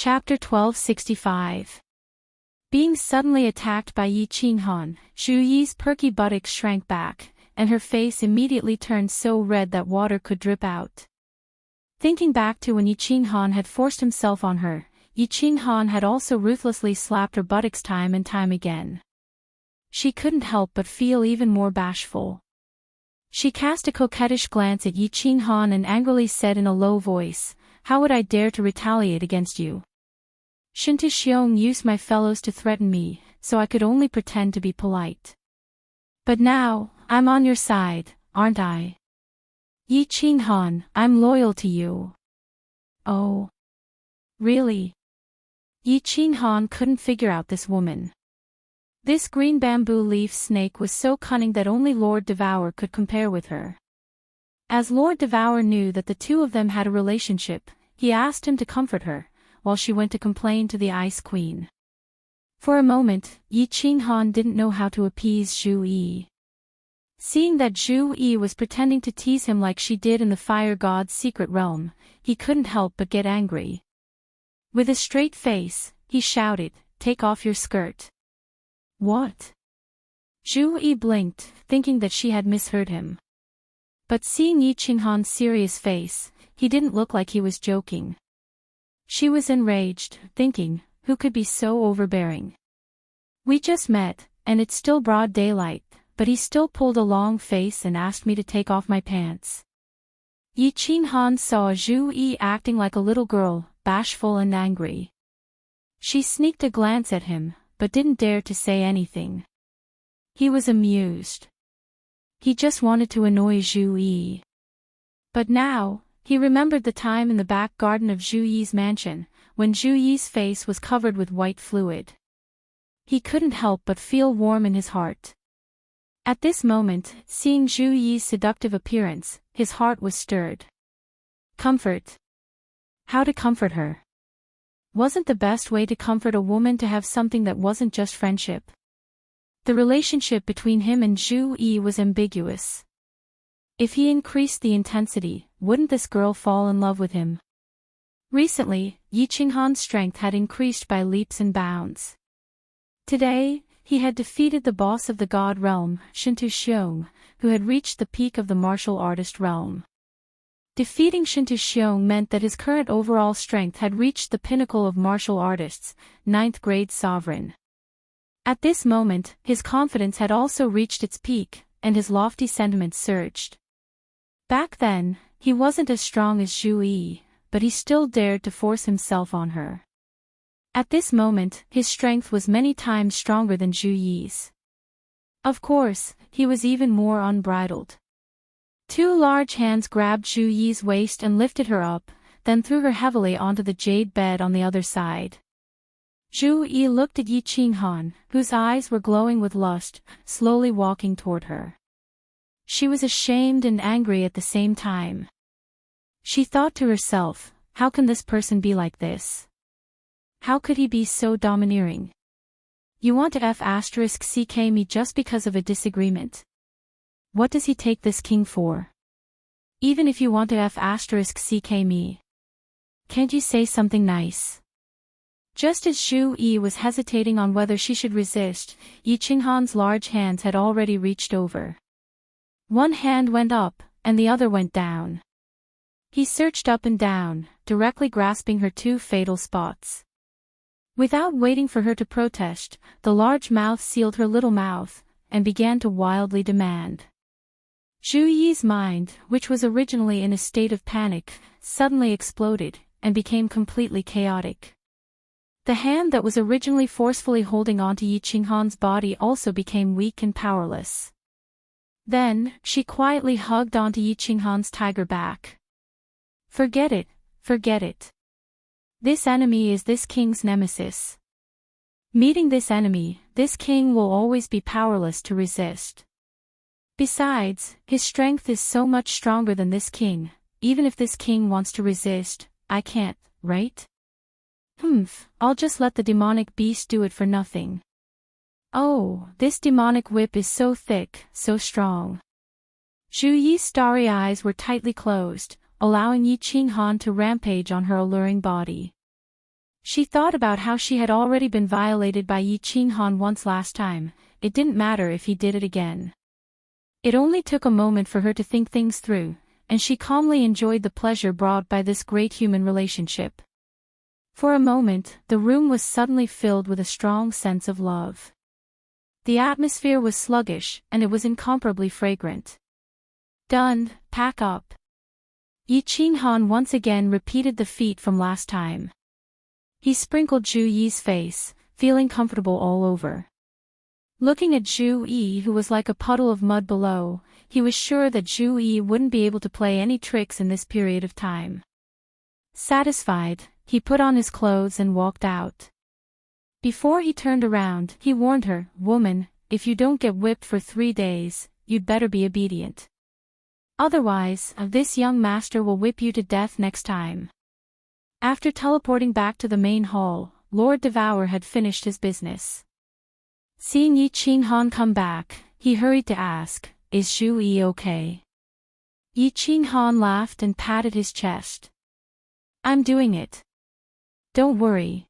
Chapter 1265. Being suddenly attacked by Yi Qinghan, Zhu Yi's perky buttocks shrank back, and her face immediately turned so red that water could drip out. Thinking back to when Yi Qinghan had forced himself on her, Yi Qinghan had also ruthlessly slapped her buttocks time and time again. She couldn't help but feel even more bashful. She cast a coquettish glance at Yi Qinghan and angrily said in a low voice, "How would I dare to retaliate against you? Shintu Xiong used my fellows to threaten me, so I could only pretend to be polite. But now, I'm on your side, aren't I? Yi Qinghan, I'm loyal to you." "Oh. Really?" Yi Qinghan couldn't figure out this woman. This green bamboo leaf snake was so cunning that only Lord Devour could compare with her. As Lord Devour knew that the two of them had a relationship, he asked him to comfort her, while she went to complain to the Ice Queen. For a moment, Yi Qinghan didn't know how to appease Zhu Yi. Seeing that Zhu Yi was pretending to tease him like she did in the Fire God's secret realm, he couldn't help but get angry. With a straight face, he shouted, "Take off your skirt." "What?" Zhu Yi blinked, thinking that she had misheard him. But seeing Yi Qinghan's serious face, he didn't look like he was joking. She was enraged, thinking, who could be so overbearing? "We just met, and it's still broad daylight, but he still pulled a long face and asked me to take off my pants." Yi Qinghan saw Zhu Yi acting like a little girl, bashful and angry. She sneaked a glance at him, but didn't dare to say anything. He was amused. He just wanted to annoy Zhu Yi. But now, he remembered the time in the back garden of Zhu Yi's mansion, when Zhu Yi's face was covered with white fluid. He couldn't help but feel warm in his heart. At this moment, seeing Zhu Yi's seductive appearance, his heart was stirred. Comfort. How to comfort her? Wasn't the best way to comfort a woman to have something that wasn't just friendship? The relationship between him and Zhu Yi was ambiguous. If he increased the intensity, wouldn't this girl fall in love with him? Recently, Yi Qinghan's strength had increased by leaps and bounds. Today, he had defeated the boss of the god realm, Shintu Xiong, who had reached the peak of the martial artist realm. Defeating Shintu Xiong meant that his current overall strength had reached the pinnacle of martial artists, 9th grade sovereign. At this moment, his confidence had also reached its peak, and his lofty sentiments surged. Back then, he wasn't as strong as Zhu Yi, but he still dared to force himself on her. At this moment, his strength was many times stronger than Zhu Yi's. Of course, he was even more unbridled. Two large hands grabbed Zhu Yi's waist and lifted her up, then threw her heavily onto the jade bed on the other side. Zhu Yi looked at Yi Qinghan, whose eyes were glowing with lust, slowly walking toward her. She was ashamed and angry at the same time. She thought to herself, how can this person be like this? How could he be so domineering? You want to *ck me just because of a disagreement? What does he take this king for? Even if you want to *ck me, can't you say something nice? Just as Zhu Yi was hesitating on whether she should resist, Yi Qinghan's large hands had already reached over. One hand went up, and the other went down. He searched up and down, directly grasping her two fatal spots. Without waiting for her to protest, the large mouth sealed her little mouth, and began to wildly demand. Zhu Yi's mind, which was originally in a state of panic, suddenly exploded, and became completely chaotic. The hand that was originally forcefully holding onto Yi Qinghan's body also became weak and powerless. Then, she quietly hugged onto Yi Qinghan's tiger back. Forget it, forget it. This enemy is this king's nemesis. Meeting this enemy, this king will always be powerless to resist. Besides, his strength is so much stronger than this king, even if this king wants to resist, I can't, right? I'll just let the demonic beast do it for nothing. Oh, this demonic whip is so thick, so strong. Zhu Yi's starry eyes were tightly closed, allowing Yi Qinghan to rampage on her alluring body. She thought about how she had already been violated by Yi Qinghan once last time. It didn't matter if he did it again. It only took a moment for her to think things through, and she calmly enjoyed the pleasure brought by this great human relationship. For a moment, the room was suddenly filled with a strong sense of love. The atmosphere was sluggish, and it was incomparably fragrant. Done, pack up. Yi Qinghan once again repeated the feat from last time. He sprinkled Zhu Yi's face, feeling comfortable all over. Looking at Zhu Yi, who was like a puddle of mud below, he was sure that Zhu Yi wouldn't be able to play any tricks in this period of time. Satisfied, he put on his clothes and walked out. Before he turned around, he warned her, "Woman, if you don't get whipped for 3 days, you'd better be obedient. Otherwise, this young master will whip you to death next time." After teleporting back to the main hall, Lord Devour had finished his business. Seeing Yi Qinghan come back, he hurried to ask, "Is Zhu Yi okay?" Yi Qinghan laughed and patted his chest. "I'm doing it. Don't worry.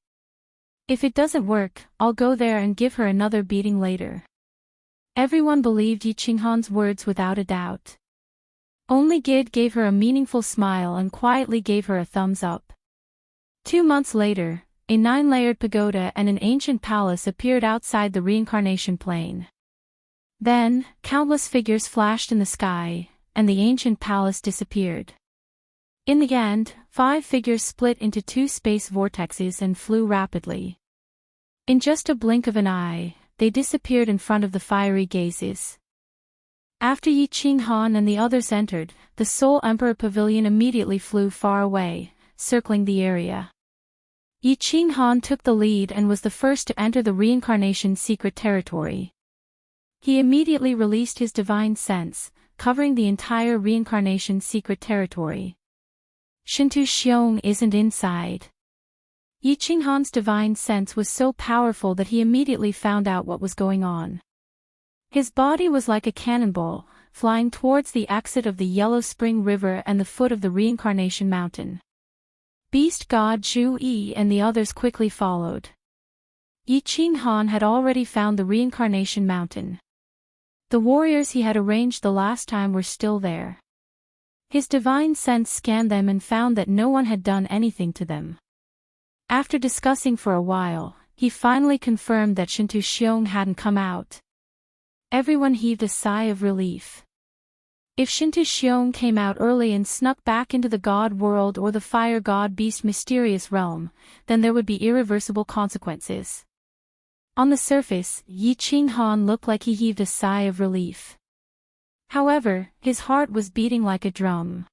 If it doesn't work, I'll go there and give her another beating later." Everyone believed Yi Qinghan's words without a doubt. Only Gid gave her a meaningful smile and quietly gave her a thumbs up. 2 months later, a 9-layered pagoda and an ancient palace appeared outside the reincarnation plane. Then, countless figures flashed in the sky, and the ancient palace disappeared. In the end, 5 figures split into 2 space vortexes and flew rapidly. In just a blink of an eye, they disappeared in front of the fiery gazes. After Yi Qinghan and the others entered, the Soul Emperor Pavilion immediately flew far away, circling the area. Yi Qinghan took the lead and was the first to enter the reincarnation secret territory. He immediately released his divine sense, covering the entire reincarnation secret territory. Shintu Xiong isn't inside. Yi Qinghan's divine sense was so powerful that he immediately found out what was going on. His body was like a cannonball, flying towards the exit of the Yellow Spring River and the foot of the reincarnation mountain. Beast God Zhu Yi and the others quickly followed. Yi Qinghan had already found the reincarnation mountain. The warriors he had arranged the last time were still there. His divine sense scanned them and found that no one had done anything to them. After discussing for a while, he finally confirmed that Shintu Xiong hadn't come out. Everyone heaved a sigh of relief. If Shintu Xiong came out early and snuck back into the god world or the fire god beast mysterious realm, then there would be irreversible consequences. On the surface, Yi Qinghan looked like he heaved a sigh of relief. However, his heart was beating like a drum.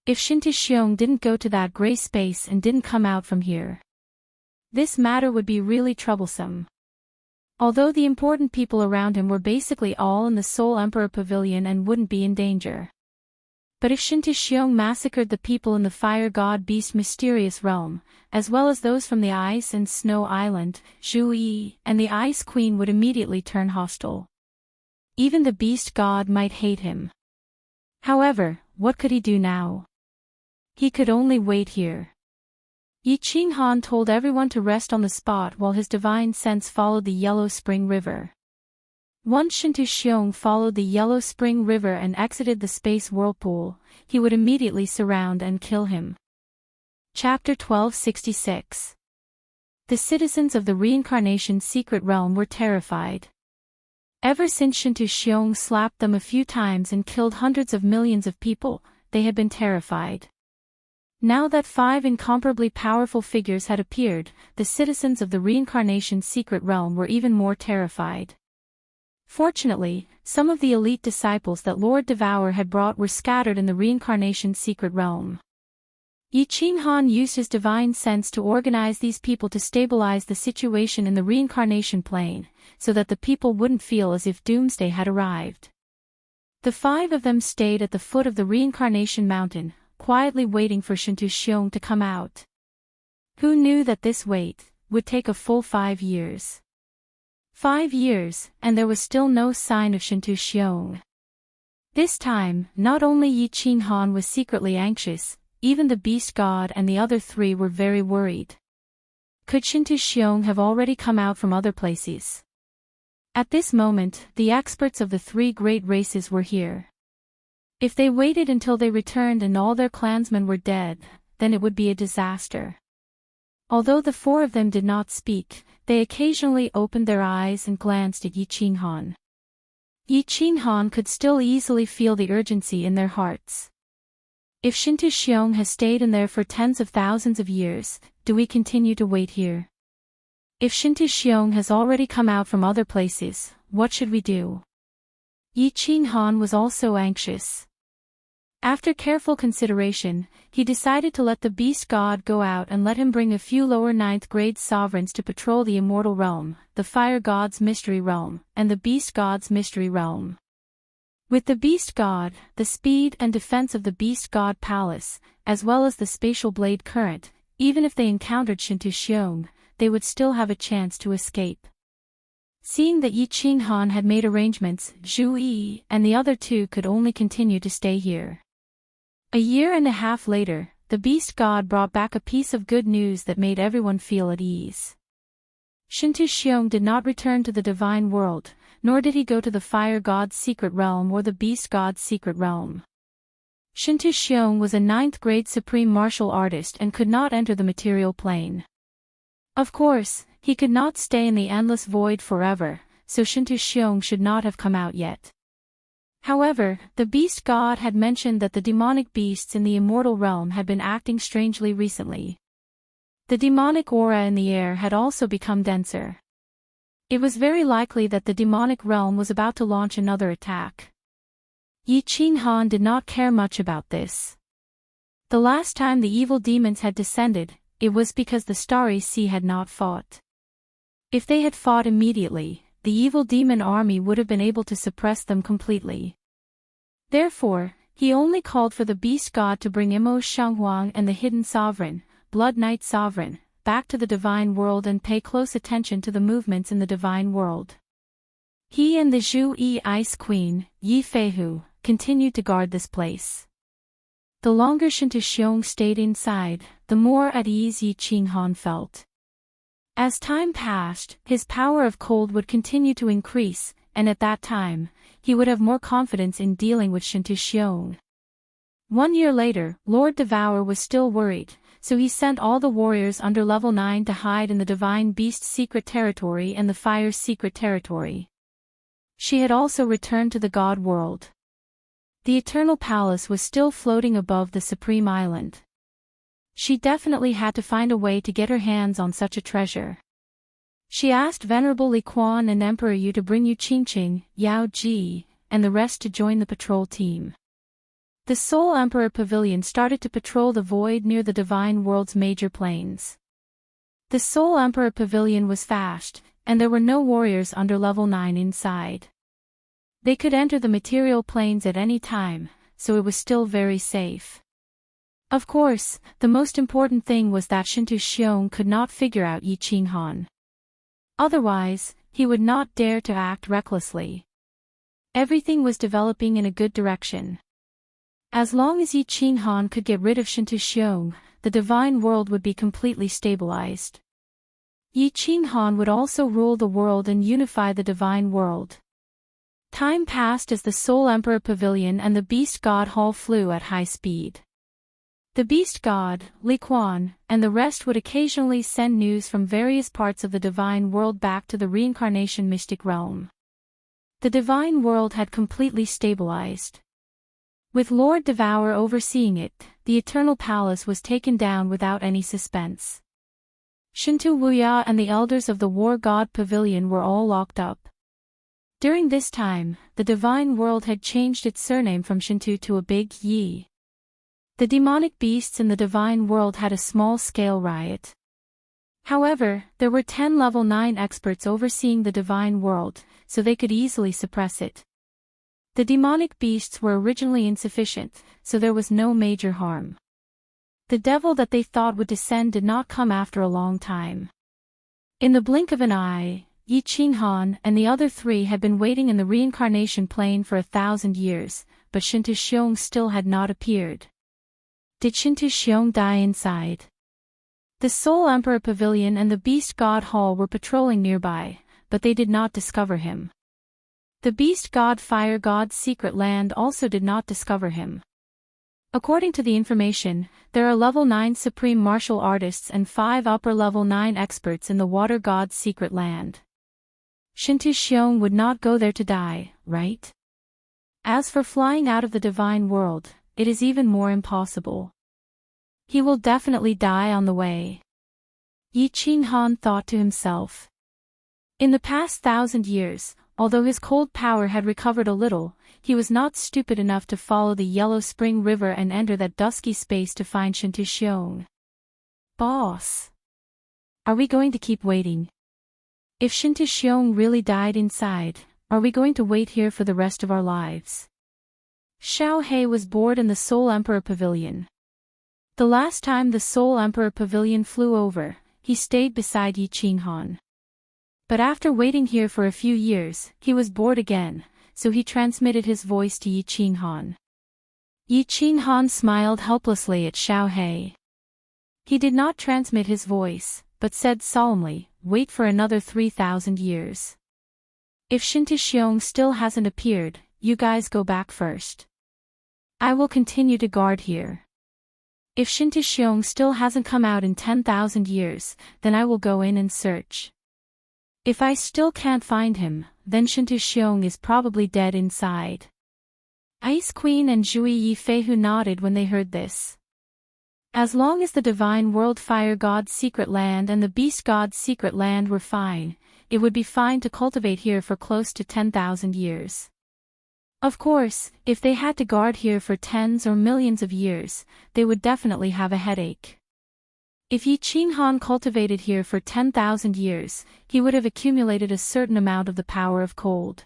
If Shintu Xiong didn't go to that gray space and didn't come out from here, this matter would be really troublesome. Although the important people around him were basically all in the Soul Emperor Pavilion and wouldn't be in danger. But if Shintu Xiong massacred the people in the Fire God Beast Mysterious Realm, as well as those from the Ice and Snow Island, Zhu Yi and the Ice Queen would immediately turn hostile. Even the Beast God might hate him. However, what could he do now? He could only wait here. Yi Qinghan told everyone to rest on the spot while his divine sense followed the Yellow Spring River. Once Shintu Xiong followed the Yellow Spring River and exited the space whirlpool, he would immediately surround and kill him. Chapter 1266. The citizens of the reincarnation secret realm were terrified. Ever since Shintu Xiong slapped them a few times and killed hundreds of millions of people, they had been terrified. Now that 5 incomparably powerful figures had appeared, the citizens of the reincarnation secret realm were even more terrified. Fortunately, some of the elite disciples that Lord Devour had brought were scattered in the reincarnation secret realm. Yi Qinghan used his divine sense to organize these people to stabilize the situation in the reincarnation plane, so that the people wouldn't feel as if doomsday had arrived. The 5 of them stayed at the foot of the reincarnation mountain, quietly waiting for Shintu Xiong to come out. Who knew that this wait would take a full 5 years? 5 years, and there was still no sign of Shintu Xiong. This time, not only Yi Qinghan was secretly anxious, even the Beast God and the other 3 were very worried. Could Shinto-shiong have already come out from other places? At this moment, the experts of the three great races were here. If they waited until they returned and all their clansmen were dead, then it would be a disaster. Although the four of them did not speak, they occasionally opened their eyes and glanced at Yi Qinghan. Yi Qinghan could still easily feel the urgency in their hearts. If Shinto-shiong has stayed in there for tens of thousands of years, do we continue to wait here? If Shinto-shiong has already come out from other places, what should we do? Yi Qinghan was also anxious. After careful consideration, he decided to let the beast god go out and let him bring a few lower ninth-grade sovereigns to patrol the immortal realm, the fire god's mystery realm, and the beast god's mystery realm. With the beast god, the speed and defense of the beast god palace, as well as the spatial blade current, even if they encountered Shinto-shiong, they would still have a chance to escape. Seeing that Yi Qinghan had made arrangements, Zhu Yi and the other two could only continue to stay here. A year and a half later, the beast god brought back a piece of good news that made everyone feel at ease. Shinto-shiong did not return to the divine world, nor did he go to the fire god's secret realm or the beast god's secret realm. Shinto-shiong was a ninth-grade supreme martial artist and could not enter the material plane. Of course, he could not stay in the endless void forever, so Shinto-shiong should not have come out yet. However, the beast god had mentioned that the demonic beasts in the immortal realm had been acting strangely recently. The demonic aura in the air had also become denser. It was very likely that the demonic realm was about to launch another attack. Yi Qinghan did not care much about this. The last time the evil demons had descended, it was because the Starry Sea had not fought. If they had fought immediately, the evil demon army would have been able to suppress them completely. Therefore, he only called for the beast god to bring Imo Shanghuang and the hidden sovereign, Blood Knight sovereign, back to the divine world and pay close attention to the movements in the divine world. He and the Zhu Yi Ice Queen, Yi Feihu, continued to guard this place. The longer Shinto-shiong stayed inside, the more at ease Yi Qinghan felt. As time passed, his power of cold would continue to increase, and at that time, he would have more confidence in dealing with Shinto-shiong. 1 year later, Lord Devour was still worried, so he sent all the warriors under level 9 to hide in the Divine Beast's secret territory and the Fire's secret territory. She had also returned to the God world. The Eternal Palace was still floating above the Supreme Island. She definitely had to find a way to get her hands on such a treasure. She asked Venerable Li Quan and Emperor Yu to bring Yu Qingqing, Yao Ji, and the rest to join the patrol team. The Soul Emperor Pavilion started to patrol the void near the Divine World's major planes. The Soul Emperor Pavilion was fast, and there were no warriors under level 9 inside. They could enter the material planes at any time, so it was still very safe. Of course, the most important thing was that Shinto-shiong could not figure out Yi Qinghan. Otherwise, he would not dare to act recklessly. Everything was developing in a good direction. As long as Yi Qinghan could get rid of Shinto-shiong, the divine world would be completely stabilized. Yi Qinghan would also rule the world and unify the divine world. Time passed as the Soul Emperor Pavilion and the Beast God Hall flew at high speed. The Beast God, Li Quan, and the rest would occasionally send news from various parts of the divine world back to the reincarnation mystic realm. The divine world had completely stabilized. With Lord Devour overseeing it, the Eternal Palace was taken down without any suspense. Shinto Wuya and the elders of the War God Pavilion were all locked up. During this time, the divine world had changed its surname from Shinto to a big Yi. The demonic beasts in the divine world had a small-scale riot. However, there were 10 level 9 experts overseeing the divine world, so they could easily suppress it. The demonic beasts were originally insufficient, so there was no major harm. The devil that they thought would descend did not come after a long time. In the blink of an eye, Yi Qinghan and the other three had been waiting in the reincarnation plane for 1,000 years, but Shinto-shiong still had not appeared. Did Shinto-shiong die inside? The Soul Emperor Pavilion and the Beast God Hall were patrolling nearby, but they did not discover him. The Beast God Fire God's secret land also did not discover him. According to the information, there are level 9 supreme martial artists and 5 upper level 9 experts in the Water God's secret land. Shintu Xiong would not go there to die, right? As for flying out of the divine world, it is even more impossible. He will definitely die on the way. Yi Qinghan thought to himself. In the past 1,000 years, although his cold power had recovered a little, he was not stupid enough to follow the Yellow Spring River and enter that dusky space to find Shintu Xiong. Boss! Are we going to keep waiting? If Shintu Xiong really died inside, are we going to wait here for the rest of our lives? Xiao He was bored in the Soul Emperor Pavilion. The last time the Soul Emperor Pavilion flew over, he stayed beside Yi Qinghan. But after waiting here for a few years, he was bored again, so he transmitted his voice to Yi Qinghan. Yi Qinghan smiled helplessly at Xiao He. He did not transmit his voice, but said solemnly, "Wait for another 3,000 years. If Shintu Xiong still hasn't appeared, you guys go back first. I will continue to guard here. If Shintu Xiong still hasn't come out in 10,000 years, then I will go in and search. If I still can't find him, then Shintu Xiong is probably dead inside." Ice Queen and Zhui Yifeihu nodded when they heard this. As long as the Divine World Fire God's secret land and the Beast God's secret land were fine, it would be fine to cultivate here for close to 10,000 years. Of course, if they had to guard here for tens or millions of years, they would definitely have a headache. If Yi Qinghan cultivated here for 10,000 years, he would have accumulated a certain amount of the power of cold.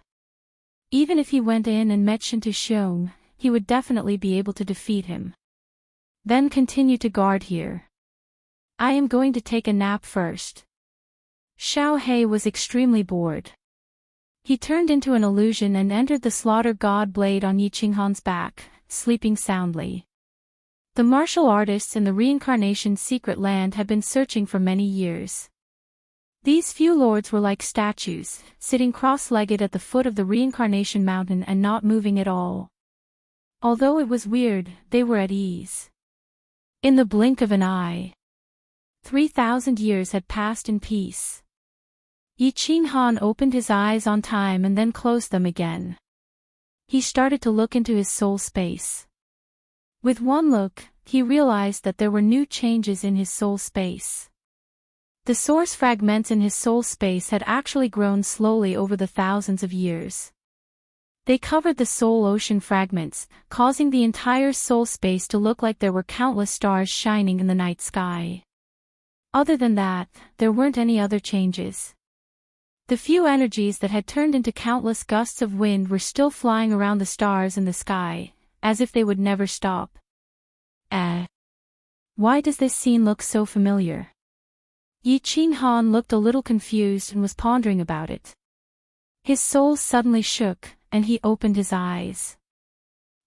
Even if he went in and met Shintu Xiong, he would definitely be able to defeat him. Then continue to guard here. I am going to take a nap first. Xiao He was extremely bored. He turned into an illusion and entered the Slaughter God blade on Yi Qinghan's back, sleeping soundly. The martial artists in the Reincarnation Secret Land had been searching for many years. These few lords were like statues, sitting cross-legged at the foot of the Reincarnation Mountain and not moving at all. Although it was weird, they were at ease. In the blink of an eye, 3,000 years had passed in peace. Yi Qinghan opened his eyes on time and then closed them again. He started to look into his soul space. With one look, he realized that there were new changes in his soul space. The source fragments in his soul space had actually grown slowly over the thousands of years. They covered the soul ocean fragments, causing the entire soul space to look like there were countless stars shining in the night sky. Other than that, there weren't any other changes. The few energies that had turned into countless gusts of wind were still flying around the stars in the sky, as if they would never stop. Why does this scene look so familiar? Yi Qinghan looked a little confused and was pondering about it. His soul suddenly shook, and he opened his eyes.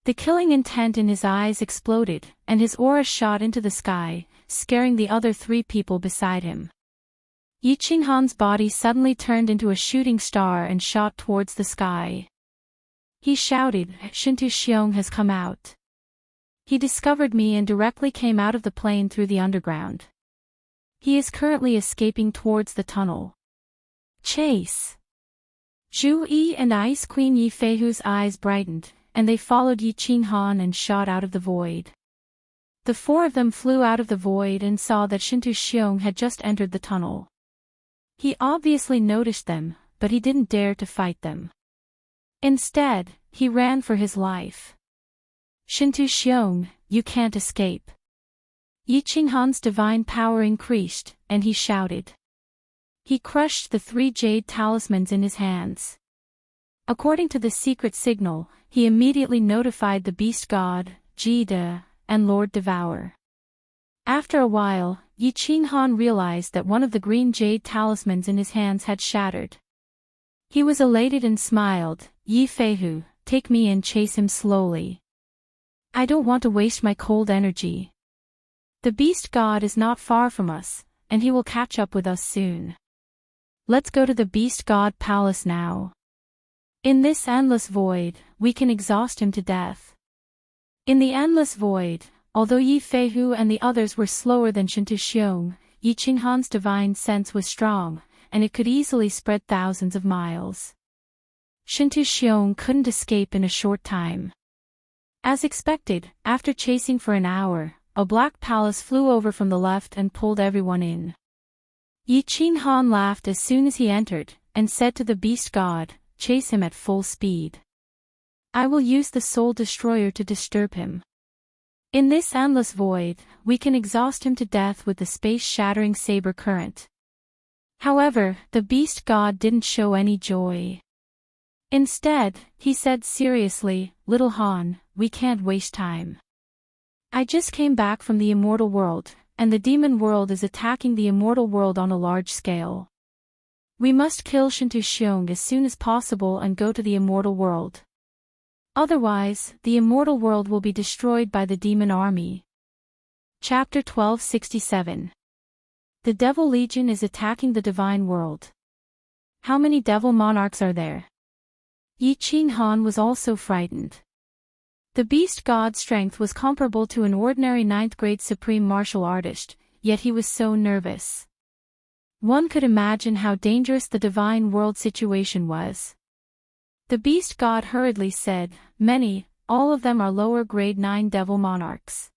The killing intent in his eyes exploded, and his aura shot into the sky, scaring the other 3 people beside him. Yi Qinghan's body suddenly turned into a shooting star and shot towards the sky. He shouted, "Shintu Xiong has come out. He discovered me and directly came out of the plane through the underground. He is currently escaping towards the tunnel. Chase!" Zhu Yi and Ice Queen Yifeihu's eyes brightened, and they followed Yi Qinghan and shot out of the void. The 4 of them flew out of the void and saw that Shintu Xiong had just entered the tunnel. He obviously noticed them, but he didn't dare to fight them. Instead, he ran for his life. "Shintu Xiong, you can't escape." Yi Qinghan's divine power increased, and he shouted. He crushed the 3 jade talismans in his hands. According to the secret signal, he immediately notified the Beast God, Jida, and Lord Devour. After a while, Yi Qinghan realized that one of the green jade talismans in his hands had shattered. He was elated and smiled. "Yifeihu, take me and chase him slowly. I don't want to waste my cold energy." The beast god is not far from us, and he will catch up with us soon. Let's go to the beast god palace now. In this endless void, we can exhaust him to death. In the endless void, although Yi Feihu and the others were slower than Shintu Xiong, Yi Qinghan's divine sense was strong, and it could easily spread thousands of miles. Shintu Xiong couldn't escape in a short time. As expected, after chasing for an hour, a black palace flew over from the left and pulled everyone in. Yi Qinghan laughed as soon as he entered, and said to the beast god, "Chase him at full speed. I will use the soul destroyer to disturb him. In this endless void, we can exhaust him to death with the space-shattering saber current." However, the beast god didn't show any joy. Instead, he said seriously, "Little Han, we can't waste time. I just came back from the immortal world, and the demon world is attacking the immortal world on a large scale. We must kill Shintu Xiong as soon as possible and go to the immortal world. Otherwise, the immortal world will be destroyed by the demon army." Chapter 1267. The Devil Legion is attacking the divine world. How many devil monarchs are there? Yi Qinghan was also frightened. The beast god's strength was comparable to an ordinary 9th-grade supreme martial artist, yet he was so nervous. One could imagine how dangerous the divine world situation was. The beast god hurriedly said, "Many, all of them are lower grade 9 devil monarchs.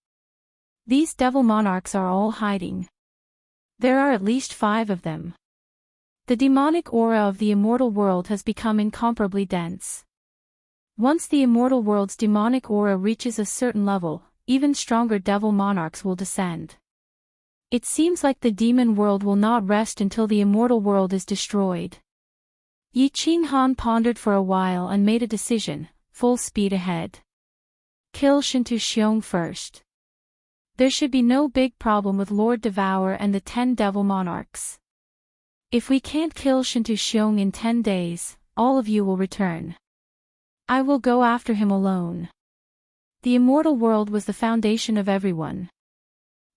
These devil monarchs are all hiding. There are at least 5 of them. The demonic aura of the immortal world has become incomparably dense. Once the immortal world's demonic aura reaches a certain level, even stronger devil monarchs will descend. It seems like the demon world will not rest until the immortal world is destroyed." Yi Qinghan pondered for a while and made a decision: full speed ahead. Kill Shintu Xiong first. There should be no big problem with Lord Devour and the 10 devil monarchs. If we can't kill Shintu Xiong in 10 days, all of you will return. I will go after him alone. The immortal world was the foundation of everyone.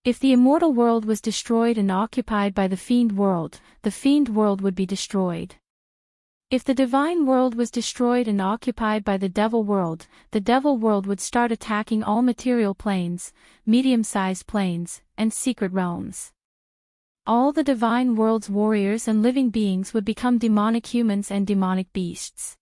If the immortal world was destroyed and occupied by the fiend world would be destroyed. If the divine world was destroyed and occupied by the devil world would start attacking all material planes, medium-sized planes, and secret realms. All the divine world's warriors and living beings would become demonic humans and demonic beasts.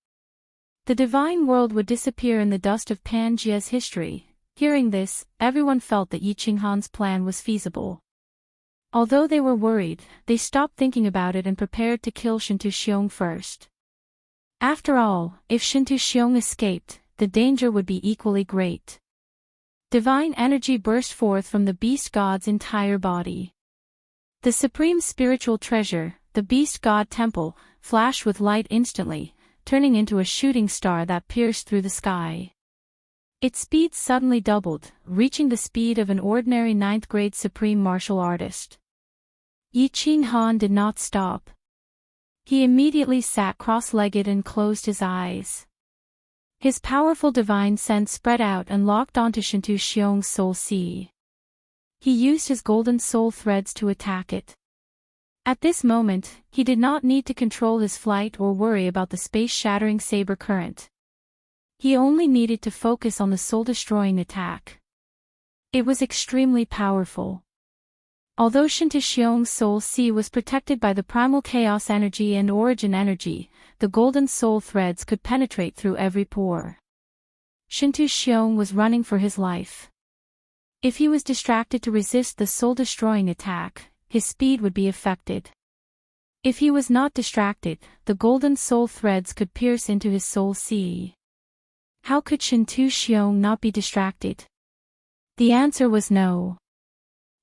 The divine world would disappear in the dust of Pangea's history. Hearing this, everyone felt that Yi Qinghan's plan was feasible. Although they were worried, they stopped thinking about it and prepared to kill Shintu Xiong first. After all, if Shintu Xiong escaped, the danger would be equally great. Divine energy burst forth from the beast god's entire body. The supreme spiritual treasure, the beast god temple, flashed with light instantly, turning into a shooting star that pierced through the sky. Its speed suddenly doubled, reaching the speed of an ordinary 9th-grade supreme martial artist. Yi Qinghan did not stop. He immediately sat cross-legged and closed his eyes. His powerful divine sense spread out and locked onto Shintu Xiong's soul sea. He used his golden soul threads to attack it. At this moment, he did not need to control his flight or worry about the space-shattering saber current. He only needed to focus on the soul-destroying attack. It was extremely powerful. Although Shintu Xiong's soul sea was protected by the primal chaos energy and origin energy, the golden soul threads could penetrate through every pore. Shintu Xiong was running for his life. If he was distracted to resist the soul-destroying attack, his speed would be affected. If he was not distracted, the golden soul threads could pierce into his soul sea. How could Shintu Xiong not be distracted? The answer was no.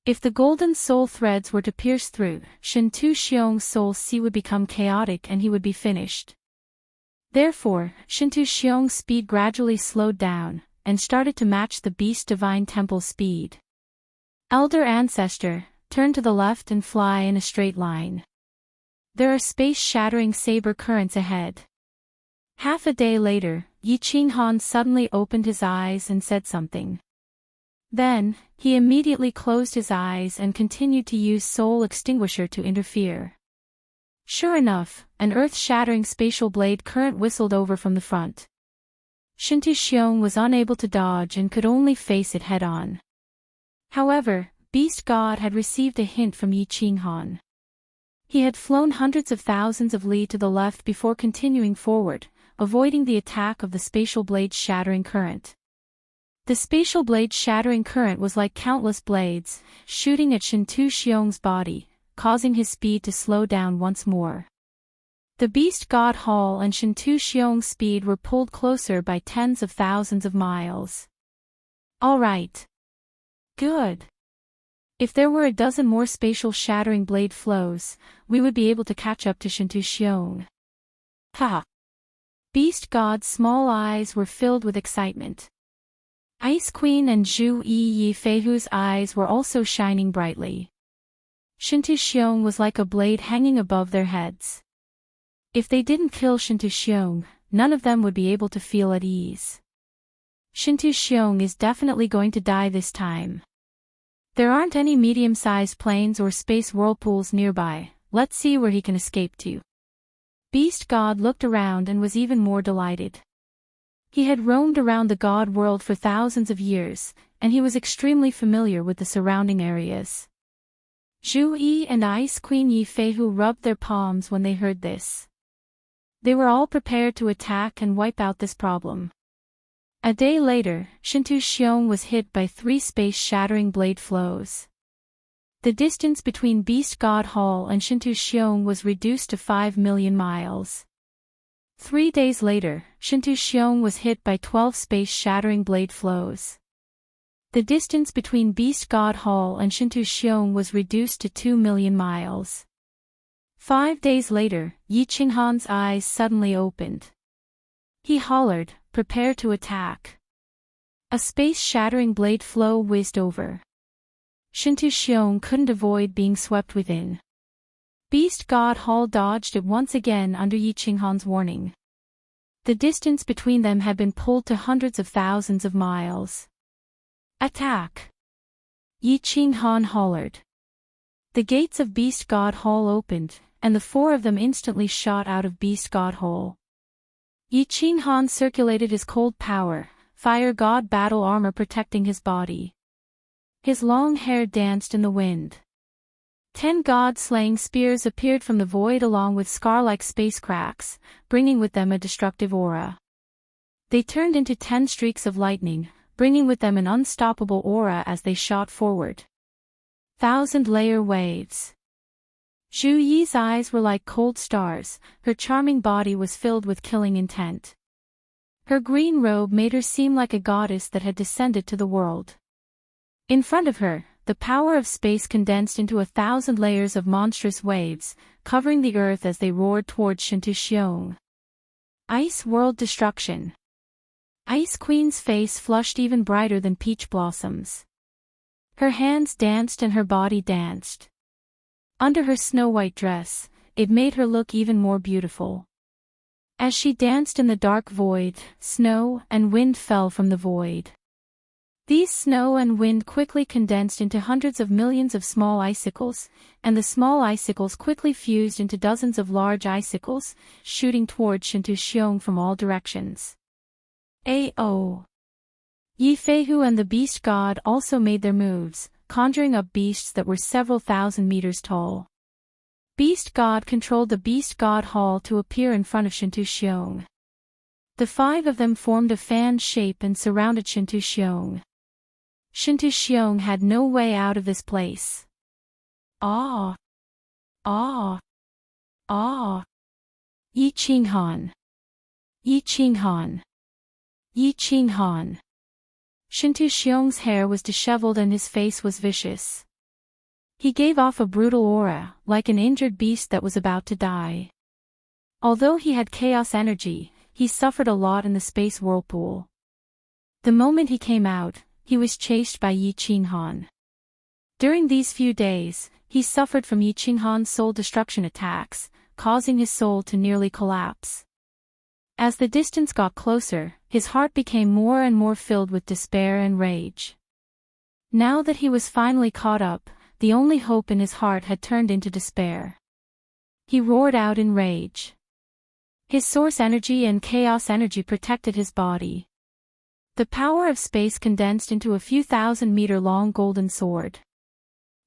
If the golden soul threads were to pierce through, Shintu Xiong's soul sea would become chaotic and he would be finished. Therefore, Shintu Xiong's speed gradually slowed down, and started to match the beast divine temple speed. Elder Ancestor, turn to the left and fly in a straight line. There are space-shattering saber currents ahead. Half a day later, Yi Qinghan suddenly opened his eyes and said something. Then, he immediately closed his eyes and continued to use Soul Extinguisher to interfere. Sure enough, an earth-shattering spatial blade current whistled over from the front. Shintu Xiong was unable to dodge and could only face it head-on. However, Beast God had received a hint from Yi Qinghan. He had flown hundreds of thousands of li to the left before continuing forward, avoiding the attack of the spatial blade's shattering current. The spatial blade's shattering current was like countless blades, shooting at Shintu Xiong's body, causing his speed to slow down once more. The Beast God Hall and Shintu Xiong's speed were pulled closer by tens of thousands of miles. All right. Good. If there were a dozen more spatial shattering blade flows, we would be able to catch up to Shintu Xiong. Ha! Beast God's small eyes were filled with excitement. Ice Queen and Zhu Yi Feihu's eyes were also shining brightly. Shintu Xiong was like a blade hanging above their heads. If they didn't kill Shintu Xiong, none of them would be able to feel at ease. Shintu Xiong is definitely going to die this time. There aren't any medium-sized planes or space whirlpools nearby, let's see where he can escape to. Beast God looked around and was even more delighted. He had roamed around the God world for thousands of years, and he was extremely familiar with the surrounding areas. Zhu Yi and Ice Queen Yi Feihu rubbed their palms when they heard this. They were all prepared to attack and wipe out this problem. A day later, Shintu Xiong was hit by 3 space-shattering blade flows. The distance between Beast God Hall and Shintu Xiong was reduced to 5 million miles. 3 days later, Shintu Xiong was hit by 12 space-shattering blade flows. The distance between Beast God Hall and Shintu Xiong was reduced to 2 million miles. 5 days later, Yi Qinghan's eyes suddenly opened. He hollered, "Prepare to attack." A space-shattering blade flow whizzed over. Shintu Xiong couldn't avoid being swept within. Beast God Hall dodged it once again under Yi Qinghan's warning. The distance between them had been pulled to hundreds of thousands of miles. Attack! Yi Qinghan hollered. The gates of Beast God Hall opened, and the 4 of them instantly shot out of Beast God Hall. Yi Qinghan circulated his cold power, fire god battle armor protecting his body. His long hair danced in the wind. 10 god-slaying spears appeared from the void along with scar-like space cracks, bringing with them a destructive aura. They turned into 10 streaks of lightning, bringing with them an unstoppable aura as they shot forward. 1,000-layer waves. Zhu Yi's eyes were like cold stars, her charming body was filled with killing intent. Her green robe made her seem like a goddess that had descended to the world. In front of her, the power of space condensed into 1,000 layers of monstrous waves, covering the earth as they roared towards Shintu Xiong. Ice World Destruction. Ice Queen's face flushed even brighter than peach blossoms. Her hands danced and her body danced. Under her snow-white dress, it made her look even more beautiful. As she danced in the dark void, snow and wind fell from the void. These snow and wind quickly condensed into hundreds of millions of small icicles, and the small icicles quickly fused into dozens of large icicles, shooting towards Shintu Xiong from all directions. A.O. Yi Feihu and the Beast God also made their moves, conjuring up beasts that were several thousand meters tall. Beast God controlled the Beast God Hall to appear in front of Shintu Xiong. The 5 of them formed a fan shape and surrounded Shintu Xiong. Shintu Xiong had no way out of this place. Ah! Ah! Ah! Yi Qinghan! Yi Qinghan! Yi Qinghan! Shintu Xiong's hair was disheveled and his face was vicious. He gave off a brutal aura, like an injured beast that was about to die. Although he had chaos energy, he suffered a lot in the space whirlpool. The moment he came out, he was chased by Yi Qinghan. During these few days, he suffered from Yi Qinghan's soul destruction attacks, causing his soul to nearly collapse. As the distance got closer, his heart became more and more filled with despair and rage. Now that he was finally caught up, the only hope in his heart had turned into despair. He roared out in rage. His source energy and chaos energy protected his body. The power of space condensed into a few thousand-meter-long golden sword.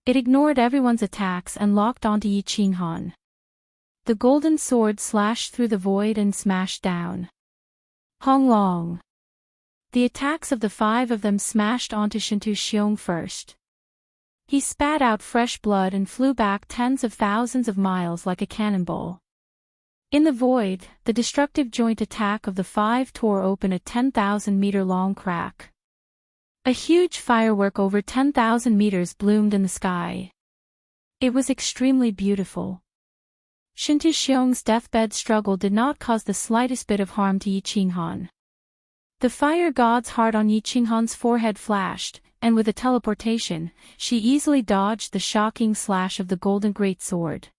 It ignored everyone's attacks and locked onto Yi Qinghan. The golden sword slashed through the void and smashed down. Hong Long. The attacks of the five of them smashed onto Shintu Xiong first. He spat out fresh blood and flew back tens of thousands of miles like a cannonball. In the void, the destructive joint attack of the five tore open a 10,000-meter-long crack. A huge firework over 10,000 meters bloomed in the sky. It was extremely beautiful. Shintu Xiong's deathbed struggle did not cause the slightest bit of harm to Yi Qinghan. The fire god's heart on Yi Qinghan's forehead flashed, and with a teleportation, she easily dodged the shocking slash of the golden greatsword.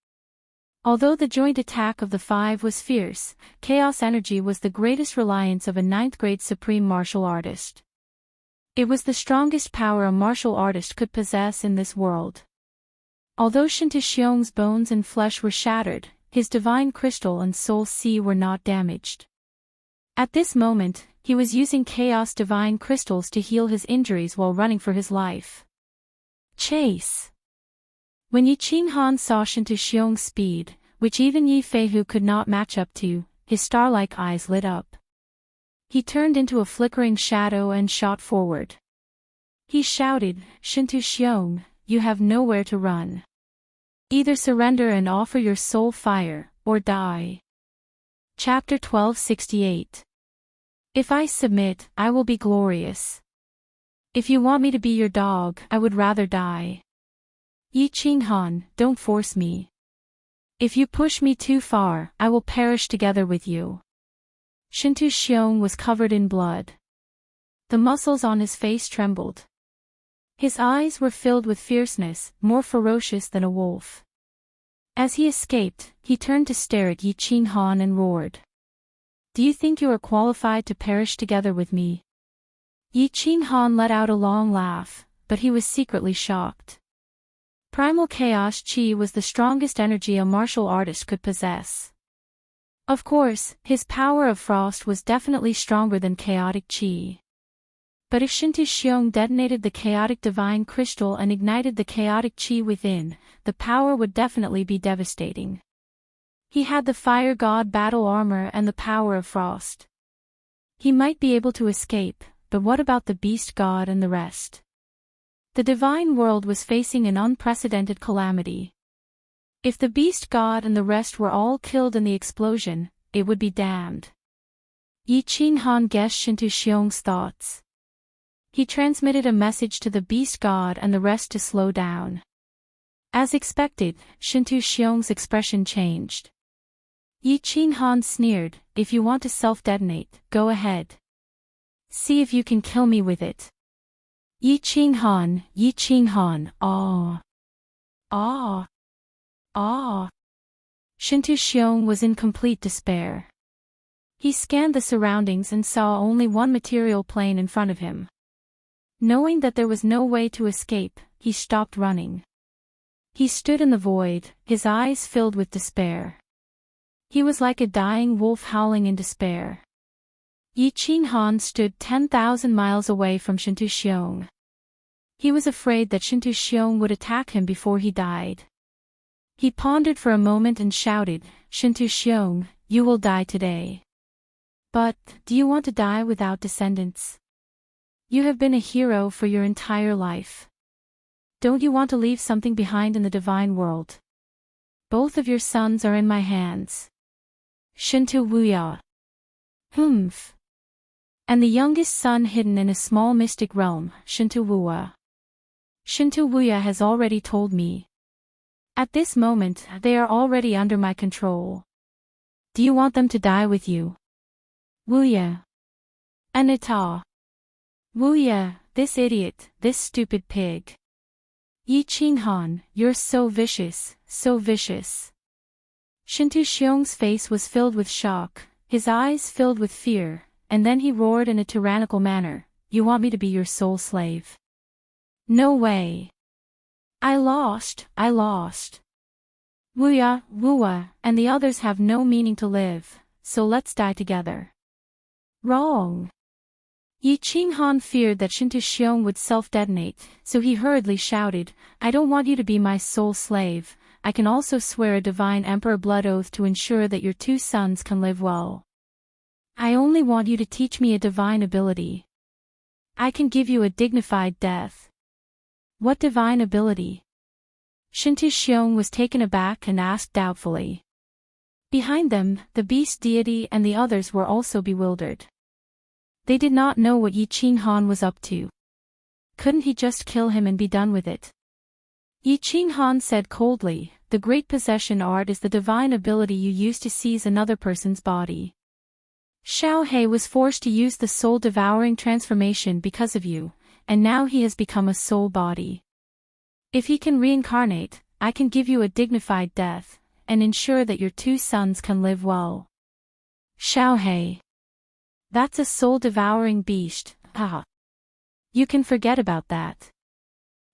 Although the joint attack of the five was fierce, chaos energy was the greatest reliance of a ninth-grade supreme martial artist. It was the strongest power a martial artist could possess in this world. Although Shintu Xiong's bones and flesh were shattered, his divine crystal and soul sea were not damaged. At this moment, he was using chaos divine crystals to heal his injuries while running for his life. Chase. When Yi Qinghan saw Shintu Xiong's speed, which even Yi Feihu could not match up to, his star-like eyes lit up. He turned into a flickering shadow and shot forward. He shouted, "Shintu Xiong, you have nowhere to run. Either surrender and offer your soul fire, or die." Chapter 1268. If I submit, I will be glorious. If you want me to be your dog, I would rather die. Yi Qinghan, don't force me. If you push me too far, I will perish together with you. Shintu Xiong was covered in blood. The muscles on his face trembled. His eyes were filled with fierceness, more ferocious than a wolf. As he escaped, he turned to stare at Yi Qinghan and roared. "Do you think you are qualified to perish together with me?" Yi Qinghan let out a long laugh, but he was secretly shocked. Primal Chaos Chi was the strongest energy a martial artist could possess. Of course, his power of frost was definitely stronger than chaotic Chi. But if Shintu Xiong detonated the chaotic divine crystal and ignited the chaotic Chi within, the power would definitely be devastating. He had the fire god battle armor and the power of frost. He might be able to escape, but what about the beast god and the rest? The divine world was facing an unprecedented calamity. If the beast god and the rest were all killed in the explosion, it would be damned. Yi Qinghan guessed Shintu Xiong's thoughts. He transmitted a message to the beast god and the rest to slow down. As expected, Shintu Xiong's expression changed. Yi Qinghan sneered, "If you want to self-detonate, go ahead. See if you can kill me with it." Yi Qinghan, ah. Ah. Ah. Shintu Xiong was in complete despair. He scanned the surroundings and saw only one material plane in front of him. Knowing that there was no way to escape, he stopped running. He stood in the void, his eyes filled with despair. He was like a dying wolf howling in despair. Yi Qinghan stood 10,000 miles away from Shintu Xiong. He was afraid that Shintu Xiong would attack him before he died. He pondered for a moment and shouted, "Shintu Xiong, you will die today. But, do you want to die without descendants? You have been a hero for your entire life. Don't you want to leave something behind in the divine world? Both of your sons are in my hands. Shintu Wuya. Humph. And the youngest son hidden in a small mystic realm, Shintu Wuya. Shintu Wuya has already told me. At this moment, they are already under my control. Do you want them to die with you? Wuya. Anita. Wuya, this idiot, this stupid pig. Yi Qinghan, you're so vicious, so vicious. Shintu Xiong's face was filled with shock, his eyes filled with fear, and then he roared in a tyrannical manner, "You want me to be your sole slave? No way. I lost. Wuya, Wuwa, and the others have no meaning to live, so let's die together. Wrong. Yi Qinghan feared that Shintu Xiong would self-detonate, so he hurriedly shouted, I don't want you to be my sole slave. I can also swear a divine emperor blood oath to ensure that your two sons can live well. I only want you to teach me a divine ability. I can give you a dignified death. What divine ability? Shintu Xiong was taken aback and asked doubtfully. Behind them, the beast deity and the others were also bewildered. They did not know what Yi Qinghan was up to. Couldn't he just kill him and be done with it? Yi Qinghan said coldly, the great possession art is the divine ability you use to seize another person's body. Xiao He was forced to use the soul-devouring transformation because of you, and now he has become a soul body. If he can reincarnate, I can give you a dignified death, and ensure that your two sons can live well. Xiao He. That's a soul-devouring beast, haha. You can forget about that.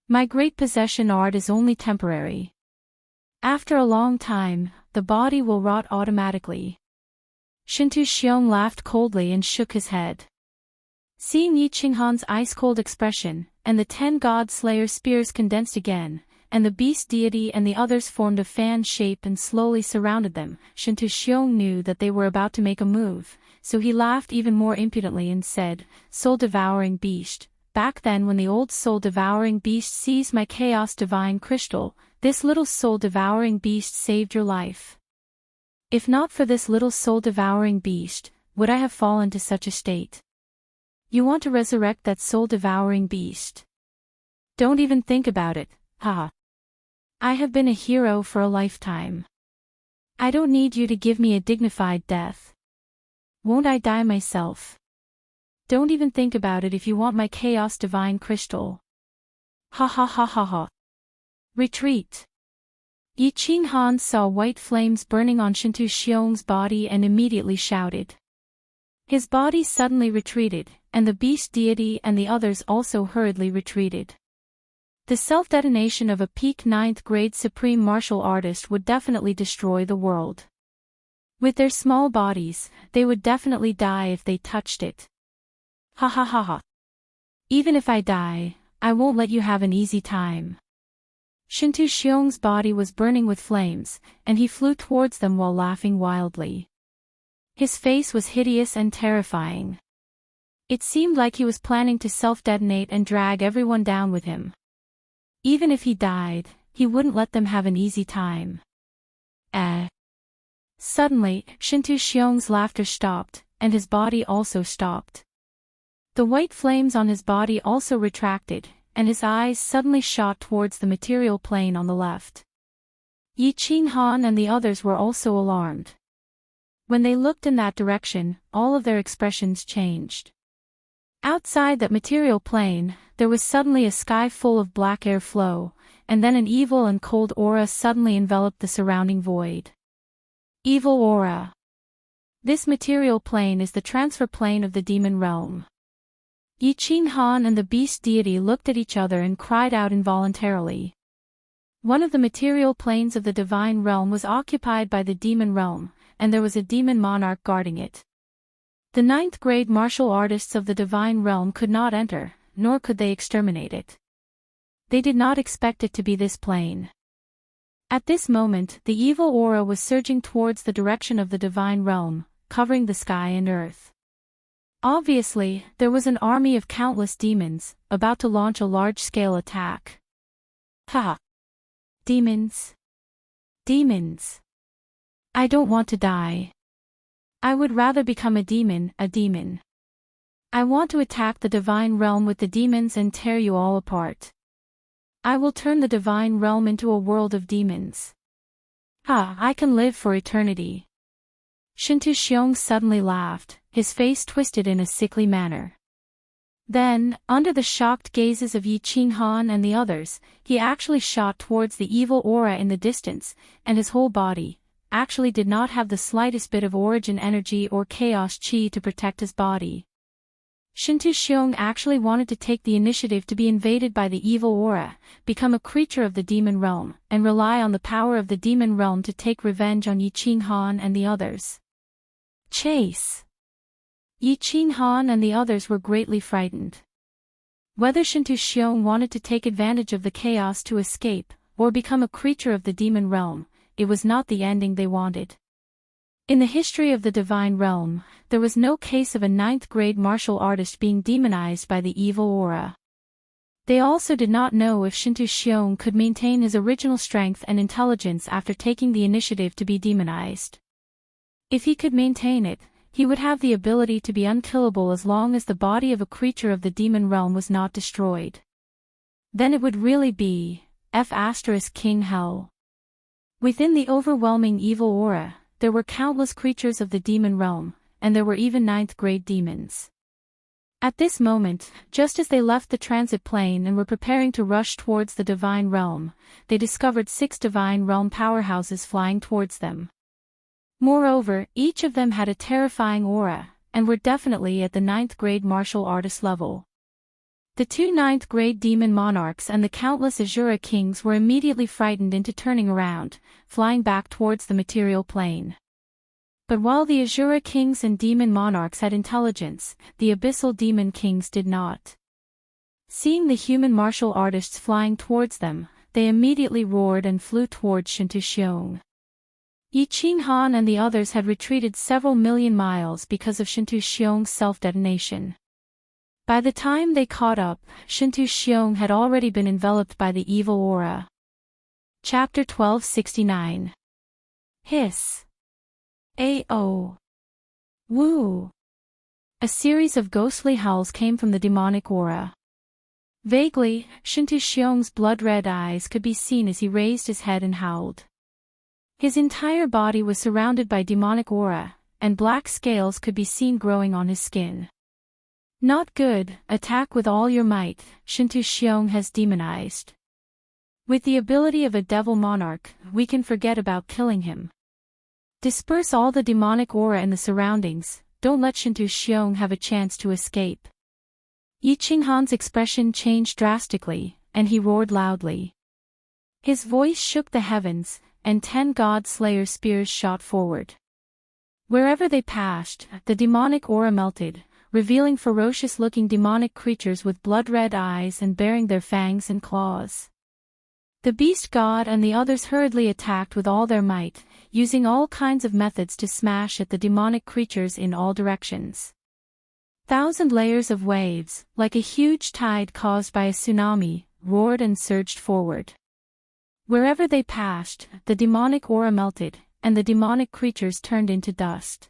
My great possession art is only temporary. After a long time, the body will rot automatically. Shintu Xiong laughed coldly and shook his head. Seeing Yi Qinghan's ice-cold expression, and the 10 god slayer spears condensed again, and the beast deity and the others formed a fan shape and slowly surrounded them, Shintu Xiong knew that they were about to make a move, so he laughed even more impudently and said, Soul-devouring beast, back then when the old soul-devouring beast seized my chaos divine crystal, this little soul-devouring beast saved your life. If not for this little soul-devouring beast, would I have fallen to such a state? You want to resurrect that soul-devouring beast? Don't even think about it, haha. I have been a hero for a lifetime. I don't need you to give me a dignified death. Won't I die myself? Don't even think about it if you want my chaos divine crystal. Ha ha ha ha ha. Retreat. Yi Qinghan saw white flames burning on Shintu Xiong's body and immediately shouted. His body suddenly retreated, and the beast deity and the others also hurriedly retreated. The self-detonation of a peak 9th grade supreme martial artist would definitely destroy the world. With their small bodies, they would definitely die if they touched it. Ha ha ha ha. Even if I die, I won't let you have an easy time. Shintu Xiong's body was burning with flames, and he flew towards them while laughing wildly. His face was hideous and terrifying. It seemed like he was planning to self-detonate and drag everyone down with him. Even if he died, he wouldn't let them have an easy time. Suddenly, Shintu Xiong's laughter stopped, and his body also stopped. The white flames on his body also retracted, and his eyes suddenly shot towards the material plane on the left. Yi Qinghan and the others were also alarmed. When they looked in that direction, all of their expressions changed. Outside that material plane, there was suddenly a sky full of black air flow, and then an evil and cold aura suddenly enveloped the surrounding void. Evil aura. This material plane is the transfer plane of the demon realm. Yi Qinghan and the beast deity looked at each other and cried out involuntarily. One of the material planes of the divine realm was occupied by the demon realm, and there was a demon monarch guarding it. The 9th grade martial artists of the divine realm could not enter, nor could they exterminate it. They did not expect it to be this plane. At this moment, the evil aura was surging towards the direction of the divine realm, covering the sky and earth. Obviously, there was an army of countless demons, about to launch a large-scale attack. Ha! Demons. Demons. I don't want to die. I would rather become a demon. I want to attack the divine realm with the demons and tear you all apart. I will turn the divine realm into a world of demons. I can live for eternity. Shintu Xiong suddenly laughed, his face twisted in a sickly manner. Then, under the shocked gazes of Yi Qinghan and the others, he actually shot towards the evil aura in the distance, and his whole body actually did not have the slightest bit of origin energy or chaos chi to protect his body. Shintu Xiong actually wanted to take the initiative to be invaded by the evil aura, become a creature of the demon realm, and rely on the power of the demon realm to take revenge on Yi Qinghan and the others. Chase. Yi Qinghan and the others were greatly frightened. Whether Shintu Xiong wanted to take advantage of the chaos to escape, or become a creature of the demon realm, it was not the ending they wanted. In the history of the divine realm, there was no case of a 9th-grade martial artist being demonized by the evil aura. They also did not know if Shintu Xiong could maintain his original strength and intelligence after taking the initiative to be demonized. If he could maintain it, he would have the ability to be unkillable as long as the body of a creature of the demon realm was not destroyed. Then it would really be King Hell. Within the overwhelming evil aura, there were countless creatures of the demon realm, and there were even 9th-grade demons. At this moment, just as they left the transit plane and were preparing to rush towards the divine realm, they discovered 6 divine realm powerhouses flying towards them. Moreover, each of them had a terrifying aura, and were definitely at the 9th-grade martial artist level. The 2 9th-grade demon monarchs and the countless Azura kings were immediately frightened into turning around, flying back towards the material plane. But while the Azura kings and demon monarchs had intelligence, the abyssal demon kings did not. Seeing the human martial artists flying towards them, they immediately roared and flew towards Shintu Xiong. Yi Qinghan and the others had retreated several million miles because of Shintu Xiong's self-detonation. By the time they caught up, Shintu Xiong had already been enveloped by the evil aura. Chapter 1269. Hiss. A-oh. Woo. A series of ghostly howls came from the demonic aura. Vaguely, Shintu Xiong's blood-red eyes could be seen as he raised his head and howled. His entire body was surrounded by demonic aura, and black scales could be seen growing on his skin. Not good, attack with all your might, Shintu Xiong has demonized. With the ability of a devil monarch, we can forget about killing him. Disperse all the demonic aura in the surroundings, don't let Shintu Xiong have a chance to escape. Yi Qinghan's expression changed drastically, and he roared loudly. His voice shook the heavens, and 10 god-slayer spears shot forward. Wherever they passed, the demonic aura melted, revealing ferocious-looking demonic creatures with blood-red eyes and bearing their fangs and claws. The beast god and the others hurriedly attacked with all their might, using all kinds of methods to smash at the demonic creatures in all directions. 1,000 layers of waves, like a huge tide caused by a tsunami, roared and surged forward. Wherever they passed, the demonic aura melted, and the demonic creatures turned into dust.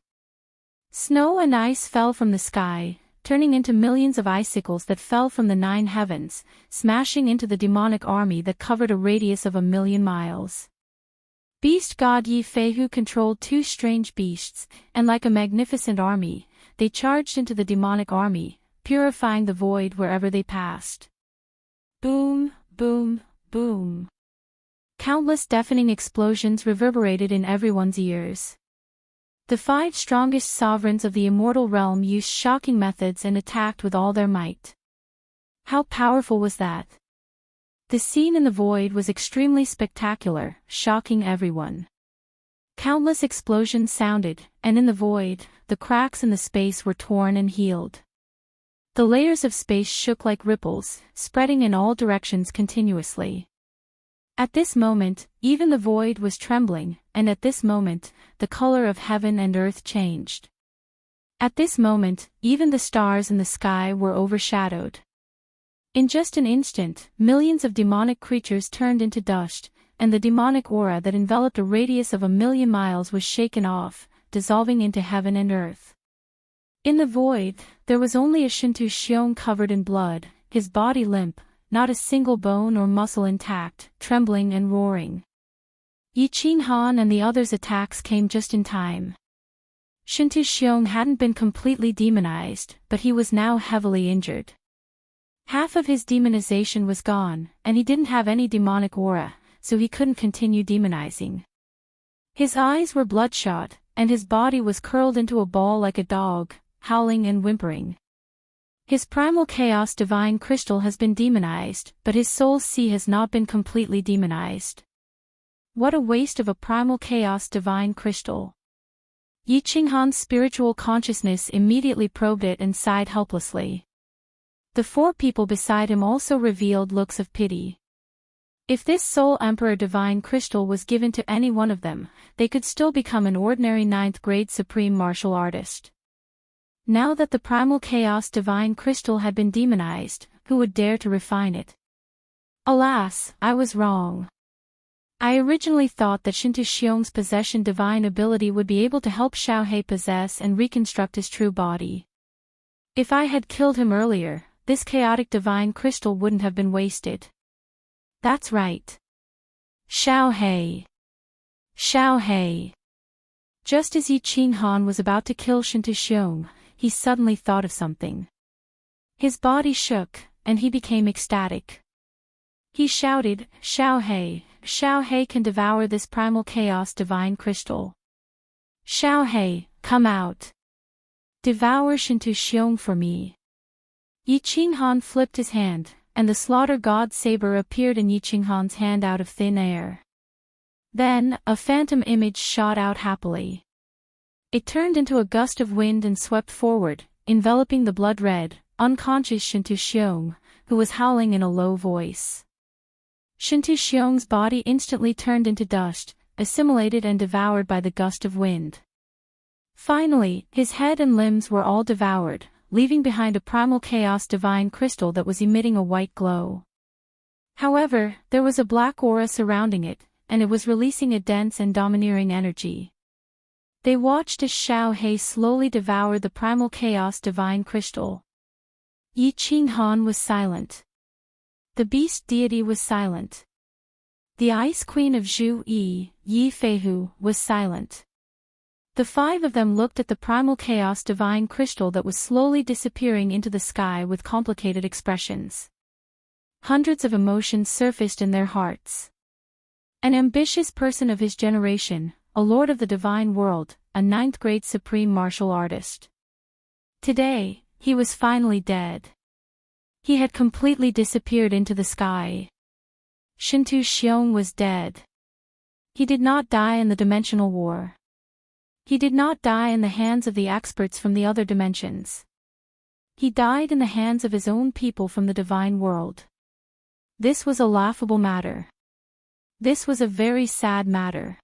Snow and ice fell from the sky, turning into millions of icicles that fell from the 9 heavens, smashing into the demonic army that covered a radius of 1,000,000 miles. Beast god Yi Feihu controlled 2 strange beasts, and like a magnificent army, they charged into the demonic army, purifying the void wherever they passed. Boom, boom, boom. Countless deafening explosions reverberated in everyone's ears. The 5 strongest sovereigns of the immortal realm used shocking methods and attacked with all their might. How powerful was that? The scene in the void was extremely spectacular, shocking everyone. Countless explosions sounded, and in the void, the cracks in the space were torn and healed. The layers of space shook like ripples, spreading in all directions continuously. At this moment, even the void was trembling, and at this moment, the color of heaven and earth changed. At this moment, even the stars in the sky were overshadowed. In just an instant, millions of demonic creatures turned into dust, and the demonic aura that enveloped a radius of 1,000,000 miles was shaken off, dissolving into heaven and earth. In the void, there was only a Shintu Xiong covered in blood, his body limp, not a single bone or muscle intact, trembling and roaring. Yi Qinghan and the others' attacks came just in time. Shintu Xiong hadn't been completely demonized, but he was now heavily injured. Half of his demonization was gone, and he didn't have any demonic aura, so he couldn't continue demonizing. His eyes were bloodshot, and his body was curled into a ball like a dog, howling and whimpering. His primal chaos divine crystal has been demonized, but his soul sea has not been completely demonized. What a waste of a primal chaos divine crystal. Yi Qinghan's spiritual consciousness immediately probed it and sighed helplessly. The four people beside him also revealed looks of pity. If this Soul Emperor divine crystal was given to any one of them, they could still become an ordinary 9th grade supreme martial artist. Now that the primal chaos divine crystal had been demonized, who would dare to refine it? Alas, I was wrong. I originally thought that Shintu Xiong's possession divine ability would be able to help Xiaohei possess and reconstruct his true body. If I had killed him earlier, this chaotic divine crystal wouldn't have been wasted. That's right. Xiaohei. Xiaohei. Just as Yi Qinghan was about to kill Shintu Xiong, he suddenly thought of something. His body shook, and he became ecstatic. He shouted, Xiaohei, Xiaohei can devour this primal chaos divine crystal. Xiaohei, come out. Devour Shintu Xiong for me. Yi Qinghan flipped his hand, and the slaughter god saber appeared in Yi Qinghan's hand out of thin air. Then, a phantom image shot out happily. It turned into a gust of wind and swept forward, enveloping the blood-red, unconscious Shintu Xiong, who was howling in a low voice. Shintu Xiong's body instantly turned into dust, assimilated and devoured by the gust of wind. Finally, his head and limbs were all devoured, leaving behind a primal chaos divine crystal that was emitting a white glow. However, there was a black aura surrounding it, and it was releasing a dense and domineering energy. They watched as Xiaohei slowly devoured the primal chaos divine crystal. Yi Qinghan was silent. The beast deity was silent. The ice queen of Zhu Yi, Yi Feihu, was silent. The five of them looked at the primal chaos divine crystal that was slowly disappearing into the sky with complicated expressions. Hundreds of emotions surfaced in their hearts. An ambitious person of his generation, a lord of the divine world, a 9th grade supreme martial artist. Today, he was finally dead. He had completely disappeared into the sky. Shintu Xiong was dead. He did not die in the dimensional war. He did not die in the hands of the experts from the other dimensions. He died in the hands of his own people from the divine world. This was a laughable matter. This was a very sad matter.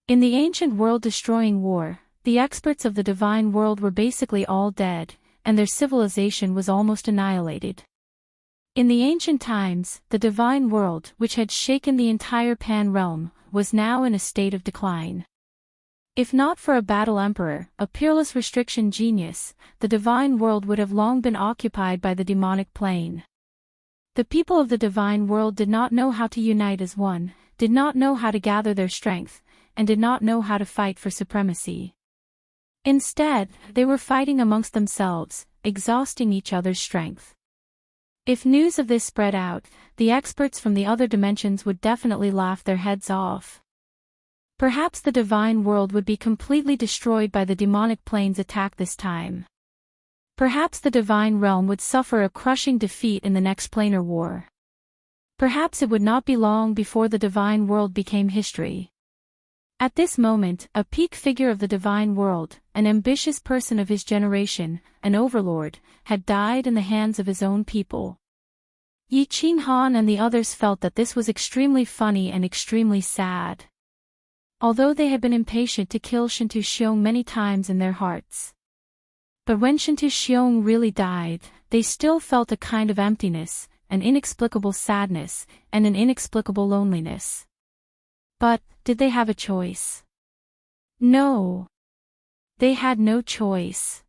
In the ancient world-destroying war, the experts of the divine world were basically all dead, and their civilization was almost annihilated. In the ancient times, the divine world, which had shaken the entire Pan realm, was now in a state of decline. If not for a battle emperor, a peerless restriction genius, the divine world would have long been occupied by the demonic plane. The people of the divine world did not know how to unite as one, did not know how to gather their strength, and did not know how to fight for supremacy. Instead, they were fighting amongst themselves, exhausting each other's strength. If news of this spread out, the experts from the other dimensions would definitely laugh their heads off. Perhaps the divine world would be completely destroyed by the demonic plane's attack this time. Perhaps the divine realm would suffer a crushing defeat in the next planar war. Perhaps it would not be long before the divine world became history. At this moment, a peak figure of the divine world, an ambitious person of his generation, an overlord, had died in the hands of his own people. Yi Qinghan and the others felt that this was extremely funny and extremely sad. Although they had been impatient to kill Shintu Xiong many times in their hearts. But when Shintu Xiong really died, they still felt a kind of emptiness, an inexplicable sadness, and an inexplicable loneliness. But, did they have a choice? No. They had no choice.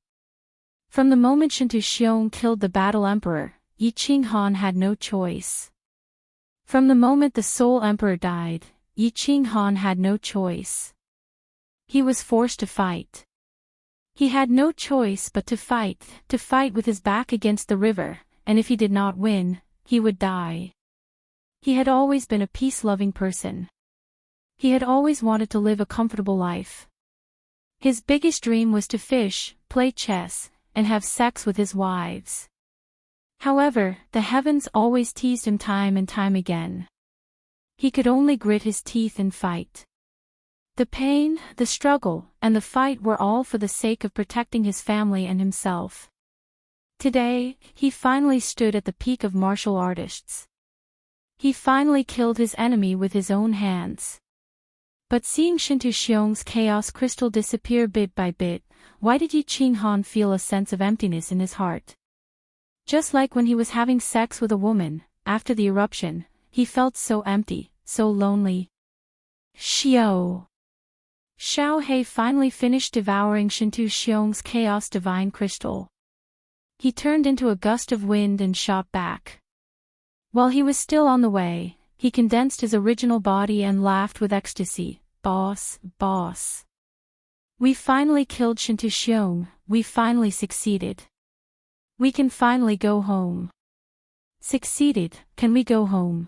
From the moment Shintu Xiong killed the battle emperor, Yi Qinghan had no choice. From the moment the soul emperor died, Yi Qinghan had no choice. He was forced to fight. He had no choice but to fight with his back against the river, and if he did not win, he would die. He had always been a peace-loving person. He had always wanted to live a comfortable life. His biggest dream was to fish, play chess, and have sex with his wives. However, the heavens always teased him time and time again. He could only grit his teeth and fight. The pain, the struggle, and the fight were all for the sake of protecting his family and himself. Today, he finally stood at the peak of martial artists. He finally killed his enemy with his own hands. But seeing Shintu Xiong's chaos crystal disappear bit by bit, why did Yi Qinghan feel a sense of emptiness in his heart? Just like when he was having sex with a woman, after the eruption, he felt so empty, so lonely. Xiao. Xiao He finally finished devouring Shintu Xiong's chaos divine crystal. He turned into a gust of wind and shot back. While he was still on the way, he condensed his original body and laughed with ecstasy. Boss, boss. We finally killed Shintu Xiong, we finally succeeded. We can finally go home. Succeeded, can we go home?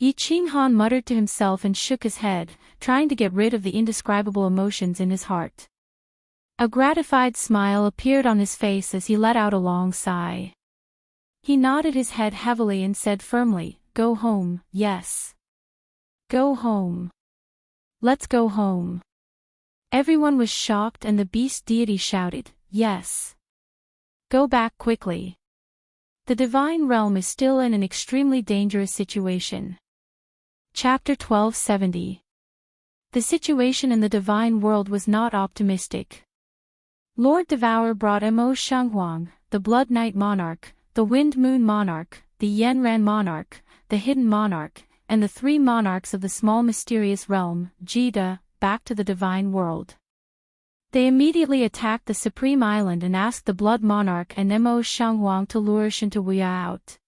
Yi Qinghan muttered to himself and shook his head, trying to get rid of the indescribable emotions in his heart. A gratified smile appeared on his face as he let out a long sigh. He nodded his head heavily and said firmly, "Go home, yes. Go home. Let's go home." Everyone was shocked and the beast deity shouted, "Yes. Go back quickly. The divine realm is still in an extremely dangerous situation." Chapter 1270. The situation in the divine world was not optimistic. Lord Devourer brought Mo Shanghuang, the Blood Knight Monarch, the Wind Moon Monarch, the Yanran Monarch, the Hidden Monarch, and the three monarchs of the small mysterious realm, Jida, back to the divine world. They immediately attacked the Supreme Island and asked the Blood Monarch and Mo Shanghuang to lure Shintuwuya out.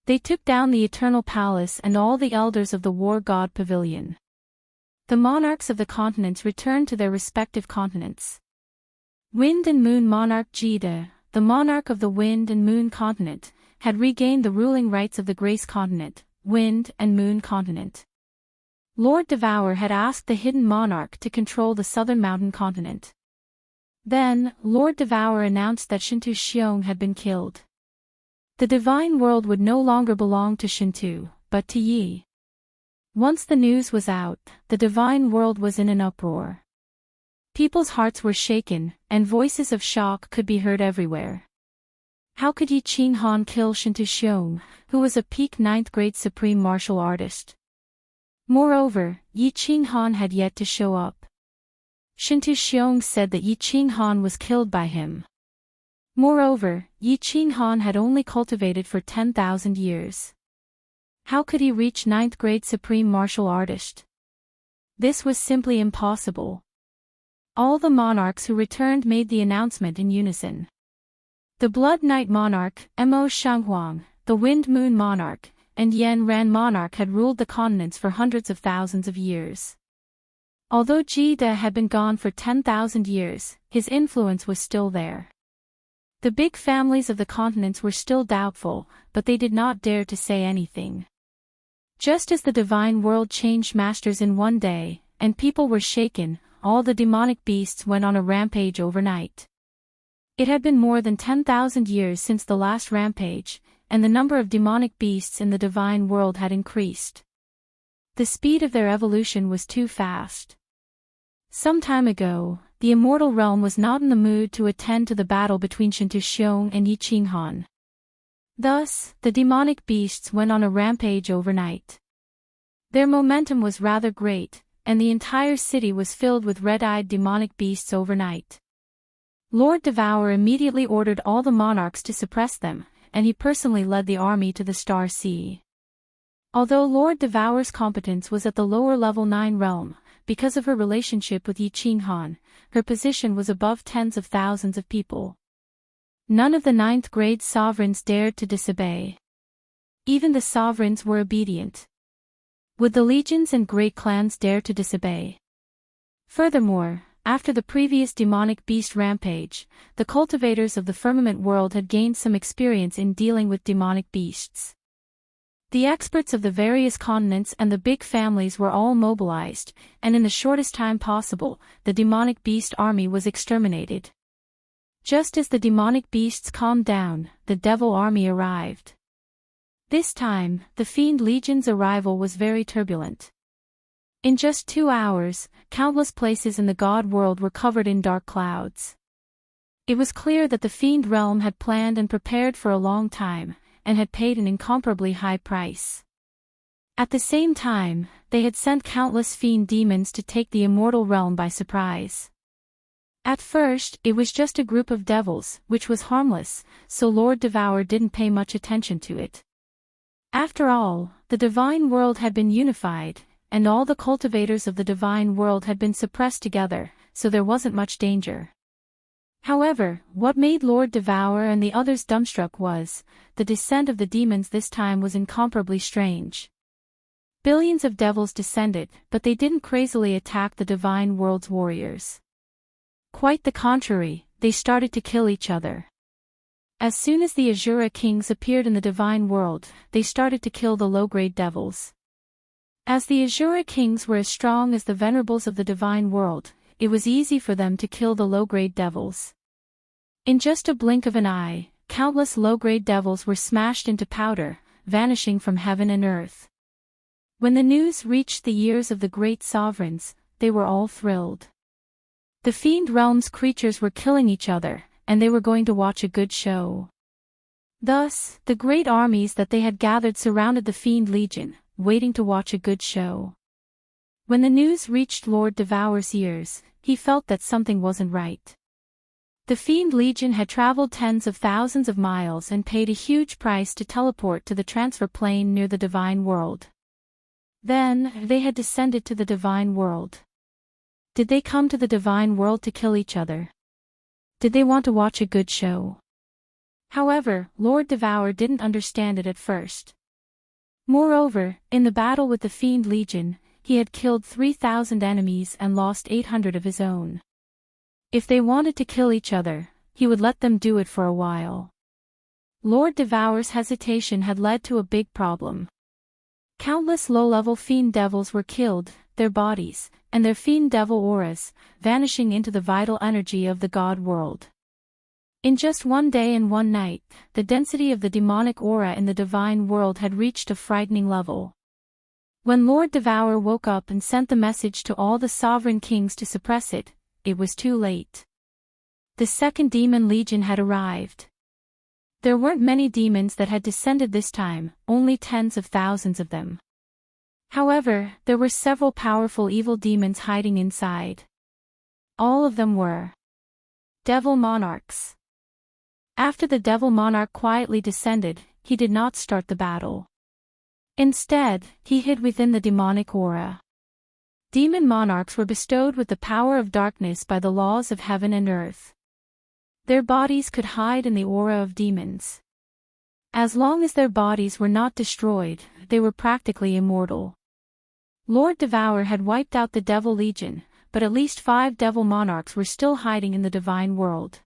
They took down the Eternal Palace and all the elders of the War God Pavilion. The monarchs of the continents returned to their respective continents. Wind and Moon Monarch Jida, the monarch of the Wind and Moon continent, had regained the ruling rights of the Grace continent, Wind and Moon continent. Lord Devourer had asked the Hidden Monarch to control the Southern Mountain continent. Then, Lord Devourer announced that Shintu Xiong had been killed. The divine world would no longer belong to Shintu, but to Yi. Once the news was out, the divine world was in an uproar. People's hearts were shaken, and voices of shock could be heard everywhere. How could Yi Qinghan kill Shintu Xiong, who was a peak 9th grade supreme martial artist? Moreover, Yi Qinghan had yet to show up. Shintu Xiong said that Yi Qinghan was killed by him. Moreover, Yi Qinghan had only cultivated for 10,000 years. How could he reach 9th grade supreme martial artist? This was simply impossible. All the monarchs who returned made the announcement in unison. The Blood Knight Monarch, Mo Shanghuang, the Wind Moon Monarch, and Yan Ran Monarch had ruled the continents for hundreds of thousands of years. Although Jida had been gone for 10,000 years, his influence was still there. The big families of the continents were still doubtful, but they did not dare to say anything. Just as the divine world changed masters in one day, and people were shaken, all the demonic beasts went on a rampage overnight. It had been more than 10,000 years since the last rampage, and the number of demonic beasts in the divine world had increased. The speed of their evolution was too fast. Some time ago, the immortal realm was not in the mood to attend to the battle between Shintu Xiong and Yi Qinghan. Thus, the demonic beasts went on a rampage overnight. Their momentum was rather great, and the entire city was filled with red-eyed demonic beasts overnight. Lord Devourer immediately ordered all the monarchs to suppress them, and he personally led the army to the Star Sea. Although Lord Devourer's competence was at the lower level 9 realm, because of her relationship with Yi Qinghan, her position was above tens of thousands of people. None of the 9th grade sovereigns dared to disobey. Even the sovereigns were obedient. Would the legions and great clans dare to disobey? Furthermore, after the previous demonic beast rampage, the cultivators of the firmament world had gained some experience in dealing with demonic beasts. The experts of the various continents and the big families were all mobilized, and in the shortest time possible, the demonic beast army was exterminated. Just as the demonic beasts calmed down, the devil army arrived. This time, the Fiend Legion's arrival was very turbulent. In just 2 hours, countless places in the god world were covered in dark clouds. It was clear that the Fiend realm had planned and prepared for a long time, and had paid an incomparably high price. At the same time, they had sent countless fiend demons to take the immortal realm by surprise. At first, it was just a group of devils, which was harmless, so Lord Devour didn't pay much attention to it. After all, the divine world had been unified, and all the cultivators of the divine world had been suppressed together, so there wasn't much danger. However, what made Lord Devour and the others dumbstruck was, the descent of the demons this time was incomparably strange. Billions of devils descended, but they didn't crazily attack the divine world's warriors. Quite the contrary, they started to kill each other. As soon as the Azura kings appeared in the divine world, they started to kill the low-grade devils. As the Azura kings were as strong as the venerables of the divine world, it was easy for them to kill the low-grade devils. In just a blink of an eye, countless low-grade devils were smashed into powder, vanishing from heaven and earth. When the news reached the ears of the great sovereigns, they were all thrilled. The Fiend Realm's creatures were killing each other, and they were going to watch a good show. Thus, the great armies that they had gathered surrounded the Fiend Legion, waiting to watch a good show. When the news reached Lord Devour's ears, he felt that something wasn't right. The Fiend Legion had traveled tens of thousands of miles and paid a huge price to teleport to the transfer plane near the divine world. Then, they had descended to the divine world. Did they come to the divine world to kill each other? Did they want to watch a good show? However, Lord Devour didn't understand it at first. Moreover, in the battle with the Fiend Legion, he had killed 3,000 enemies and lost 800 of his own. If they wanted to kill each other, he would let them do it for a while. Lord Devour's hesitation had led to a big problem. Countless low-level fiend devils were killed, their bodies, and their fiend devil auras, vanishing into the vital energy of the god world. In just one day and one night, the density of the demonic aura in the divine world had reached a frightening level. When Lord Devour woke up and sent the message to all the sovereign kings to suppress it, it was too late. The second demon legion had arrived. There weren't many demons that had descended this time, only tens of thousands of them. However, there were several powerful evil demons hiding inside. All of them were devil monarchs. After the devil monarch quietly descended, he did not start the battle. Instead, he hid within the demonic aura. Demon monarchs were bestowed with the power of darkness by the laws of heaven and earth. Their bodies could hide in the aura of demons. As long as their bodies were not destroyed, they were practically immortal. Lord Devour had wiped out the Devil Legion, but at least 5 devil monarchs were still hiding in the divine world.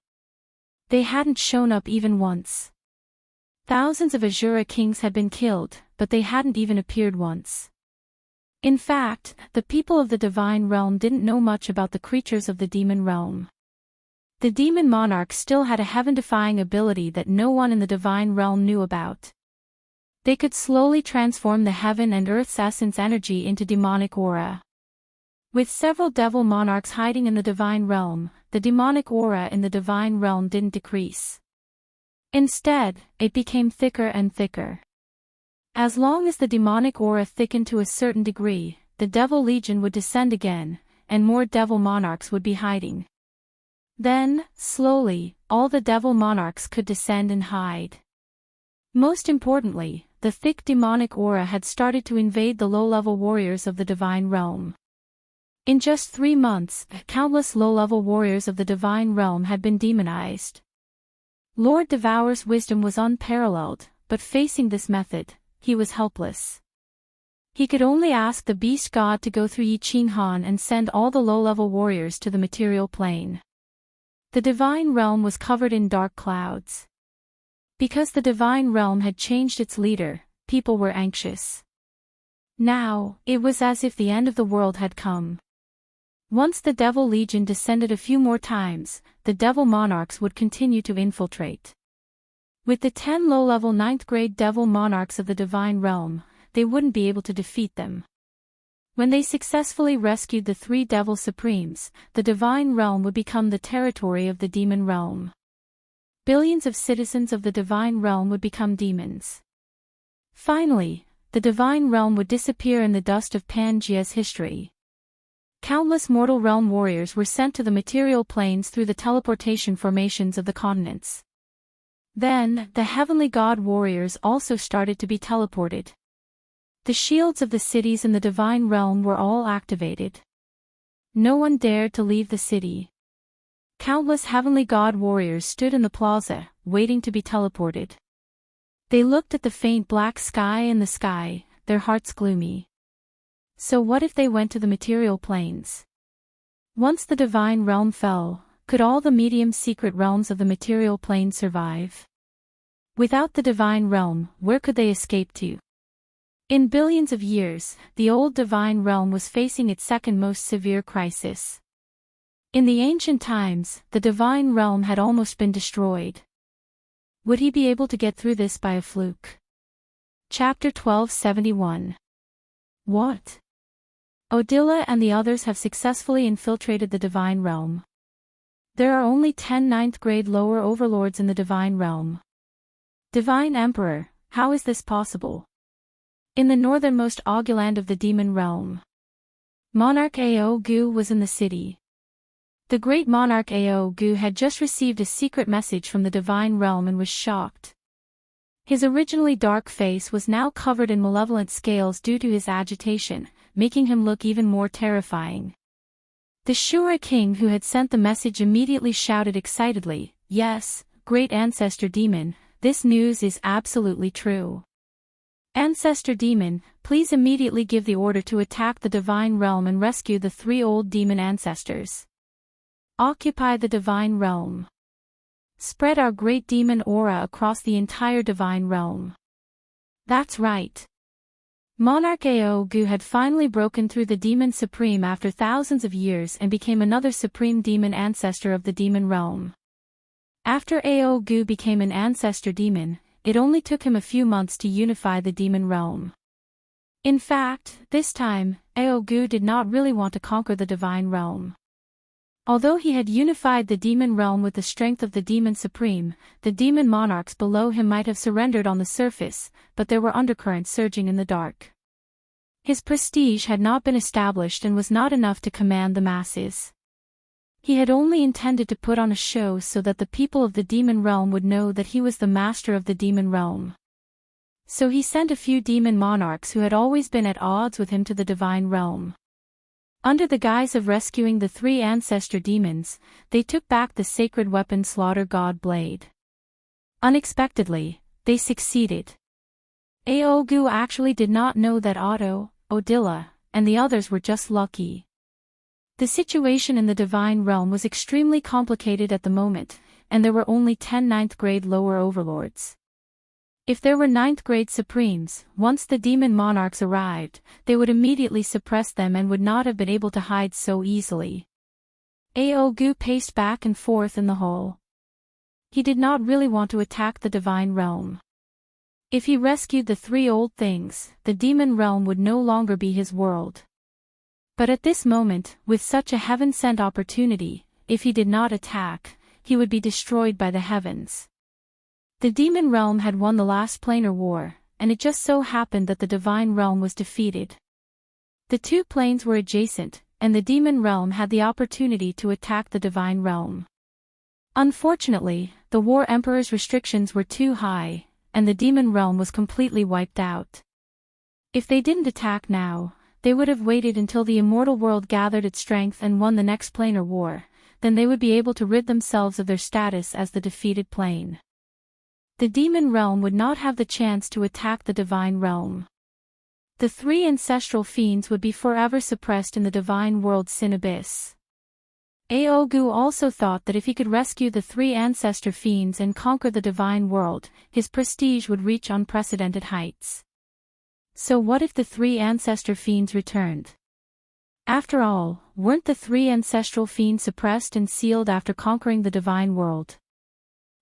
They hadn't shown up even once. Thousands of Azura kings had been killed, but they hadn't even appeared once. In fact, the people of the divine realm didn't know much about the creatures of the demon realm. The demon monarchs still had a heaven-defying ability that no one in the divine realm knew about. They could slowly transform the heaven and earth's essence energy into demonic aura. With several devil monarchs hiding in the divine realm, the demonic aura in the divine realm didn't decrease. Instead, it became thicker and thicker. As long as the demonic aura thickened to a certain degree, the Devil Legion would descend again, and more devil monarchs would be hiding. Then, slowly, all the devil monarchs could descend and hide. Most importantly, the thick demonic aura had started to invade the low-level warriors of the divine realm. In just 3 months, countless low-level warriors of the divine realm had been demonized. Lord Devour's wisdom was unparalleled, but facing this method, he was helpless. He could only ask the beast god to go through Yi Ching Han and send all the low-level warriors to the material plane. The divine realm was covered in dark clouds. Because the divine realm had changed its leader, people were anxious. Now, it was as if the end of the world had come. Once the Devil Legion descended a few more times, the Devil Monarchs would continue to infiltrate. With the 10 low-level 9th grade Devil Monarchs of the Divine Realm, they wouldn't be able to defeat them. When they successfully rescued the 3 Devil Supremes, the Divine Realm would become the territory of the Demon Realm. Billions of citizens of the Divine Realm would become demons. Finally, the Divine Realm would disappear in the dust of Pangaea's history. Countless mortal realm warriors were sent to the material planes through the teleportation formations of the continents. Then, the heavenly god warriors also started to be teleported. The shields of the cities in the Divine Realm were all activated. No one dared to leave the city. Countless heavenly god warriors stood in the plaza, waiting to be teleported. They looked at the faint black sky in the sky, their hearts gloomy. So what if they went to the material planes? Once the Divine Realm fell, could all the medium secret realms of the material plane survive? Without the Divine Realm, where could they escape to? In billions of years, the old Divine Realm was facing its second most severe crisis. In the ancient times, the Divine Realm had almost been destroyed. Would he be able to get through this by a fluke? Chapter 1271. What? Odila and the others have successfully infiltrated the Divine Realm. There are only 10 9th grade lower overlords in the Divine Realm. Divine Emperor, how is this possible? In the northernmost Auguland of the Demon Realm, Monarch Ao-Gu was in the city. The great monarch Ao-Gu had just received a secret message from the Divine Realm and was shocked. His originally dark face was now covered in malevolent scales due to his agitation, making him look even more terrifying. The Shura king who had sent the message immediately shouted excitedly, "Yes, great ancestor demon, this news is absolutely true. Ancestor demon, please immediately give the order to attack the Divine Realm and rescue the 3 old demon ancestors. Occupy the Divine Realm. Spread our great demon aura across the entire Divine Realm." That's right. Monarch Ao-Gu had finally broken through the Demon Supreme after thousands of years and became another supreme demon ancestor of the Demon Realm. After Ao-Gu became an ancestor demon, it only took him a few months to unify the Demon Realm. In fact, this time, Ao-Gu did not really want to conquer the Divine Realm. Although he had unified the Demon Realm with the strength of the Demon Supreme, the demon monarchs below him might have surrendered on the surface, but there were undercurrents surging in the dark. His prestige had not been established and was not enough to command the masses. He had only intended to put on a show so that the people of the Demon Realm would know that he was the master of the Demon Realm. So he sent a few demon monarchs who had always been at odds with him to the Divine Realm. Under the guise of rescuing the 3 ancestor demons, they took back the sacred weapon Slaughter God Blade. Unexpectedly, they succeeded. Ao-Gu actually did not know that Otto, Odila, and the others were just lucky. The situation in the Divine Realm was extremely complicated at the moment, and there were only 10 9th grade lower overlords. If there were 9th grade Supremes, once the demon monarchs arrived, they would immediately suppress them and would not have been able to hide so easily. Ao-Gu paced back and forth in the hall. He did not really want to attack the Divine Realm. If he rescued the 3 old things, the Demon Realm would no longer be his world. But at this moment, with such a heaven-sent opportunity, if he did not attack, he would be destroyed by the heavens. The Demon Realm had won the last planar war, and it just so happened that the Divine Realm was defeated. The 2 planes were adjacent, and the Demon Realm had the opportunity to attack the Divine Realm. Unfortunately, the War Emperor's restrictions were too high, and the Demon Realm was completely wiped out. If they didn't attack now, they would have waited until the immortal world gathered its strength and won the next planar war, then they would be able to rid themselves of their status as the defeated plane. The Demon Realm would not have the chance to attack the Divine Realm. The 3 ancestral fiends would be forever suppressed in the Divine World's sin abyss. Ao-Gu also thought that if he could rescue the 3 ancestor fiends and conquer the Divine World, his prestige would reach unprecedented heights. So what if the 3 ancestor fiends returned? After all, weren't the three ancestral fiends suppressed and sealed after conquering the divine world?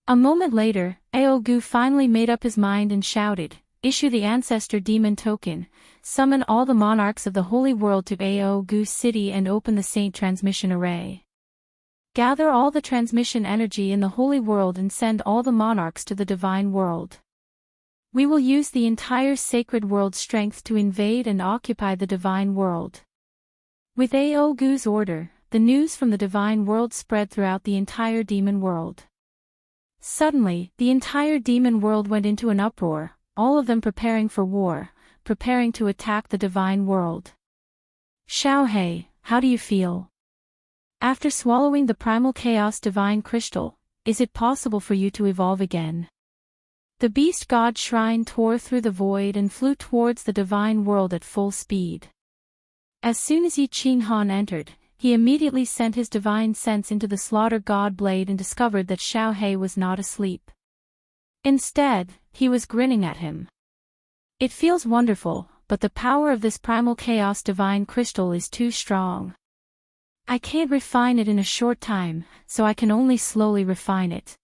A moment later, Aogu finally made up his mind and shouted, "Issue the ancestor demon token, summon all the monarchs of the holy world to Aogu city and open the saint transmission array. Gather all the transmission energy in the holy world and send all the monarchs to the divine world. We will use the entire sacred world's strength to invade and occupy the divine world." With Aogu's order, the news from the divine world spread throughout the entire demon world. Suddenly, the entire demon world went into an uproar, all of them preparing for war, preparing to attack the divine world. "Xiaohei, how do you feel? After swallowing the primal chaos divine crystal, is it possible for you to evolve again?" The beast god shrine tore through the void and flew towards the divine world at full speed. As soon as Yi Qinghan entered, he immediately sent his divine sense into the slaughter god blade and discovered that Xiaohei was not asleep. Instead, he was grinning at him. "It feels wonderful, but the power of this primal chaos divine crystal is too strong. I can't refine it in a short time, so I can only slowly refine it.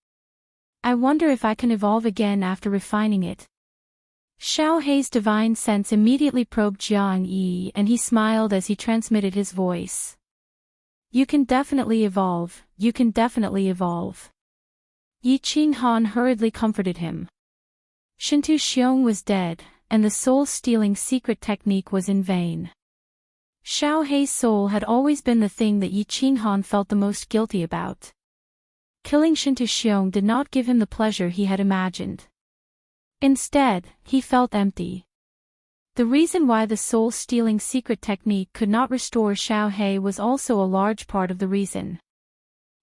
I wonder if I can evolve again after refining it." Xiaohei's divine sense immediately probed Jiang Yi and he smiled as he transmitted his voice. "You can definitely evolve, you can definitely evolve." Yi Qinghan hurriedly comforted him. Shintu Xiong was dead, and the soul-stealing secret technique was in vain. Xiaohei's soul had always been the thing that Yi Qinghan felt the most guilty about. Killing Shintu Xiong did not give him the pleasure he had imagined. Instead, he felt empty. The reason why the soul-stealing secret technique could not restore Xiaohei was also a large part of the reason.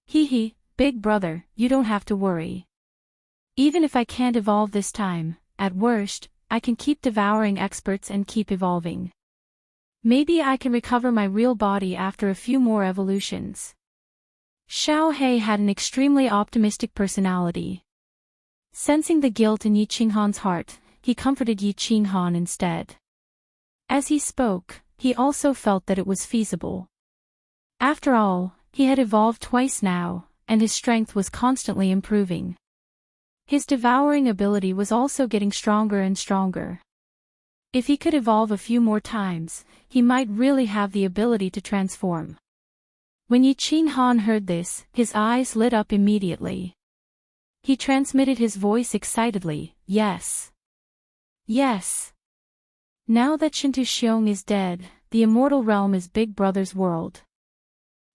"Hee, big brother, you don't have to worry. Even if I can't evolve this time, at worst, I can keep devouring experts and keep evolving. Maybe I can recover my real body after a few more evolutions." Xiaohei had an extremely optimistic personality. Sensing the guilt in Yi Qinghan's heart, he comforted Yi Qinghan instead. As he spoke, he also felt that it was feasible. After all, he had evolved twice now, and his strength was constantly improving. His devouring ability was also getting stronger and stronger. If he could evolve a few more times, he might really have the ability to transform. When Yi Qinghan heard this, his eyes lit up immediately. He transmitted his voice excitedly, "Yes. Yes. Now that Shintu Xiong is dead, the immortal realm is Big Brother's world.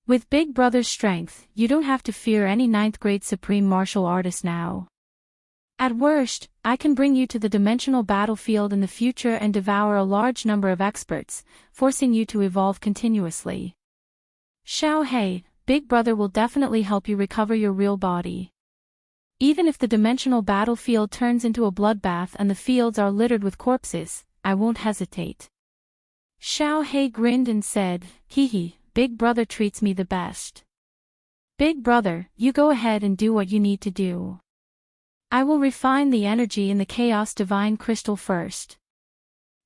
With Big Brother's strength, you don't have to fear any 9th grade supreme martial artist now. At worst, I can bring you to the dimensional battlefield in the future and devour a large number of experts, forcing you to evolve continuously. Xiaohei, Big Brother will definitely help you recover your real body. Even if the dimensional battlefield turns into a bloodbath and the fields are littered with corpses, I won't hesitate." Xiaohei grinned and said, "Hee, Big Brother treats me the best. Big Brother, you go ahead and do what you need to do. I will refine the energy in the Chaos Divine Crystal first."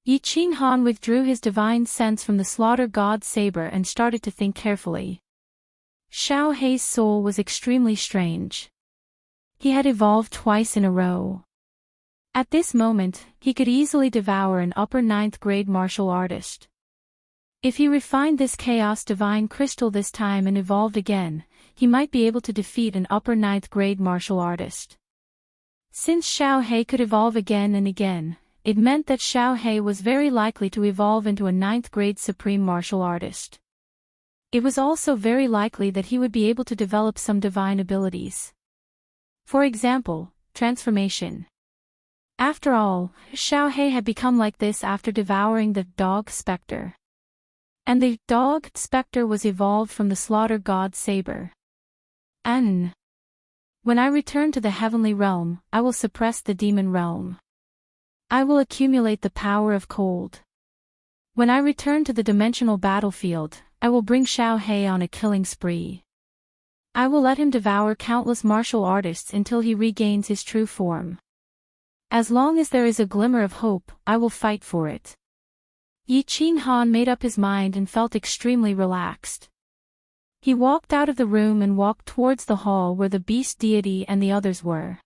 Yi Qinghan withdrew his divine sense from the slaughter god saber and started to think carefully. Xiaohei's soul was extremely strange. He had evolved twice in a row. At this moment, he could easily devour an upper 9th grade martial artist. If he refined this Chaos Divine Crystal this time and evolved again, he might be able to defeat an upper 9th grade martial artist. Since Xiaohei could evolve again and again, it meant that Xiaohei was very likely to evolve into a 9th grade supreme martial artist. It was also very likely that he would be able to develop some divine abilities. For example, transformation. After all, Xiaohei had become like this after devouring the dog specter. And the dog specter was evolved from the slaughter god saber. When I return to the heavenly realm, I will suppress the demon realm. I will accumulate the power of cold. When I return to the dimensional battlefield, I will bring Xiaohei on a killing spree. I will let him devour countless martial artists until he regains his true form. As long as there is a glimmer of hope, I will fight for it." Yi Qinghan made up his mind and felt extremely relaxed. He walked out of the room and walked towards the hall where the beast deity and the others were.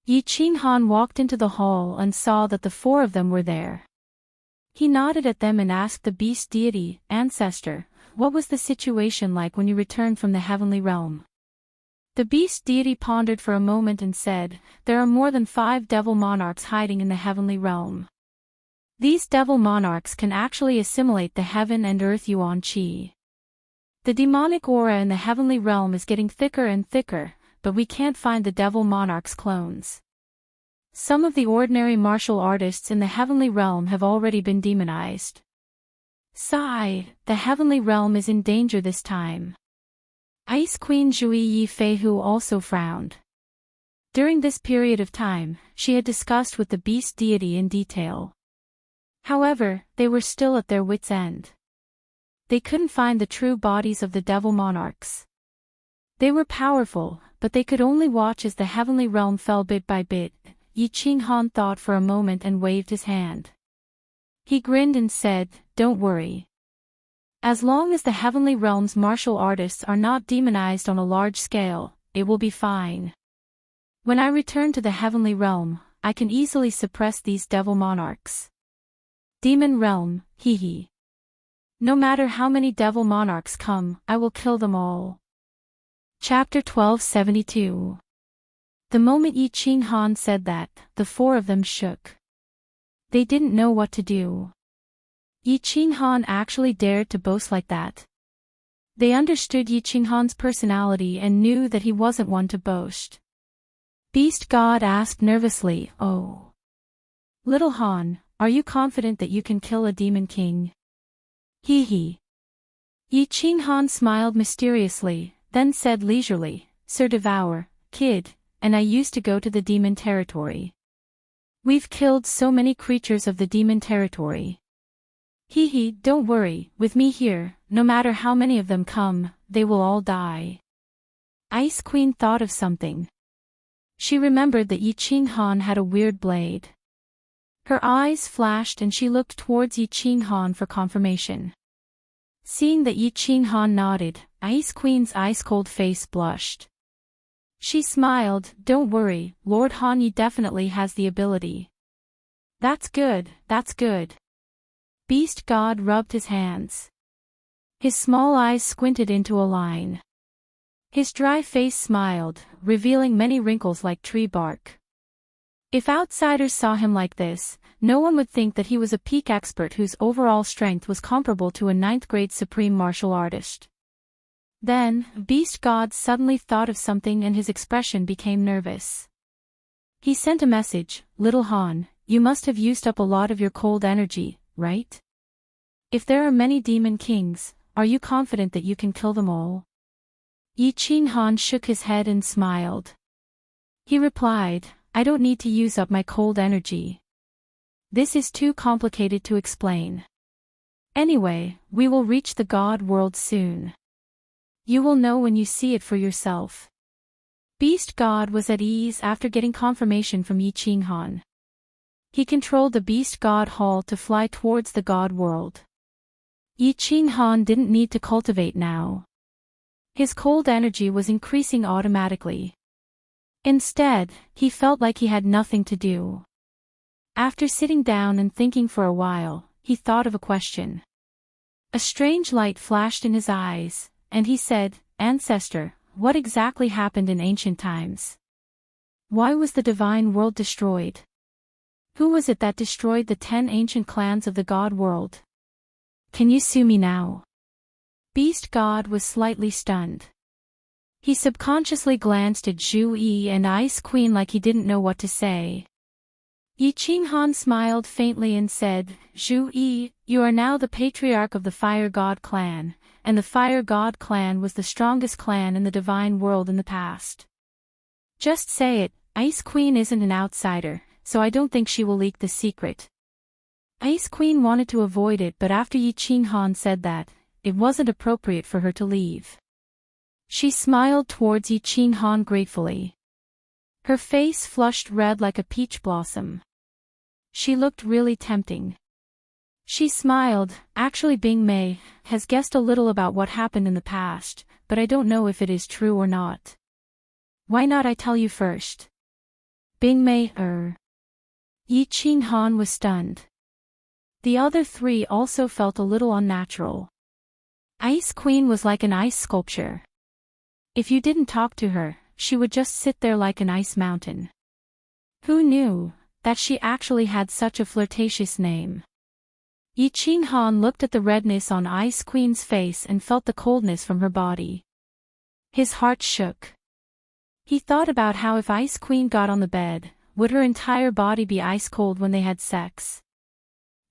Yi Qinghan walked into the hall and saw that the four of them were there. He nodded at them and asked the beast deity, "Ancestor, what was the situation like when you returned from the heavenly realm?" The beast deity pondered for a moment and said, "There are more than 5 devil monarchs hiding in the heavenly realm. These devil monarchs can actually assimilate the heaven and earth yuan qi. The demonic aura in the heavenly realm is getting thicker and thicker, but we can't find the devil monarch's clones. Some of the ordinary martial artists in the heavenly realm have already been demonized. Sigh, the heavenly realm is in danger this time." Ice Queen Zhui Yi Feihu also frowned. During this period of time, she had discussed with the beast deity in detail. However, they were still at their wits' end. They couldn't find the true bodies of the devil monarchs. They were powerful, but they could only watch as the heavenly realm fell bit by bit. Yi Qinghan thought for a moment and waved his hand. He grinned and said, "Don't worry. As long as the heavenly realm's martial artists are not demonized on a large scale, it will be fine. When I return to the heavenly realm, I can easily suppress these devil monarchs. Demon realm, hee. No matter how many devil monarchs come, I will kill them all." Chapter 1272. The moment Yi Qinghan said that, the four of them shook. They didn't know what to do. Yi Qinghan actually dared to boast like that. They understood Yi Qinghan's personality and knew that he wasn't one to boast. Beast God asked nervously, "Oh. Little Han, are you confident that you can kill a demon king?" Hee. Yi Qinghan smiled mysteriously, then said leisurely, "Sir Devour, kid, and I used to go to the demon territory. We've killed so many creatures of the demon territory. Hee, don't worry, with me here, no matter how many of them come, they will all die." Ice Queen thought of something. She remembered that Yi Qinghan had a weird blade. Her eyes flashed and she looked towards Yi Qinghan for confirmation. Seeing that Yi Qinghan nodded, Ice Queen's ice-cold face blushed. She smiled, "Don't worry, Lord Han Yi definitely has the ability." That's good. Beast God rubbed his hands. His small eyes squinted into a line. His dry face smiled, revealing many wrinkles like tree bark. If outsiders saw him like this, no one would think that he was a peak expert whose overall strength was comparable to a 9th-grade supreme martial artist. Then, Beast God suddenly thought of something and his expression became nervous. He sent a message, "Little Han, you must have used up a lot of your cold energy, right? If there are many demon kings, are you confident that you can kill them all?" Yi Qinghan shook his head and smiled. He replied, "I don't need to use up my cold energy. This is too complicated to explain. Anyway, we will reach the God world soon. You will know when you see it for yourself." Beast God was at ease after getting confirmation from Yi Qinghan. He controlled the Beast God Hall to fly towards the God world. Yi Qinghan didn't need to cultivate now. His cold energy was increasing automatically. Instead, he felt like he had nothing to do. After sitting down and thinking for a while, he thought of a question. A strange light flashed in his eyes, and he said, "Ancestor, what exactly happened in ancient times? Why was the divine world destroyed? Who was it that destroyed the 10 ancient clans of the God world? Can you sue me now?" Beast God was slightly stunned. He subconsciously glanced at Zhu Yi and Ice Queen like he didn't know what to say. Yi Qinghan smiled faintly and said, "Zhu Yi, you are now the patriarch of the Fire God clan, and the Fire God clan was the strongest clan in the divine world in the past. Just say it, Ice Queen isn't an outsider, so I don't think she will leak the secret." Ice Queen wanted to avoid it, but after Yi Qinghan said that, it wasn't appropriate for her to leave. She smiled towards Yi Qinghan gratefully. Her face flushed red like a peach blossom. She looked really tempting. She smiled. Actually, Bing Mei has guessed a little about what happened in the past, but I don't know if it is true or not. Why not I tell you first? Bing Mei, Yi Qinghan was stunned. The other three also felt a little unnatural. Ice Queen was like an ice sculpture. If you didn't talk to her, she would just sit there like an ice mountain. Who knew that she actually had such a flirtatious name? Yi Qinghan looked at the redness on Ice Queen's face and felt the coldness from her body. His heart shook. He thought about how if Ice Queen got on the bed, would her entire body be ice cold when they had sex?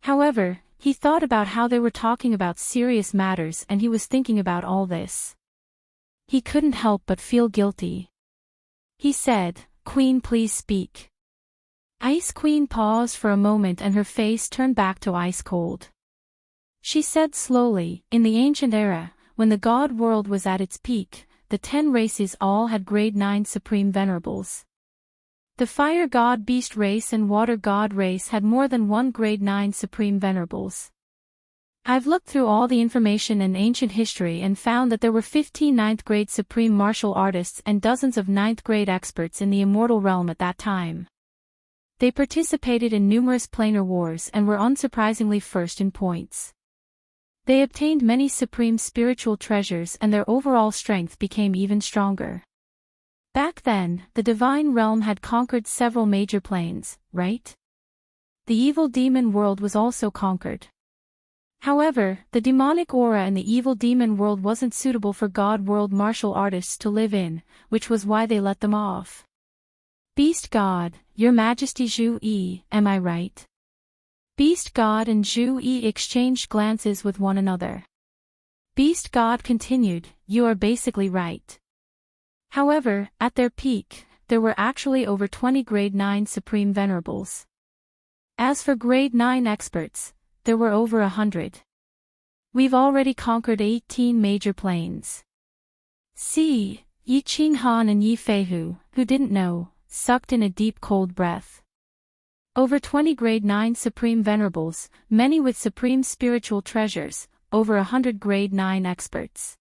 However, he thought about how they were talking about serious matters and he was thinking about all this. He couldn't help but feel guilty. He said, "Queen, please speak." Ice Queen paused for a moment and her face turned back to ice cold. She said slowly, "In the ancient era, when the god world was at its peak, the 10 races all had grade 9 supreme venerables. The fire god beast race and water god race had more than one grade 9 supreme venerables. I've looked through all the information in ancient history and found that there were 15 9th grade supreme martial artists and dozens of 9th grade experts in the immortal realm at that time. They participated in numerous planar wars and were unsurprisingly first in points. They obtained many supreme spiritual treasures and their overall strength became even stronger. Back then, the divine realm had conquered several major planes, right? The evil demon world was also conquered. However, the demonic aura in the evil demon world wasn't suitable for god world martial artists to live in, which was why they let them off. Beast God, Your Majesty Zhu Yi, am I right? Beast God and Zhu Yi exchanged glances with one another. Beast God continued, "You are basically right." However, at their peak, there were actually over 20 grade 9 supreme venerables. As for grade 9 experts, there were over 100. We've already conquered 18 major planes. See, Yi Qinghan and Yi Feihu, who didn't know, sucked in a deep cold breath. Over 20 grade 9 supreme venerables, many with supreme spiritual treasures, over 100 grade 9 experts.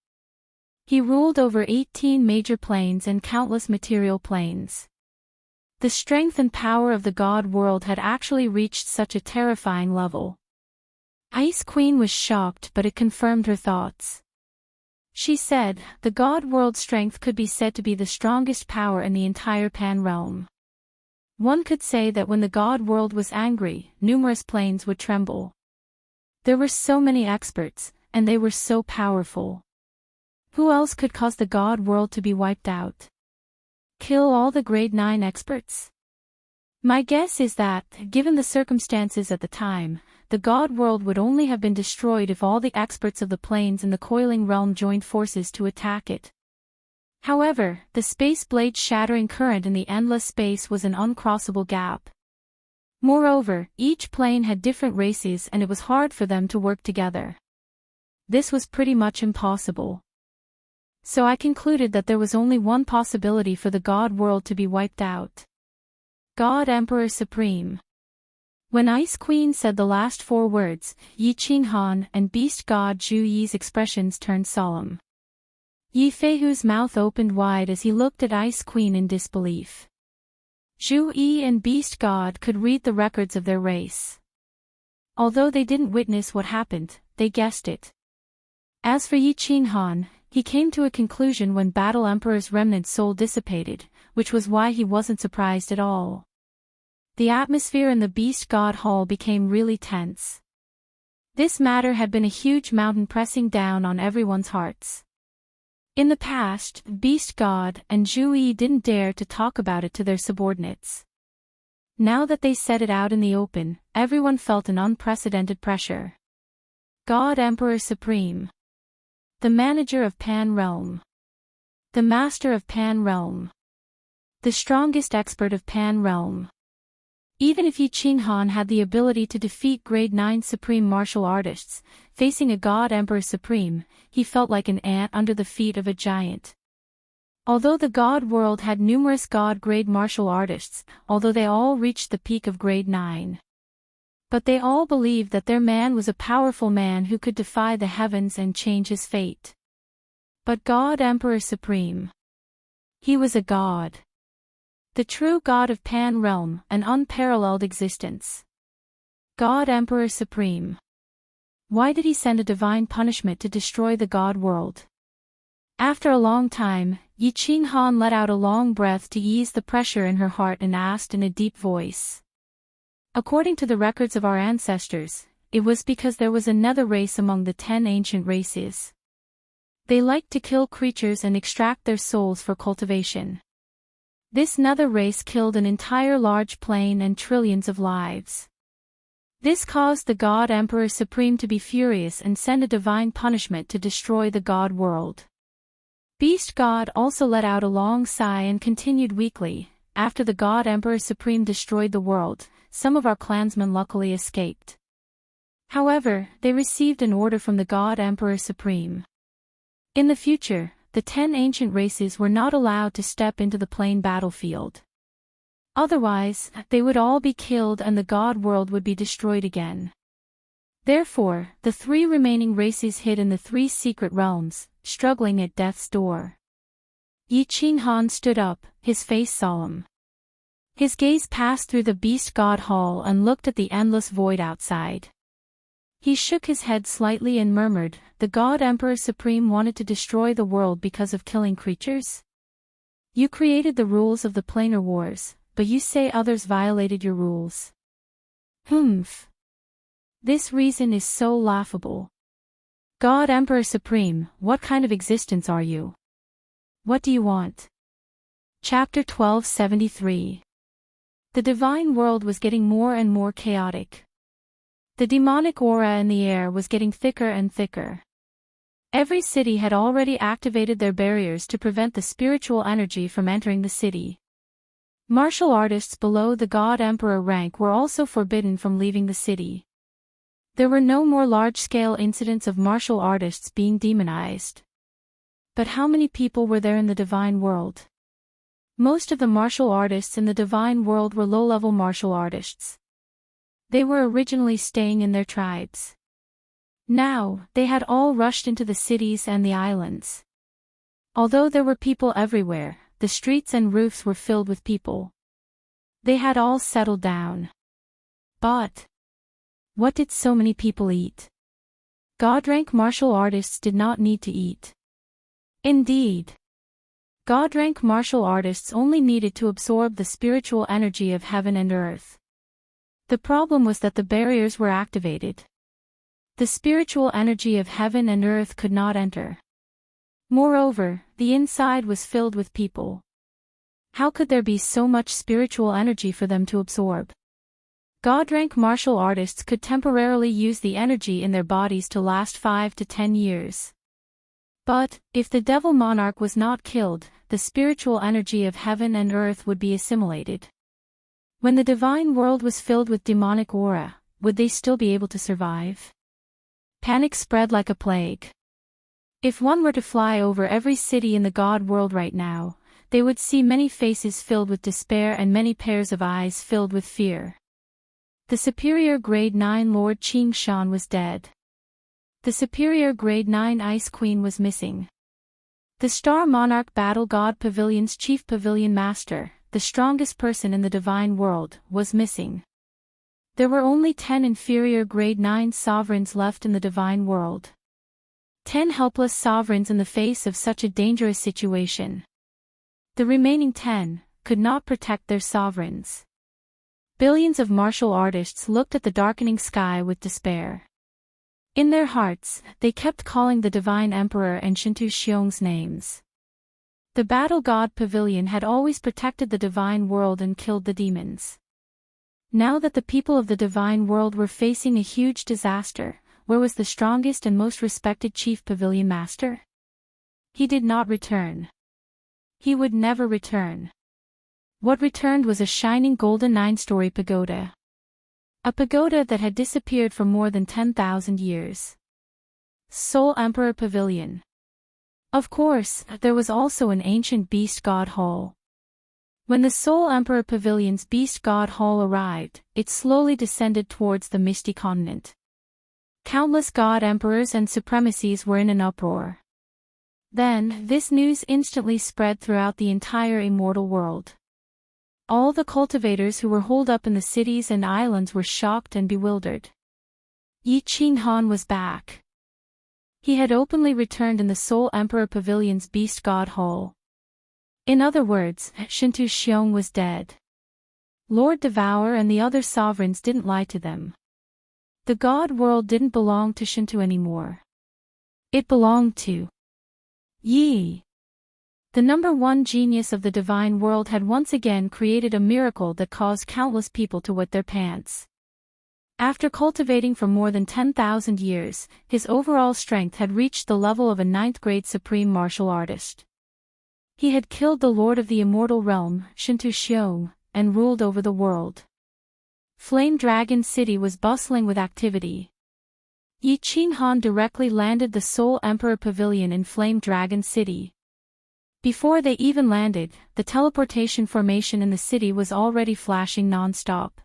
He ruled over 18 major planes and countless material planes. The strength and power of the god world had actually reached such a terrifying level. Ice Queen was shocked, but it confirmed her thoughts. She said, "The god world strength could be said to be the strongest power in the entire Pan realm. One could say that when the god world was angry, numerous planes would tremble. There were so many experts, and they were so powerful. Who else could cause the god world to be wiped out? Kill all the grade 9 experts? My guess is that, given the circumstances at the time, the god world would only have been destroyed if all the experts of the planes in the coiling realm joined forces to attack it. However, the space blade shattering current in the endless space was an uncrossable gap. Moreover, each plane had different races and it was hard for them to work together. This was pretty much impossible. So I concluded that there was only one possibility for the god world to be wiped out. God Emperor Supreme. When Ice Queen said the last 4 words, Yi Qinghan and Beast God Zhu Yi's expressions turned solemn. Yi Feihu's mouth opened wide as he looked at Ice Queen in disbelief. Zhu Yi and Beast God could read the records of their race. Although they didn't witness what happened, they guessed it. As for Yi Qinghan, he came to a conclusion when Battle Emperor's remnant soul dissipated, which was why he wasn't surprised at all. The atmosphere in the Beast God Hall became really tense. This matter had been a huge mountain pressing down on everyone's hearts. In the past, Beast God and Zhu Yi didn't dare to talk about it to their subordinates. Now that they said it out in the open, everyone felt an unprecedented pressure. God Emperor Supreme. The manager of Pan Realm. The master of Pan Realm. The strongest expert of Pan Realm. Even if Yi Qinghan had the ability to defeat grade 9 supreme martial artists, facing a god Emperor Supreme, he felt like an ant under the feet of a giant. Although the god world had numerous god grade martial artists, although they all reached the peak of grade 9. But they all believed that their man was a powerful man who could defy the heavens and change his fate. But God Emperor Supreme. He was a god. The true god of Pan Realm, an unparalleled existence. God Emperor Supreme. Why did he send a divine punishment to destroy the god world? After a long time, Yi Qinghan let out a long breath to ease the pressure in her heart and asked in a deep voice. According to the records of our ancestors, it was because there was another race among the 10 ancient races. They liked to kill creatures and extract their souls for cultivation. This nether race killed an entire large plain and trillions of lives. This caused the God Emperor Supreme to be furious and send a divine punishment to destroy the god world. Beast God also let out a long sigh and continued weakly, after the God Emperor Supreme destroyed the world, some of our clansmen luckily escaped. However, they received an order from the God Emperor Supreme. In the future, the 10 ancient races were not allowed to step into the plain battlefield. Otherwise, they would all be killed and the god world would be destroyed again. Therefore, the 3 remaining races hid in the 3 secret realms, struggling at death's door. Yi Qinghan stood up, his face solemn. His gaze passed through the beast god hall and looked at the endless void outside. He shook his head slightly and murmured, "The God Emperor Supreme wanted to destroy the world because of killing creatures? You created the rules of the planar wars, but you say others violated your rules. Humph. This reason is so laughable. God Emperor Supreme, what kind of existence are you? What do you want?" Chapter 1273. The divine world was getting more and more chaotic. The demonic aura in the air was getting thicker and thicker. Every city had already activated their barriers to prevent the spiritual energy from entering the city. Martial artists below the God Emperor rank were also forbidden from leaving the city. There were no more large-scale incidents of martial artists being demonized. But how many people were there in the divine world? Most of the martial artists in the divine world were low-level martial artists. They were originally staying in their tribes. Now, they had all rushed into the cities and the islands. Although there were people everywhere, the streets and roofs were filled with people. They had all settled down. But what did so many people eat? God-rank martial artists did not need to eat. Indeed, God-rank martial artists only needed to absorb the spiritual energy of heaven and earth. The problem was that the barriers were activated. The spiritual energy of heaven and earth could not enter. Moreover, the inside was filled with people. How could there be so much spiritual energy for them to absorb? God-rank martial artists could temporarily use the energy in their bodies to last 5 to 10 years. But, if the devil monarch was not killed, the spiritual energy of heaven and earth would be assimilated. When the divine world was filled with demonic aura, would they still be able to survive? Panic spread like a plague. If one were to fly over every city in the god world right now, they would see many faces filled with despair and many pairs of eyes filled with fear. The superior grade 9 Lord Qingshan was dead. The superior grade 9 Ice Queen was missing. The Star Monarch Battle God Pavilion's chief pavilion master, the strongest person in the divine world, was missing. There were only 10 inferior grade 9 sovereigns left in the divine world. 10 helpless sovereigns in the face of such a dangerous situation. The remaining 10 could not protect their sovereigns. Billions of martial artists looked at the darkening sky with despair. In their hearts, they kept calling the divine emperor and Shintu Xiong's names. The battle god pavilion had always protected the divine world and killed the demons. Now that the people of the divine world were facing a huge disaster, where was the strongest and most respected chief pavilion master? He did not return. He would never return. What returned was a shining golden 9-story pagoda. A pagoda that had disappeared for more than 10,000 years. Soul Emperor Pavilion. Of course, there was also an ancient beast god hall. When the Soul Emperor Pavilion's Beast God Hall arrived, it slowly descended towards the misty continent. Countless god emperors and supremacies were in an uproar. Then, this news instantly spread throughout the entire immortal world. All the cultivators who were holed up in the cities and islands were shocked and bewildered. Yi Qinghan was back. He had openly returned in the Soul Emperor Pavilion's Beast God Hall. In other words, Shintu Xiong was dead. Lord Devourer and the other sovereigns didn't lie to them. The god world didn't belong to Shintu anymore. It belonged to Yi. The number one genius of the divine world had once again created a miracle that caused countless people to wet their pants. After cultivating for more than 10,000 years, his overall strength had reached the level of a 9th-grade supreme martial artist. He had killed the lord of the immortal realm, Shintu Xiong, and ruled over the world. Flame Dragon City was bustling with activity. Yi Qinghan directly landed the Soul Emperor Pavilion in Flame Dragon City. Before they even landed, the teleportation formation in the city was already flashing non-stop.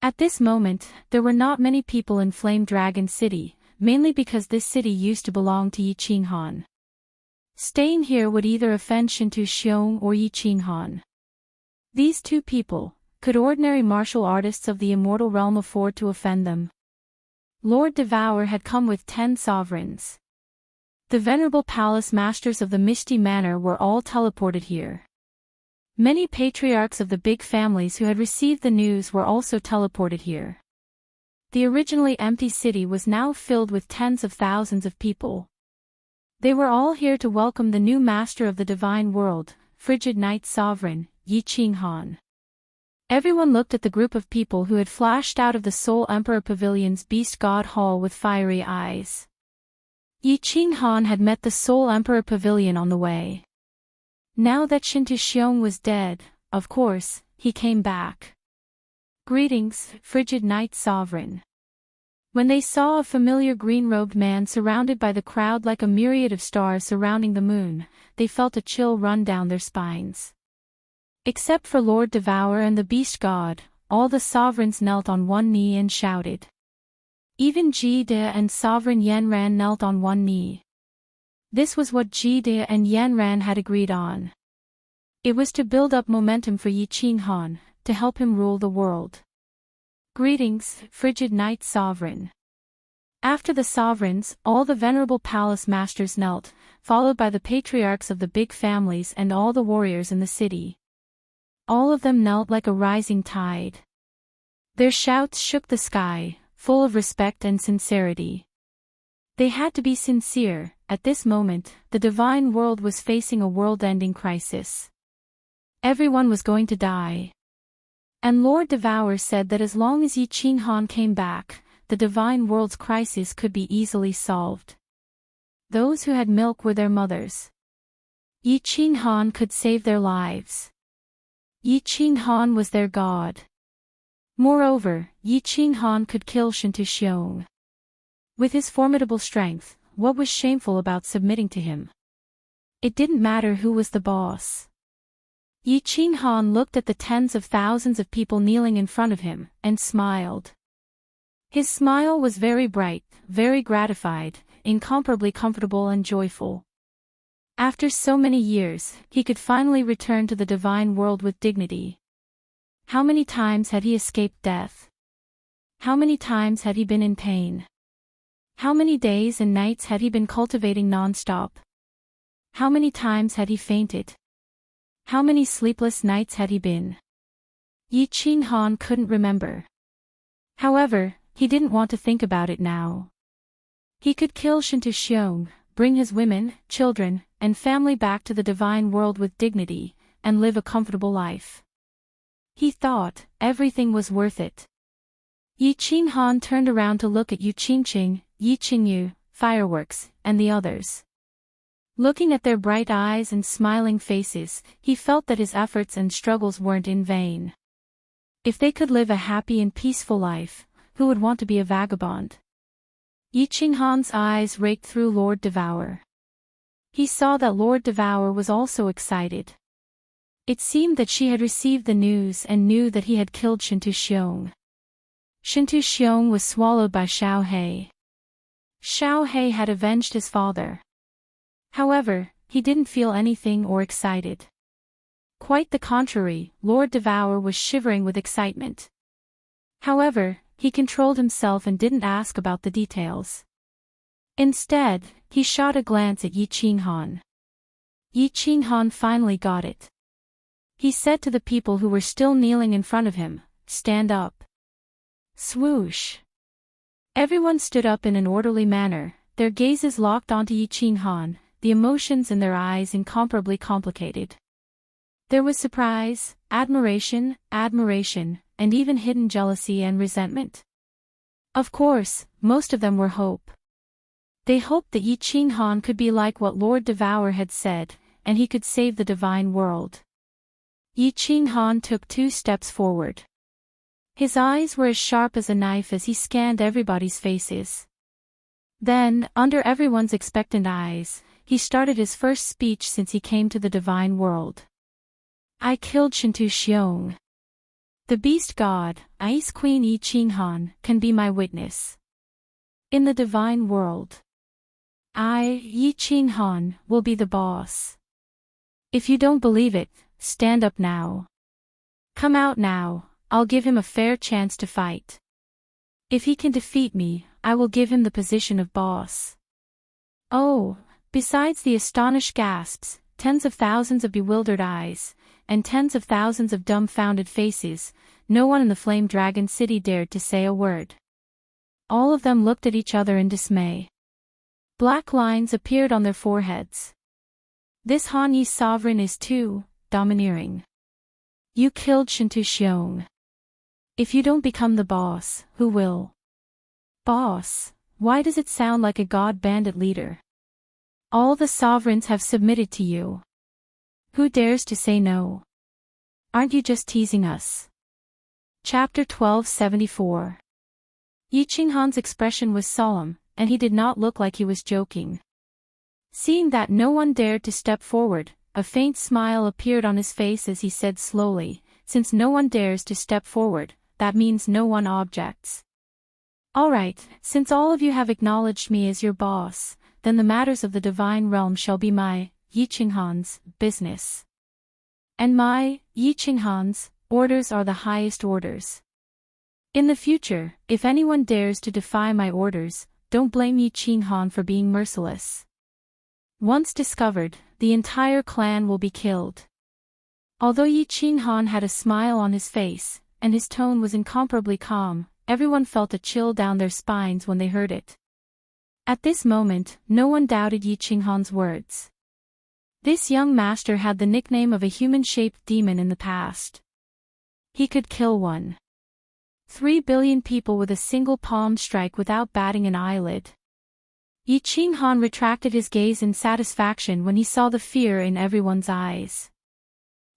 At this moment, there were not many people in Flame Dragon City, mainly because this city used to belong to Yi Qinghan. Staying here would either offend Shintu Xiong or Yi Qinghan. These two people, could ordinary martial artists of the immortal realm afford to offend them? Lord Devourer had come with 10 sovereigns. The venerable palace masters of the Misty Manor were all teleported here. Many patriarchs of the big families who had received the news were also teleported here. The originally empty city was now filled with tens of thousands of people. They were all here to welcome the new master of the divine world, Frigid Night Sovereign, Yi Qinghan. Everyone looked at the group of people who had flashed out of the Soul Emperor Pavilion's Beast God Hall with fiery eyes. Yi Qinghan had met the Soul Emperor Pavilion on the way. Now that Shintu Xiong was dead, of course, he came back. Greetings, Frigid Night Sovereign. When they saw a familiar green-robed man surrounded by the crowd like a myriad of stars surrounding the moon, they felt a chill run down their spines. Except for Lord Devourer and the Beast God, all the sovereigns knelt on one knee and shouted. Even Ji De and Sovereign Yanran knelt on one knee. This was what Ji De and Yanran had agreed on. It was to build up momentum for Yi Qinghan, to help him rule the world. Greetings, Frigid Night Sovereign. After the sovereigns, all the venerable palace masters knelt, followed by the patriarchs of the big families and all the warriors in the city. All of them knelt like a rising tide. Their shouts shook the sky, full of respect and sincerity. They had to be sincere. At this moment, the divine world was facing a world-ending crisis. Everyone was going to die. And Lord Devourer said that as long as Yi Qinghan came back, the divine world's crisis could be easily solved. Those who had milk were their mothers. Yi Qinghan could save their lives. Yi Qinghan was their god. Moreover, Yi Qinghan could kill Shintu Xiong. With his formidable strength, what was shameful about submitting to him? It didn't matter who was the boss. Yi Qinghan looked at the tens of thousands of people kneeling in front of him, and smiled. His smile was very bright, very gratified, incomparably comfortable and joyful. After so many years, he could finally return to the divine world with dignity. How many times had he escaped death? How many times had he been in pain? How many days and nights had he been cultivating non-stop? How many times had he fainted? How many sleepless nights had he been? Yi Qinghan couldn't remember. However, he didn't want to think about it now. He could kill Shintu Xiong, bring his women, children, and family back to the divine world with dignity, and live a comfortable life. He thought, everything was worth it. Yi Qinghan turned around to look at Yu Qingqing, Yi Qingyu, Fireworks, and the others. Looking at their bright eyes and smiling faces, he felt that his efforts and struggles weren't in vain. If they could live a happy and peaceful life, who would want to be a vagabond? Yi Qinghan's eyes raked through Lord Devourer. He saw that Lord Devourer was also excited. It seemed that she had received the news and knew that he had killed Shintu Xiong. Shintu Xiong was swallowed by Xiao He. Xiao He had avenged his father. However, he didn't feel anything or excited. Quite the contrary, Lord Devour was shivering with excitement. However, he controlled himself and didn't ask about the details. Instead, he shot a glance at Yi Qinghan. Yi Qinghan finally got it. He said to the people who were still kneeling in front of him, "Stand up." Swoosh. Everyone stood up in an orderly manner, their gazes locked onto Yi Qinghan, the emotions in their eyes incomparably complicated. There was surprise, admiration, and even hidden jealousy and resentment. Of course, most of them were hope. They hoped that Yi Qinghan could be like what Lord Devour had said, and he could save the divine world. Yi Qinghan took 2 steps forward. His eyes were as sharp as a knife as he scanned everybody's faces. Then, under everyone's expectant eyes, he started his first speech since he came to the divine world. "I killed Shintu Xiong. The beast god, Ice Queen Yi Qinghan, can be my witness. In the divine world, I, Yi Qinghan, will be the boss. If you don't believe it, stand up now. Come out now, I'll give him a fair chance to fight. If he can defeat me, I will give him the position of boss." Oh, besides the astonished gasps, tens of thousands of bewildered eyes, and tens of thousands of dumbfounded faces, no one in the Flame Dragon City dared to say a word. All of them looked at each other in dismay. Black lines appeared on their foreheads. This Han Yi sovereign is too domineering. You killed Shintu Xiong. If you don't become the boss, who will? Boss, why does it sound like a god bandit leader? All the sovereigns have submitted to you. Who dares to say no? Aren't you just teasing us? Chapter 1274. Yi Qinghan's expression was solemn, and he did not look like he was joking. Seeing that no one dared to step forward, a faint smile appeared on his face as he said slowly, "Since no one dares to step forward, that means no one objects. All right, since all of you have acknowledged me as your boss, then the matters of the divine realm shall be my, Yi Qinghan's, business. And my, Yi Qinghan's, orders are the highest orders. In the future, if anyone dares to defy my orders, don't blame Yi Qinghan for being merciless. Once discovered, the entire clan will be killed." Although Yi Qinghan had a smile on his face, and his tone was incomparably calm, everyone felt a chill down their spines when they heard it. At this moment, no one doubted Yi Qinghan's words. This young master had the nickname of a human-shaped demon in the past. He could kill 3 billion people with a single palm strike without batting an eyelid. Yi Qinghan retracted his gaze in satisfaction when he saw the fear in everyone's eyes.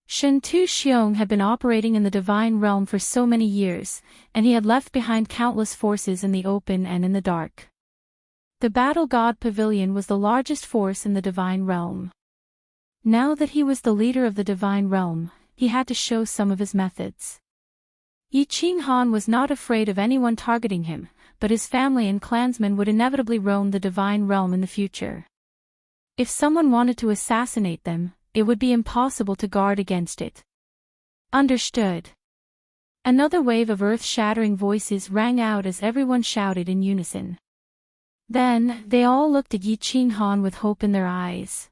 Shintu Xiong had been operating in the divine realm for so many years, and he had left behind countless forces in the open and in the dark. The Battle God Pavilion was the largest force in the divine realm. Now that he was the leader of the divine realm, he had to show some of his methods. Yi Qinghan was not afraid of anyone targeting him, but his family and clansmen would inevitably roam the divine realm in the future. If someone wanted to assassinate them, it would be impossible to guard against it. Understood. Another wave of earth-shattering voices rang out as everyone shouted in unison. Then, they all looked at Yi Qinghan with hope in their eyes.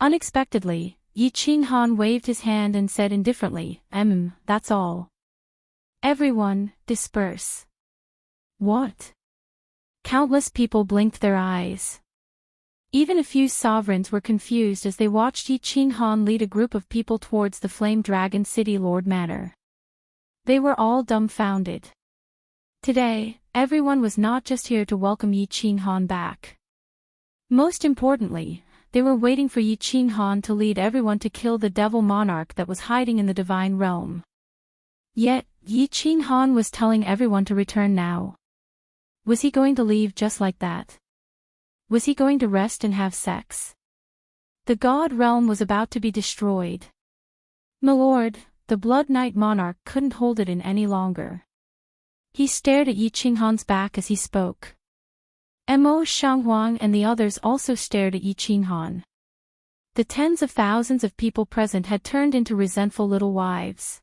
Unexpectedly, Yi Qinghan waved his hand and said indifferently, "That's all. Everyone, disperse." What? Countless people blinked their eyes. Even a few sovereigns were confused as they watched Yi Qinghan lead a group of people towards the Flame Dragon City Lord Manor. They were all dumbfounded. Today, everyone was not just here to welcome Yi Qinghan back. Most importantly, they were waiting for Yi Qinghan to lead everyone to kill the devil monarch that was hiding in the divine realm. Yet, Yi Qinghan was telling everyone to return now. Was he going to leave just like that? Was he going to rest and have sex? The god realm was about to be destroyed. My lord, the Blood Knight monarch couldn't hold it in any longer. He stared at Yi Qinghan's back as he spoke. Mo Shanghuang and the others also stared at Yi Qinghan. The tens of thousands of people present had turned into resentful little wives.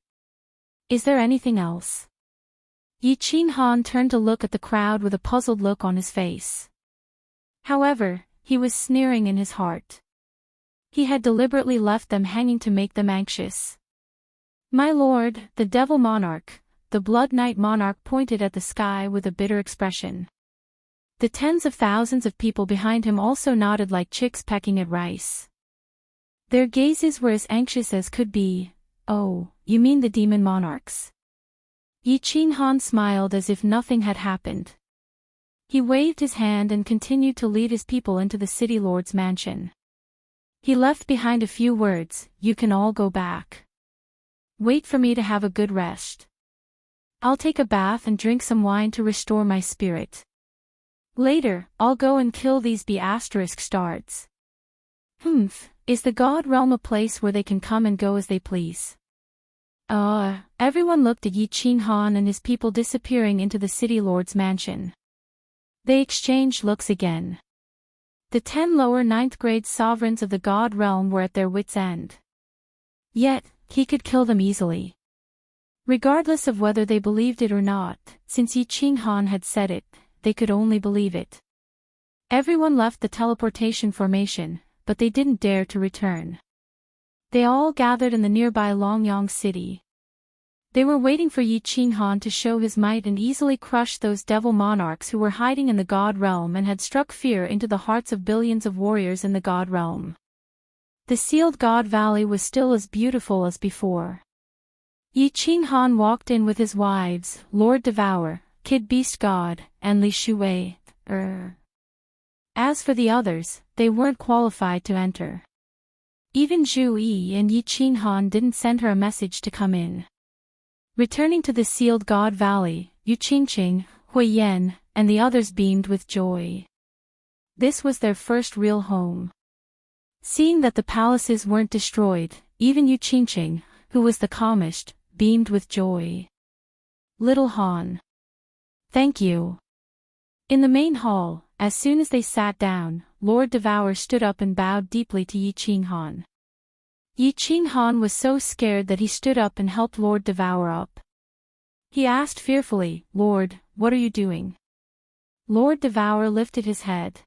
Is there anything else? Yi Qinghan turned to look at the crowd with a puzzled look on his face. However, he was sneering in his heart. He had deliberately left them hanging to make them anxious. My lord, the Devil Monarch, the Blood Knight monarch pointed at the sky with a bitter expression. The tens of thousands of people behind him also nodded like chicks pecking at rice. Their gazes were as anxious as could be. Oh, you mean the demon monarchs? Yi Qinghan smiled as if nothing had happened. He waved his hand and continued to lead his people into the city lord's mansion. He left behind a few words, you can all go back. Wait for me to have a good rest. I'll take a bath and drink some wine to restore my spirit. Later, I'll go and kill these B***stards. Is the God realm a place where they can come and go as they please? Everyone looked at Yi Qinghan and his people disappearing into the city lord's mansion. They exchanged looks again. The 10 lower 9th grade sovereigns of the God realm were at their wits' end. Yet, he could kill them easily. Regardless of whether they believed it or not, since Yi Qinghan had said it, they could only believe it. Everyone left the teleportation formation, but they didn't dare to return. They all gathered in the nearby Longyang city. They were waiting for Yi Qinghan to show his might and easily crush those devil monarchs who were hiding in the God realm and had struck fear into the hearts of billions of warriors in the God realm. The sealed God Valley was still as beautiful as before. Yi Qinghan walked in with his wives, Lord Devour, Kid Beast God, and Li Shuwei. As for the others, they weren't qualified to enter. Even Zhu Yi and Yi Qinghan didn't send her a message to come in. Returning to the sealed God Valley, Yu Qingqing, Hui Yan, and the others beamed with joy. This was their first real home. Seeing that the palaces weren't destroyed, even Yu Qingqing, who was the calmest, beamed with joy. Little Han. Thank you. In the main hall, as soon as they sat down, Lord Devour stood up and bowed deeply to Yi Qinghan. Yi Qinghan was so scared that he stood up and helped Lord Devour up. He asked fearfully, Lord, what are you doing? Lord Devour lifted his head.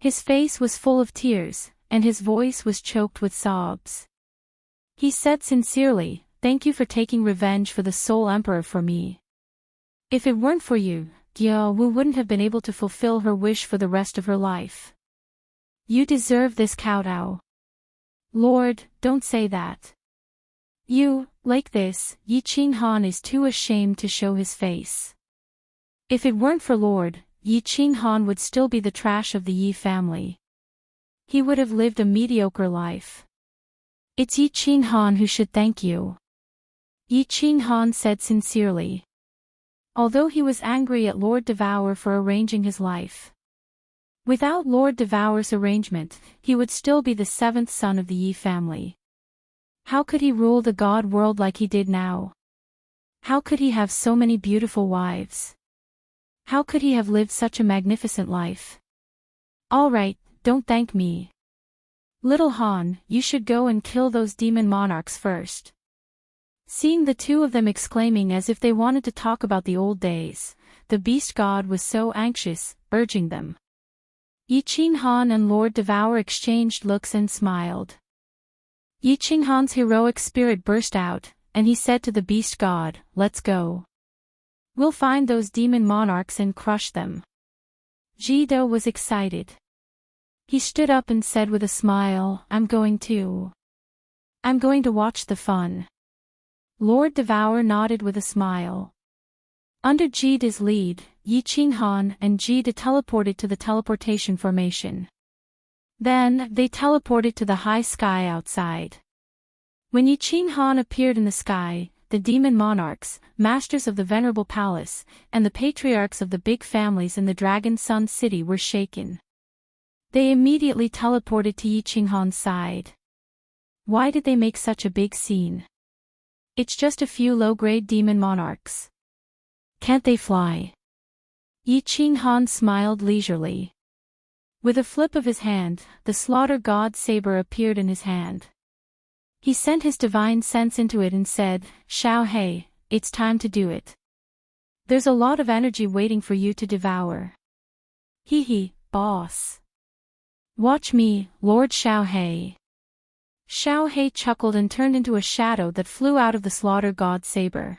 His face was full of tears, and his voice was choked with sobs. He said sincerely, thank you for taking revenge for the Soul Emperor for me. If it weren't for you, Gyao Wu wouldn't have been able to fulfill her wish for the rest of her life. You deserve this kowtow. Lord, don't say that. You, like this, Yi Qinghan is too ashamed to show his face. If it weren't for Lord, Yi Qinghan would still be the trash of the Yi family. He would have lived a mediocre life. It's Yi Qinghan who should thank you. Yi Qinghan said sincerely. Although he was angry at Lord Devour for arranging his life. Without Lord Devour's arrangement, he would still be the 7th son of the Yi family. How could he rule the God world like he did now? How could he have so many beautiful wives? How could he have lived such a magnificent life? All right, don't thank me. Little Han, you should go and kill those demon monarchs first. Seeing the two of them exclaiming as if they wanted to talk about the old days, the beast god was so anxious, urging them. Yi Qinghan and Lord Devour exchanged looks and smiled. Yi Qinghan's heroic spirit burst out, and he said to the beast god, let's go. We'll find those demon monarchs and crush them. Ji Do was excited. He stood up and said with a smile, I'm going to watch the fun. Lord Devour nodded with a smile. Under Ji De's lead, Yi Qinghan and Ji De teleported to the teleportation formation. Then, they teleported to the high sky outside. When Yi Qinghan appeared in the sky, the demon monarchs, masters of the venerable palace, and the patriarchs of the big families in the Dragon Sun City were shaken. They immediately teleported to Yi Qinghan's side. Why did they make such a big scene? It's just a few low-grade demon monarchs. Can't they fly? Yi Qinghan smiled leisurely. With a flip of his hand, the slaughter god saber appeared in his hand. He sent his divine sense into it and said, "Xiao He, it's time to do it. There's a lot of energy waiting for you to devour." Hee, boss. Watch me, Lord Xiao He. Xiao He chuckled and turned into a shadow that flew out of the slaughter god's saber.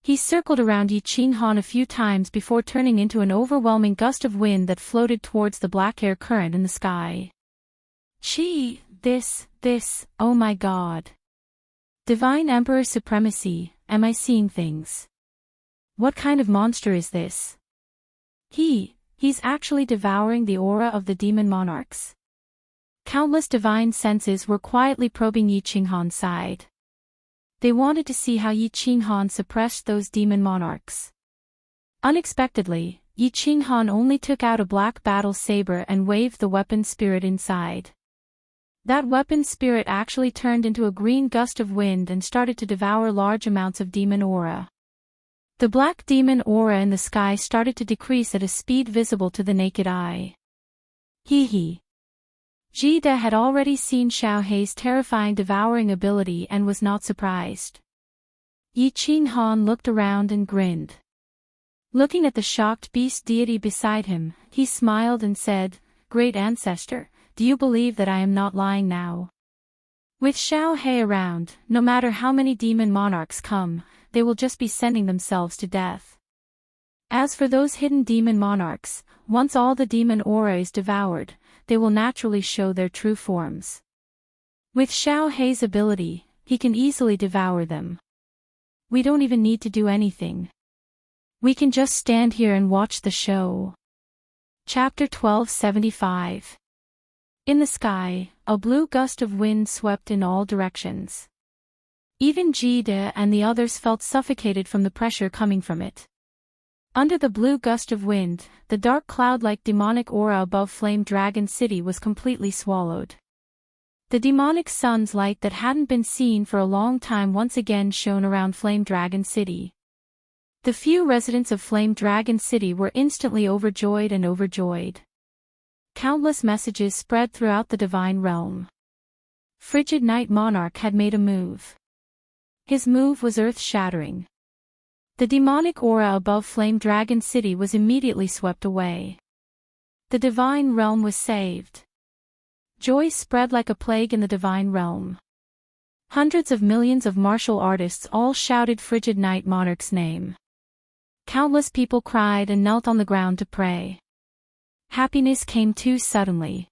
He circled around Yi Qinghan a few times before turning into an overwhelming gust of wind that floated towards the black air current in the sky. This, oh my god. Divine Emperor Supremacy, am I seeing things? What kind of monster is this? He's actually devouring the aura of the demon monarchs. Countless divine senses were quietly probing Yi Qinghan's side. They wanted to see how Yi Qinghan suppressed those demon monarchs. Unexpectedly, Yi Qinghan only took out a black battle saber and waved the weapon spirit inside. That weapon spirit actually turned into a green gust of wind and started to devour large amounts of demon aura. The black demon aura in the sky started to decrease at a speed visible to the naked eye. Jide had already seen Xiao He's terrifying devouring ability and was not surprised. Yi Qinghan looked around and grinned. Looking at the shocked beast deity beside him, he smiled and said, "Great ancestor, do you believe that I am not lying now?" With Xiao He around, no matter how many demon monarchs come, they will just be sending themselves to death. As for those hidden demon monarchs, once all the demon aura is devoured, they will naturally show their true forms. With Xiao He's ability, he can easily devour them. We don't even need to do anything. We can just stand here and watch the show. Chapter 1275. In the sky, a blue gust of wind swept in all directions. Even Jide and the others felt suffocated from the pressure coming from it. Under the blue gust of wind, the dark cloud-like demonic aura above Flame Dragon City was completely swallowed. The demonic sun's light that hadn't been seen for a long time once again shone around Flame Dragon City. The few residents of Flame Dragon City were instantly overjoyed. Countless messages spread throughout the divine realm. Frigid Night Monarch had made a move. His move was earth-shattering. The demonic aura above Flame Dragon City was immediately swept away. The divine realm was saved. Joy spread like a plague in the divine realm. Hundreds of millions of martial artists all shouted Frigid Night Monarch's name. Countless people cried and knelt on the ground to pray. Happiness came too suddenly.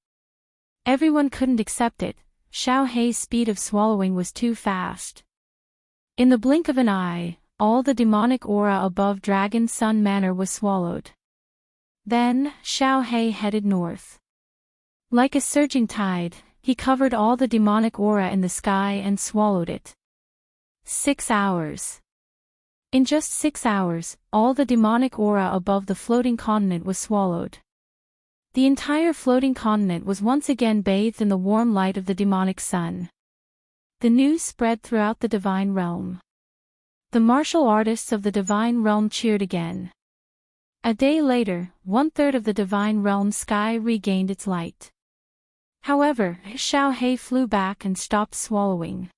Everyone couldn't accept it. Xiao He's speed of swallowing was too fast. In the blink of an eye, all the demonic aura above Dragon Sun Manor was swallowed. Then, Xiao He headed north. Like a surging tide, he covered all the demonic aura in the sky and swallowed it. 6 hours. In just 6 hours, all the demonic aura above the floating continent was swallowed. The entire floating continent was once again bathed in the warm light of the demonic sun. The news spread throughout the divine realm. The martial artists of the divine realm cheered again. A day later, 1/3 of the divine realm sky regained its light. However, Xiao He flew back and stopped swallowing.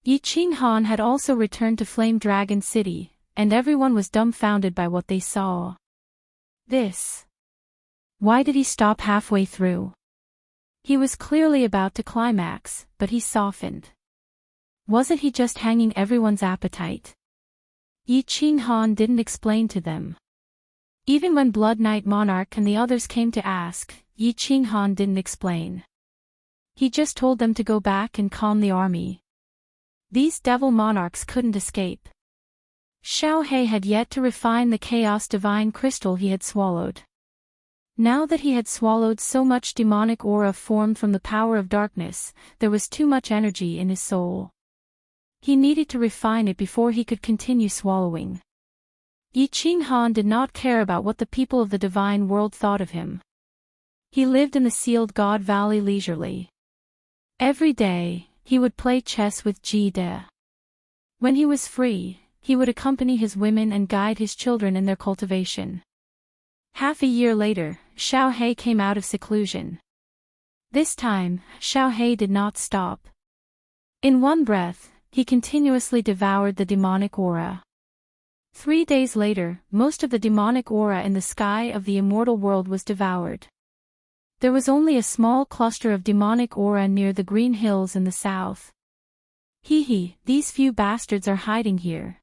Yi Qinghan had also returned to Flame Dragon City, and everyone was dumbfounded by what they saw. This. Why did he stop halfway through? He was clearly about to climax, but he softened. Wasn't he just hanging everyone's appetite? Yi Qinghan didn't explain to them. Even when Blood Knight Monarch and the others came to ask, Yi Qinghan didn't explain. He just told them to go back and calm the army. These devil monarchs couldn't escape. Xiao He had yet to refine the chaos divine crystal he had swallowed. Now that he had swallowed so much demonic aura formed from the power of darkness, there was too much energy in his soul. He needed to refine it before he could continue swallowing. Yi Qinghan did not care about what the people of the divine world thought of him. He lived in the sealed God Valley leisurely. Every day, he would play chess with Jide. When he was free, he would accompany his women and guide his children in their cultivation. Half a year later, Xiaohei came out of seclusion. This time, Xiaohei did not stop. In one breath, he continuously devoured the demonic aura. 3 days later, most of the demonic aura in the sky of the immortal world was devoured. There was only a small cluster of demonic aura near the green hills in the south. These few bastards are hiding here.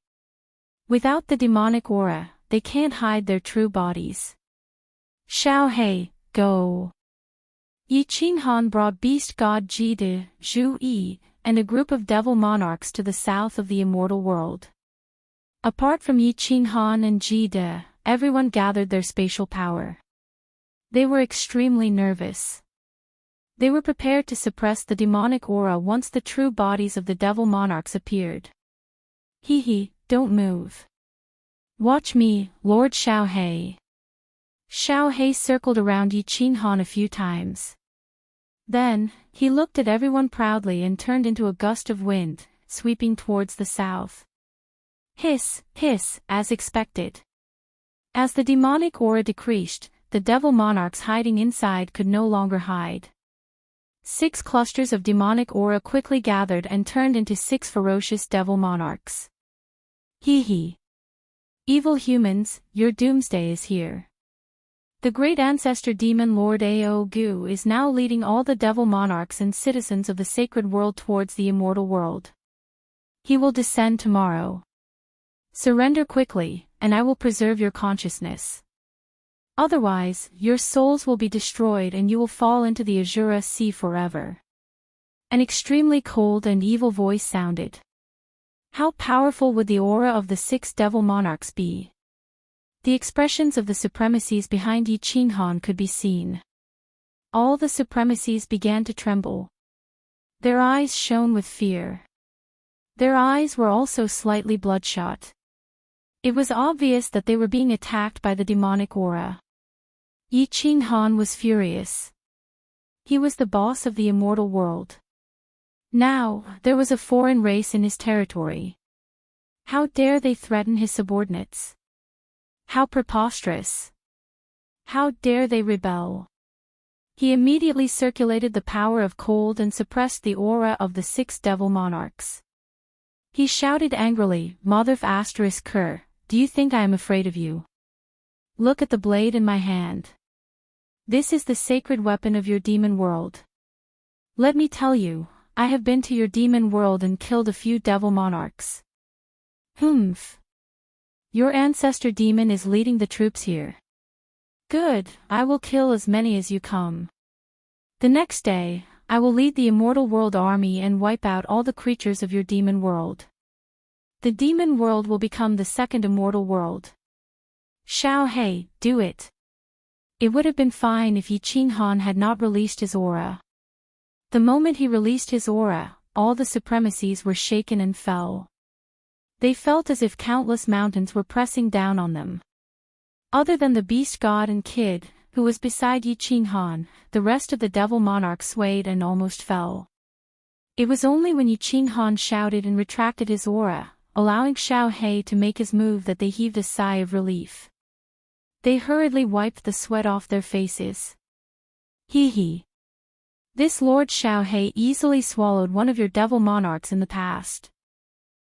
Without the demonic aura, they can't hide their true bodies. Xiaohei, go! Yi Qinghan brought beast god Jide, Zhu Yi, and a group of devil monarchs to the south of the immortal world. Apart from Yi Qinghan and Jide, everyone gathered their spatial power. They were extremely nervous. They were prepared to suppress the demonic aura once the true bodies of the devil monarchs appeared. Don't move. Watch me, Lord Xiaohei. Xiaohei circled around Yi Qinghan a few times. Then, he looked at everyone proudly and turned into a gust of wind, sweeping towards the south. Hiss, hiss, as expected. As the demonic aura decreased, the devil monarchs hiding inside could no longer hide. 6 clusters of demonic aura quickly gathered and turned into 6 ferocious devil monarchs. Evil humans, your doomsday is here. The great ancestor demon Lord Ao Gu is now leading all the devil monarchs and citizens of the sacred world towards the immortal world. He will descend tomorrow. Surrender quickly, and I will preserve your consciousness. Otherwise, your souls will be destroyed and you will fall into the Azura Sea forever. An extremely cold and evil voice sounded. How powerful would the aura of the 6 devil monarchs be? The expressions of the supremacies behind Yi Qinghan could be seen. All the supremacies began to tremble. Their eyes shone with fear. Their eyes were also slightly bloodshot. It was obvious that they were being attacked by the demonic aura. Yi Qinghan was furious. He was the boss of the immortal world. Now, there was a foreign race in his territory. How dare they threaten his subordinates? How preposterous! How dare they rebel? He immediately circulated the power of cold and suppressed the aura of the 6 devil monarchs. He shouted angrily, Mother Ker, do you think I am afraid of you? Look at the blade in my hand. This is the sacred weapon of your demon world. Let me tell you, I have been to your demon world and killed a few devil monarchs. Humph. Your ancestor demon is leading the troops here. Good, I will kill as many as you come. The next day, I will lead the immortal world army and wipe out all the creatures of your demon world. The demon world will become the second immortal world. Xiaohei, do it. It would have been fine if Yi Qinghan had not released his aura. The moment he released his aura, all the supremacies were shaken and fell. They felt as if countless mountains were pressing down on them. Other than the beast god and kid, who was beside Yi Qinghan, the rest of the devil monarch swayed and almost fell. It was only when Yi Qinghan shouted and retracted his aura, allowing Xiaohei to make his move, that they heaved a sigh of relief. They hurriedly wiped the sweat off their faces. This Lord Xiaohei easily swallowed one of your devil monarchs in the past.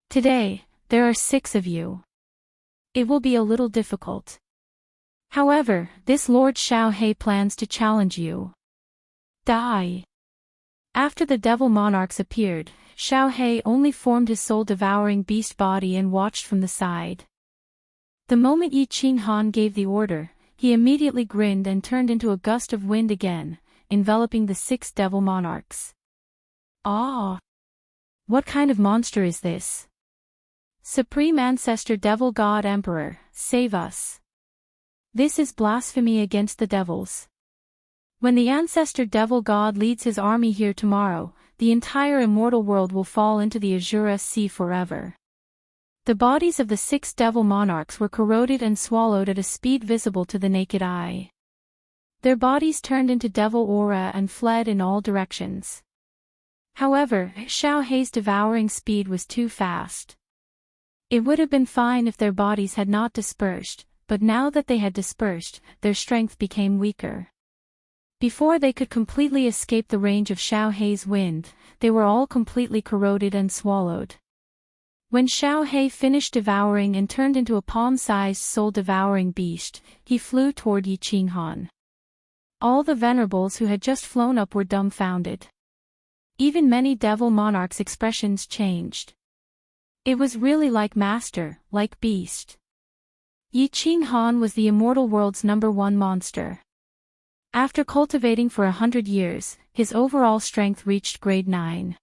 Today, there are 6 of you. It will be a little difficult. However, this Lord Xiaohei plans to challenge you. Die. After the devil monarchs appeared, Xiaohei only formed his soul-devouring beast body and watched from the side. The moment Yi Qinghan gave the order, he immediately grinned and turned into a gust of wind again, enveloping the 6 devil monarchs. Ah! What kind of monster is this? Supreme Ancestor Devil God Emperor, save us. This is blasphemy against the devils. When the Ancestor Devil God leads his army here tomorrow, the entire immortal world will fall into the Azura Sea forever. The bodies of the 6 devil monarchs were corroded and swallowed at a speed visible to the naked eye. Their bodies turned into devil aura and fled in all directions. However, Xiao Hei's devouring speed was too fast. It would have been fine if their bodies had not dispersed, but now that they had dispersed, their strength became weaker. Before they could completely escape the range of Xiao Hei's wind, they were all completely corroded and swallowed. When Xiao Hei finished devouring and turned into a palm-sized soul-devouring beast, he flew toward Yi Qinghan. All the venerables who had just flown up were dumbfounded. Even many devil monarchs' expressions changed. It was really like master, like beast. Yi Qinghan was the immortal world's #1 monster. After cultivating for 100 years, his overall strength reached grade 9.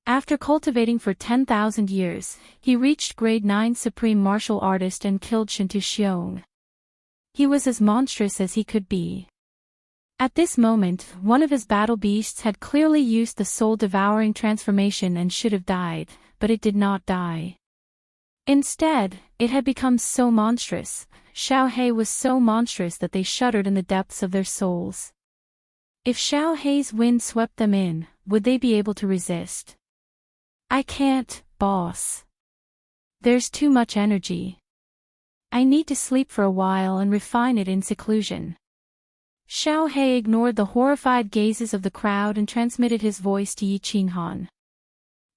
After cultivating for 10,000 years, he reached grade 9 supreme martial artist and killed Shintu Xiong. He was as monstrous as he could be. At this moment, one of his battle beasts had clearly used the soul-devouring transformation and should have died, but it did not die. Instead, it had become so monstrous. Xiao Hei was so monstrous that they shuddered in the depths of their souls. If Xiao Hei's wind swept them in, would they be able to resist? I can't, boss. There's too much energy. I need to sleep for a while and refine it in seclusion. Xiao Hei ignored the horrified gazes of the crowd and transmitted his voice to Yi Qinghan.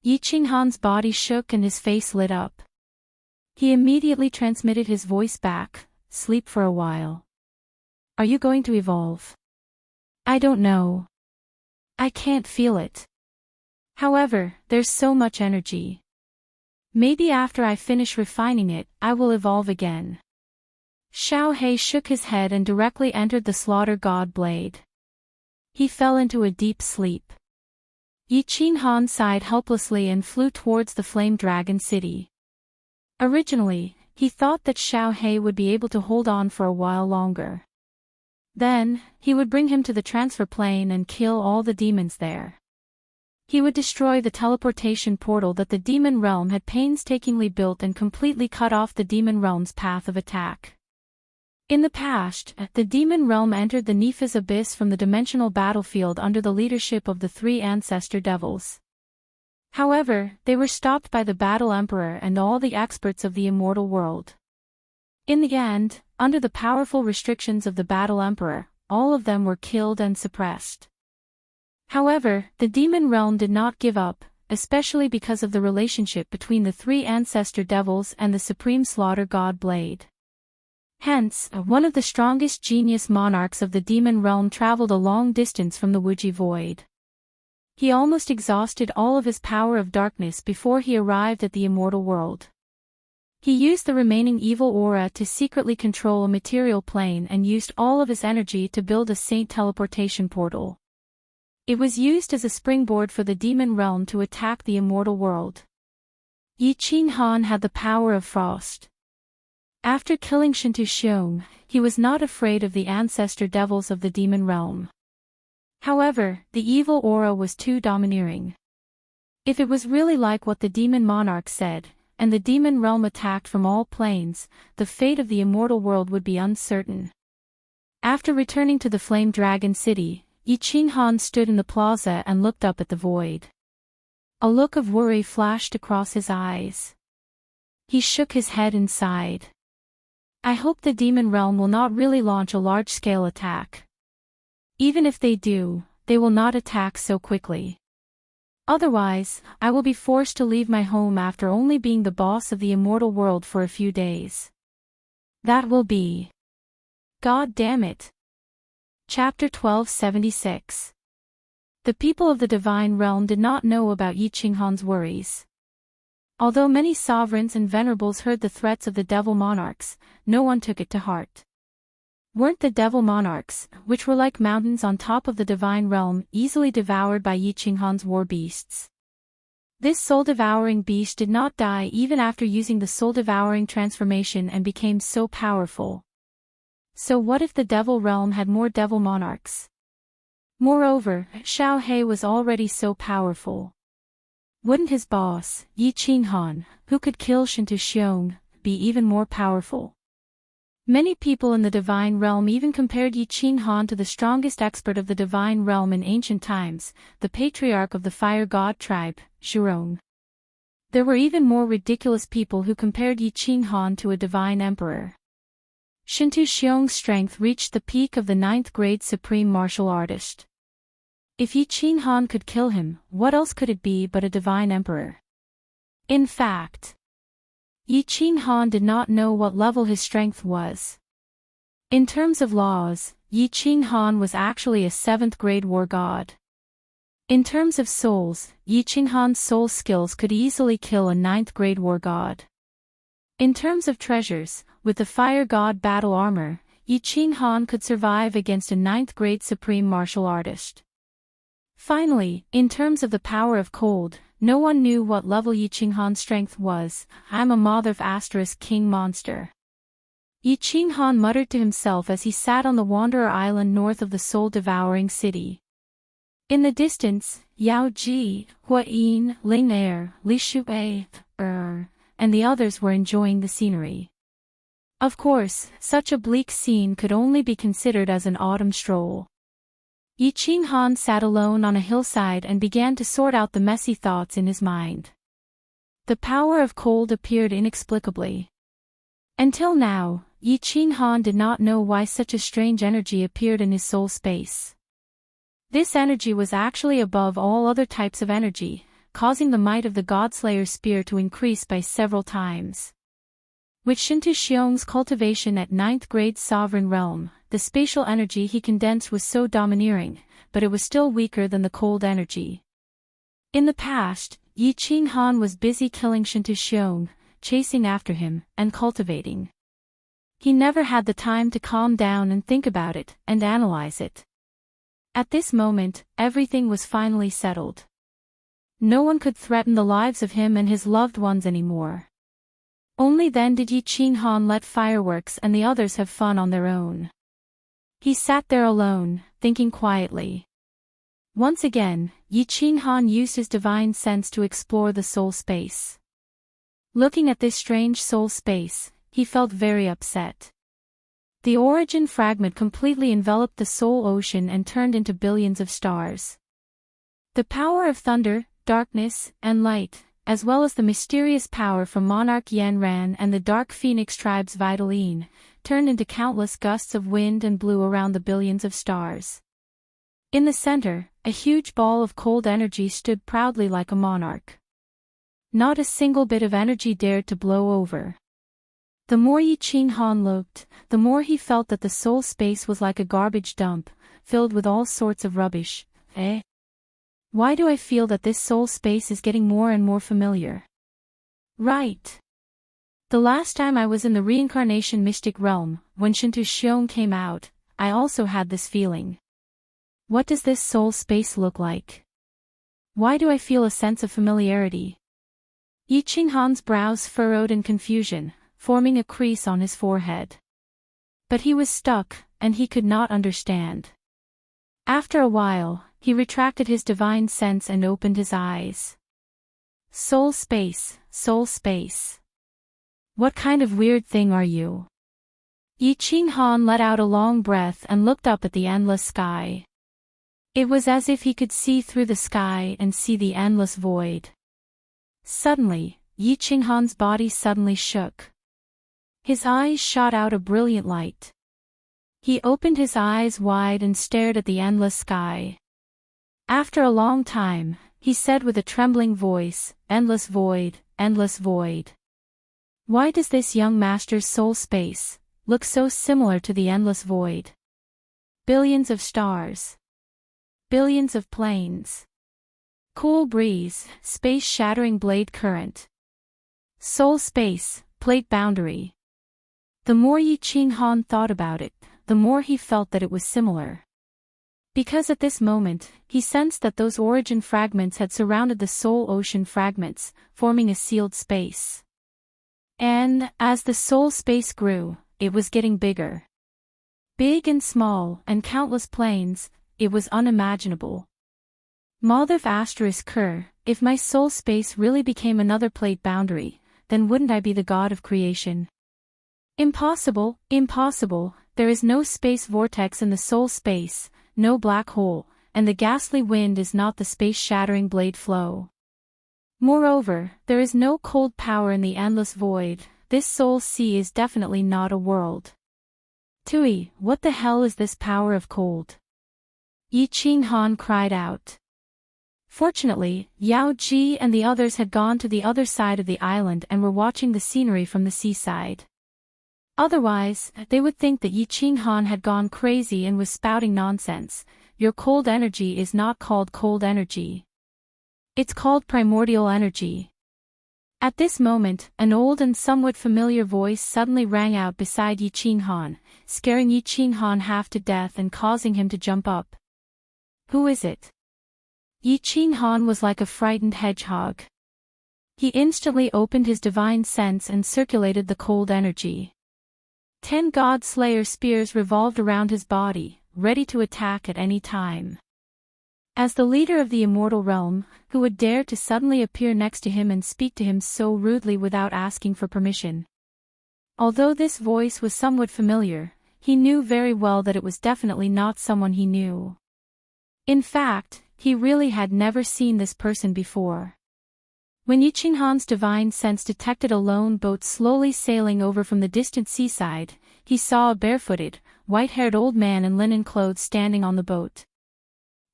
Yi Qinghan's body shook and his face lit up. He immediately transmitted his voice back, sleep for a while. Are you going to evolve? I don't know. I can't feel it. However, there's so much energy. Maybe after I finish refining it, I will evolve again. Xiao Hei shook his head and directly entered the slaughter god blade. He fell into a deep sleep. Yi Qinghan sighed helplessly and flew towards the flame dragon city. Originally, he thought that Xiao Hei would be able to hold on for a while longer. Then, he would bring him to the transfer plane and kill all the demons there. He would destroy the teleportation portal that the demon realm had painstakingly built and completely cut off the demon realm's path of attack. In the past, the demon realm entered the Nepha's abyss from the dimensional battlefield under the leadership of the 3 ancestor devils. However, they were stopped by the Battle Emperor and all the experts of the immortal world. In the end, under the powerful restrictions of the Battle Emperor, all of them were killed and suppressed. However, the demon realm did not give up, especially because of the relationship between the 3 ancestor devils and the supreme slaughter god Blade. Hence, one of the strongest genius monarchs of the demon realm traveled a long distance from the Wuji Void. He almost exhausted all of his power of darkness before he arrived at the immortal world. He used the remaining evil aura to secretly control a material plane and used all of his energy to build a saint teleportation portal. It was used as a springboard for the demon realm to attack the immortal world. Yi Qinghan had the power of frost. After killing Shintu Xiong, he was not afraid of the ancestor devils of the demon realm. However, the evil aura was too domineering. If it was really like what the demon monarch said, and the demon realm attacked from all planes, the fate of the immortal world would be uncertain. After returning to the Flame Dragon City, Yi Qinghan stood in the plaza and looked up at the void. A look of worry flashed across his eyes. He shook his head and sighed. I hope the demon realm will not really launch a large-scale attack. Even if they do, they will not attack so quickly. Otherwise, I will be forced to leave my home after only being the boss of the immortal world for a few days. That will be. God damn it. Chapter 1276. The people of the divine realm did not know about Yi Qinghan's worries. Although many sovereigns and venerables heard the threats of the devil monarchs, no one took it to heart. Weren't the devil monarchs, which were like mountains on top of the divine realm, easily devoured by Yi Qinghan's war beasts? This soul-devouring beast did not die even after using the soul-devouring transformation and became so powerful. So what if the devil realm had more devil monarchs? Moreover, Xiao Hei was already so powerful. Wouldn't his boss, Yi Qinghan, who could kill Shintu Xiong, be even more powerful? Many people in the Divine Realm even compared Yi Qinghan to the strongest expert of the Divine Realm in ancient times, the patriarch of the Fire God tribe, Zhurong. There were even more ridiculous people who compared Yi Qinghan to a divine emperor. Shintu Xiong's strength reached the peak of the 9th grade supreme martial artist. If Yi Qinghan could kill him, what else could it be but a divine emperor? In fact, Yi Qinghan did not know what level his strength was. In terms of laws, Yi Qinghan was actually a 7th grade war god. In terms of souls, Yi Qinghan's soul skills could easily kill a 9th grade war god. In terms of treasures, with the fire god battle armor, Yi Qinghan could survive against a 9th grade supreme martial artist. Finally, in terms of the power of cold, no one knew what level Yi Qinghan's strength was. I'm a mother of asterisk king monster. Yi Qinghan muttered to himself as he sat on the Wanderer Island north of the soul-devouring city. In the distance, Yao Ji, Hua Yin, Ling Er, Li Shuei, and the others were enjoying the scenery. Of course, such a bleak scene could only be considered as an autumn stroll. Yi Qinghan sat alone on a hillside and began to sort out the messy thoughts in his mind. The power of cold appeared inexplicably. Until now, Yi Qinghan did not know why such a strange energy appeared in his soul space. This energy was actually above all other types of energy, causing the might of the Godslayer spear to increase by several times. With Shintu Xiong's cultivation at 9th grade sovereign realm, the spatial energy he condensed was so domineering, but it was still weaker than the cold energy. In the past, Yi Qinghan was busy killing Shintu Xiong, chasing after him, and cultivating. He never had the time to calm down and think about it, and analyze it. At this moment, everything was finally settled. No one could threaten the lives of him and his loved ones anymore. Only then did Yi Qinghan let fireworks and the others have fun on their own. He sat there alone, thinking quietly. Once again, Yi Qinghan used his divine sense to explore the soul space. Looking at this strange soul space, he felt very upset. The origin fragment completely enveloped the soul ocean and turned into billions of stars. The power of thunder, darkness, and light, as well as the mysterious power from Monarch Yanran and the Dark Phoenix tribe's vital yin, turned into countless gusts of wind and blew around the billions of stars. In the center, a huge ball of cold energy stood proudly like a monarch. Not a single bit of energy dared to blow over. The more Yi Qinghan looked, the more he felt that the soul space was like a garbage dump, filled with all sorts of rubbish. Why do I feel that this soul space is getting more and more familiar? Right. The last time I was in the reincarnation mystic realm, when Shintu Xiong came out, I also had this feeling. What does this soul space look like? Why do I feel a sense of familiarity? Yi Qinghan's brows furrowed in confusion, forming a crease on his forehead. But he was stuck, and he could not understand. After a while, he retracted his divine sense and opened his eyes. Soul space, soul space. What kind of weird thing are you? Yi Qinghan let out a long breath and looked up at the endless sky. It was as if he could see through the sky and see the endless void. Suddenly, Yi Qinghan's body suddenly shook. His eyes shot out a brilliant light. He opened his eyes wide and stared at the endless sky. After a long time, he said with a trembling voice, "Endless void, endless void." Why does this young master's soul space look so similar to the endless void? Billions of stars. Billions of planes. Cool breeze, space-shattering blade current. Soul space, plate boundary. The more Yi Qinghan thought about it, the more he felt that it was similar. Because at this moment, he sensed that those origin fragments had surrounded the soul ocean fragments, forming a sealed space. And, as the soul space grew, it was getting bigger. Big and small, and countless planes, it was unimaginable. Mother asterisk Kerr, if my soul space really became another plate boundary, then wouldn't I be the god of creation? Impossible, impossible, there is no space vortex in the soul space, no black hole, and the ghastly wind is not the space-shattering blade flow. Moreover, there is no cold power in the endless void, this soul sea is definitely not a world. Tui, what the hell is this power of cold? Yi Qinghan cried out. Fortunately, Yao Ji and the others had gone to the other side of the island and were watching the scenery from the seaside. Otherwise, they would think that Yi Qinghan had gone crazy and was spouting nonsense. Your cold energy is not called cold energy. It's called primordial energy. At this moment, an old and somewhat familiar voice suddenly rang out beside Yi Qinghan, scaring Yi Qinghan half to death and causing him to jump up. Who is it? Yi Qinghan was like a frightened hedgehog. He instantly opened his divine sense and circulated the cold energy. 10 God Slayer spears revolved around his body, ready to attack at any time. As the leader of the immortal realm, who would dare to suddenly appear next to him and speak to him so rudely without asking for permission? Although this voice was somewhat familiar, he knew very well that it was definitely not someone he knew. In fact, he really had never seen this person before. When Yi Qinghan's divine sense detected a lone boat slowly sailing over from the distant seaside, he saw a barefooted, white-haired old man in linen clothes standing on the boat.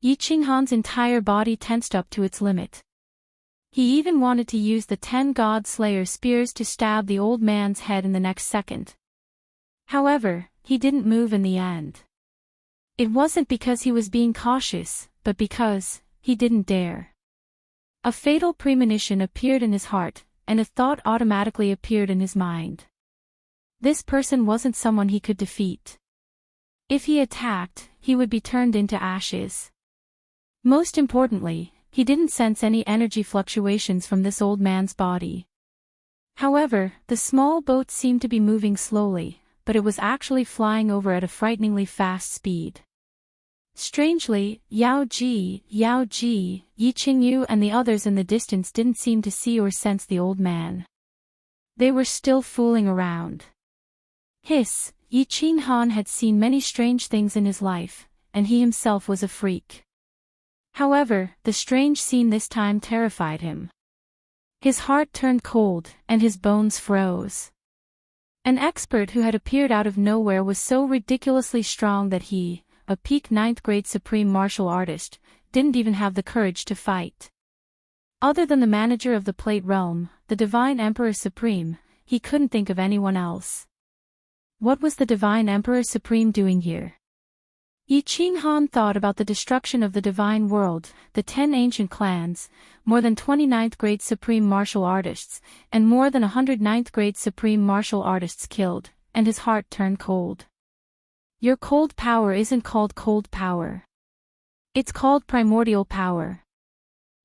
Yi Qinghan's entire body tensed up to its limit. He even wanted to use the 10 God Slayer spears to stab the old man's head in the next second. However, he didn't move in the end. It wasn't because he was being cautious, but because he didn't dare. A fatal premonition appeared in his heart, and a thought automatically appeared in his mind. This person wasn't someone he could defeat. If he attacked, he would be turned into ashes. Most importantly, he didn't sense any energy fluctuations from this old man's body. However, the small boat seemed to be moving slowly, but it was actually flying over at a frighteningly fast speed. Strangely, Yao Ji, Yi Qingyu and the others in the distance didn't seem to see or sense the old man. They were still fooling around. Hiss, Yi Qinghan had seen many strange things in his life, and he himself was a freak. However, the strange scene this time terrified him. His heart turned cold, and his bones froze. An expert who had appeared out of nowhere was so ridiculously strong that he, a peak 9th grade supreme martial artist, didn't even have the courage to fight. Other than the manager of the Plate Realm, the Divine Emperor Supreme, he couldn't think of anyone else. What was the Divine Emperor Supreme doing here? Yi Qinghan thought about the destruction of the divine world, the 10 ancient clans, more than 29th grade supreme martial artists, and more than 109th grade supreme martial artists killed, and his heart turned cold. Your cold power isn't called cold power. It's called primordial power.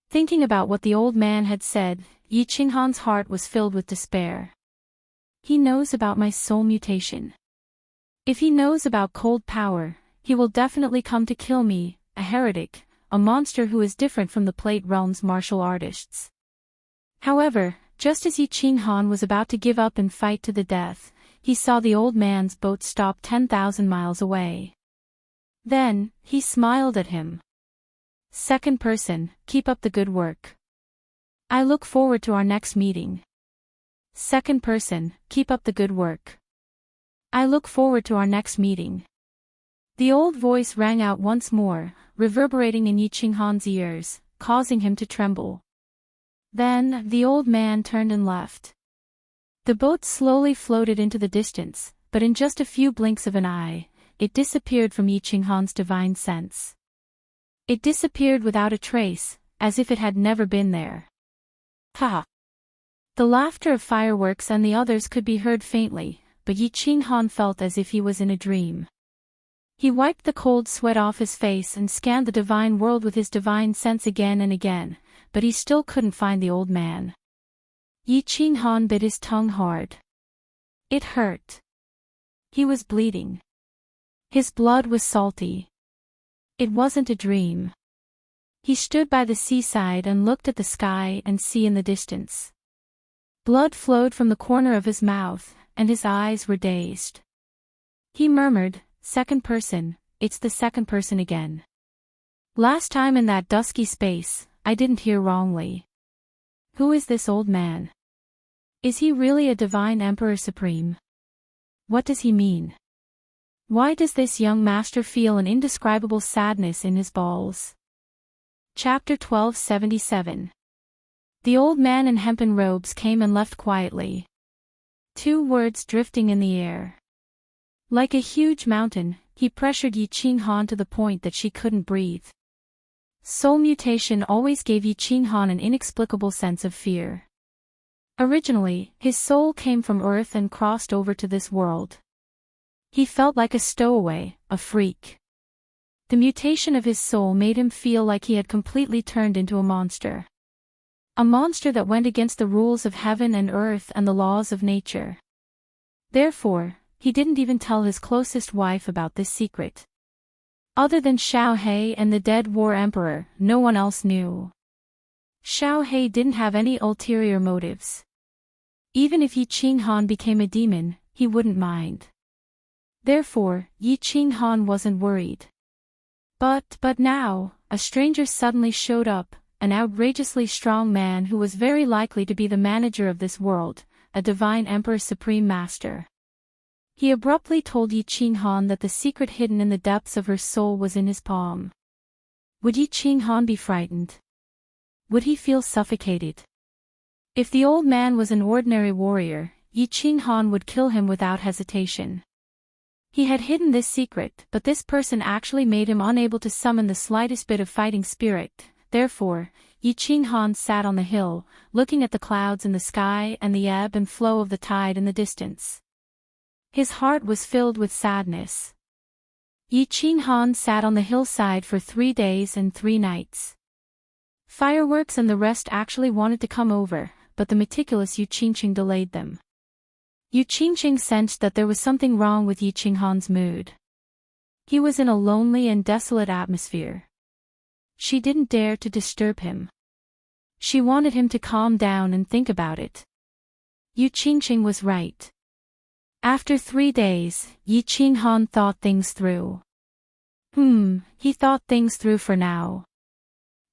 Thinking about what the old man had said, Yi Qinghan's heart was filled with despair. He knows about my soul mutation. If he knows about cold power, he will definitely come to kill me, a heretic, a monster who is different from the Plate Realm's martial artists. However, just as Yi Qinghan was about to give up and fight to the death, he saw the old man's boat stop 10,000 miles away. Then, he smiled at him. Second person, keep up the good work. I look forward to our next meeting. Second person, keep up the good work. I look forward to our next meeting. The old voice rang out once more, reverberating in Yi Qinghan's ears, causing him to tremble. Then, the old man turned and left. The boat slowly floated into the distance, but in just a few blinks of an eye, it disappeared from Yi Qinghan's divine sense. It disappeared without a trace, as if it had never been there. Ha! The laughter of fireworks and the others could be heard faintly, but Yi Qinghan felt as if he was in a dream. He wiped the cold sweat off his face and scanned the divine world with his divine sense again and again, but he still couldn't find the old man. Yi Qinghan bit his tongue hard. It hurt. He was bleeding. His blood was salty. It wasn't a dream. He stood by the seaside and looked at the sky and sea in the distance. Blood flowed from the corner of his mouth, and his eyes were dazed. He murmured, "Second person, it's the second person again. Last time in that dusky space, I didn't hear wrongly. Who is this old man? Is he really a divine Emperor Supreme? What does he mean? Why does this young master feel an indescribable sadness in his balls?" Chapter 1277. The old man in hempen robes came and left quietly. 2 words drifting in the air. Like a huge mountain, he pressured Yi Qinghan to the point that she couldn't breathe. Soul mutation always gave Yi Qinghan an inexplicable sense of fear. Originally, his soul came from Earth and crossed over to this world. He felt like a stowaway, a freak. The mutation of his soul made him feel like he had completely turned into a monster. A monster that went against the rules of heaven and earth and the laws of nature. Therefore, he didn't even tell his closest wife about this secret. Other than Xiao He and the dead war emperor, no one else knew. Xiao He didn't have any ulterior motives. Even if Yi Qinghan became a demon, he wouldn't mind. Therefore, Yi Qinghan wasn't worried. But now, a stranger suddenly showed up, an outrageously strong man who was very likely to be the manager of this world, a divine Emperor Supreme Master. He abruptly told Yi Qinghan that the secret hidden in the depths of her soul was in his palm. Would Yi Qinghan be frightened? Would he feel suffocated? If the old man was an ordinary warrior, Yi Qinghan would kill him without hesitation. He had hidden this secret, but this person actually made him unable to summon the slightest bit of fighting spirit. Therefore, Yi Qinghan sat on the hill, looking at the clouds in the sky and the ebb and flow of the tide in the distance. His heart was filled with sadness. Yi Qinghan sat on the hillside for 3 days and 3 nights. Fireworks and the rest actually wanted to come over, but the meticulous Yu Qingqing delayed them. Yu Qingqing sensed that there was something wrong with Yi Qinghan's mood. He was in a lonely and desolate atmosphere. She didn't dare to disturb him. She wanted him to calm down and think about it. Yu Qingqing was right. After 3 days, Yi Qinghan thought things through. He thought things through for now.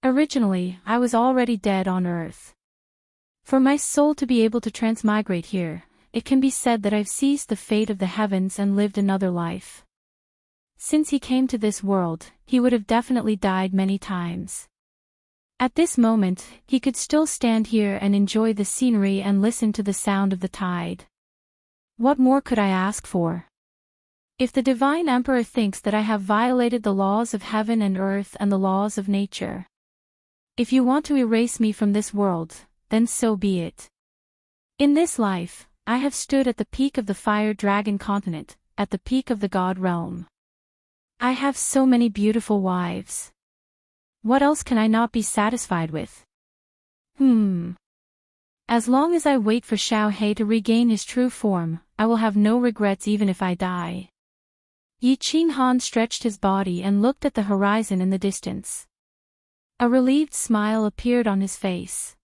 Originally, I was already dead on Earth. For my soul to be able to transmigrate here, it can be said that I've seized the fate of the heavens and lived another life. Since he came to this world, he would have definitely died many times. At this moment, he could still stand here and enjoy the scenery and listen to the sound of the tide. What more could I ask for? If the Divine Emperor thinks that I have violated the laws of heaven and earth and the laws of nature. If you want to erase me from this world, then so be it. In this life, I have stood at the peak of the Fire Dragon continent, at the peak of the God realm. I have so many beautiful wives. What else can I not be satisfied with? As long as I wait for Xiao He to regain his true form, I will have no regrets even if I die. Yi Qinghan stretched his body and looked at the horizon in the distance. A relieved smile appeared on his face.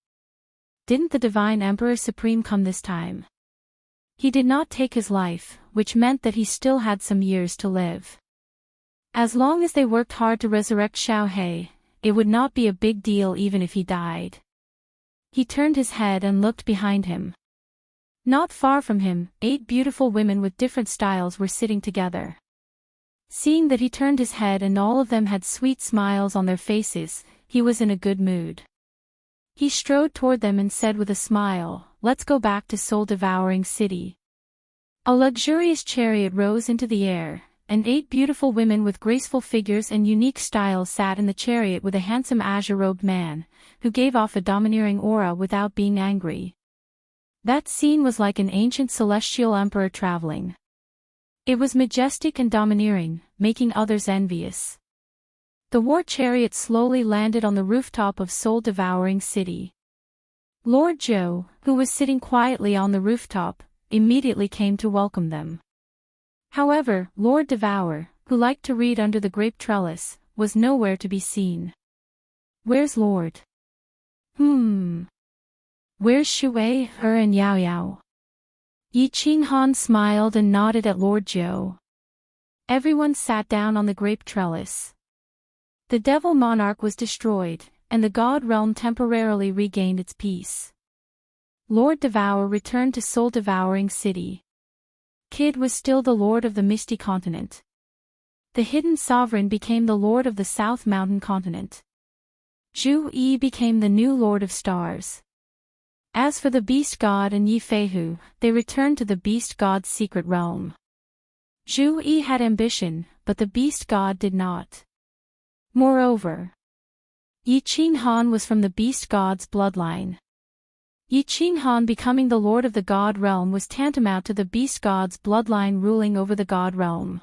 Didn't the Divine Emperor Supreme come this time? He did not take his life, which meant that he still had some years to live. As long as they worked hard to resurrect Xiao He, it would not be a big deal even if he died. He turned his head and looked behind him. Not far from him, 8 beautiful women with different styles were sitting together. Seeing that he turned his head and all of them had sweet smiles on their faces, he was in a good mood. He strode toward them and said with a smile, "Let's go back to soul-devouring city." A luxurious chariot rose into the air, and 8 beautiful women with graceful figures and unique styles sat in the chariot with a handsome azure-robed man, who gave off a domineering aura without being angry. That scene was like an ancient celestial emperor traveling. It was majestic and domineering, making others envious. The war chariot slowly landed on the rooftop of soul-devouring city. Lord Zhou, who was sitting quietly on the rooftop, immediately came to welcome them. However, Lord Devour, who liked to read under the grape trellis, was nowhere to be seen. Where's Lord? Where's Shui, Her and Yao Yao? Yi Qinghan smiled and nodded at Lord Zhou. Everyone sat down on the grape trellis. The devil monarch was destroyed, and the god realm temporarily regained its peace. Lord Devour returned to Soul Devouring City. Kid was still the lord of the Misty Continent. The Hidden Sovereign became the lord of the South Mountain Continent. Zhu Yi became the new lord of stars. As for the Beast God and Yi Feihu, they returned to the Beast God's secret realm. Zhu Yi had ambition, but the Beast God did not. Moreover, Yi Qinghan was from the Beast God's bloodline. Yi Qinghan becoming the lord of the God realm was tantamount to the Beast God's bloodline ruling over the God realm.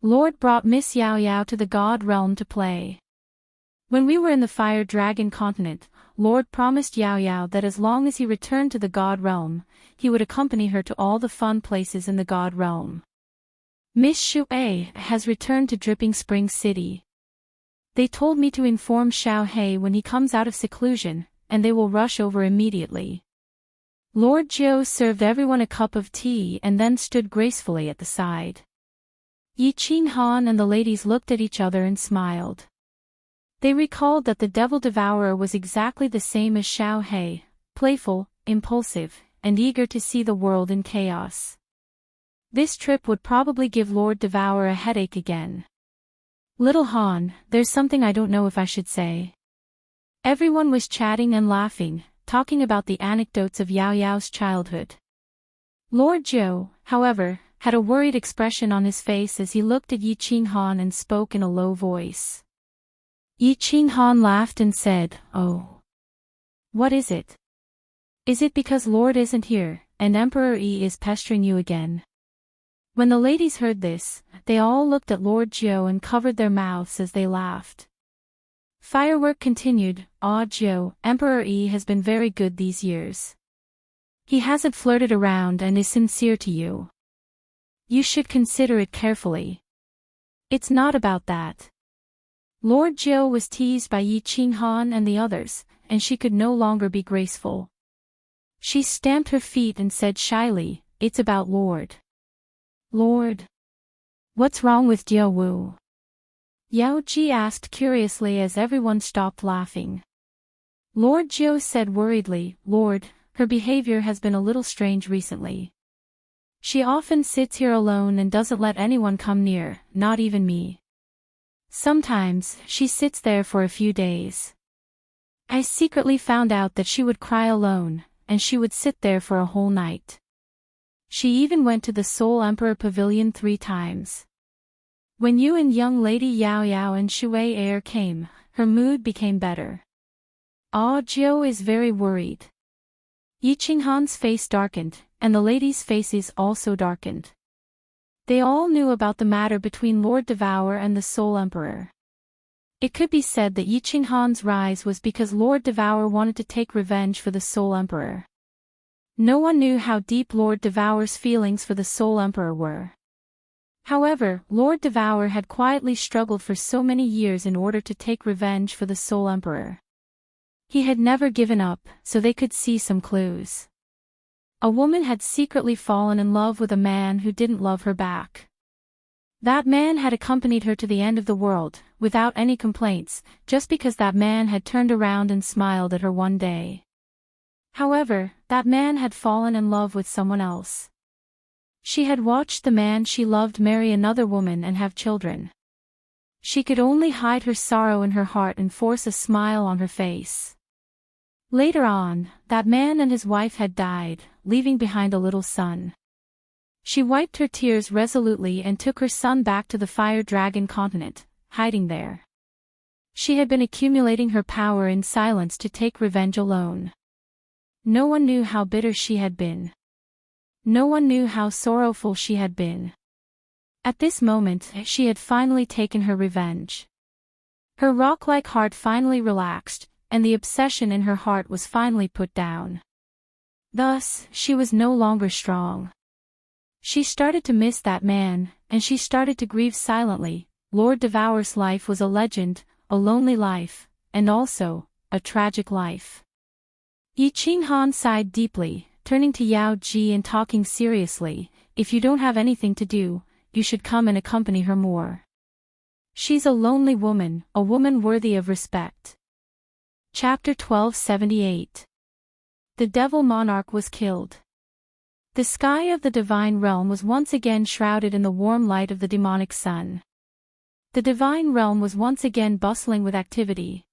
Lord brought Miss Yao Yao to the God realm to play. When we were in the Fire Dragon continent, Lord promised Yao Yao that as long as he returned to the God realm, he would accompany her to all the fun places in the God realm. Miss Shui has returned to Dripping Spring City. They told me to inform Xiao He when he comes out of seclusion, and they will rush over immediately. Lord Zhou served everyone a cup of tea and then stood gracefully at the side. Yi Qinghan and the ladies looked at each other and smiled. They recalled that the Devil Devourer was exactly the same as Xiao He, playful, impulsive, and eager to see the world in chaos. This trip would probably give Lord Devourer a headache again. Little Han, there's something I don't know if I should say. Everyone was chatting and laughing, talking about the anecdotes of Yao Yao's childhood. Lord Zhou, however, had a worried expression on his face as he looked at Yi Qinghan and spoke in a low voice. Yi Qinghan laughed and said, "Oh. What is it? Is it because Lord isn't here, and Emperor Yi is pestering you again?" When the ladies heard this, they all looked at Lord Zhou and covered their mouths as they laughed. Firework continued, Zhou, Emperor Yi has been very good these years. He hasn't flirted around and is sincere to you. You should consider it carefully. It's not about that. Lord Zhou was teased by Yi Qinghan and the others, and she could no longer be graceful. She stamped her feet and said shyly, "It's about Lord." Lord? What's wrong with Jiao Wu? Yao Ji asked curiously as everyone stopped laughing. Lord Zhou said worriedly, "Lord, her behavior has been a little strange recently. She often sits here alone and doesn't let anyone come near, not even me. Sometimes, she sits there for a few days. I secretly found out that she would cry alone, and she would sit there for a whole night. She even went to the Soul Emperor Pavilion 3 times. When you and young lady Yao Yao and Shui Air came, her mood became better. Zhou is very worried." Yi Qinghan's face darkened, and the ladies' faces also darkened. They all knew about the matter between Lord Devourer and the Soul Emperor. It could be said that Yi Qinghan's rise was because Lord Devourer wanted to take revenge for the Soul Emperor. No one knew how deep Lord Devourer's feelings for the Soul Emperor were. However, Lord Devourer had quietly struggled for so many years in order to take revenge for the Soul Emperor. He had never given up, so they could see some clues. A woman had secretly fallen in love with a man who didn't love her back. That man had accompanied her to the end of the world, without any complaints, just because that man had turned around and smiled at her one day. However, that man had fallen in love with someone else. She had watched the man she loved marry another woman and have children. She could only hide her sorrow in her heart and force a smile on her face. Later on, that man and his wife had died, leaving behind a little son. She wiped her tears resolutely and took her son back to the Fire Dragon continent, hiding there. She had been accumulating her power in silence to take revenge alone. No one knew how bitter she had been. No one knew how sorrowful she had been. At this moment, she had finally taken her revenge. Her rock-like heart finally relaxed, and the obsession in her heart was finally put down. Thus, she was no longer strong. She started to miss that man, and she started to grieve silently. Lord Devourer's life was a legend, a lonely life, and also, a tragic life. Yi Qinghan sighed deeply, turning to Yao Ji and talking seriously, "If you don't have anything to do, you should come and accompany her more. She's a lonely woman, a woman worthy of respect." Chapter 1278. The Devil Monarch was killed. The sky of the divine realm was once again shrouded in the warm light of the demonic sun. The divine realm was once again bustling with activity.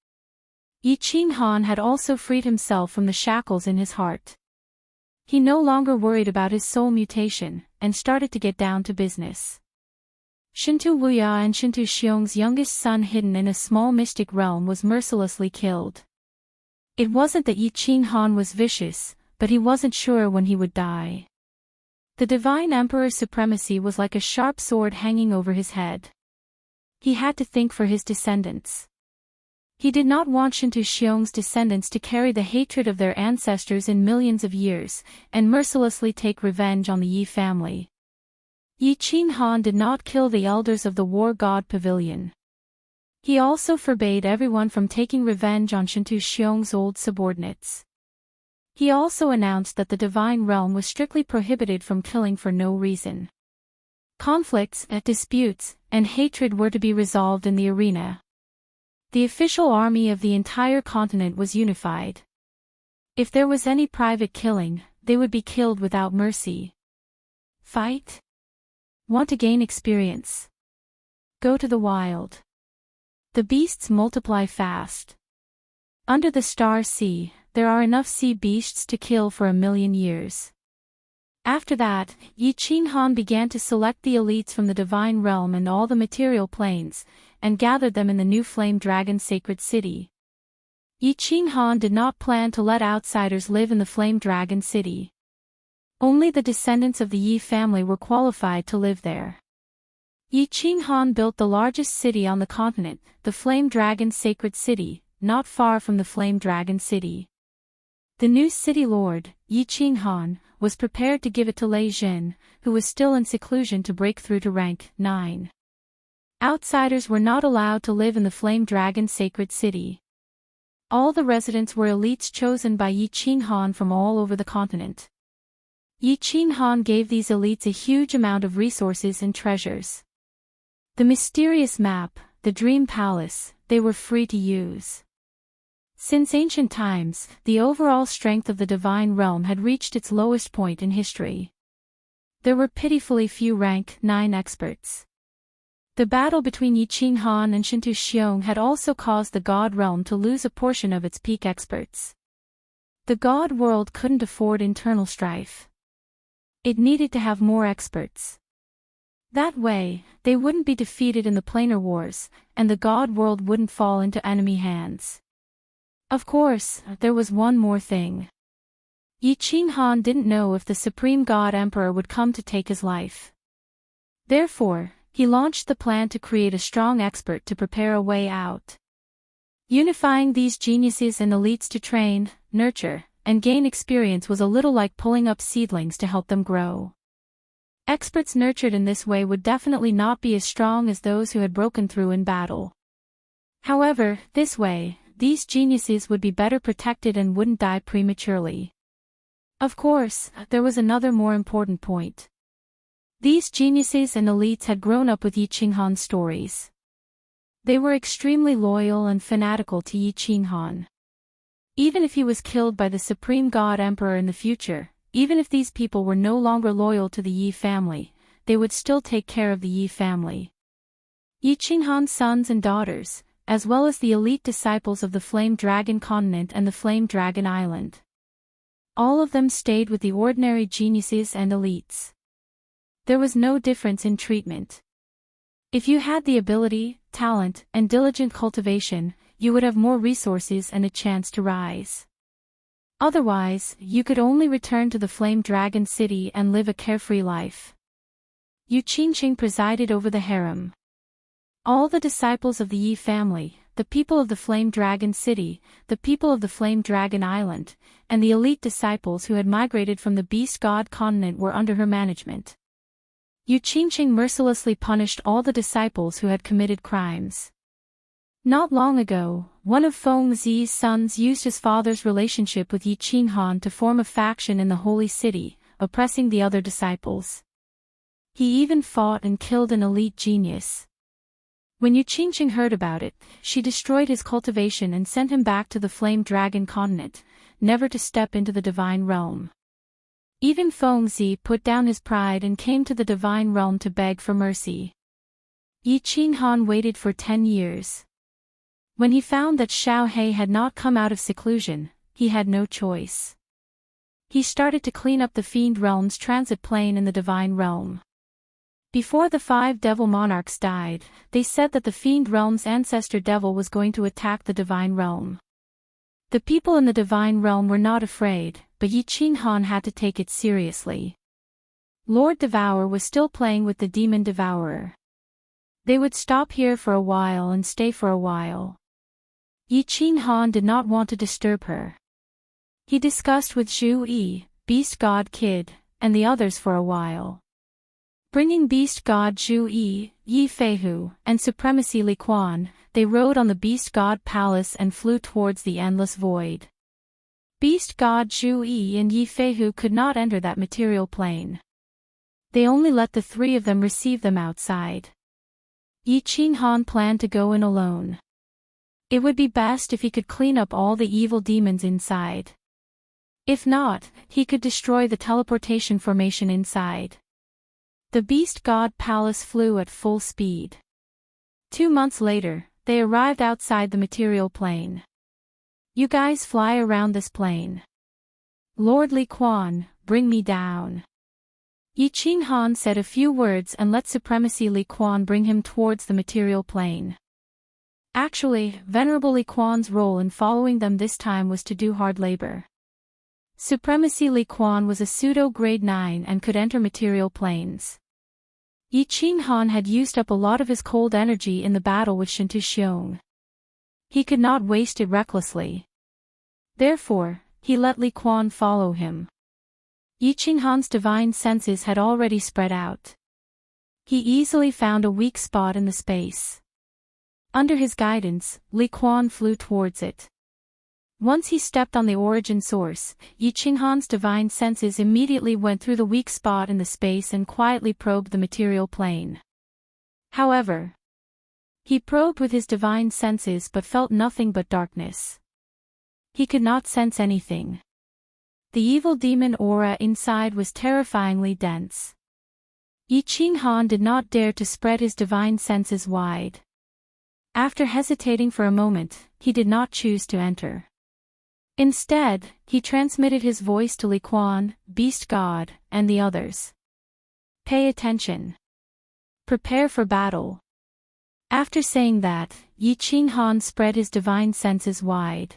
Yi Qinghan had also freed himself from the shackles in his heart. He no longer worried about his soul mutation, and started to get down to business. Shintu Wuya and Shintu Xiong's youngest son hidden in a small mystic realm was mercilessly killed. It wasn't that Yi Qinghan was vicious, but he wasn't sure when he would die. The divine emperor's supremacy was like a sharp sword hanging over his head. He had to think for his descendants. He did not want Shintu Xiong's descendants to carry the hatred of their ancestors in millions of years, and mercilessly take revenge on the Yi family. Yi Qinghan did not kill the elders of the War God Pavilion. He also forbade everyone from taking revenge on Shintu Xiong's old subordinates. He also announced that the divine realm was strictly prohibited from killing for no reason. Conflicts, disputes, and hatred were to be resolved in the arena. The official army of the entire continent was unified. If there was any private killing, they would be killed without mercy. Fight? Want to gain experience? Go to the wild. The beasts multiply fast. Under the star sea, there are enough sea beasts to kill for 1,000,000 years. After that, Yi Qinghan began to select the elites from the divine realm and all the material planes, and gathered them in the new Flame Dragon Sacred City. Yi Qinghan did not plan to let outsiders live in the Flame Dragon City. Only the descendants of the Yi family were qualified to live there. Yi Qinghan built the largest city on the continent, the Flame Dragon Sacred City, not far from the Flame Dragon City. The new city lord, Yi Qinghan, was prepared to give it to Lei Jin, who was still in seclusion to break through to rank 9. Outsiders were not allowed to live in the Flame Dragon Sacred City. All the residents were elites chosen by Yi Qinghan from all over the continent. Yi Qinghan gave these elites a huge amount of resources and treasures. The mysterious map, the Dream Palace, they were free to use. Since ancient times, the overall strength of the divine realm had reached its lowest point in history. There were pitifully few rank 9 experts. The battle between Yi Qinghan and Shintu Xiong had also caused the God realm to lose a portion of its peak experts. The God world couldn't afford internal strife. It needed to have more experts. That way, they wouldn't be defeated in the planar wars, and the God world wouldn't fall into enemy hands. Of course, there was one more thing. Yi Qinghan didn't know if the Supreme God Emperor would come to take his life. Therefore, he launched the plan to create a strong expert to prepare a way out. Unifying these geniuses and elites to train, nurture, and gain experience was a little like pulling up seedlings to help them grow. Experts nurtured in this way would definitely not be as strong as those who had broken through in battle. However, this way, these geniuses would be better protected and wouldn't die prematurely. Of course, there was another more important point. These geniuses and elites had grown up with Yi Qinghan's stories. They were extremely loyal and fanatical to Yi Qinghan. Even if he was killed by the Supreme God Emperor in the future, even if these people were no longer loyal to the Yi family, they would still take care of the Yi family. Yi Qinghan's sons and daughters, as well as the elite disciples of the Flame Dragon Continent and the Flame Dragon Island. All of them stayed with the ordinary geniuses and elites. There was no difference in treatment. If you had the ability, talent, and diligent cultivation, you would have more resources and a chance to rise. Otherwise, you could only return to the Flame Dragon City and live a carefree life. Yu Qingqing presided over the harem. All the disciples of the Yi family, the people of the Flame Dragon City, the people of the Flame Dragon Island, and the elite disciples who had migrated from the Beast God continent were under her management. Yu Qingqing mercilessly punished all the disciples who had committed crimes. Not long ago, one of Feng Zi's sons used his father's relationship with Yi Qinghan to form a faction in the Holy City, oppressing the other disciples. He even fought and killed an elite genius. When Yi Qingqing heard about it, she destroyed his cultivation and sent him back to the Flame Dragon continent, never to step into the divine realm. Even Feng Zi put down his pride and came to the divine realm to beg for mercy. Yi Qinghan waited for 10 years. When he found that Xiao He had not come out of seclusion, he had no choice. He started to clean up the Fiend Realm's transit plane in the Divine Realm. Before the 5 Devil Monarchs died, they said that the Fiend Realm's ancestor devil was going to attack the Divine Realm. The people in the Divine Realm were not afraid, but Yi Qinghan had to take it seriously. Lord Devour was still playing with the Demon Devourer. They would stop here for a while and stay for a while. Yi Qinghan did not want to disturb her. He discussed with Zhu Yi, Beast God Kid, and the others for a while. Bringing Beast God Zhu Yi, Yi Feihu, and Supremacy Li Quan, they rode on the Beast God Palace and flew towards the endless void. Beast God Zhu Yi and Yi Feihu could not enter that material plane. They only let the 3 of them receive them outside. Yi Qinghan planned to go in alone. It would be best if he could clean up all the evil demons inside. If not, he could destroy the teleportation formation inside. The Beast God Palace flew at full speed. 2 months later, they arrived outside the material plane. You guys fly around this plane. Lord Li Quan, bring me down. Yi Qinghan said a few words and let Supremacy Li Quan bring him towards the material plane. Actually, Venerable Li Quan's role in following them this time was to do hard labor. Supremacy Li Quan was a pseudo-grade 9 and could enter material planes. Yi Qinghan had used up a lot of his cold energy in the battle with Shintu Xiong. He could not waste it recklessly. Therefore, he let Li Quan follow him. Yi Qinghan's divine senses had already spread out. He easily found a weak spot in the space. Under his guidance, Li Quan flew towards it. Once he stepped on the origin source, Yi Qinghan's divine senses immediately went through the weak spot in the space and quietly probed the material plane. However, he probed with his divine senses but felt nothing but darkness. He could not sense anything. The evil demon aura inside was terrifyingly dense. Yi Qinghan did not dare to spread his divine senses wide. After hesitating for a moment, he did not choose to enter. Instead, he transmitted his voice to Li Quan, Beast God, and the others. Pay attention. Prepare for battle. After saying that, Yi Qinghan spread his divine senses wide.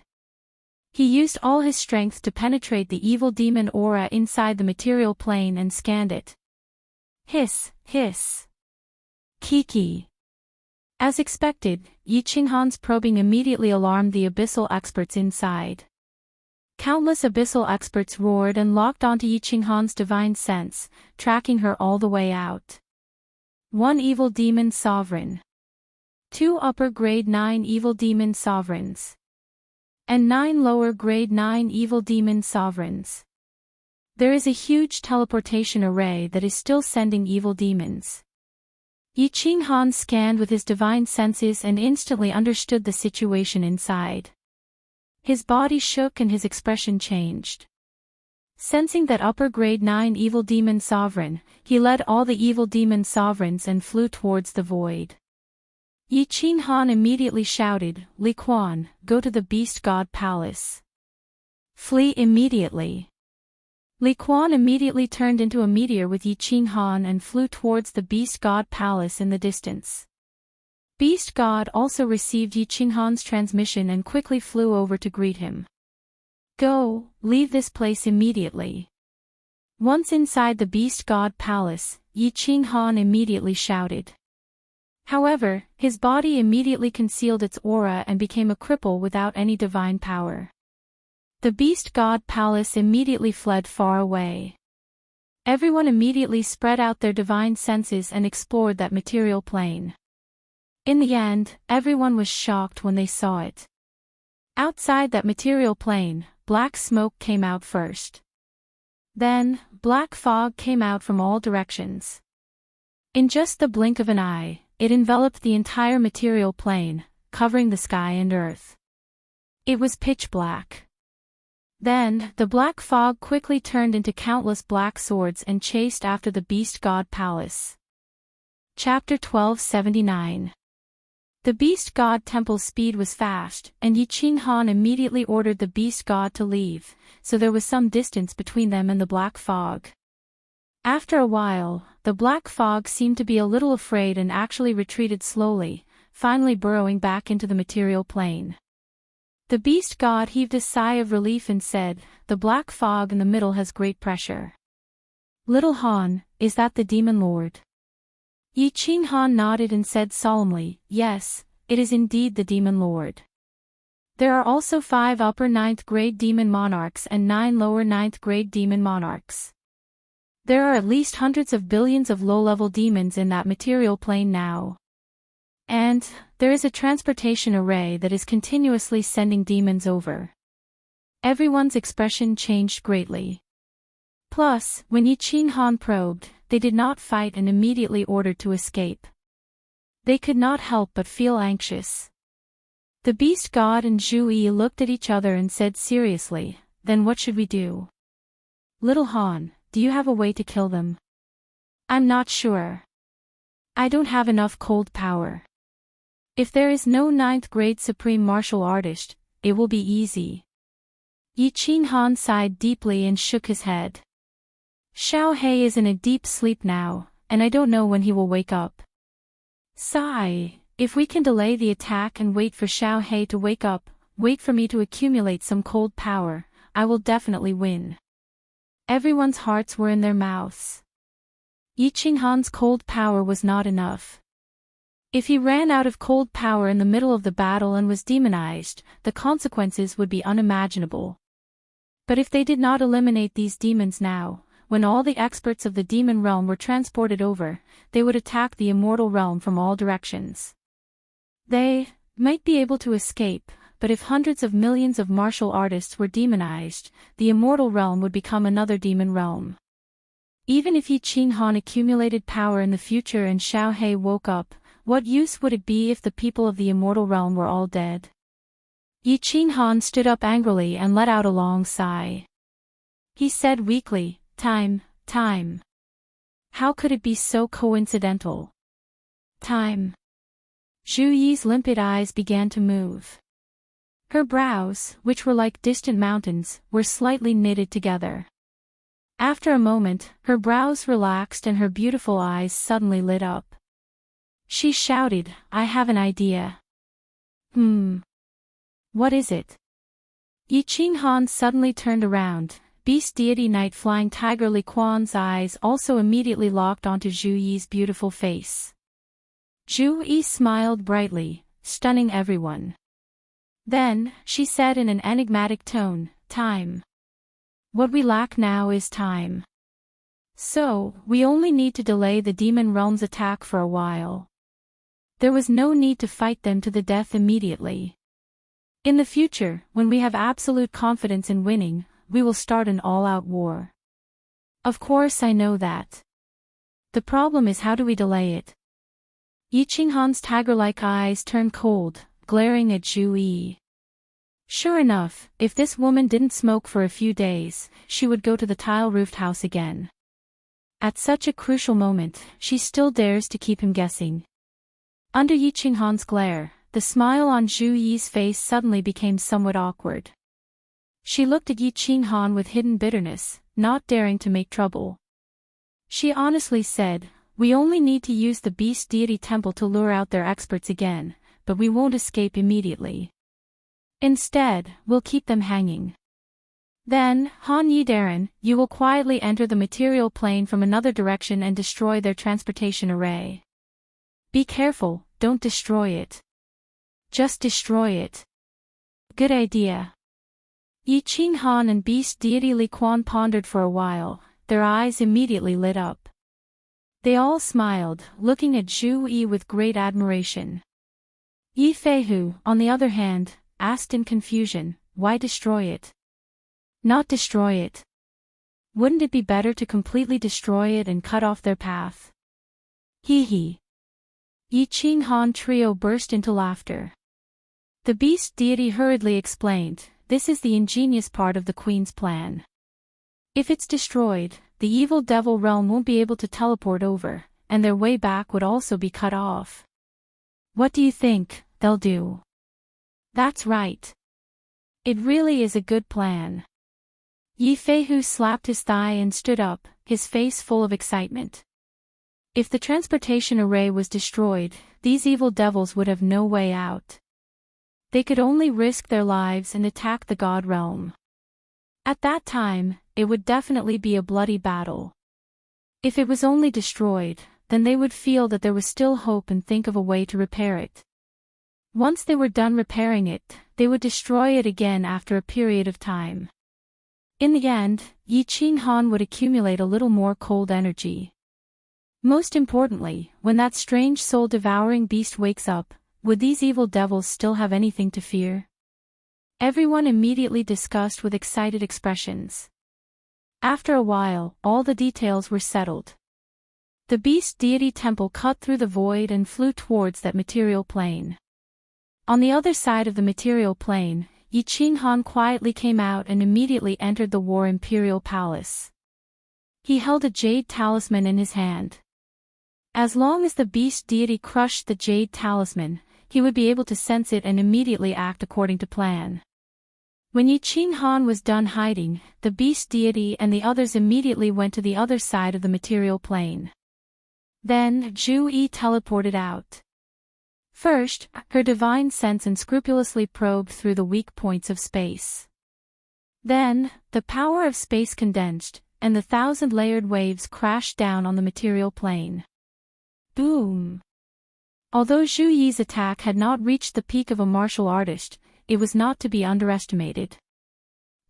He used all his strength to penetrate the evil demon aura inside the material plane and scanned it. Hiss, hiss. Kiki. As expected, Yi Qinghan's probing immediately alarmed the abyssal experts inside. Countless abyssal experts roared and locked onto Yi Qinghan's divine sense, tracking her all the way out. 1 evil demon sovereign. 2 upper grade 9 evil demon sovereigns. And 9 lower grade 9 evil demon sovereigns. There is a huge teleportation array that is still sending evil demons. Yi Qinghan scanned with his divine senses and instantly understood the situation inside. His body shook and his expression changed. Sensing that upper grade 9 evil demon sovereign, he led all the evil demon sovereigns and flew towards the void. Yi Qinghan immediately shouted, Li Quan, go to the Beast God Palace. Flee immediately. Li Quan immediately turned into a meteor with Yi Qinghan and flew towards the Beast God Palace in the distance. Beast God also received Yi Qinghan's transmission and quickly flew over to greet him. Go, leave this place immediately. Once inside the Beast God Palace, Yi Qinghan immediately shouted. However, his body immediately concealed its aura and became a cripple without any divine power. The Beast God Palace immediately fled far away. Everyone immediately spread out their divine senses and explored that material plane. In the end, everyone was shocked when they saw it. Outside that material plane, black smoke came out first. Then, black fog came out from all directions. In just the blink of an eye, it enveloped the entire material plane, covering the sky and earth. It was pitch black. Then, the black fog quickly turned into countless black swords and chased after the Beast God Palace. Chapter 1279. The Beast God Temple's speed was fast, and Yi Qinghan immediately ordered the Beast God to leave, so there was some distance between them and the black fog. After a while, the black fog seemed to be a little afraid and actually retreated slowly, finally burrowing back into the material plane. The Beast God heaved a sigh of relief and said, "The black fog in the middle has great pressure." "Little Han, is that the Demon Lord?" Yi Qinghan nodded and said solemnly, "Yes, it is indeed the Demon Lord. There are also 5 upper 9th grade demon monarchs and 9 lower 9th grade demon monarchs. There are at least hundreds of billions of low-level demons in that material plane now. And, there is a transportation array that is continuously sending demons over." Everyone's expression changed greatly. Plus, when Yi Qinghan probed, they did not fight and immediately ordered to escape. They could not help but feel anxious. The Beast God and Zhu Yi looked at each other and said seriously, "Then what should we do?" "Little Han, do you have a way to kill them?" "I'm not sure. I don't have enough cold power. If there is no 9th grade supreme martial artist, it will be easy." Yi Qinghan sighed deeply and shook his head. "Xiao He is in a deep sleep now, and I don't know when he will wake up. Sigh, if we can delay the attack and wait for Xiao He to wake up, wait for me to accumulate some cold power, I will definitely win." Everyone's hearts were in their mouths. Yi Qinghan's cold power was not enough. If he ran out of cold power in the middle of the battle and was demonized, the consequences would be unimaginable. But if they did not eliminate these demons now, when all the experts of the demon realm were transported over, they would attack the immortal realm from all directions. They might be able to escape, but if hundreds of millions of martial artists were demonized, the immortal realm would become another demon realm. Even if Yi Qinghan accumulated power in the future and Xiao He woke up, what use would it be if the people of the immortal realm were all dead? Yi Qinghan stood up angrily and let out a long sigh. He said weakly, Time. How could it be so coincidental? Time." Zhu Yi's limpid eyes began to move. Her brows, which were like distant mountains, were slightly knitted together. After a moment, her brows relaxed and her beautiful eyes suddenly lit up. She shouted, "I have an idea." What is it?" Yi Qinghan suddenly turned around. Beast Deity Night Flying Tiger Li Quan's eyes also immediately locked onto Zhu Yi's beautiful face. Zhu Yi smiled brightly, stunning everyone. Then, she said in an enigmatic tone, "Time. What we lack now is time. So, we only need to delay the demon realm's attack for a while. There was no need to fight them to the death immediately. In the future, when we have absolute confidence in winning, we will start an all-out war. Of course I know that. The problem is how do we delay it?" Yi Qinghan's tiger-like eyes turned cold, glaring at Zhu Yi. Sure enough, if this woman didn't smoke for a few days, she would go to the tile-roofed house again. At such a crucial moment, she still dares to keep him guessing. Under Yi Qinghan's glare, the smile on Zhu Yi's face suddenly became somewhat awkward. She looked at Yi Qinghan with hidden bitterness, not daring to make trouble. She honestly said, "We only need to use the Beast Deity Temple to lure out their experts again, but we won't escape immediately. Instead, we'll keep them hanging. Then, Han Yi Darren, you will quietly enter the material plane from another direction and destroy their transportation array. Be careful, don't destroy it. Just destroy it." "Good idea." Yi Qinghan and Beast Deity Li Quan pondered for a while, their eyes immediately lit up. They all smiled, looking at Zhu Yi with great admiration. Yi Feihu, on the other hand, asked in confusion, why destroy it? Not destroy it. Wouldn't it be better to completely destroy it and cut off their path? Hee hee. Yi Qinghan trio burst into laughter. The beast deity hurriedly explained, this is the ingenious part of the queen's plan. If it's destroyed, the evil devil realm won't be able to teleport over, and their way back would also be cut off. What do you think they'll do? That's right. It really is a good plan. Yi Feihu slapped his thigh and stood up, his face full of excitement. If the transportation array was destroyed, these evil devils would have no way out. They could only risk their lives and attack the god realm. At that time, it would definitely be a bloody battle. If it was only destroyed, then they would feel that there was still hope and think of a way to repair it. Once they were done repairing it, they would destroy it again after a period of time. In the end, Yi Qinghan would accumulate a little more cold energy. Most importantly, when that strange soul-devouring beast wakes up, would these evil devils still have anything to fear? Everyone immediately discussed with excited expressions. After a while, all the details were settled. The beast deity temple cut through the void and flew towards that material plane. On the other side of the material plane, Yi Qinghan quietly came out and immediately entered the War Imperial Palace. He held a jade talisman in his hand. As long as the beast deity crushed the jade talisman, he would be able to sense it and immediately act according to plan. When Yi Qinghan was done hiding, the beast deity and the others immediately went to the other side of the material plane. Then, Zhu Yi teleported out. First, her divine sense unscrupulously probed through the weak points of space. Then, the power of space condensed, and the 1,000-layered waves crashed down on the material plane. Boom! Although Zhu Yi's attack had not reached the peak of a martial artist, it was not to be underestimated.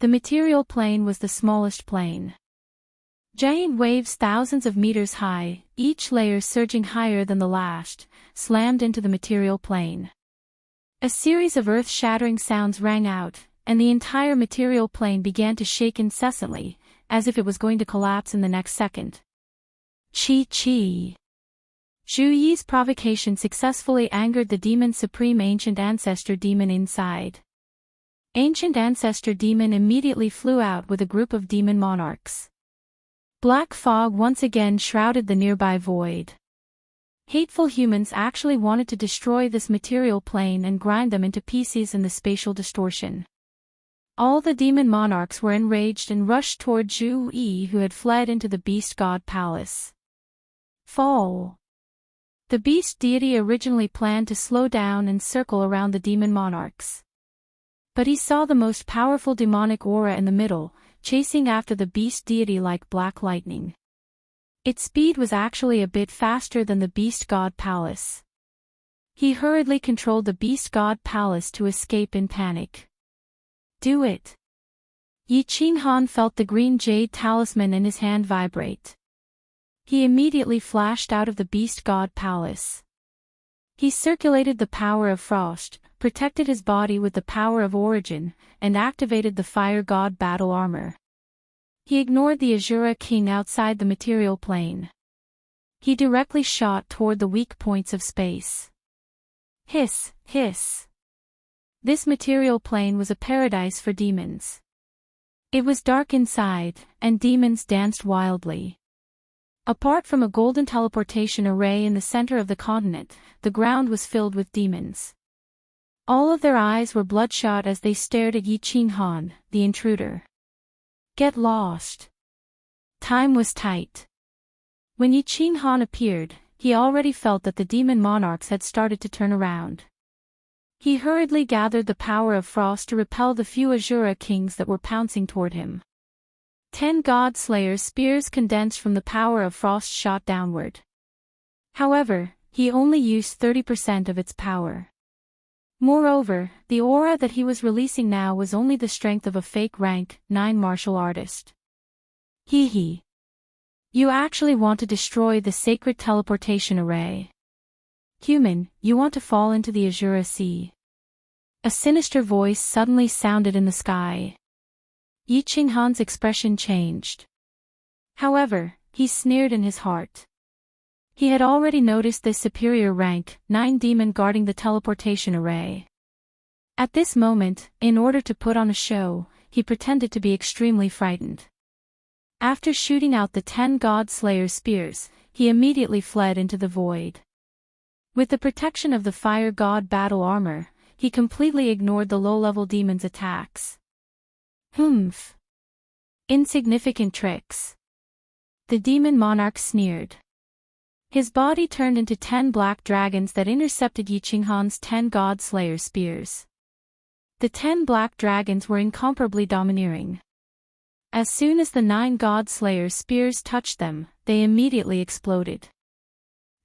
The material plane was the smallest plane. Giant waves thousands of meters high, each layer surging higher than the last, slammed into the material plane. A series of earth-shattering sounds rang out, and the entire material plane began to shake incessantly, as if it was going to collapse in the next second. Chi. Zhu Yi's provocation successfully angered the demon supreme Ancient Ancestor Demon inside. Ancient Ancestor Demon immediately flew out with a group of demon monarchs. Black fog once again shrouded the nearby void. Hateful humans actually wanted to destroy this material plane and grind them into pieces in the spatial distortion. All the demon monarchs were enraged and rushed toward Zhu Yi, who had fled into the beast god palace. Fall. The beast deity originally planned to slow down and circle around the demon monarchs. But he saw the most powerful demonic aura in the middle, chasing after the beast deity like black lightning. Its speed was actually a bit faster than the beast god palace. He hurriedly controlled the beast god palace to escape in panic. Do it! Yi Qinghan felt the green jade talisman in his hand vibrate. He immediately flashed out of the beast god palace. He circulated the power of frost, protected his body with the power of origin, and activated the fire god battle armor. He ignored the Azura king outside the material plane. He directly shot toward the weak points of space. Hiss, hiss. This material plane was a paradise for demons. It was dark inside, and demons danced wildly. Apart from a golden teleportation array in the center of the continent, the ground was filled with demons. All of their eyes were bloodshot as they stared at Yi Qinghan, the intruder. Get lost. Time was tight. When Yi Qinghan appeared, he already felt that the demon monarchs had started to turn around. He hurriedly gathered the power of frost to repel the few Azura kings that were pouncing toward him. 10 God Slayer's spears condensed from the power of frost shot downward. However, he only used 30% of its power. Moreover, the aura that he was releasing now was only the strength of a fake rank 9 martial artist. Hee hee. You actually want to destroy the sacred teleportation array. Human, you want to fall into the Azure Sea. A sinister voice suddenly sounded in the sky. Yi Qinghan's expression changed. However, he sneered in his heart. He had already noticed this superior rank, 9 demon guarding the teleportation array. At this moment, in order to put on a show, he pretended to be extremely frightened. After shooting out the 10 God Slayer spears, he immediately fled into the void. With the protection of the Fire God battle armor, he completely ignored the low-level demon's attacks. Humph. Insignificant tricks. The demon monarch sneered. His body turned into 10 black dragons that intercepted Yi Qinghan's 10 God Slayer spears. The 10 black dragons were incomparably domineering. As soon as the 9 God Slayer spears touched them, they immediately exploded.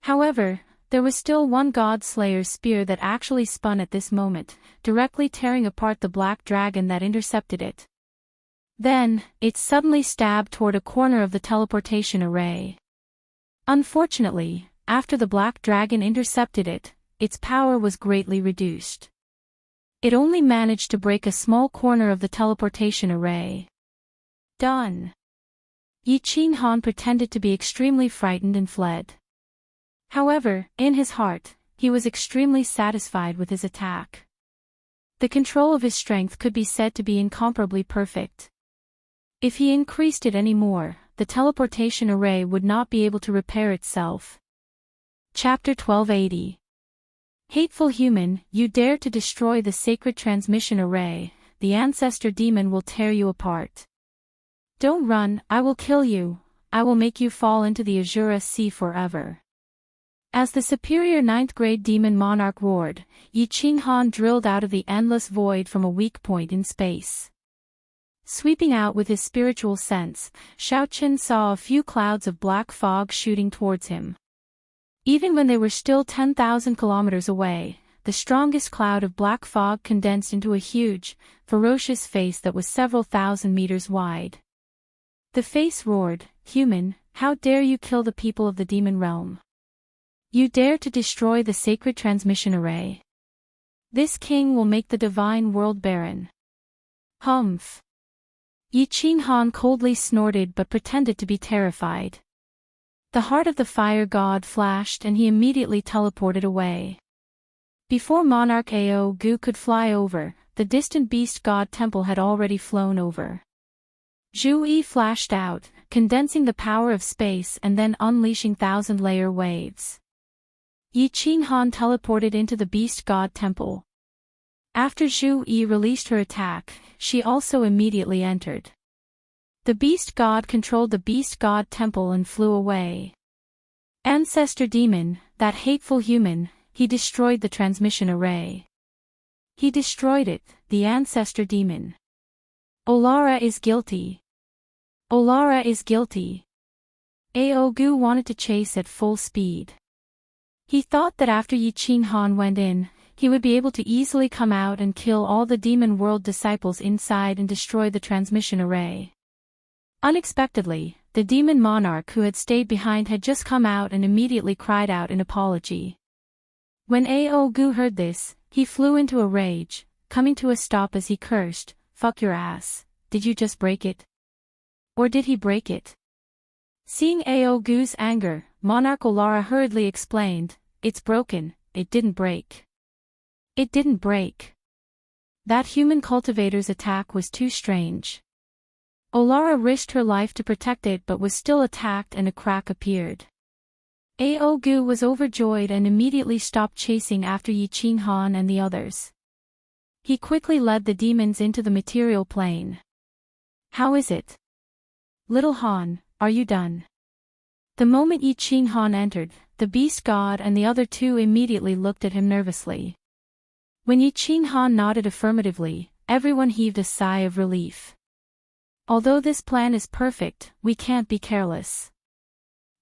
However, there was still one God Slayer spear that actually spun at this moment, directly tearing apart the black dragon that intercepted it. Then, it suddenly stabbed toward a corner of the teleportation array. Unfortunately, after the black dragon intercepted it, its power was greatly reduced. It only managed to break a small corner of the teleportation array. Done. Yi Qinghan pretended to be extremely frightened and fled. However, in his heart, he was extremely satisfied with his attack. The control of his strength could be said to be incomparably perfect. If he increased it any more, the teleportation array would not be able to repair itself. Chapter 1280. Hateful human, you dare to destroy the sacred transmission array, the ancestor demon will tear you apart. Don't run, I will kill you, I will make you fall into the Azure Sea forever. As the superior 9th grade demon monarch roared, Yi Qinghan drilled out of the endless void from a weak point in space. Sweeping out with his spiritual sense, Shaoqin saw a few clouds of black fog shooting towards him. Even when they were still 10,000 kilometers away, the strongest cloud of black fog condensed into a huge, ferocious face that was several thousand meters wide. The face roared, "Human, how dare you kill the people of the demon realm? You dare to destroy the sacred transmission array. This king will make the divine world barren." Humph. Yi Qinghan coldly snorted but pretended to be terrified. The heart of the fire god flashed and he immediately teleported away. Before Monarch Ao Gu could fly over, the distant beast god temple had already flown over. Zhu Yi flashed out, condensing the power of space and then unleashing thousand-layer waves. Yi Qinghan teleported into the beast god temple. After Zhu Yi released her attack, she also immediately entered. The beast god controlled the beast god temple and flew away. Ancestor demon, that hateful human, he destroyed the transmission array. He destroyed it, the ancestor demon. Olara is guilty. Olara is guilty. Ao Gu wanted to chase at full speed. He thought that after Yi Qinghan went in, he would be able to easily come out and kill all the demon world disciples inside and destroy the transmission array. Unexpectedly, the demon monarch who had stayed behind had just come out and immediately cried out in apology. When Ao Gu heard this, he flew into a rage, coming to a stop as he cursed, "Fuck your ass, did you just break it? Or did he break it?" Seeing Ao Gu's anger, Monarch Olara hurriedly explained, "It's broken, it didn't break. It didn't break. That human cultivator's attack was too strange." Olara risked her life to protect it but was still attacked and a crack appeared. Ao Gu was overjoyed and immediately stopped chasing after Yi Qinghan and the others. He quickly led the demons into the material plane. "How is it? Little Han, are you done?" The moment Yi Qinghan entered, the beast god and the other two immediately looked at him nervously. When Yi Qinghan nodded affirmatively, everyone heaved a sigh of relief. Although this plan is perfect, we can't be careless.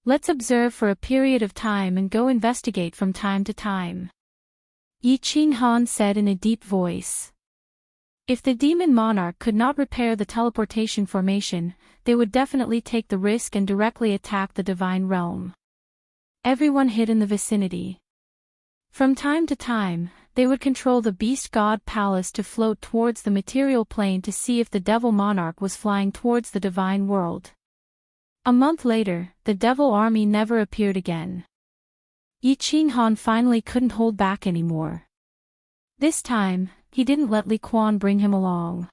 Let's observe for a period of time and go investigate from time to time. Yi Qinghan said in a deep voice. If the demon monarch could not repair the teleportation formation, they would definitely take the risk and directly attack the divine realm. Everyone hid in the vicinity. From time to time, they would control the beast god palace to float towards the material plane to see if the devil monarch was flying towards the divine world. A month later, the devil army never appeared again. Yi Qinghan finally couldn't hold back anymore. This time, he didn't let Li Quan bring him along.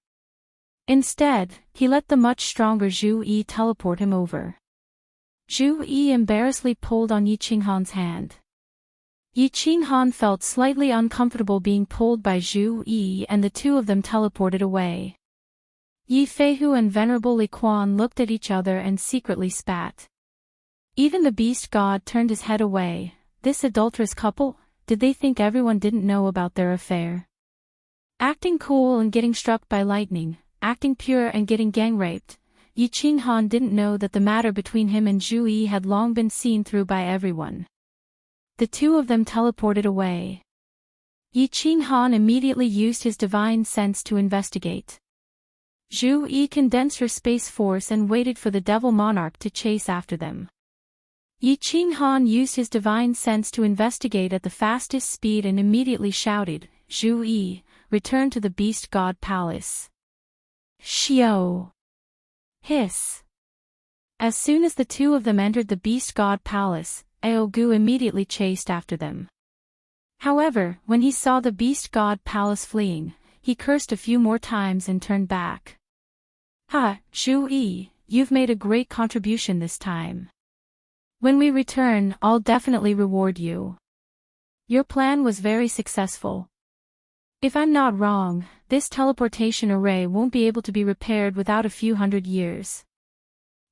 Instead, he let the much stronger Zhu Yi teleport him over. Zhu Yi embarrassedly pulled on Yi Qinghan's hand. Yi Qinghan felt slightly uncomfortable being pulled by Zhu Yi, and the two of them teleported away. Yi Feihu and Venerable Li Quan looked at each other and secretly spat. Even the beast god turned his head away. This adulterous couple, did they think everyone didn't know about their affair? Acting cool and getting struck by lightning, acting pure and getting gang-raped, Yi Qinghan didn't know that the matter between him and Zhu Yi had long been seen through by everyone. The two of them teleported away. Yi Qinghan immediately used his divine sense to investigate. Zhu Yi condensed her space force and waited for the devil monarch to chase after them. Yi Qinghan used his divine sense to investigate at the fastest speed and immediately shouted, "Zhu Yi, return to the beast god palace." Xiao! Hiss! As soon as the two of them entered the beast god palace, Aogu immediately chased after them. However, when he saw the beast god palace fleeing, he cursed a few more times and turned back. "Ha, Zhu Yi, you've made a great contribution this time. When we return, I'll definitely reward you. Your plan was very successful. If I'm not wrong, this teleportation array won't be able to be repaired without a few hundred years."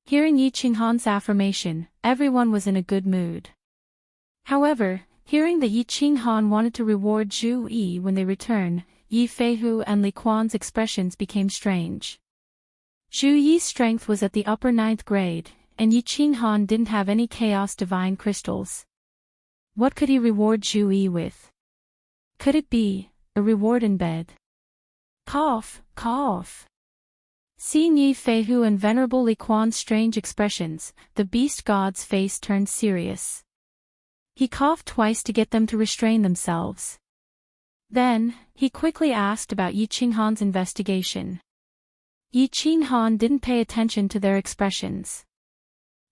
Hearing Yi Qinghan's affirmation, everyone was in a good mood. However, hearing that Yi Qinghan wanted to reward Zhu Yi when they return, Yi Feihu and Li Quan's expressions became strange. Zhu Yi's strength was at the upper 9th grade, and Yi Qinghan didn't have any Chaos Divine crystals. What could he reward Zhu Yi with? Could it be a reward in bed? Cough, cough. Seeing Yi Feihu and Venerable Li Quan's strange expressions, the beast god's face turned serious. He coughed twice to get them to restrain themselves. Then, he quickly asked about Yi Qinghan's investigation. Yi Qinghan didn't pay attention to their expressions.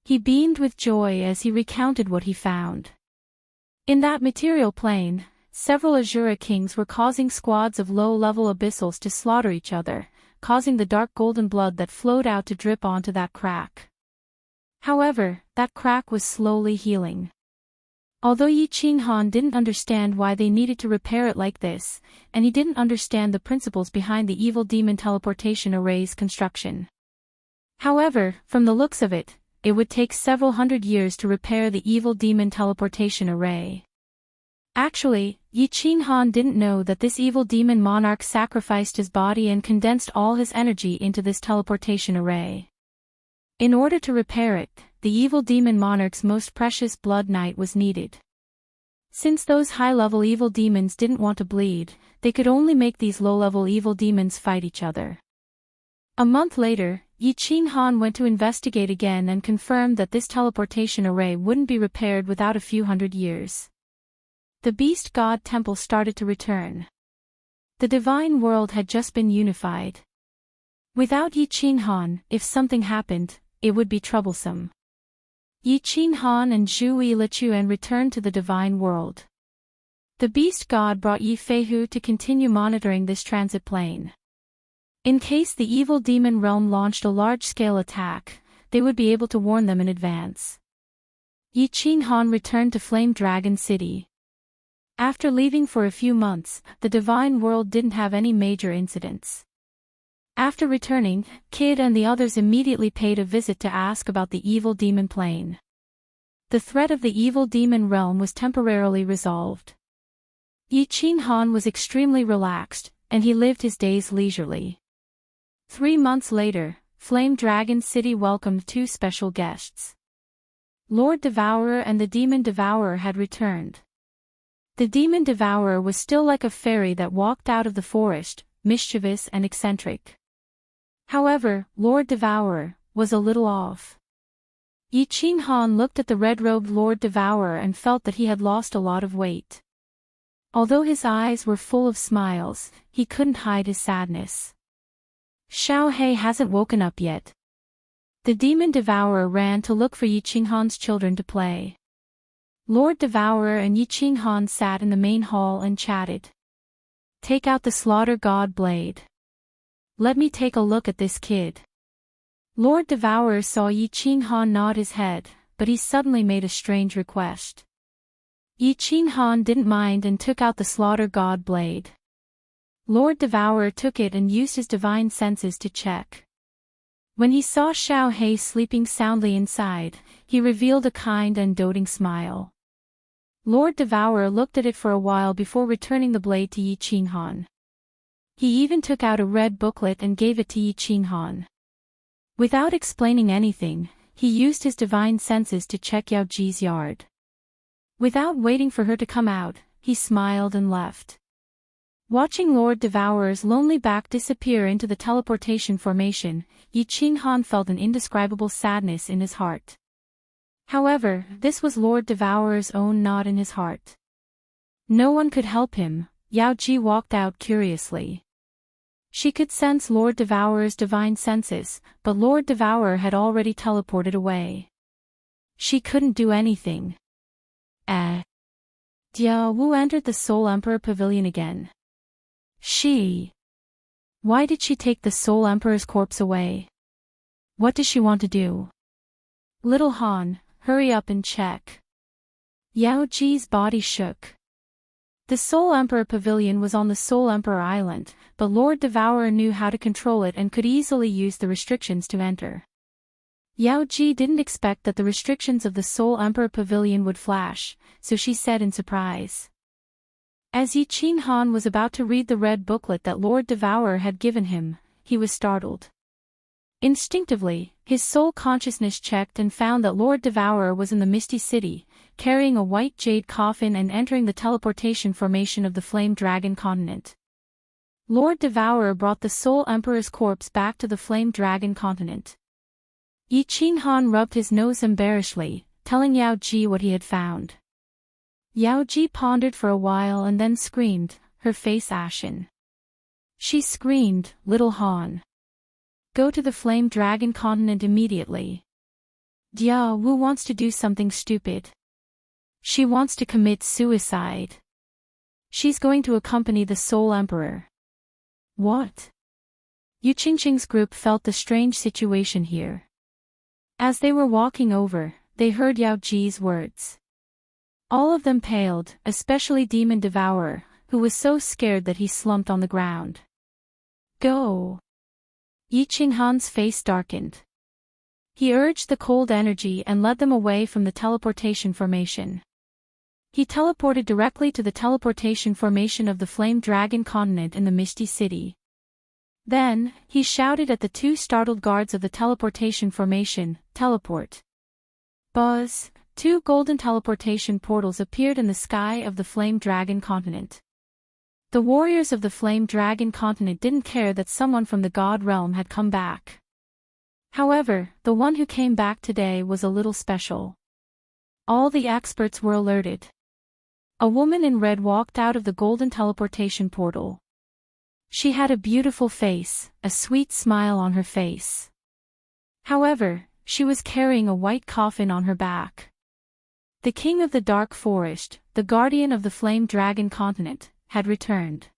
He beamed with joy as he recounted what he found. In that material plane, several Azura kings were causing squads of low-level abyssals to slaughter each other, causing the dark golden blood that flowed out to drip onto that crack. However, that crack was slowly healing. Although Yi Qinghan didn't understand why they needed to repair it like this, and he didn't understand the principles behind the evil demon teleportation array's construction. However, from the looks of it, it would take several hundred years to repair the evil demon teleportation array. Actually, Yi Qinghan didn't know that this evil demon monarch sacrificed his body and condensed all his energy into this teleportation array. In order to repair it, the evil demon monarch's most precious blood knight was needed. Since those high-level evil demons didn't want to bleed, they could only make these low-level evil demons fight each other. A month later, Yi Qinghan went to investigate again and confirmed that this teleportation array wouldn't be repaired without a few hundred years. The beast god temple started to return. The divine world had just been unified. Without Yi Qinghan, if something happened, it would be troublesome. Yi Qinghan and Zhu Yi Lichuan returned to the divine world. The beast god brought Yi Feihu to continue monitoring this transit plane. In case the evil demon realm launched a large-scale attack, they would be able to warn them in advance. Yi Qinghan returned to Flame Dragon City. After leaving for a few months, the divine world didn't have any major incidents. After returning, Kid and the others immediately paid a visit to ask about the evil demon plane. The threat of the evil demon realm was temporarily resolved. Yi Qinghan was extremely relaxed, and he lived his days leisurely. 3 months later, Flame Dragon City welcomed 2 special guests. Lord Devourer and the Demon Devourer had returned. The Demon Devourer was still like a fairy that walked out of the forest, mischievous and eccentric. However, Lord Devourer was a little off. Yi Qinghan looked at the red-robed Lord Devourer and felt that he had lost a lot of weight. Although his eyes were full of smiles, he couldn't hide his sadness. Xiao He hasn't woken up yet. The demon devourer ran to look for Yi Qinghan's children to play. Lord Devourer and Yi Qinghan sat in the main hall and chatted. Take out the slaughter god blade. Let me take a look at this kid. Lord Devourer saw Yi Qinghan nod his head, but he suddenly made a strange request. Yi Qinghan didn't mind and took out the slaughter god blade. Lord Devourer took it and used his divine senses to check. When he saw Xiao He sleeping soundly inside, he revealed a kind and doting smile. Lord Devourer looked at it for a while before returning the blade to Yi Qinghan. He even took out a red booklet and gave it to Yi Qinghan. Without explaining anything, he used his divine senses to check Yao Ji's yard. Without waiting for her to come out, he smiled and left. Watching Lord Devourer's lonely back disappear into the teleportation formation, Yi Qinghan felt an indescribable sadness in his heart. However, this was Lord Devourer's own nod in his heart. No one could help him. Yao Ji walked out curiously. She could sense Lord Devourer's divine senses, but Lord Devourer had already teleported away. She couldn't do anything. Jia Wu entered the Soul Emperor Pavilion again. Why did she take the Soul Emperor's corpse away? What does she want to do? Little Han, hurry up and check. Yao Ji's body shook. The Soul Emperor Pavilion was on the Soul Emperor Island, but Lord Devourer knew how to control it and could easily use the restrictions to enter. Yao Ji didn't expect that the restrictions of the Soul Emperor Pavilion would flash, so she said in surprise. As Yi Qinghan was about to read the red booklet that Lord Devourer had given him, he was startled. Instinctively, his soul consciousness checked and found that Lord Devourer was in the Misty City, carrying a white jade coffin and entering the teleportation formation of the Flame Dragon continent. Lord Devourer brought the Soul Emperor's corpse back to the Flame Dragon continent. Yi Qinghan rubbed his nose embarrassedly, telling Yao Ji what he had found. Yao Ji pondered for a while and then screamed, her face ashen. She screamed, "Little Han! Go to the Flame Dragon continent immediately. Jia Wu wants to do something stupid. She wants to commit suicide. She's going to accompany the Soul Emperor." What? Yu Qingqing's group felt the strange situation here. As they were walking over, they heard Yao Ji's words. All of them paled, especially Demon Devourer, who was so scared that he slumped on the ground. Go! Yi Qinghan's face darkened. He urged the cold energy and led them away from the teleportation formation. He teleported directly to the teleportation formation of the Flame Dragon continent in the Misty City. Then, he shouted at the two startled guards of the teleportation formation, "Teleport." Buzz! Two golden teleportation portals appeared in the sky of the Flame Dragon continent. The warriors of the Flame Dragon continent didn't care that someone from the God realm had come back. However, the one who came back today was a little special. All the experts were alerted. A woman in red walked out of the golden teleportation portal. She had a beautiful face, a sweet smile on her face. However, she was carrying a white coffin on her back. The king of the dark forest, the guardian of the Flame Dragon continent, had returned.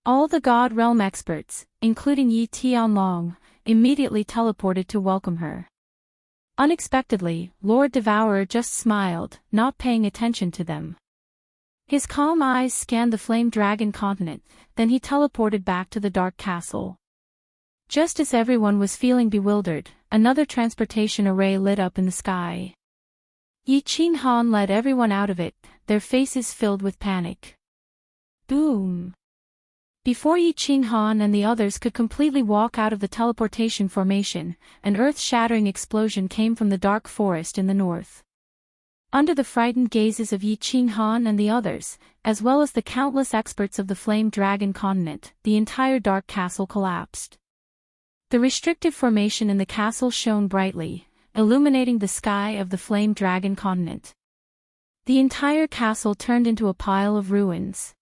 All the God Realm experts, including Yi Tianlong, immediately teleported to welcome her. Unexpectedly, Lord Devourer just smiled, not paying attention to them. His calm eyes scanned the Flame Dragon continent, then he teleported back to the Dark Castle. Just as everyone was feeling bewildered, another transportation array lit up in the sky. Yi Qinghan led everyone out of it, their faces filled with panic. Boom! Before Yi Qinghan and the others could completely walk out of the teleportation formation, an earth-shattering explosion came from the dark forest in the north. Under the frightened gazes of Yi Qinghan and the others, as well as the countless experts of the Flame Dragon continent, the entire dark castle collapsed. The restrictive formation in the castle shone brightly, illuminating the sky of the Flame Dragon continent. The entire castle turned into a pile of ruins.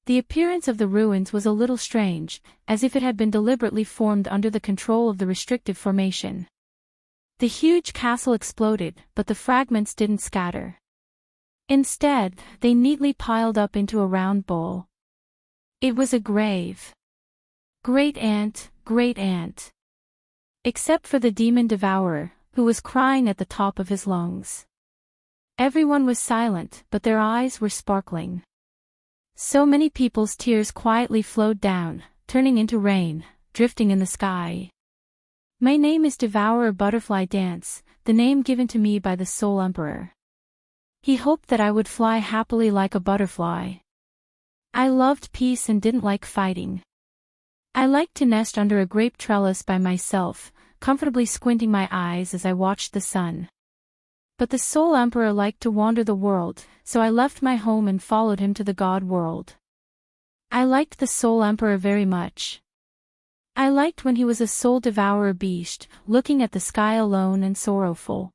The appearance of the ruins was a little strange, as if it had been deliberately formed under the control of the restrictive formation. The huge castle exploded, but the fragments didn't scatter. Instead, they neatly piled up into a round bowl. It was a grave. Great aunt, great aunt. Except for the demon devourer, who was crying at the top of his lungs. Everyone was silent, but their eyes were sparkling. So many people's tears quietly flowed down, turning into rain, drifting in the sky. My name is Devourer Butterfly Dance, the name given to me by the Soul Emperor. He hoped that I would fly happily like a butterfly. I loved peace and didn't like fighting. I liked to nest under a grape trellis by myself, comfortably squinting my eyes as I watched the sun. But the Soul Emperor liked to wander the world, so I left my home and followed him to the God world. I liked the Soul Emperor very much. I liked when he was a soul devourer beast, looking at the sky alone and sorrowful.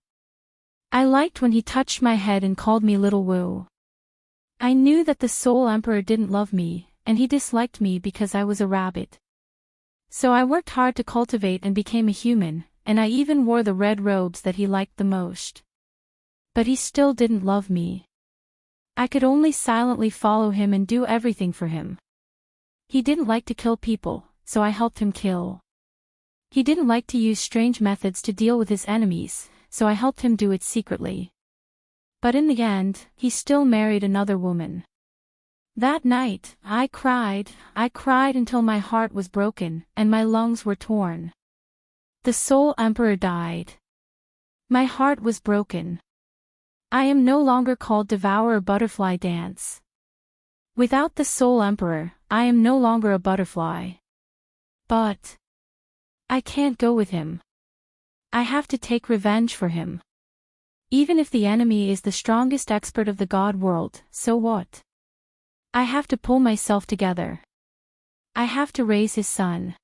I liked when he touched my head and called me Little Woo. I knew that the Soul Emperor didn't love me, and he disliked me because I was a rabbit. So I worked hard to cultivate and became a human, and I even wore the red robes that he liked the most. But he still didn't love me. I could only silently follow him and do everything for him. He didn't like to kill people, so I helped him kill. He didn't like to use strange methods to deal with his enemies, so I helped him do it secretly. But in the end, he still married another woman. That night, I cried until my heart was broken, and my lungs were torn. The Soul Emperor died. My heart was broken. I am no longer called Devourer Butterfly Dance. Without the Soul Emperor, I am no longer a butterfly. But I can't go with him. I have to take revenge for him. Even if the enemy is the strongest expert of the God world, so what? I have to pull myself together. I have to raise his son.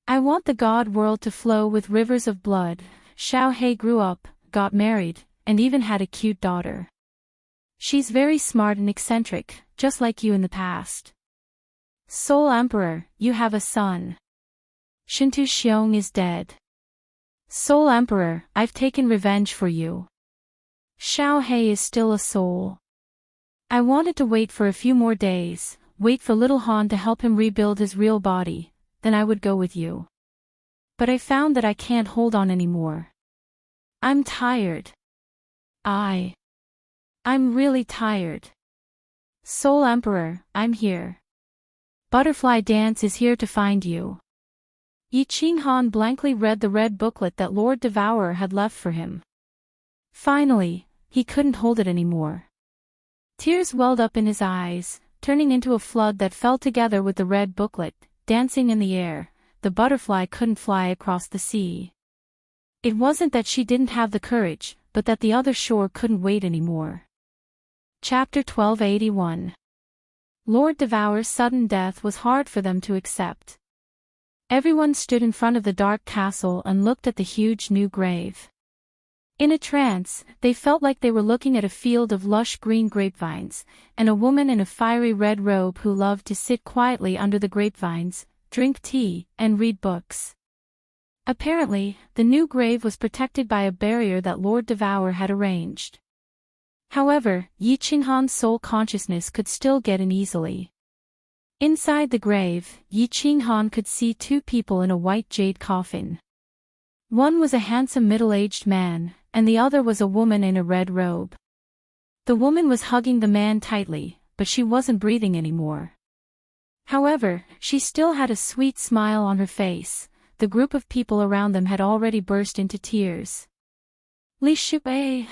I want the God world to flow with rivers of blood. Xiao He grew up, got married, and even had a cute daughter. She's very smart and eccentric, just like you in the past. Soul Emperor, you have a son. Shintu Xiong is dead. Soul Emperor, I've taken revenge for you. Xiao He is still a soul. I wanted to wait for a few more days, wait for little Han to help him rebuild his real body, then I would go with you. But I found that I can't hold on anymore. I'm tired. I'm really tired. Soul Emperor, I'm here. Butterfly Dance is here to find you. Yi Qinghan blankly read the red booklet that Lord Devourer had left for him. Finally, he couldn't hold it anymore. Tears welled up in his eyes, turning into a flood that fell together with the red booklet, dancing in the air. The butterfly couldn't fly across the sea. It wasn't that she didn't have the courage, but that the other shore couldn't wait anymore. Chapter 1281. Lord Devourer's sudden death was hard for them to accept. Everyone stood in front of the dark castle and looked at the huge new grave. In a trance, they felt like they were looking at a field of lush green grapevines, and a woman in a fiery red robe who loved to sit quietly under the grapevines, drink tea, and read books. Apparently, the new grave was protected by a barrier that Lord Devourer had arranged. However, Yi Qinghan's soul consciousness could still get in easily. Inside the grave, Yi Qinghan could see two people in a white jade coffin. One was a handsome middle-aged man, and the other was a woman in a red robe. The woman was hugging the man tightly, but she wasn't breathing anymore. However, she still had a sweet smile on her face. The group of people around them had already burst into tears. Li Shubai,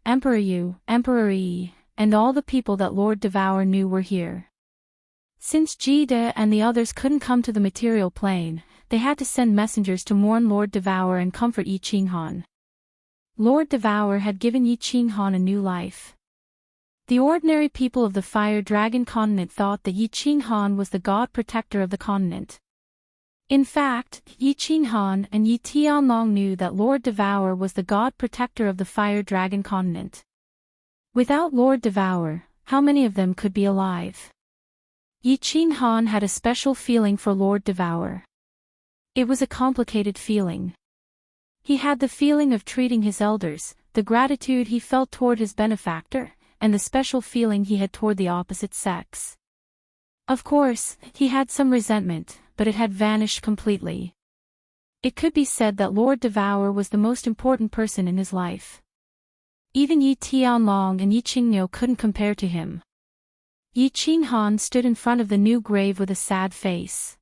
Emperor Yu, Emperor Yi, and all the people that Lord Devourer knew were here. Since Ji De and the others couldn't come to the material plane, they had to send messengers to mourn Lord Devourer and comfort Yi Qinghan. Lord Devourer had given Yi Qinghan a new life. The ordinary people of the Fire Dragon continent thought that Yi Qinghan was the god protector of the continent. In fact, Yi Qinghan and Yi Tianlong knew that Lord Devourer was the god protector of the Fire Dragon continent. Without Lord Devour, how many of them could be alive? Yi Qinghan had a special feeling for Lord Devour. It was a complicated feeling. He had the feeling of treating his elders, the gratitude he felt toward his benefactor, and the special feeling he had toward the opposite sex. Of course, he had some resentment, but it had vanished completely. It could be said that Lord Devour was the most important person in his life. Even Yi Tianlong and Yi Qingniu couldn't compare to him. Yi Qinghan stood in front of the new grave with a sad face.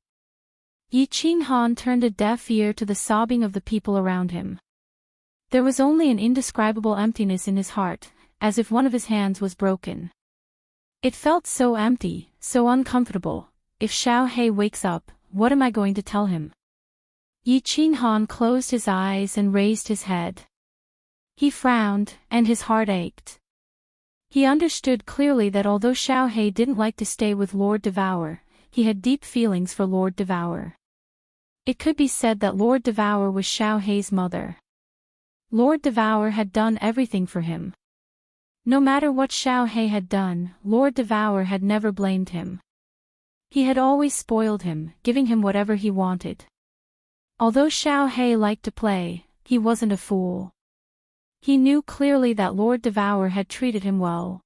Yi Qinghan turned a deaf ear to the sobbing of the people around him. There was only an indescribable emptiness in his heart, as if one of his hands was broken. It felt so empty, so uncomfortable. If Xiao He wakes up, what am I going to tell him? Yi Qinghan closed his eyes and raised his head. He frowned, and his heart ached. He understood clearly that although Xiao He didn't like to stay with Lord Devour, he had deep feelings for Lord Devour. It could be said that Lord Devour was Xiao He's mother. Lord Devour had done everything for him. No matter what Xiao He had done, Lord Devour had never blamed him. He had always spoiled him, giving him whatever he wanted. Although Xiao He liked to play, he wasn't a fool. He knew clearly that Lord Devour had treated him well.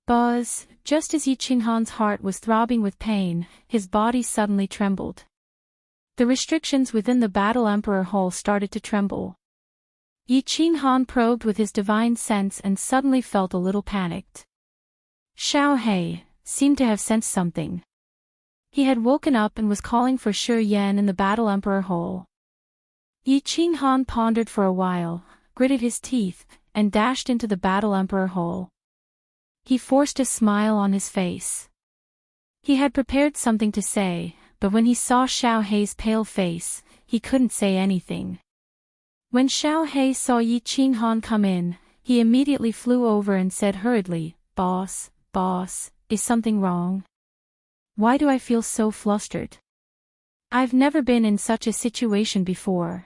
Buzz, just as Yi Qinghan's heart was throbbing with pain, his body suddenly trembled. The restrictions within the Battle Emperor Hall started to tremble. Yi Qinghan probed with his divine sense and suddenly felt a little panicked. Xiao He seemed to have sensed something. He had woken up and was calling for Shi Yan in the Battle Emperor Hall. Yi Qinghan pondered for a while, gritted his teeth, and dashed into the Battle Emperor Hall. He forced a smile on his face. He had prepared something to say, but when he saw Xiao He's pale face, he couldn't say anything. When Xiao He saw Yi Qinghan come in, he immediately flew over and said hurriedly, "Boss, is something wrong? Why do I feel so flustered? I've never been in such a situation before."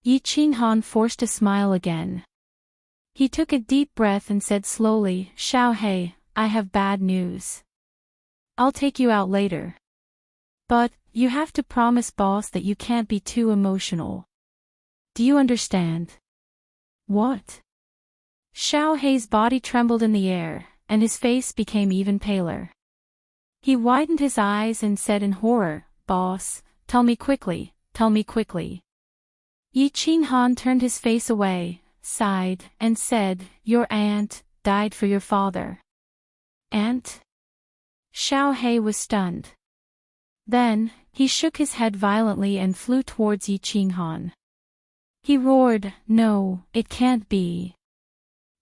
Yi Qinghan forced a smile again. He took a deep breath and said slowly, "Xiao He, I have bad news. I'll take you out later. But, you have to promise boss that you can't be too emotional. Do you understand?" "What?" Xiao He's body trembled in the air, and his face became even paler. He widened his eyes and said in horror, "Boss, tell me quickly, tell me quickly." Yi Qinghan turned his face away, sighed, and said, "Your aunt died for your father." "Aunt?" Xiao He was stunned. Then, he shook his head violently and flew towards Yi Qinghan. He roared, "No, it can't be.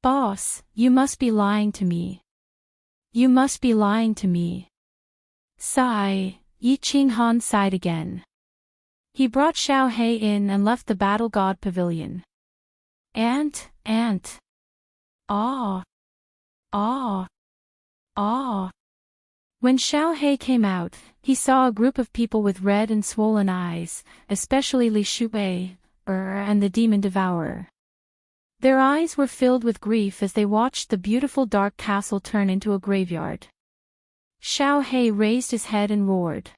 Boss, you must be lying to me. You must be lying to me." Sigh, Yi Qinghan sighed again. He brought Xiao He in and left the Battle God Pavilion. Aunt. Ah. When Xiao He came out, he saw a group of people with red and swollen eyes, especially Li Shuwei, and the Demon Devourer. Their eyes were filled with grief as they watched the beautiful dark castle turn into a graveyard. Xiao He raised his head and roared.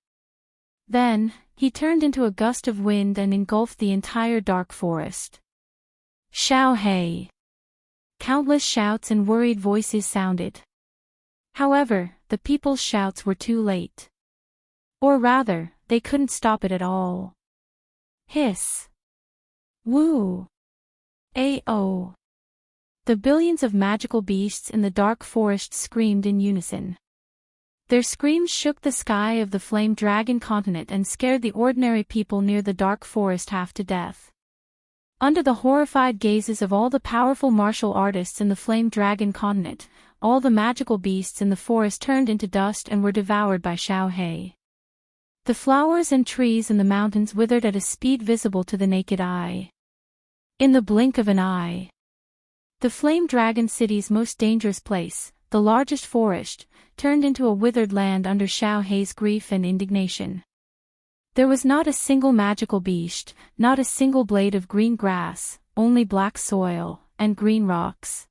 Then, he turned into a gust of wind and engulfed the entire dark forest. "Xiao He!" Countless shouts and worried voices sounded. However, the people's shouts were too late. Or rather, they couldn't stop it at all. Hiss! Woo! Ao! The billions of magical beasts in the dark forest screamed in unison. Their screams shook the sky of the Flame Dragon continent and scared the ordinary people near the dark forest half to death. Under the horrified gazes of all the powerful martial artists in the Flame Dragon continent, all the magical beasts in the forest turned into dust and were devoured by Xiao He. The flowers and trees in the mountains withered at a speed visible to the naked eye. In the blink of an eye, the Flame Dragon City's most dangerous place, the largest forest, turned into a withered land under Xiao He's grief and indignation. There was not a single magical beast, not a single blade of green grass, only black soil, and green rocks.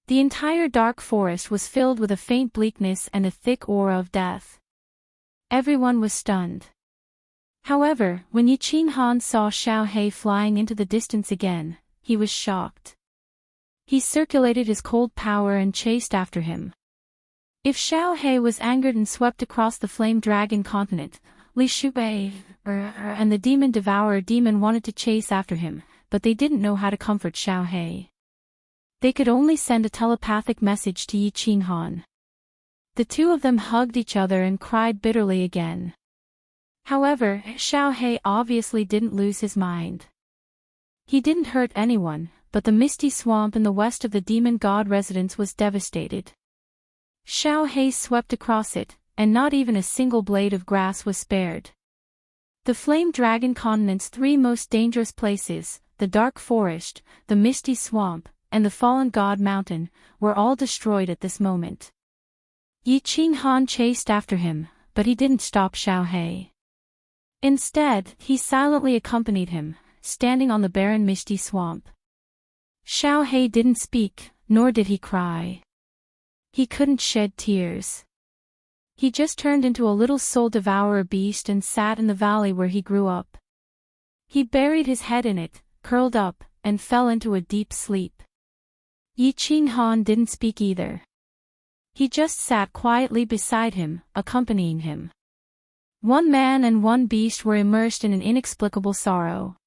The entire dark forest was filled with a faint bleakness and a thick aura of death. Everyone was stunned. However, when Yi Qinghan saw Xiao He flying into the distance again, he was shocked. He circulated his cold power and chased after him. If Xiao He was angered and swept across the flame dragon continent, Li Shubai and the demon devourer demon wanted to chase after him, but they didn't know how to comfort Xiao He. They could only send a telepathic message to Yi Qinghan. The two of them hugged each other and cried bitterly again. However, Xiao He obviously didn't lose his mind. He didn't hurt anyone, but the misty swamp in the west of the demon god residence was devastated. Xiao He swept across it, and not even a single blade of grass was spared. The flame dragon continent's three most dangerous places, the dark forest, the misty swamp, and the fallen god mountain, were all destroyed at this moment. Yi Qinghan chased after him, but he didn't stop Xiao He. Instead, he silently accompanied him, standing on the barren misty swamp. Xiao He didn't speak, nor did he cry. He couldn't shed tears. He just turned into a little soul-devourer beast and sat in the valley where he grew up. He buried his head in it, curled up, and fell into a deep sleep. Yi Qinghan didn't speak either. He just sat quietly beside him, accompanying him. One man and one beast were immersed in an inexplicable sorrow.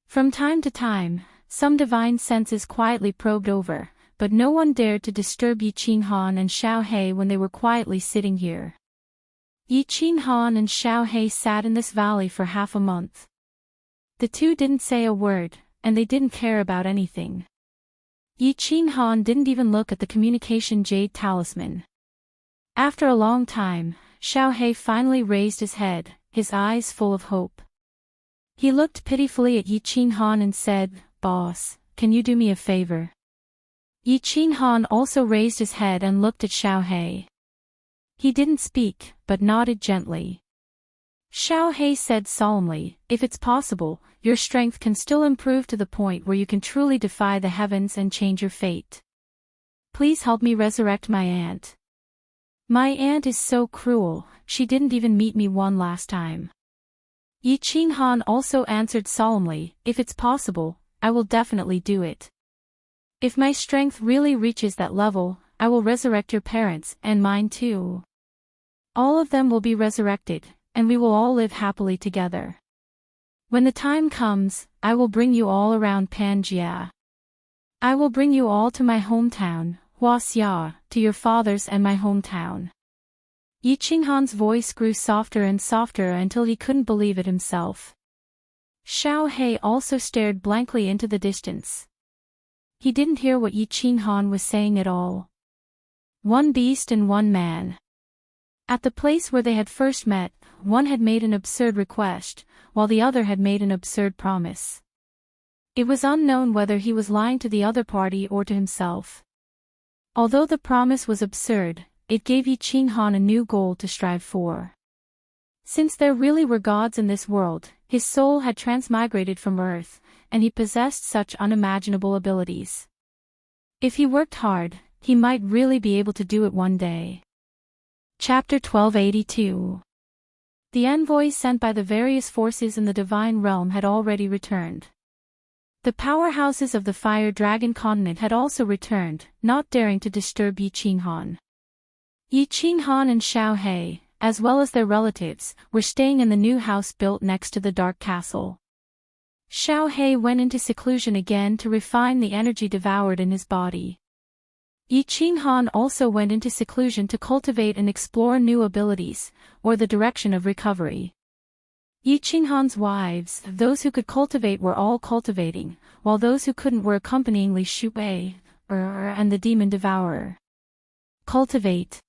From time to time, some divine senses quietly probed over, but no one dared to disturb Yi Qinghan and Xiao He when they were quietly sitting here. Yi Qinghan and Xiao He sat in this valley for half a month. The two didn't say a word, and they didn't care about anything. Yi Qinghan didn't even look at the communication jade talisman. After a long time, Xiao He finally raised his head, his eyes full of hope. He looked pitifully at Yi Qinghan and said, "Boss, can you do me a favor?" Yi Qinghan also raised his head and looked at Xiao He. He didn't speak, but nodded gently. Xiao He said solemnly, "If it's possible, your strength can still improve to the point where you can truly defy the heavens and change your fate. Please help me resurrect my aunt. My aunt is so cruel, she didn't even meet me one last time." Yi Qinghan also answered solemnly, "If it's possible, I will definitely do it. If my strength really reaches that level, I will resurrect your parents and mine too. All of them will be resurrected, and we will all live happily together. When the time comes, I will bring you all around Pangaea. I will bring you all to my hometown, Huaxia, to your father's and my hometown." Yi Qinghan's voice grew softer and softer until he couldn't believe it himself. Xiao He also stared blankly into the distance. He didn't hear what Yi Qinghan was saying at all. One beast and one man. At the place where they had first met, one had made an absurd request, while the other had made an absurd promise. It was unknown whether he was lying to the other party or to himself. Although the promise was absurd, it gave Yi Qinghan a new goal to strive for. Since there really were gods in this world, his soul had transmigrated from Earth, and he possessed such unimaginable abilities. If he worked hard, he might really be able to do it one day. Chapter 1282. The envoys sent by the various forces in the divine realm had already returned. The powerhouses of the fire dragon continent had also returned, not daring to disturb Yi Qinghan. Yi Qinghan and Xiao He, as well as their relatives, were staying in the new house built next to the dark castle. Xiao He went into seclusion again to refine the energy devoured in his body. Yi Qinghan also went into seclusion to cultivate and explore new abilities, or the direction of recovery. Yi Qinghan's wives, those who could cultivate were all cultivating, while those who couldn't were accompanying Li Shubai and the demon devourer. Cultivate.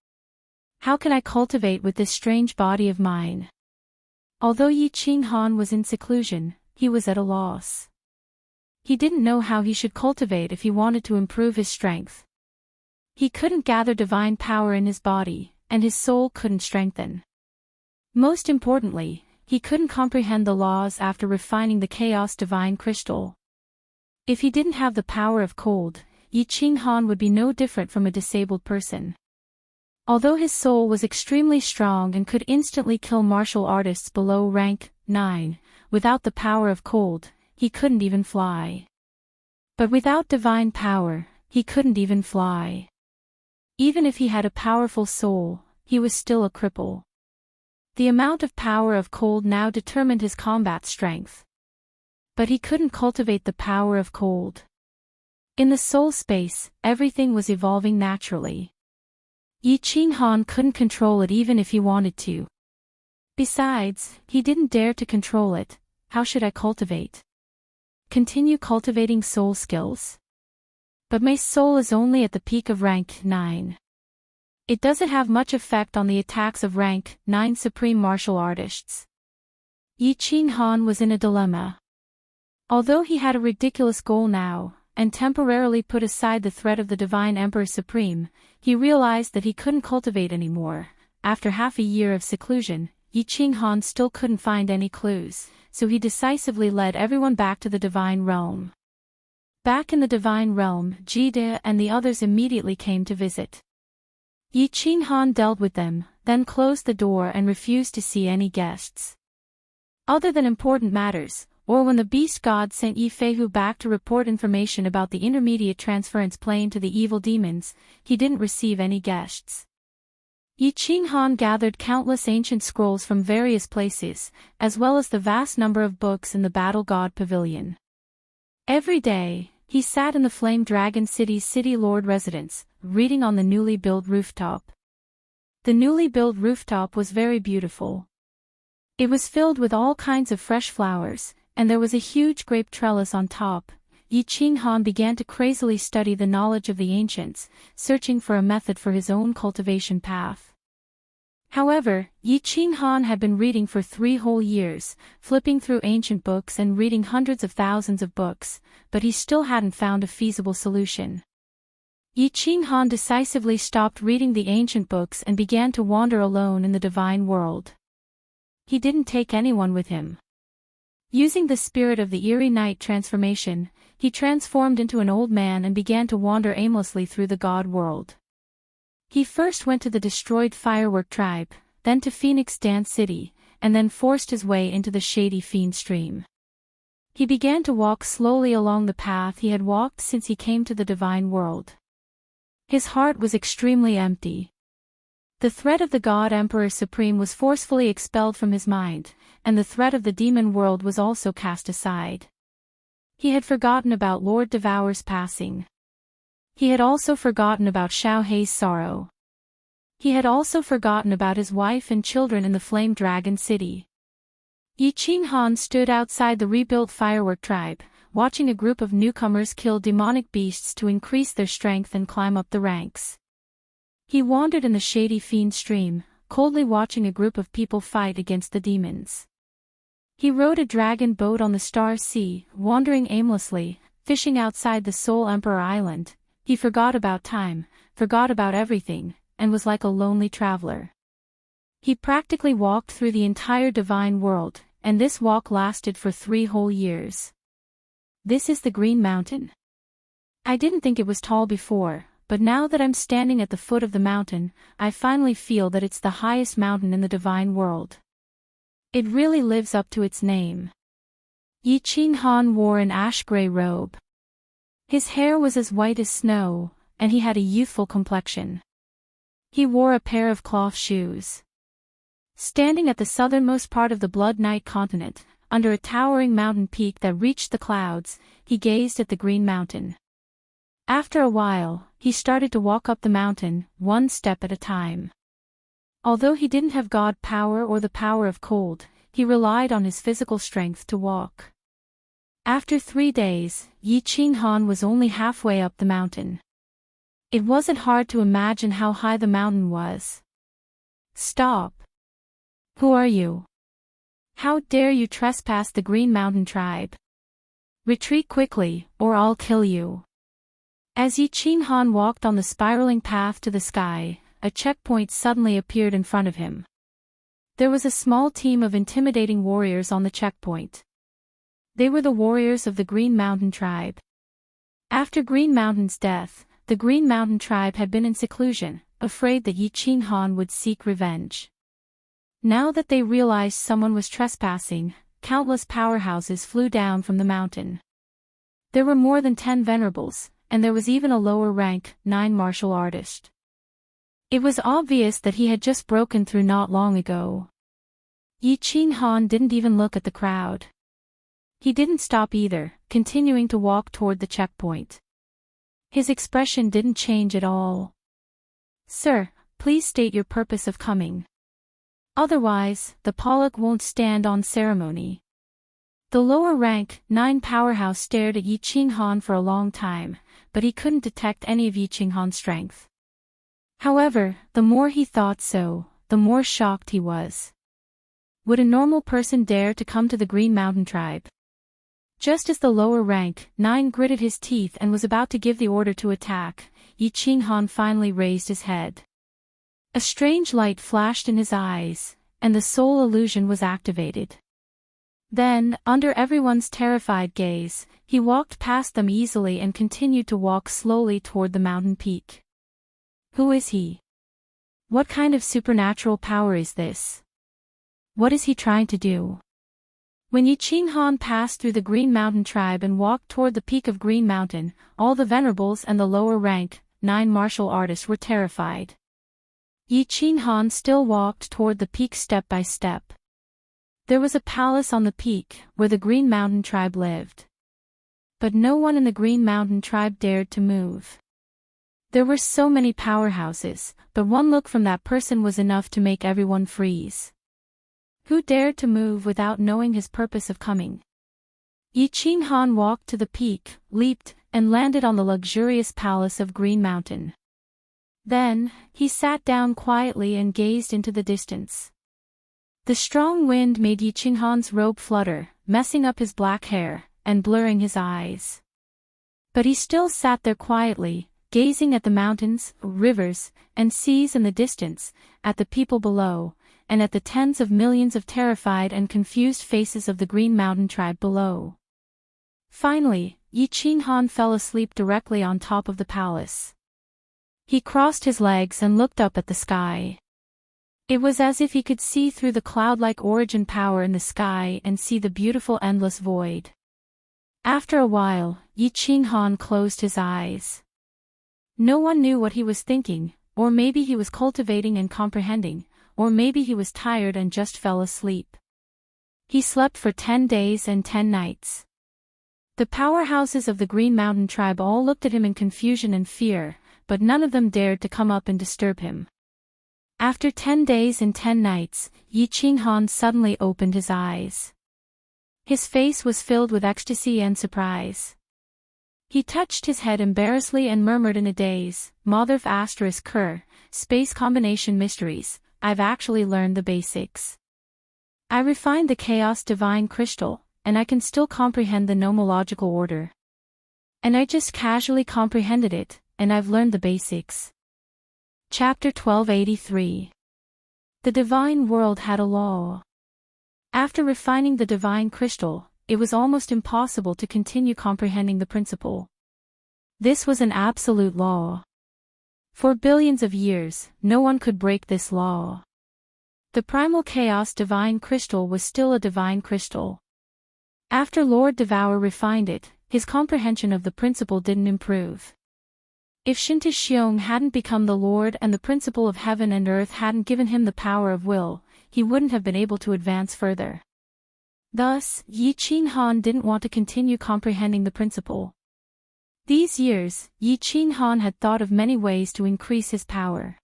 How can I cultivate with this strange body of mine? Although Yi Qinghan was in seclusion, he was at a loss. He didn't know how he should cultivate if he wanted to improve his strength. He couldn't gather divine power in his body, and his soul couldn't strengthen. Most importantly, he couldn't comprehend the laws after refining the chaos divine crystal. If he didn't have the power of cold, Yi Qinghan would be no different from a disabled person. Although his soul was extremely strong and could instantly kill martial artists below rank 9, without the power of cold, he couldn't even fly. But without divine power, he couldn't even fly. Even if he had a powerful soul, he was still a cripple. The amount of power of cold now determined his combat strength. But he couldn't cultivate the power of cold. In the soul space, everything was evolving naturally. Yi Qinghan couldn't control it even if he wanted to. Besides, he didn't dare to control it. How should I cultivate? Continue cultivating soul skills? But my soul is only at the peak of rank 9. It doesn't have much effect on the attacks of rank 9 supreme martial artists. Yi Qinghan was in a dilemma. Although he had a ridiculous goal now, and temporarily put aside the threat of the Divine Emperor Supreme, he realized that he couldn't cultivate anymore. After half a year of seclusion, Yi Qinghan still couldn't find any clues, so he decisively led everyone back to the Divine Realm. Back in the Divine Realm, Jide and the others immediately came to visit. Yi Qinghan dealt with them, then closed the door and refused to see any guests. Other than important matters, or when the beast god sent Yi Feihu back to report information about the intermediate transference plane to the evil demons, he didn't receive any guests. Yi Qinghan gathered countless ancient scrolls from various places, as well as the vast number of books in the Battle God Pavilion. Every day, he sat in the Flame Dragon City's City Lord residence, reading on the newly built rooftop. The newly built rooftop was very beautiful. It was filled with all kinds of fresh flowers, and there was a huge grape trellis on top. Yi Qinghan began to crazily study the knowledge of the ancients, searching for a method for his own cultivation path. However, Yi Qinghan had been reading for 3 whole years, flipping through ancient books and reading hundreds of thousands of books, but he still hadn't found a feasible solution. Yi Qinghan decisively stopped reading the ancient books and began to wander alone in the divine world. He didn't take anyone with him. Using the spirit of the eerie night transformation, he transformed into an old man and began to wander aimlessly through the god world. He first went to the destroyed Firework Tribe, then to Phoenix Dance City, and then forced his way into the shady Fiend Stream. He began to walk slowly along the path he had walked since he came to the divine world. His heart was extremely empty. The threat of the God Emperor Supreme was forcefully expelled from his mind, and the threat of the demon world was also cast aside. He had forgotten about Lord Devour's passing. He had also forgotten about Xiao Hei's sorrow. He had also forgotten about his wife and children in the Flame Dragon City. Yi Qinghan stood outside the rebuilt Firework Tribe, watching a group of newcomers kill demonic beasts to increase their strength and climb up the ranks. He wandered in the shady Fiend Stream, coldly watching a group of people fight against the demons. He rode a dragon boat on the Star Sea, wandering aimlessly, fishing outside the Soul Emperor Island. He forgot about time, forgot about everything, and was like a lonely traveler. He practically walked through the entire divine world, and this walk lasted for 3 whole years. This is the Green Mountain? I didn't think it was tall before, but now that I'm standing at the foot of the mountain, I finally feel that it's the highest mountain in the divine world. It really lives up to its name. Yi Qinghan wore an ash-gray robe. His hair was as white as snow, and he had a youthful complexion. He wore a pair of cloth shoes. Standing at the southernmost part of the Blood Knight continent, under a towering mountain peak that reached the clouds, he gazed at the Green Mountain. After a while, he started to walk up the mountain, 1 step at a time. Although he didn't have god power or the power of cold, he relied on his physical strength to walk. After 3 days, Yi Qinghan was only halfway up the mountain. It wasn't hard to imagine how high the mountain was. Stop! Who are you? How dare you trespass the Green Mountain Tribe? Retreat quickly, or I'll kill you. As Yi Qinghan walked on the spiraling path to the sky, a checkpoint suddenly appeared in front of him. There was a small team of intimidating warriors on the checkpoint. They were the warriors of the Green Mountain Tribe. After Green Mountain's death, the Green Mountain tribe had been in seclusion, afraid that Yi Qinghan would seek revenge. Now that they realized someone was trespassing, countless powerhouses flew down from the mountain. There were more than 10 venerables, and there was even a lower rank, 9 martial artist. It was obvious that he had just broken through not long ago. Yi Qinghan didn't even look at the crowd. He didn't stop either, continuing to walk toward the checkpoint. His expression didn't change at all. "Sir, please state your purpose of coming. Otherwise, the Pollock won't stand on ceremony." The lower rank, 9 powerhouse stared at Yi Qinghan for a long time, but he couldn't detect any of Yi Qinghan's strength. However, the more he thought so, the more shocked he was. Would a normal person dare to come to the Green Mountain tribe? Just as the lower rank, 9 gritted his teeth and was about to give the order to attack, Yi Qinghan finally raised his head. A strange light flashed in his eyes, and the soul illusion was activated. Then, under everyone's terrified gaze, he walked past them easily and continued to walk slowly toward the mountain peak. Who is he? What kind of supernatural power is this? What is he trying to do? When Yi Qinghan passed through the Green Mountain tribe and walked toward the peak of Green Mountain, all the venerables and the lower rank, 9 martial artists were terrified. Yi Qinghan still walked toward the peak step by step. There was a palace on the peak, where the Green Mountain tribe lived. But no one in the Green Mountain tribe dared to move. There were so many powerhouses, but one look from that person was enough to make everyone freeze. Who dared to move without knowing his purpose of coming? Yi Qinghan walked to the peak, leaped, and landed on the luxurious palace of Green Mountain. Then, he sat down quietly and gazed into the distance. The strong wind made Yi Qinghan's robe flutter, messing up his black hair, and blurring his eyes. But he still sat there quietly, gazing at the mountains, rivers, and seas in the distance, at the people below, and at the tens of millions of terrified and confused faces of the Green Mountain tribe below. Finally, Yi Qinghan fell asleep directly on top of the palace. He crossed his legs and looked up at the sky. It was as if he could see through the cloud-like origin power in the sky and see the beautiful endless void. After a while, Yi Qinghan closed his eyes. No one knew what he was thinking, or maybe he was cultivating and comprehending, or maybe he was tired and just fell asleep. He slept for 10 days and 10 nights. The powerhouses of the Green Mountain tribe all looked at him in confusion and fear, but none of them dared to come up and disturb him. After 10 days and 10 nights, Yi Qinghan suddenly opened his eyes. His face was filled with ecstasy and surprise. He touched his head embarrassedly and murmured in a daze, "Motherf asterisk cur, space combination mysteries, I've actually learned the basics. I refined the chaos divine crystal, and I can still comprehend the nomological order. And I just casually comprehended it, and I've learned the basics." Chapter 1283. The divine world had a law. After refining the divine crystal, it was almost impossible to continue comprehending the principle. This was an absolute law. For billions of years, no one could break this law. The primal chaos divine crystal was still a divine crystal. After Lord Devour refined it, his comprehension of the principle didn't improve. If Shinta Xiong hadn't become the Lord and the principle of heaven and earth hadn't given him the power of will, he wouldn't have been able to advance further. Thus, Yi Qinghan didn't want to continue comprehending the principle. These years, Yi Qinghan had thought of many ways to increase his power.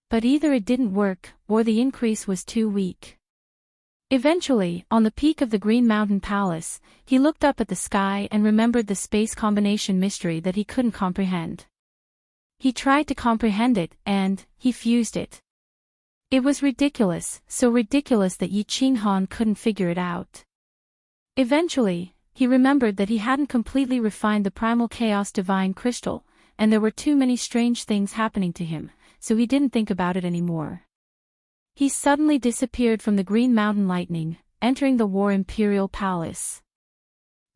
But either it didn't work, or the increase was too weak. Eventually, on the peak of the Green Mountain Palace, he looked up at the sky and remembered the space combination mystery that he couldn't comprehend. He tried to comprehend it, and he fused it. It was ridiculous, so ridiculous that Yi Qinghan couldn't figure it out. Eventually, he remembered that he hadn't completely refined the primal chaos divine crystal, and there were too many strange things happening to him, so he didn't think about it anymore. He suddenly disappeared from the Green Mountain Lightning, entering the War Imperial Palace.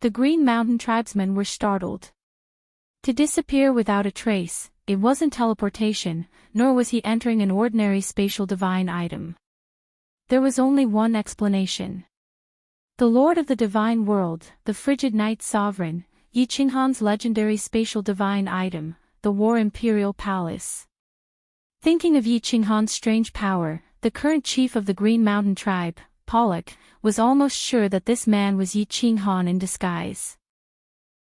The Green Mountain tribesmen were startled. To disappear without a trace, it wasn't teleportation, nor was he entering an ordinary spatial divine item. There was only one explanation. The Lord of the Divine World, the frigid night sovereign, Yi Qinghan's legendary spatial divine item, the War Imperial Palace. Thinking of Yi Qinghan's strange power, the current chief of the Green Mountain tribe, Pollock, was almost sure that this man was Yi Qinghan in disguise.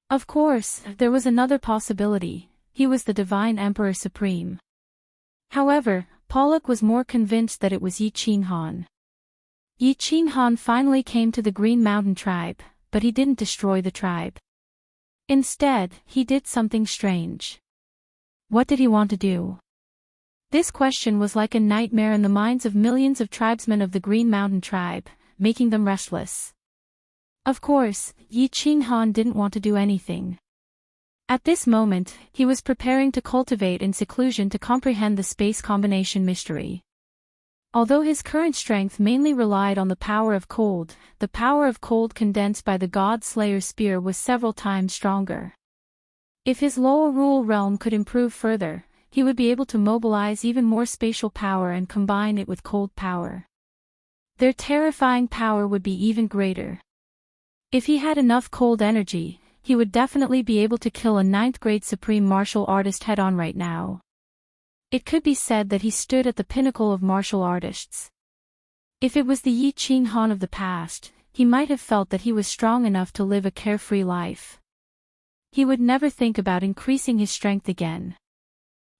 Of course, there was another possibility: he was the Divine Emperor Supreme. However, Pollock was more convinced that it was Yi Qinghan. Yi Qinghan finally came to the Green Mountain tribe, but he didn't destroy the tribe. Instead, he did something strange. What did he want to do? This question was like a nightmare in the minds of millions of tribesmen of the Green Mountain tribe, making them restless. Of course, Yi Qinghan didn't want to do anything. At this moment, he was preparing to cultivate in seclusion to comprehend the space combination mystery. Although his current strength mainly relied on the power of cold, the power of cold condensed by the God Slayer spear was several times stronger. If his lower rule realm could improve further, he would be able to mobilize even more spatial power and combine it with cold power. Their terrifying power would be even greater. If he had enough cold energy, he would definitely be able to kill a 9th-grade supreme martial artist head-on right now. It could be said that he stood at the pinnacle of martial artists. If it was the Yi Qinghan of the past, he might have felt that he was strong enough to live a carefree life. He would never think about increasing his strength again.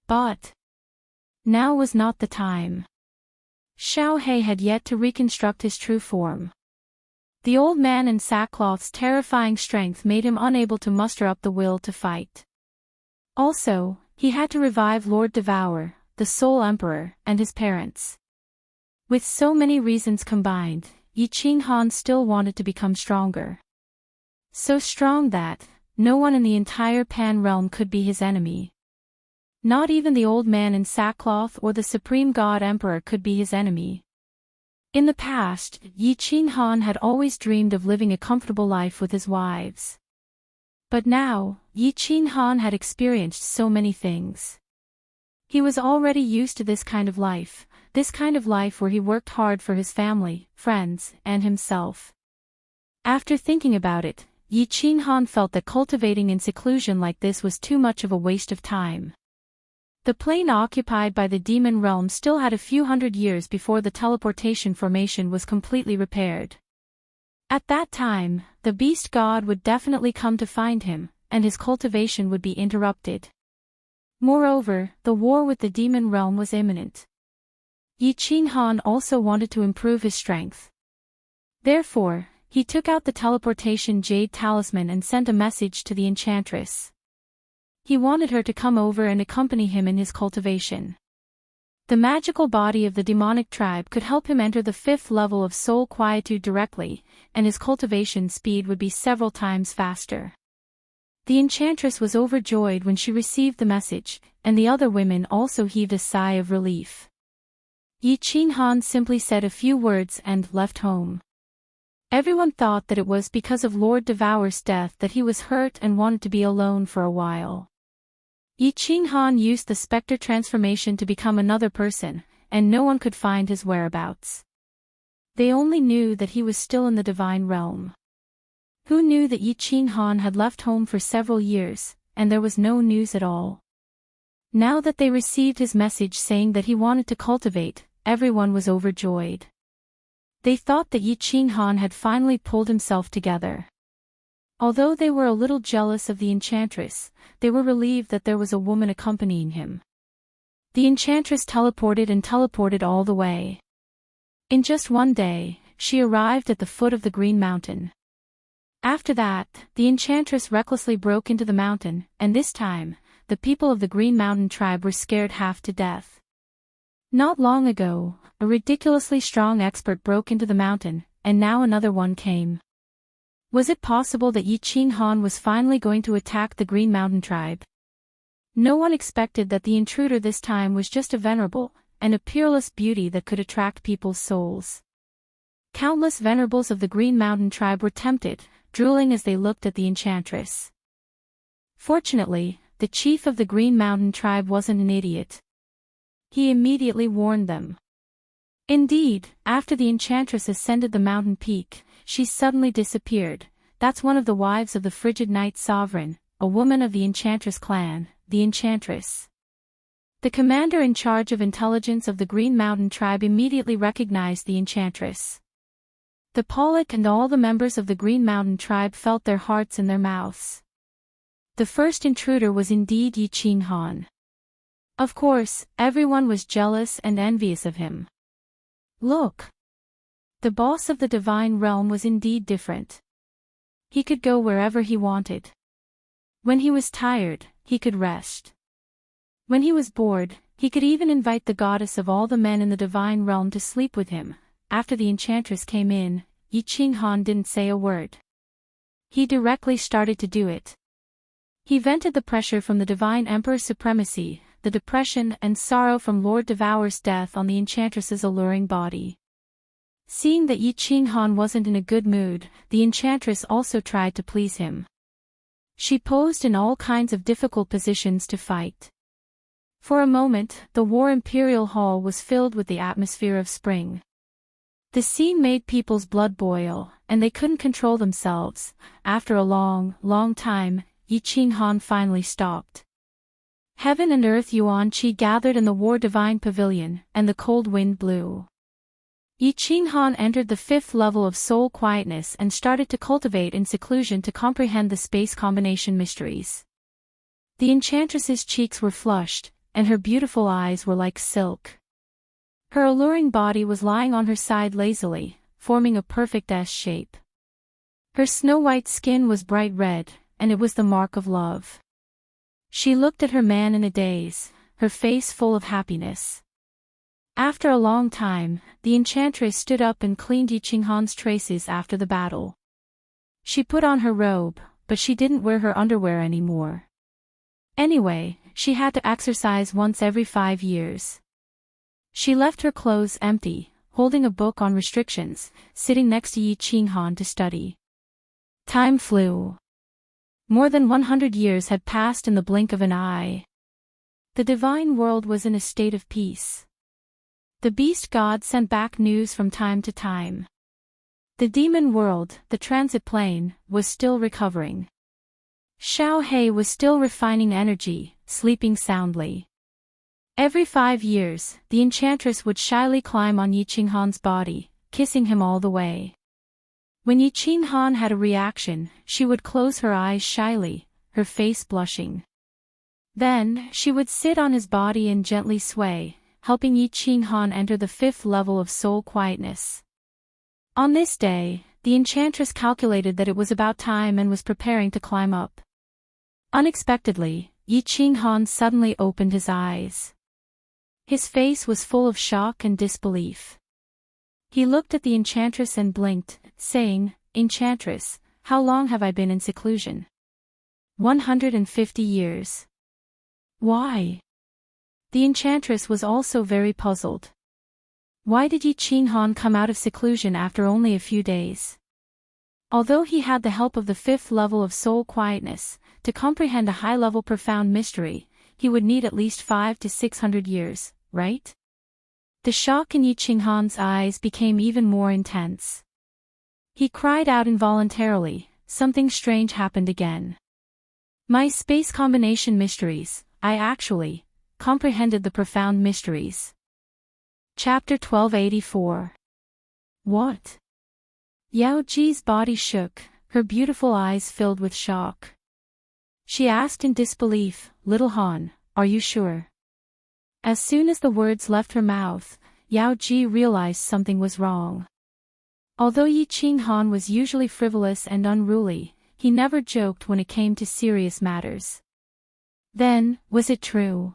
But now was not the time. Xiao He had yet to reconstruct his true form. The old man in sackcloth's terrifying strength made him unable to muster up the will to fight. Also, he had to revive Lord Devour, the Soul Emperor, and his parents. With so many reasons combined, Yi Qinghan still wanted to become stronger. So strong that no one in the entire Pan realm could be his enemy. Not even the old man in sackcloth or the Supreme God Emperor could be his enemy. In the past, Yi Qinghan had always dreamed of living a comfortable life with his wives. But now, Yi Qinghan had experienced so many things. He was already used to this kind of life where he worked hard for his family, friends, and himself. After thinking about it, Yi Qinghan felt that cultivating in seclusion like this was too much of a waste of time. The plane occupied by the demon realm still had a few hundred years before the teleportation formation was completely repaired. At that time, the beast god would definitely come to find him, and his cultivation would be interrupted. Moreover, the war with the demon realm was imminent. Yi Qinghan also wanted to improve his strength. Therefore, he took out the teleportation jade talisman and sent a message to the enchantress. He wanted her to come over and accompany him in his cultivation. The magical body of the demonic tribe could help him enter the 5th level of soul quietude directly, and his cultivation speed would be several times faster. The enchantress was overjoyed when she received the message, and the other women also heaved a sigh of relief. Yi Qinghan simply said a few words and left home. Everyone thought that it was because of Lord Devour's death that he was hurt and wanted to be alone for a while. Yi Qinghan used the specter transformation to become another person, and no one could find his whereabouts. They only knew that he was still in the divine realm. Who knew that Yi Qinghan had left home for several years, and there was no news at all? Now that they received his message saying that he wanted to cultivate, everyone was overjoyed. They thought that Yi Qinghan had finally pulled himself together. Although they were a little jealous of the enchantress, they were relieved that there was a woman accompanying him. The enchantress teleported all the way. In just one day, she arrived at the foot of the Green Mountain. After that, the enchantress recklessly broke into the mountain, and this time, the people of the Green Mountain tribe were scared half to death. Not long ago, a ridiculously strong expert broke into the mountain, and now another one came. Was it possible that Yi Qinghan was finally going to attack the Green Mountain tribe? No one expected that the intruder this time was just a venerable, and a peerless beauty that could attract people's souls. Countless venerables of the Green Mountain tribe were tempted, drooling as they looked at the enchantress. Fortunately, the chief of the Green Mountain tribe wasn't an idiot. He immediately warned them. Indeed, after the enchantress ascended the mountain peak, she suddenly disappeared. That's one of the wives of the frigid night sovereign, a woman of the Enchantress clan, the Enchantress. The commander in charge of intelligence of the Green Mountain tribe immediately recognized the Enchantress. The Pollock and all the members of the Green Mountain tribe felt their hearts in their mouths. The first intruder was indeed Yi Qinghan. Of course, everyone was jealous and envious of him. Look! The boss of the divine realm was indeed different. He could go wherever he wanted. When he was tired, he could rest. When he was bored, he could even invite the goddess of all the men in the divine realm to sleep with him. After the enchantress came in, Yi Qinghan didn't say a word. He directly started to do it. He vented the pressure from the divine emperor's supremacy, the depression and sorrow from Lord Devour's death on the enchantress's alluring body. Seeing that Yi Qinghan wasn't in a good mood, the enchantress also tried to please him. She posed in all kinds of difficult positions to fight. For a moment, the War Imperial Hall was filled with the atmosphere of spring. The scene made people's blood boil, and they couldn't control themselves. After a long, long time, Yi Qinghan finally stopped. Heaven and earth Yuan Qi gathered in the War Divine Pavilion, and the cold wind blew. Yi Qinghan entered the 5th level of soul quietness and started to cultivate in seclusion to comprehend the space combination mysteries. The enchantress's cheeks were flushed, and her beautiful eyes were like silk. Her alluring body was lying on her side lazily, forming a perfect S shape. Her snow-white skin was bright red, and it was the mark of love. She looked at her man in a daze, her face full of happiness. After a long time, the enchantress stood up and cleaned Yi Qinghan's traces after the battle. She put on her robe, but she didn't wear her underwear anymore. Anyway, she had to exercise once every 5 years. She left her clothes empty, holding a book on restrictions, sitting next to Yi Qinghan to study. Time flew. More than 100 years had passed in the blink of an eye. The divine world was in a state of peace. The beast god sent back news from time to time. The demon world, the transit plane, was still recovering. Xiao He was still refining energy, sleeping soundly. Every 5 years, the enchantress would shyly climb on Yi Qinghan's body, kissing him all the way. When Yi Qinghan had a reaction, she would close her eyes shyly, her face blushing. Then, she would sit on his body and gently sway, helping Yi Qinghan enter the 5th level of soul quietness. On this day, the enchantress calculated that it was about time and was preparing to climb up. Unexpectedly, Yi Qinghan suddenly opened his eyes. His face was full of shock and disbelief. He looked at the enchantress and blinked, saying, "Enchantress, how long have I been in seclusion?" 150 years. Why? The enchantress was also very puzzled. Why did Yi Qinghan come out of seclusion after only a few days? Although he had the help of the 5th level of soul quietness, to comprehend a high-level profound mystery, he would need at least 500 to 600 years, right? The shock in Yi Qinghan's eyes became even more intense. He cried out involuntarily, something strange happened again. My space combination mysteries, I actually comprehended the profound mysteries. Chapter 1284. What? Yao Ji's body shook, her beautiful eyes filled with shock. She asked in disbelief, "Little Han, are you sure?" As soon as the words left her mouth, Yao Ji realized something was wrong. Although Yi Qinghan was usually frivolous and unruly, he never joked when it came to serious matters. Then, was it true?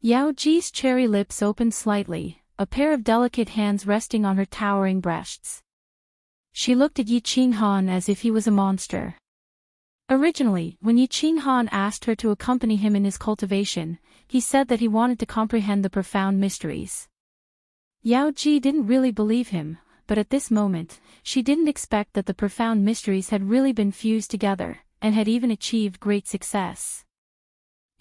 Yao Ji's cherry lips opened slightly, a pair of delicate hands resting on her towering breasts. She looked at Yi Qinghan as if he was a monster. Originally, when Yi Qinghan asked her to accompany him in his cultivation, he said that he wanted to comprehend the profound mysteries. Yao Ji didn't really believe him, but at this moment, she didn't expect that the profound mysteries had really been fused together, and had even achieved great success.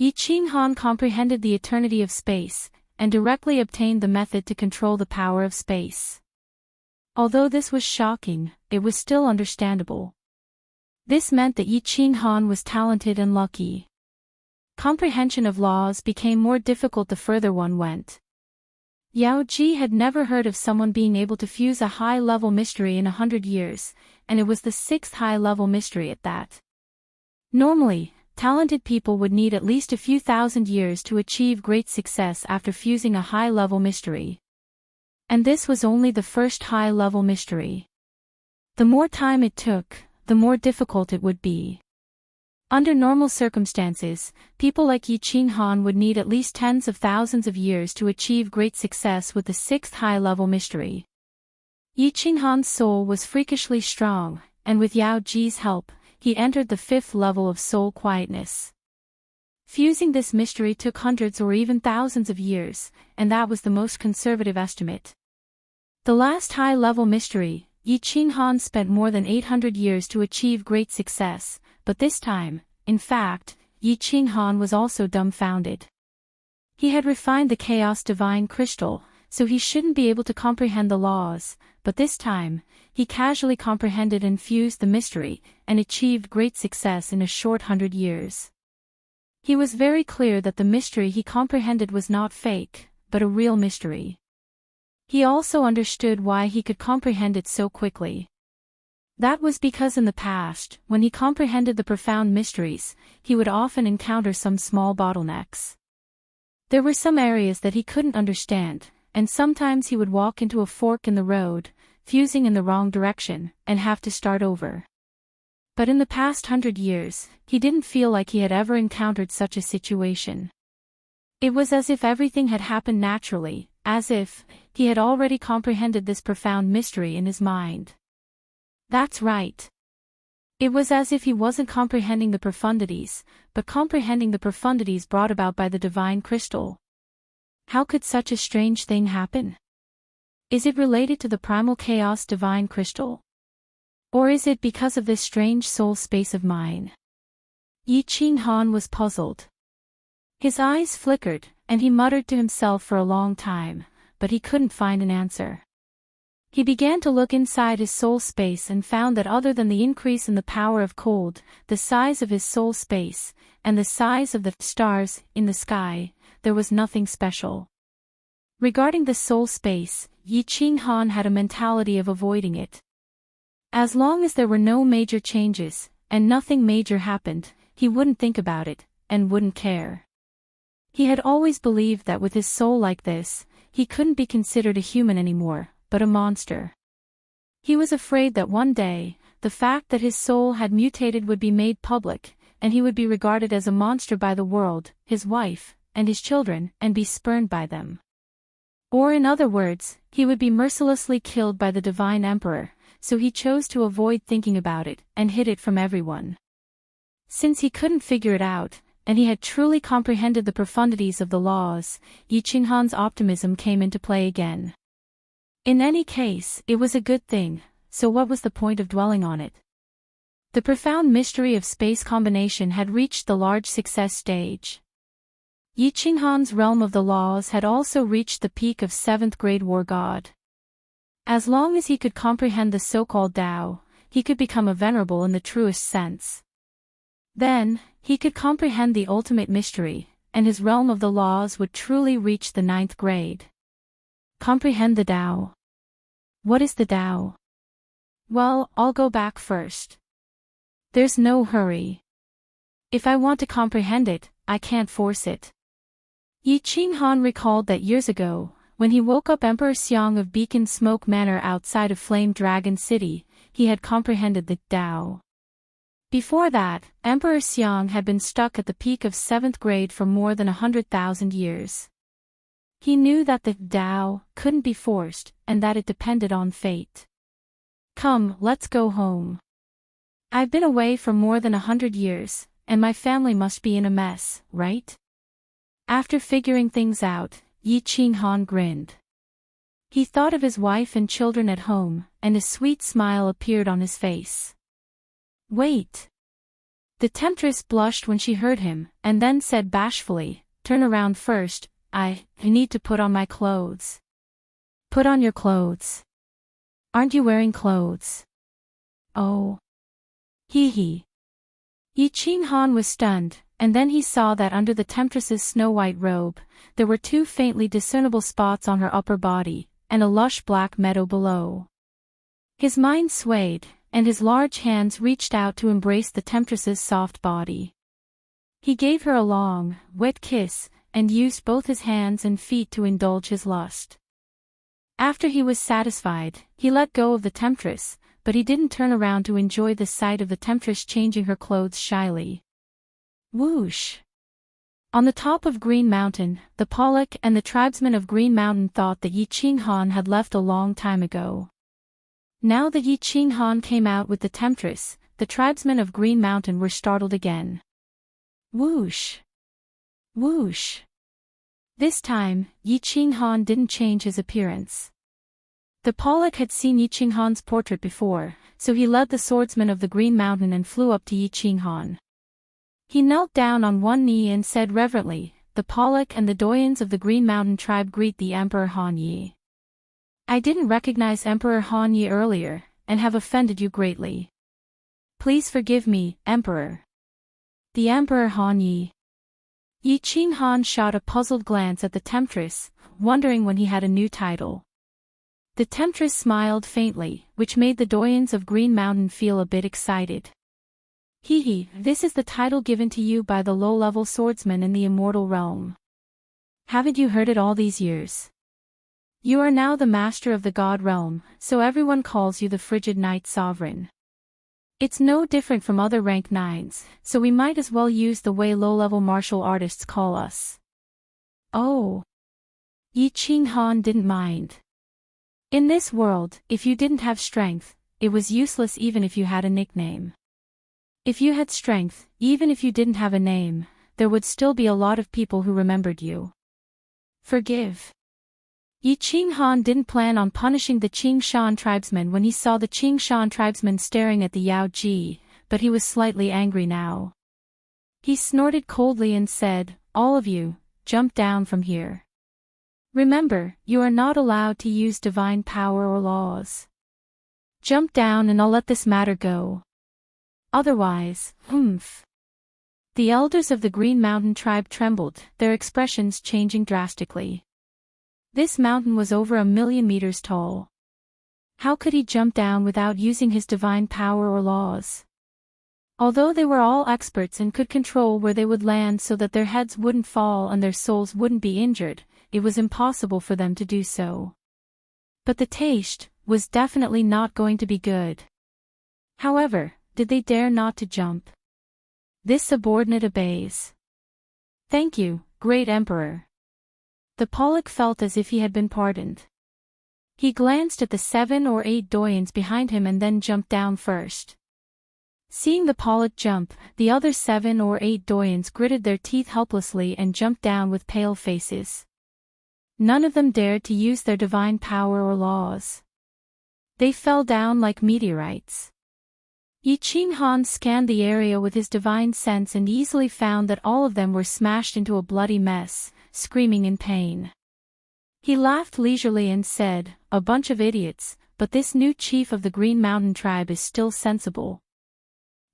Yi Qinghan comprehended the eternity of space, and directly obtained the method to control the power of space. Although this was shocking, it was still understandable. This meant that Yi Qinghan was talented and lucky. Comprehension of laws became more difficult the further one went. Yao Ji had never heard of someone being able to fuse a high-level mystery in 100 years, and it was the 6th high-level mystery at that. Normally, talented people would need at least a few thousand years to achieve great success after fusing a high-level mystery. And this was only the first high-level mystery. The more time it took, the more difficult it would be. Under normal circumstances, people like Yi Qinghan would need at least tens of thousands of years to achieve great success with the 6th high-level mystery. Yi Qinghan's soul was freakishly strong, and with Yao Ji's help, he entered the 5th level of soul quietness. Fusing this mystery took hundreds or even thousands of years, and that was the most conservative estimate. The last high-level mystery, Yi Qinghan spent more than 800 years to achieve great success, but this time, in fact, Yi Qinghan was also dumbfounded. He had refined the Chaos Divine Crystal, so he shouldn't be able to comprehend the laws, but this time, he casually comprehended and fused the mystery, and achieved great success in a short 100 years. He was very clear that the mystery he comprehended was not fake, but a real mystery. He also understood why he could comprehend it so quickly. That was because in the past, when he comprehended the profound mysteries, he would often encounter some small bottlenecks. There were some areas that he couldn't understand, and sometimes he would walk into a fork in the road, fusing in the wrong direction, and have to start over. But in the past 100 years, he didn't feel like he had ever encountered such a situation. It was as if everything had happened naturally, as if he had already comprehended this profound mystery in his mind. That's right. It was as if he wasn't comprehending the profundities, but comprehending the profundities brought about by the divine crystal. How could such a strange thing happen? Is it related to the primal chaos divine crystal? Or is it because of this strange soul space of mine? Yi Qinghan was puzzled. His eyes flickered, and he muttered to himself for a long time, but he couldn't find an answer. He began to look inside his soul space and found that other than the increase in the power of cold, the size of his soul space, and the size of the stars in the sky, there was nothing special. Regarding the soul space, Yi Qinghan had a mentality of avoiding it. As long as there were no major changes, and nothing major happened, he wouldn't think about it, and wouldn't care. He had always believed that with his soul like this, he couldn't be considered a human anymore, but a monster. He was afraid that one day, the fact that his soul had mutated would be made public, and he would be regarded as a monster by the world, his wife, and his children, and be spurned by them. Or in other words, he would be mercilessly killed by the divine emperor, so he chose to avoid thinking about it, and hid it from everyone. Since he couldn't figure it out, and he had truly comprehended the profundities of the laws, Yi Qinghan's optimism came into play again. In any case, it was a good thing, so what was the point of dwelling on it? The profound mystery of space combination had reached the large success stage. Yi Qinghan's realm of the laws had also reached the peak of 7th grade war god. As long as he could comprehend the so-called Tao, he could become a venerable in the truest sense. Then, he could comprehend the ultimate mystery, and his realm of the laws would truly reach the 9th grade. Comprehend the Tao. What is the Tao? Well, I'll go back first. There's no hurry. If I want to comprehend it, I can't force it. Yi Qinghan recalled that years ago, when he woke up Emperor Xiang of Beacon Smoke Manor outside of Flame Dragon City, he had comprehended the Tao. Before that, Emperor Xiang had been stuck at the peak of 7th grade for more than 100,000 years. He knew that the Tao couldn't be forced, and that it depended on fate. Come, let's go home. I've been away for more than 100 years, and my family must be in a mess, right? After figuring things out, Yi Qinghan grinned. He thought of his wife and children at home, and a sweet smile appeared on his face. Wait. The temptress blushed when she heard him, and then said bashfully, "Turn around first, I need to put on my clothes." "Put on your clothes. Aren't you wearing clothes?" "Oh. Hee. Yi Qinghan was stunned, and then he saw that under the temptress's snow-white robe, there were 2 faintly discernible spots on her upper body, and a lush black meadow below. His mind swayed, and his large hands reached out to embrace the temptress's soft body. He gave her a long, wet kiss, and used both his hands and feet to indulge his lust. After he was satisfied, he let go of the temptress, but he didn't turn around to enjoy the sight of the temptress changing her clothes shyly. Whoosh! On the top of Green Mountain, the Pollock and the tribesmen of Green Mountain thought that Yi Qinghan had left a long time ago. Now that Yi Qinghan came out with the temptress, the tribesmen of Green Mountain were startled again. Whoosh! Whoosh! This time, Yi Qinghan didn't change his appearance. The Pollock had seen Yi Qinghan's portrait before, so he led the swordsman of the Green Mountain and flew up to Yi Qinghan. He knelt down on one knee and said reverently, "The Pollock and the doyens of the Green Mountain tribe greet the Emperor Han Yi. I didn't recognize Emperor Han Yi earlier, and have offended you greatly. Please forgive me, Emperor." The Emperor Han Yi. Yi Qinghan shot a puzzled glance at the temptress, wondering when he had a new title. The temptress smiled faintly, which made the doyens of Green Mountain feel a bit excited. Hee, this is the title given to you by the low-level swordsman in the immortal realm. Haven't you heard it all these years? You are now the master of the god realm, so everyone calls you the Frigid Knight Sovereign. It's no different from other rank 9s, so we might as well use the way low-level martial artists call us. Oh. Yi Qinghan didn't mind. In this world, if you didn't have strength, it was useless even if you had a nickname. If you had strength, even if you didn't have a name, there would still be a lot of people who remembered you. Forgive. Yi Qinghan didn't plan on punishing the Qingshan tribesmen when he saw the Qingshan tribesmen staring at the Yao Ji, but he was slightly angry now. He snorted coldly and said, "All of you, jump down from here. Remember, you are not allowed to use divine power or laws. Jump down and I'll let this matter go. Otherwise, humph." The elders of the Green Mountain tribe trembled, their expressions changing drastically. This mountain was over 1,000,000 meters tall. How could he jump down without using his divine power or laws? Although they were all experts and could control where they would land so that their heads wouldn't fall and their souls wouldn't be injured, it was impossible for them to do so. But the taste was definitely not going to be good. However, did they dare not to jump? This subordinate obeys. "Thank you, great Emperor." The Pollock felt as if he had been pardoned. He glanced at the 7 or 8 doyens behind him and then jumped down first. Seeing the Pollock jump, the other 7 or 8 doyens gritted their teeth helplessly and jumped down with pale faces. None of them dared to use their divine power or laws. They fell down like meteorites. Yi Qinghan scanned the area with his divine sense and easily found that all of them were smashed into a bloody mess, screaming in pain. He laughed leisurely and said, "A bunch of idiots, but this new chief of the Green Mountain tribe is still sensible.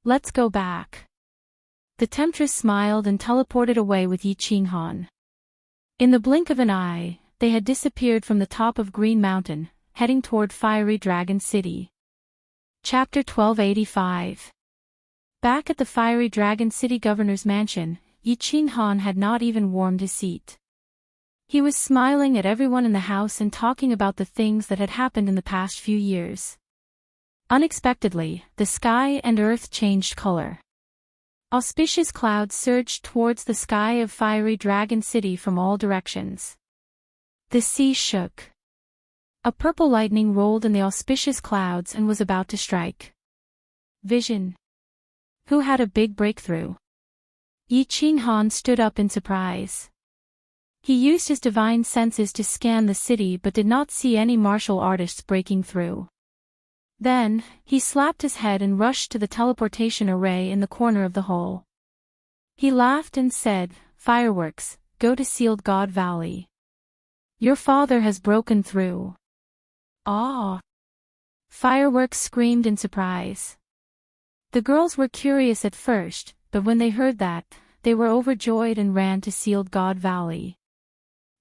Let's go back." The temptress smiled and teleported away with Yi Qinghan. In the blink of an eye, they had disappeared from the top of Green Mountain, heading toward Fiery Dragon City. Chapter 1285. Back at the Fiery Dragon City governor's mansion, Yi Qinghan had not even warmed his seat. He was smiling at everyone in the house and talking about the things that had happened in the past few years. Unexpectedly, the sky and earth changed color. Auspicious clouds surged towards the sky of Fiery Dragon City from all directions. The sea shook. A purple lightning rolled in the auspicious clouds and was about to strike. Vision. Who had a big breakthrough? Yi Qinghan stood up in surprise. He used his divine senses to scan the city but did not see any martial artists breaking through. Then, he slapped his head and rushed to the teleportation array in the corner of the hole. He laughed and said, "Fireworks, go to Sealed God Valley. Your father has broken through." "Ah!" Fireworks screamed in surprise. The girls were curious at first, but when they heard that, they were overjoyed and ran to Sealed God Valley.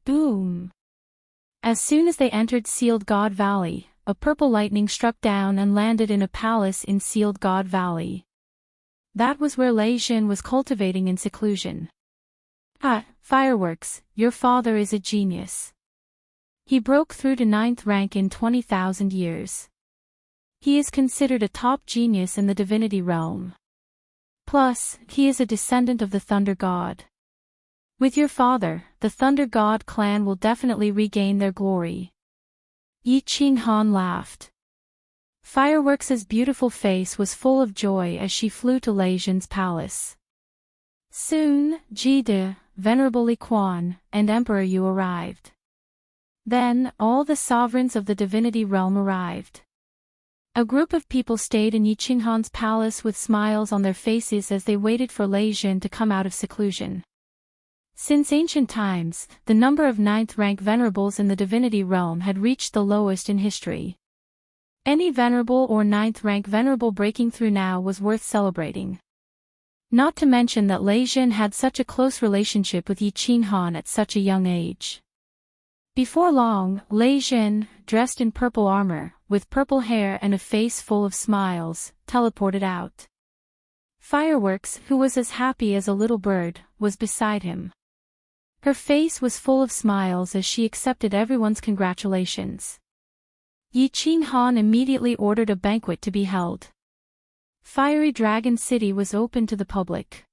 Boom! As soon as they entered Sealed God Valley, a purple lightning struck down and landed in a palace in Sealed God Valley. That was where Lei Jin was cultivating in seclusion. "Ah, Fireworks, your father is a genius. He broke through to 9th rank in 20,000 years. He is considered a top genius in the divinity realm. Plus, he is a descendant of the Thunder God. With your father, the Thunder God clan will definitely regain their glory." Yi Qinghan laughed. Fireworks' beautiful face was full of joy as she flew to Lei Jin's palace. Soon, Ji De, Venerable Li Quan, and Emperor Yu arrived. Then, all the sovereigns of the divinity realm arrived. A group of people stayed in Yi Qinghan's palace with smiles on their faces as they waited for Lei Jin to come out of seclusion. Since ancient times, the number of 9th rank venerables in the divinity realm had reached the lowest in history. Any venerable or 9th rank venerable breaking through now was worth celebrating. Not to mention that Lei Jin had such a close relationship with Yi Qinghan at such a young age. Before long, Lei Jin, dressed in purple armor, with purple hair and a face full of smiles, teleported out. Fireworks, who was as happy as a little bird, was beside him. Her face was full of smiles as she accepted everyone's congratulations. Yi Qinghan immediately ordered a banquet to be held. Fiery Dragon City was open to the public.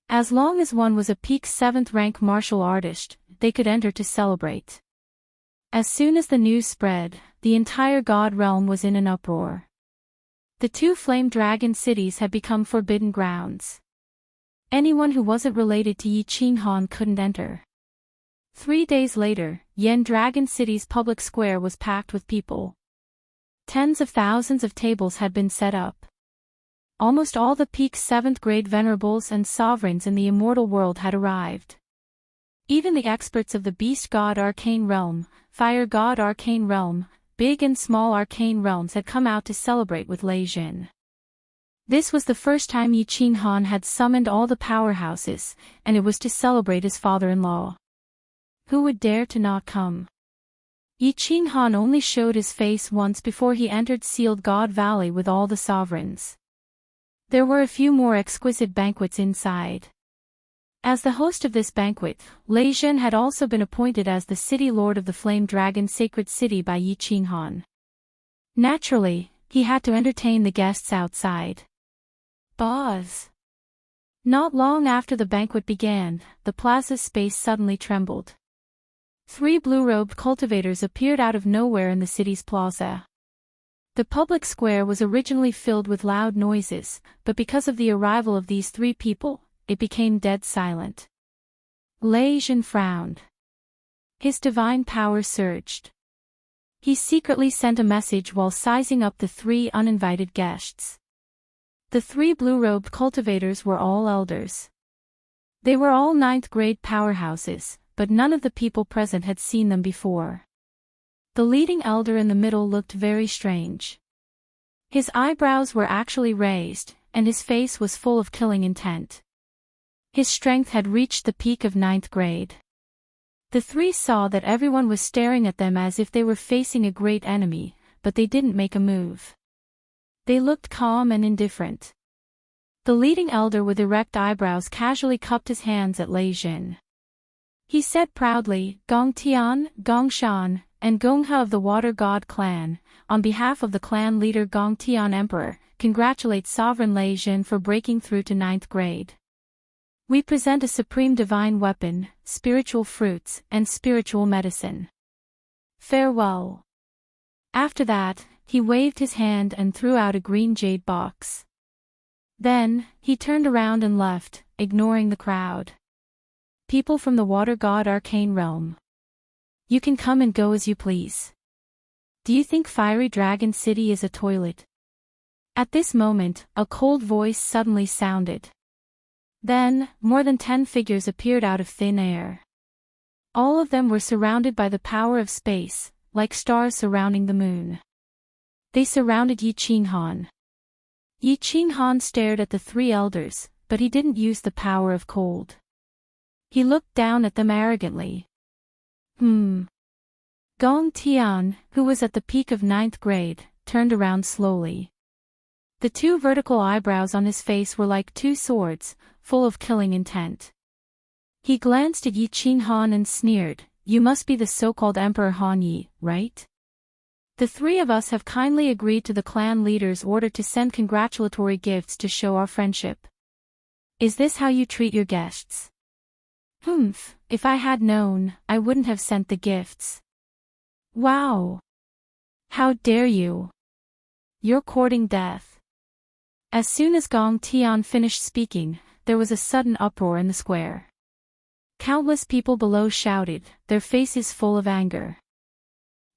As long as one was a peak 7th rank martial artist, they could enter to celebrate. As soon as the news spread, the entire god realm was in an uproar. The two flame dragon cities had become forbidden grounds. Anyone who wasn't related to Yi Qinghan couldn't enter. 3 days later, Yen Dragon City's public square was packed with people. Tens of thousands of tables had been set up. Almost all the peak 7th grade venerables and sovereigns in the immortal world had arrived. Even the experts of the Beast God Arcane Realm, Fire God Arcane Realm, big and small arcane realms had come out to celebrate with Lei Jin. This was the first time Yi Qinghan had summoned all the powerhouses, and it was to celebrate his father-in-law. Who would dare to not come? Yi Qinghan only showed his face once before he entered Sealed God Valley with all the sovereigns. There were a few more exquisite banquets inside. As the host of this banquet, Lei Jin had also been appointed as the city lord of the Flame Dragon Sacred City by Yi Qinghan. Naturally, he had to entertain the guests outside. Buzz! Not long after the banquet began, the plaza's space suddenly trembled. 3 blue-robed cultivators appeared out of nowhere in the city's plaza. The public square was originally filled with loud noises, but because of the arrival of these 3 people, it became dead silent. Lei Jin frowned. His divine power surged. He secretly sent a message while sizing up the 3 uninvited guests. The 3 blue-robed cultivators were all elders. They were all 9th grade powerhouses, but none of the people present had seen them before. The leading elder in the middle looked very strange. His eyebrows were actually raised, and his face was full of killing intent. His strength had reached the peak of 9th grade. The 3 saw that everyone was staring at them as if they were facing a great enemy, but they didn't make a move. They looked calm and indifferent. The leading elder with erect eyebrows casually cupped his hands at Lei Jin. He said proudly, "Gong Tian, Gong Shan, and Gong He of the Water God clan, on behalf of the clan leader Gong Tian Emperor, congratulate Sovereign Lei Jin for breaking through to 9th grade. We present a supreme divine weapon, spiritual fruits, and spiritual medicine. Farewell." After that, he waved his hand and threw out a green jade box. Then, he turned around and left, ignoring the crowd. "People from the Water God Arcane Realm. You can come and go as you please. Do you think Fiery Dragon City is a toilet? At this moment, a cold voice suddenly sounded. Then, more than 10 figures appeared out of thin air. All of them were surrounded by the power of space, like stars surrounding the moon. They surrounded Yi Qinghan. Yi Qinghan stared at the three elders, but he didn't use the power of cold. He looked down at them arrogantly. Gong Tian, who was at the peak of 9th grade, turned around slowly. The two vertical eyebrows on his face were like two swords, full of killing intent. He glanced at Yi Qinghan and sneered, "You must be the so-called Emperor Han Yi, right? The three of us have kindly agreed to the clan leader's order to send congratulatory gifts to show our friendship. Is this how you treat your guests?" If I had known, I wouldn't have sent the gifts. Wow! How dare you! You're courting death. As soon as Gong Tian finished speaking, there was a sudden uproar in the square. Countless people below shouted, their faces full of anger.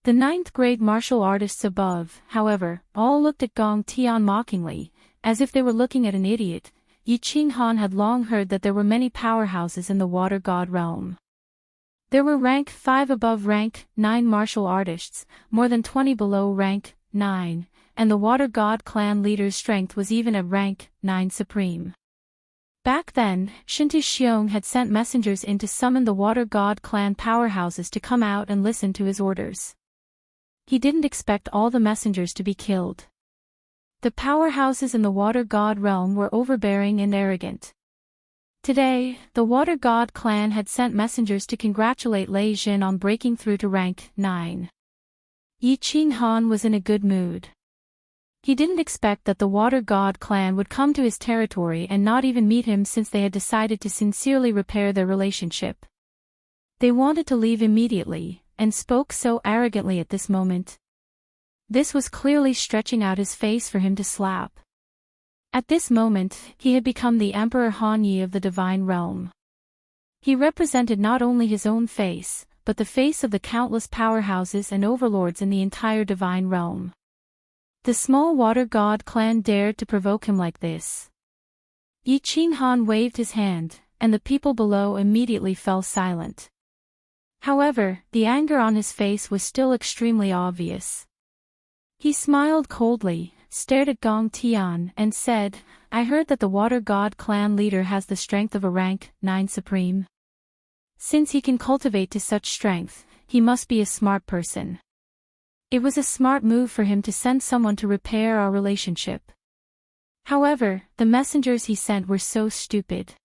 The 9th grade martial artists above, however, all looked at Gong Tian mockingly, as if they were looking at an idiot. Yi Qinghan had long heard that there were many powerhouses in the water god realm. There were rank 5 above rank 9 martial artists, more than 20 below rank 9, and the water god clan leader's strength was even at rank 9 supreme. Back then, Shintu Xiong had sent messengers in to summon the water god clan powerhouses to come out and listen to his orders. He didn't expect all the messengers to be killed. The powerhouses in the water god realm were overbearing and arrogant. Today, the water god clan had sent messengers to congratulate Lei Jin on breaking through to rank 9. Yi Qinghan was in a good mood. He didn't expect that the water god clan would come to his territory and not even meet him, since they had decided to sincerely repair their relationship. They wanted to leave immediately, and spoke so arrogantly at this moment. This was clearly stretching out his face for him to slap. At this moment, he had become the Emperor Han Yi of the divine realm. He represented not only his own face, but the face of the countless powerhouses and overlords in the entire divine realm. The small water god clan dared to provoke him like this. Yi Qinghan waved his hand, and the people below immediately fell silent. However, the anger on his face was still extremely obvious. He smiled coldly, stared at Gong Tian, and said, "I heard that the water god clan leader has the strength of a rank 9 supreme. Since he can cultivate to such strength, he must be a smart person. It was a smart move for him to send someone to repair our relationship. However, the messengers he sent were so stupid.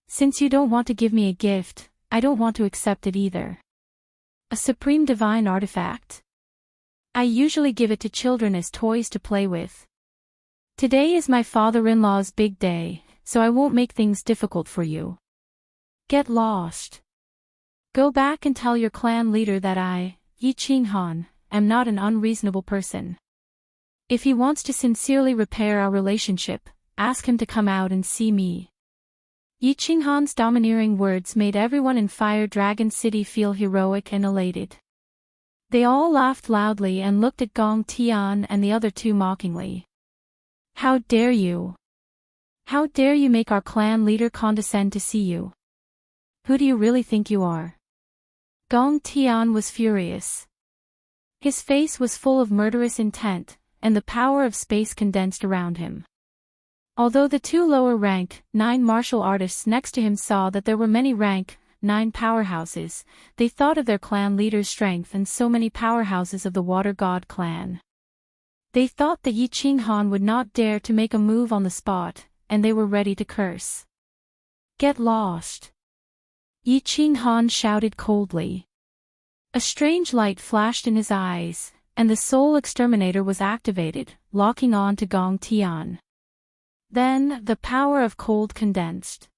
Since you don't want to give me a gift, I don't want to accept it either. A supreme divine artifact? I usually give it to children as toys to play with. Today is my father-in-law's big day, so I won't make things difficult for you. Get lost. Go back and tell your clan leader that I, Yi Qinghan, am not an unreasonable person. If he wants to sincerely repair our relationship, ask him to come out and see me." Yi Qinghan's domineering words made everyone in Fire Dragon City feel heroic and elated. They all laughed loudly and looked at Gong Tian and the other two mockingly. "How dare you? How dare you make our clan leader condescend to see you? Who do you really think you are?" Gong Tian was furious. His face was full of murderous intent, and the power of space condensed around him. Although the two lower rank 9 martial artists next to him saw that there were many rank 9 powerhouses, they thought of their clan leader's strength and so many powerhouses of the water god clan. They thought that Yi Qinghan would not dare to make a move on the spot, and they were ready to curse. "Get lost!" Yi Qinghan shouted coldly. A strange light flashed in his eyes, and the Soul Exterminator was activated, locking on to Gong Tian. Then, the power of cold condensed.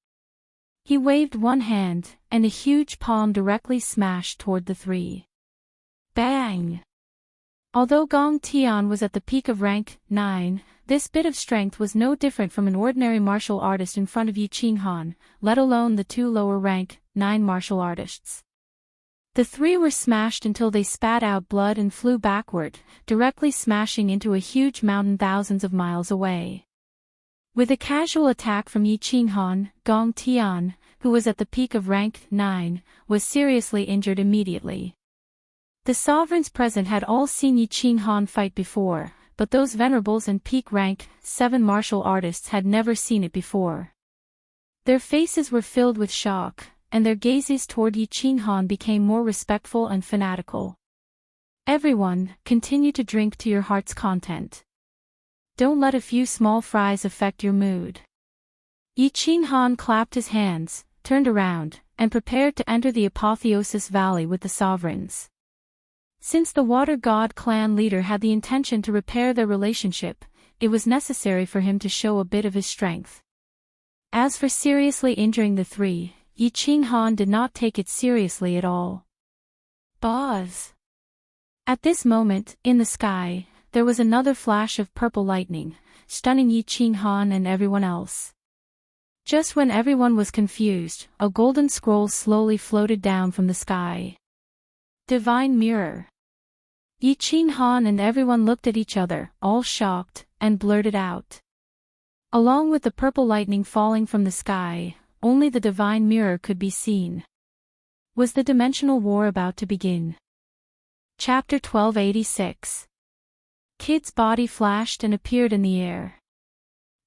He waved one hand, and a huge palm directly smashed toward the three. Bang! Although Gong Tian was at the peak of rank 9, this bit of strength was no different from an ordinary martial artist in front of Yi Qinghan, let alone the two lower rank 9 martial artists. The three were smashed until they spat out blood and flew backward, directly smashing into a huge mountain thousands of miles away. With a casual attack from Yi Qinghan, Gong Tian, who was at the peak of rank 9, was seriously injured immediately. The sovereigns present had all seen Yi Qinghan fight before, but those venerables and peak rank 7 martial artists had never seen it before. Their faces were filled with shock, and their gazes toward Yi Qinghan became more respectful and fanatical. Everyone, continue to drink to your heart's content. Don't let a few small fries affect your mood. Yi Qinghan clapped his hands, turned around, and prepared to enter the Apotheosis Valley with the sovereigns. Since the Water God clan leader had the intention to repair their relationship, it was necessary for him to show a bit of his strength. As for seriously injuring the three, Yi Qinghan did not take it seriously at all. Buzz! At this moment, in the sky, there was another flash of purple lightning, stunning Yi Qinghan and everyone else. Just when everyone was confused, a golden scroll slowly floated down from the sky. Divine Mirror. Yi Qinghan and everyone looked at each other, all shocked, and blurted out. Along with the purple lightning falling from the sky, only the Divine Mirror could be seen. Was the dimensional war about to begin? Chapter 1286. Kid's body flashed and appeared in the air.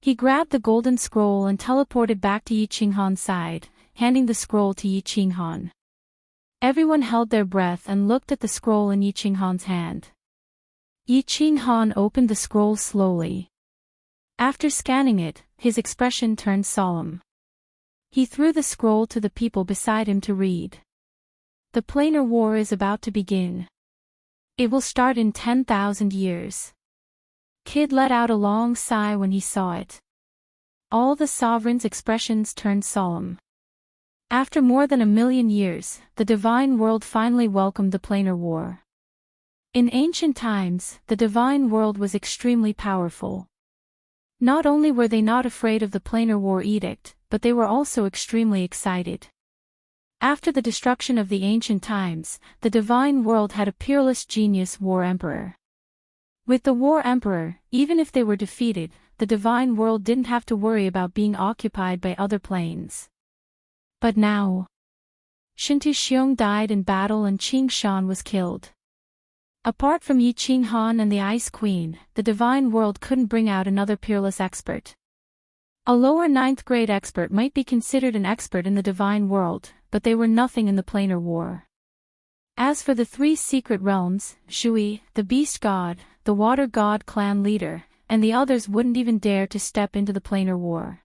He grabbed the golden scroll and teleported back to Yi Qinghan's side, handing the scroll to Yi Qinghan. Everyone held their breath and looked at the scroll in Yi Qinghan's hand. Yi Qinghan opened the scroll slowly. After scanning it, his expression turned solemn. He threw the scroll to the people beside him to read. The planar war is about to begin. It will start in 10,000 years. Kid let out a long sigh when he saw it. All the sovereigns' expressions turned solemn. After more than 1,000,000 years, the divine world finally welcomed the planar war. In ancient times, the divine world was extremely powerful. Not only were they not afraid of the planar war edict, but they were also extremely excited. After the destruction of the ancient times, the divine world had a peerless genius war emperor. With the war emperor, even if they were defeated, the divine world didn't have to worry about being occupied by other planes. But now, Shintu Xiong died in battle and Qing Shan was killed. Apart from Yi Qinghan and the Ice Queen, the divine world couldn't bring out another peerless expert. A lower 9th grade expert might be considered an expert in the divine world, but they were nothing in the planar war. As for the 3 secret realms, Shui, the beast god, the water god clan leader, and the others wouldn't even dare to step into the planar war.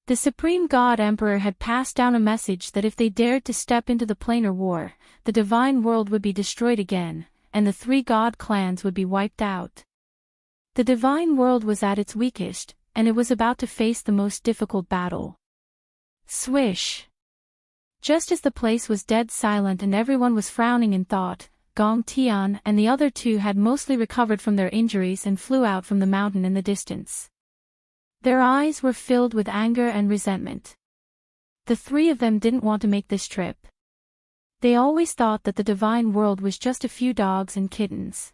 The supreme god emperor had passed down a message that if they dared to step into the planar war, the divine world would be destroyed again, and the 3 god clans would be wiped out. The divine world was at its weakest, and it was about to face the most difficult battle. Swish! Just as the place was dead silent and everyone was frowning in thought, Gong Tian and the other 2 had mostly recovered from their injuries and flew out from the mountain in the distance. Their eyes were filled with anger and resentment. The 3 of them didn't want to make this trip. They always thought that the divine world was just a few dogs and kittens.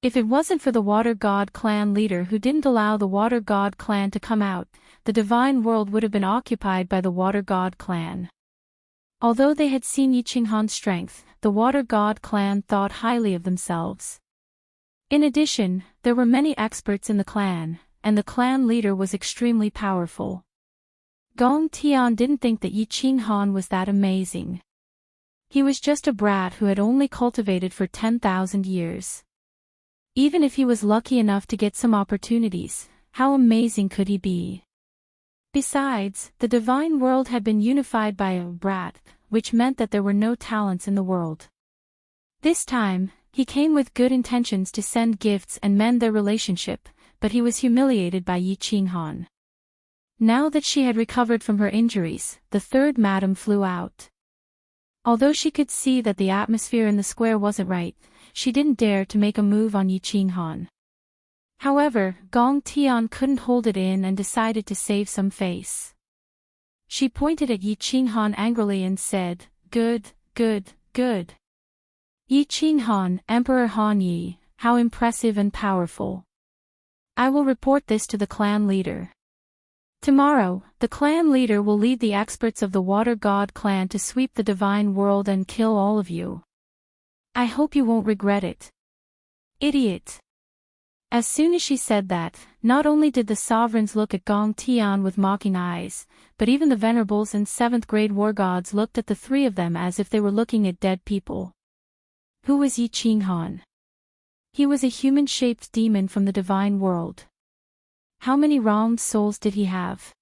If it wasn't for the Water God clan leader who didn't allow the Water God clan to come out, the divine world would have been occupied by the Water God clan. Although they had seen Yi Qinghan's strength, the Water God clan thought highly of themselves. In addition, there were many experts in the clan, and the clan leader was extremely powerful. Gong Tian didn't think that Yi Qinghan was that amazing. He was just a brat who had only cultivated for 10,000 years. Even if he was lucky enough to get some opportunities, how amazing could he be? Besides, the divine world had been unified by a brat, which meant that there were no talents in the world. This time, he came with good intentions to send gifts and mend their relationship, but he was humiliated by Yi Qinghan. Now that she had recovered from her injuries, the 3rd madam flew out. Although she could see that the atmosphere in the square wasn't right, she didn't dare to make a move on Yi Qinghan. However, Gong Tian couldn't hold it in and decided to save some face. She pointed at Yi Qinghan angrily and said, "Good, good, good. Yi Qinghan, Emperor Han Yi, how impressive and powerful. I will report this to the clan leader. Tomorrow, the clan leader will lead the experts of the Water God clan to sweep the divine world and kill all of you. I hope you won't regret it. Idiot. As soon as she said that, not only did the sovereigns look at Gong Tian with mocking eyes, but even the venerables and 7th grade war gods looked at the three of them as if they were looking at dead people. Who was Yi Qinghan? He was a human-shaped demon from the divine world. How many wronged souls did he have?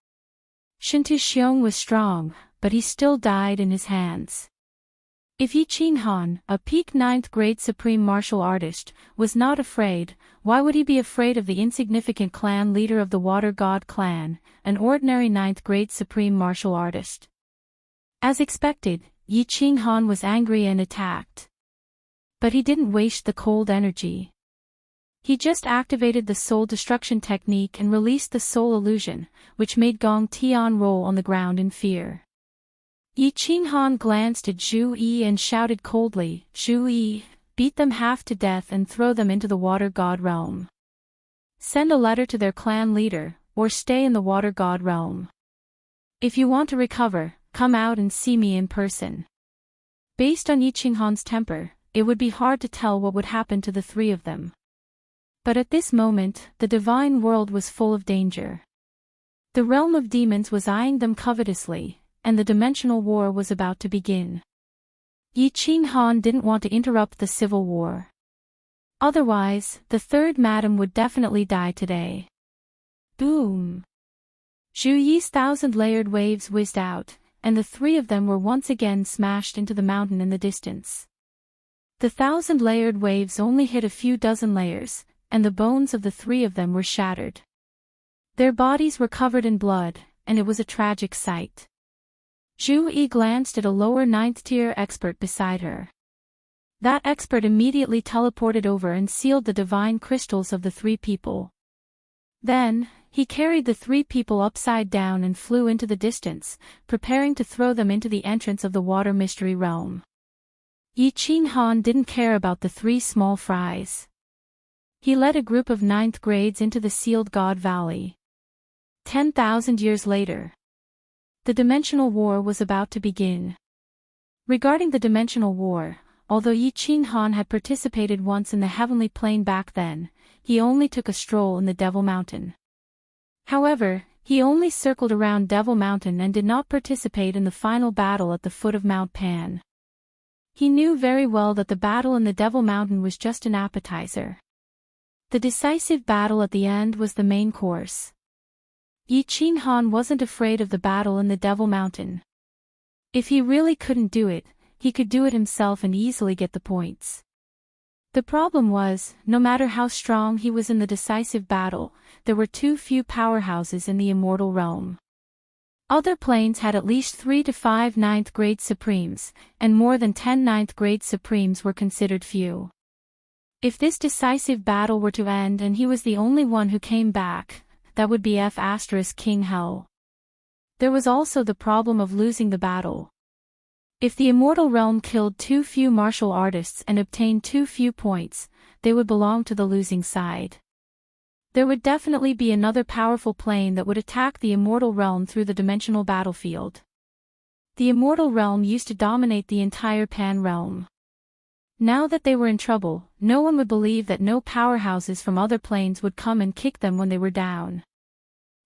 Shintu Xiong was strong, but he still died in his hands. If Yi Qinghan, a peak 9th grade supreme martial artist, was not afraid, why would he be afraid of the insignificant clan leader of the Water God clan, an ordinary 9th grade supreme martial artist? As expected, Yi Qinghan was angry and attacked. But he didn't waste the cold energy. He just activated the soul destruction technique and released the soul illusion, which made Gong Tian roll on the ground in fear. Yi Qinghan glanced at Zhu Yi and shouted coldly, "Zhu Yi, beat them half to death and throw them into the Water God realm. Send a letter to their clan leader, or stay in the Water God realm. If you want to recover, come out and see me in person." Based on Yi Qinghan's temper, it would be hard to tell what would happen to the three of them. But at this moment, the divine world was full of danger. The realm of demons was eyeing them covetously, and the dimensional war was about to begin. Yi Qinghan didn't want to interrupt the civil war. Otherwise, the third madam would definitely die today. Boom! Zhu Yi's 1,000-layered waves whizzed out, and the three of them were once again smashed into the mountain in the distance. The 1,000-layered waves only hit a few dozen layers, and the bones of the three of them were shattered. Their bodies were covered in blood, and it was a tragic sight. Zhu Yi glanced at a lower 9th-tier expert beside her. That expert immediately teleported over and sealed the divine crystals of the three people. Then, he carried the three people upside down and flew into the distance, preparing to throw them into the entrance of the water mystery realm. Yi Qinghan didn't care about the three small fries. He led a group of 9th grades into the sealed God Valley. 10,000 years later, the dimensional war was about to begin. Regarding the dimensional war, although Yi Qinghan had participated once in the heavenly plane back then, he only took a stroll in the Devil Mountain. However, he only circled around Devil Mountain and did not participate in the final battle at the foot of Mount Pan. He knew very well that the battle in the Devil Mountain was just an appetizer. The decisive battle at the end was the main course. Yi Qinghan wasn't afraid of the battle in the Devil Mountain. If he really couldn't do it, he could do it himself and easily get the points. The problem was, no matter how strong he was in the decisive battle, there were too few powerhouses in the immortal realm. Other planes had at least 3 to 5 9th grade supremes, and more than 10 9th grade supremes were considered few. If this decisive battle were to end and he was the only one who came back, that would be King Hell. There was also the problem of losing the battle. If the immortal realm killed too few martial artists and obtained too few points, they would belong to the losing side. There would definitely be another powerful plane that would attack the immortal realm through the dimensional battlefield. The immortal realm used to dominate the entire Pan realm. Now that they were in trouble, no one would believe that no powerhouses from other planes would come and kick them when they were down.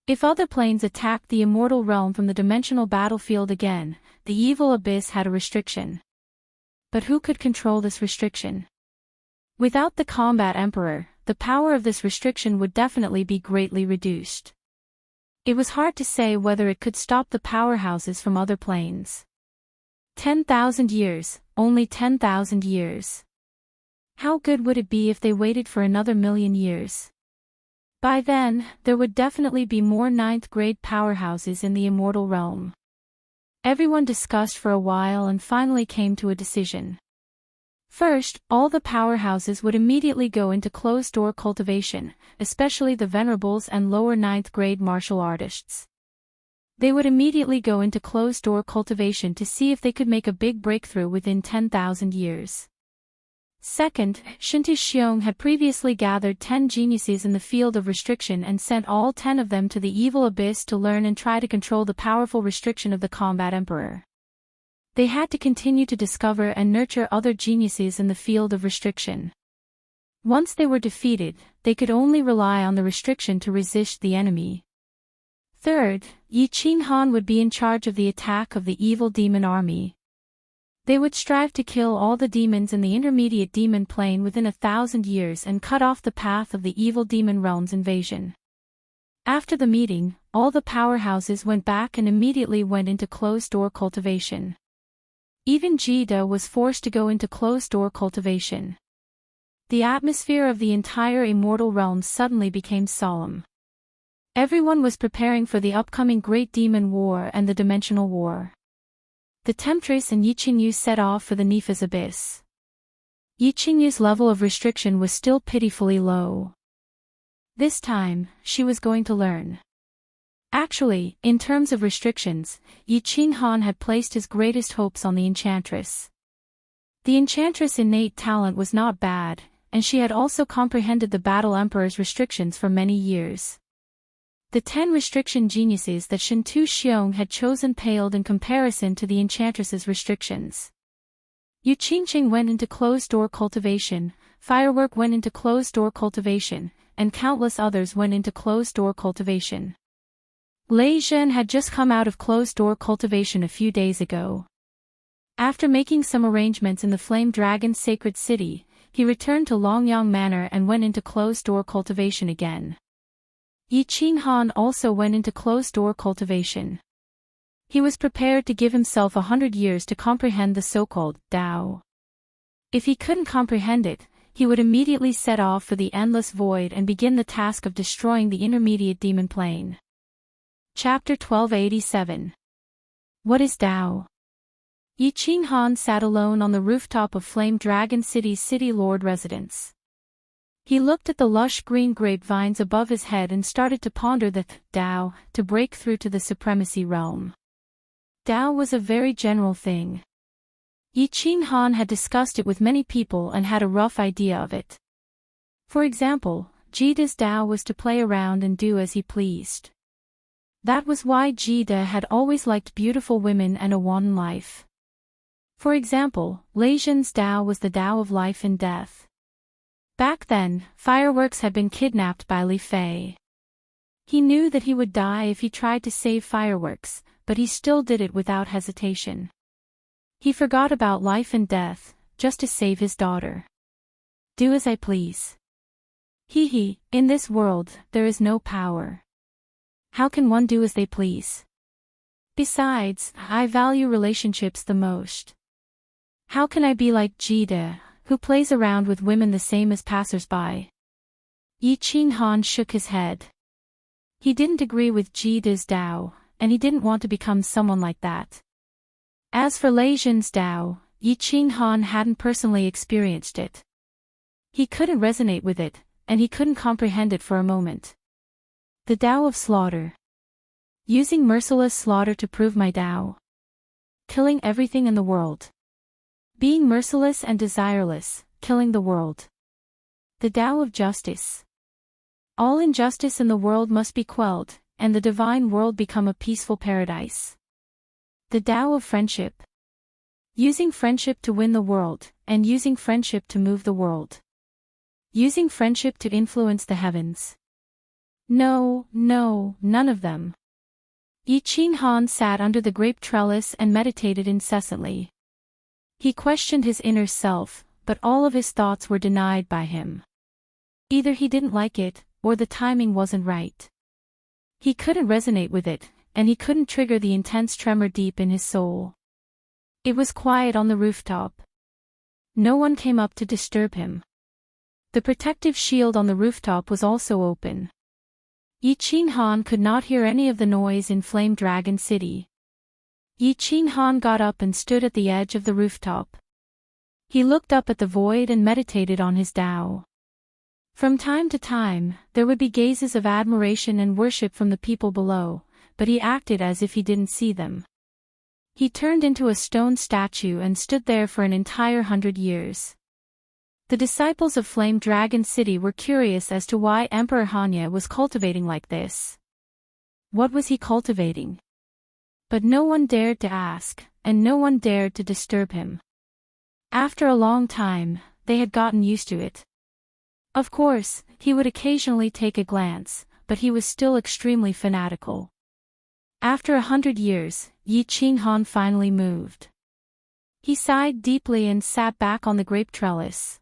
If other planes attacked the immortal realm from the dimensional battlefield again, the evil abyss had a restriction. But who could control this restriction? Without the combat emperor, the power of this restriction would definitely be greatly reduced. It was hard to say whether it could stop the powerhouses from other planes. 10,000 years, only 10,000 years. How good would it be if they waited for another million years? By then, there would definitely be more 9th grade powerhouses in the immortal realm. Everyone discussed for a while and finally came to a decision. First, all the powerhouses would immediately go into closed-door cultivation, especially the venerables and lower 9th grade martial artists. They would immediately go into closed-door cultivation to see if they could make a big breakthrough within 10,000 years. Second, Shintu Xiong had previously gathered 10 geniuses in the field of restriction and sent all 10 of them to the evil abyss to learn and try to control the powerful restriction of the combat emperor. They had to continue to discover and nurture other geniuses in the field of restriction. Once they were defeated, they could only rely on the restriction to resist the enemy. Third, Yi Qinghan would be in charge of the attack of the evil demon army. They would strive to kill all the demons in the intermediate demon plane within 1,000 years and cut off the path of the evil demon realm's invasion. After the meeting, all the powerhouses went back and immediately went into closed-door cultivation. Even Jida was forced to go into closed-door cultivation. The atmosphere of the entire immortal realm suddenly became solemn. Everyone was preparing for the upcoming Great Demon War and the Dimensional War. The Temptress and Yi Qingyu set off for the Nepha's abyss. Yi Qingyu's level of restriction was still pitifully low. This time, she was going to learn. Actually, in terms of restrictions, Yi Qinghan had placed his greatest hopes on the Enchantress. The Enchantress' innate talent was not bad, and she had also comprehended the Battle Emperor's restrictions for many years. The 10 restriction geniuses that Shintu Xiong had chosen paled in comparison to the Enchantress's restrictions. Yu Qingqing went into closed-door cultivation, Firework went into closed-door cultivation, and countless others went into closed-door cultivation. Lei Zhen had just come out of closed-door cultivation a few days ago. After making some arrangements in the Flame Dragon's sacred city, he returned to Longyang Manor and went into closed-door cultivation again. Yi Qinghan also went into closed-door cultivation. He was prepared to give himself 100 years to comprehend the so-called Tao. If he couldn't comprehend it, he would immediately set off for the endless void and begin the task of destroying the intermediate demon plane. Chapter 1287. What is Tao? Yi Qinghan sat alone on the rooftop of Flame Dragon City's City Lord residence. He looked at the lush green grapevines above his head and started to ponder the Tao to break through to the supremacy realm. Tao was a very general thing. Yi Qinghan had discussed it with many people and had a rough idea of it. For example, Jida's Tao was to play around and do as he pleased. That was why Jida had always liked beautiful women and a wanton life. For example, Lei Zhen's Tao was the Tao of life and death. Back then, Fireworks had been kidnapped by Li Fei. He knew that he would die if he tried to save Fireworks, but he still did it without hesitation. He forgot about life and death, just to save his daughter. Do as I please. In this world, there is no power. How can one do as they please? Besides, I value relationships the most. How can I be like Jida, who plays around with women the same as passers-by? Yi Qinghan shook his head. He didn't agree with Jida's Tao, and he didn't want to become someone like that. As for Lei Zhen's Tao, Yi Qinghan hadn't personally experienced it. He couldn't resonate with it, and he couldn't comprehend it for a moment. The Tao of slaughter. Using merciless slaughter to prove my Tao. Killing everything in the world. Being merciless and desireless, killing the world. The Tao of justice. All injustice in the world must be quelled, and the divine world become a peaceful paradise. The Tao of friendship. Using friendship to win the world, and using friendship to move the world. Using friendship to influence the heavens. No, none of them. Yi Qinghan sat under the grape trellis and meditated incessantly. He questioned his inner self, but all of his thoughts were denied by him. Either he didn't like it, or the timing wasn't right. He couldn't resonate with it, and he couldn't trigger the intense tremor deep in his soul. It was quiet on the rooftop. No one came up to disturb him. The protective shield on the rooftop was also open. Yi Qinghan could not hear any of the noise in Flame Dragon City. Yi Qinghan got up and stood at the edge of the rooftop. He looked up at the void and meditated on his Tao. From time to time, there would be gazes of admiration and worship from the people below, but he acted as if he didn't see them. He turned into a stone statue and stood there for an entire 100 years. The disciples of Flame Dragon City were curious as to why Emperor Hanya was cultivating like this. What was he cultivating? But no one dared to ask, and no one dared to disturb him. After a long time, they had gotten used to it. Of course, he would occasionally take a glance, but he was still extremely fanatical. After 100 years, Yi Qinghan finally moved. He sighed deeply and sat back on the grape trellis.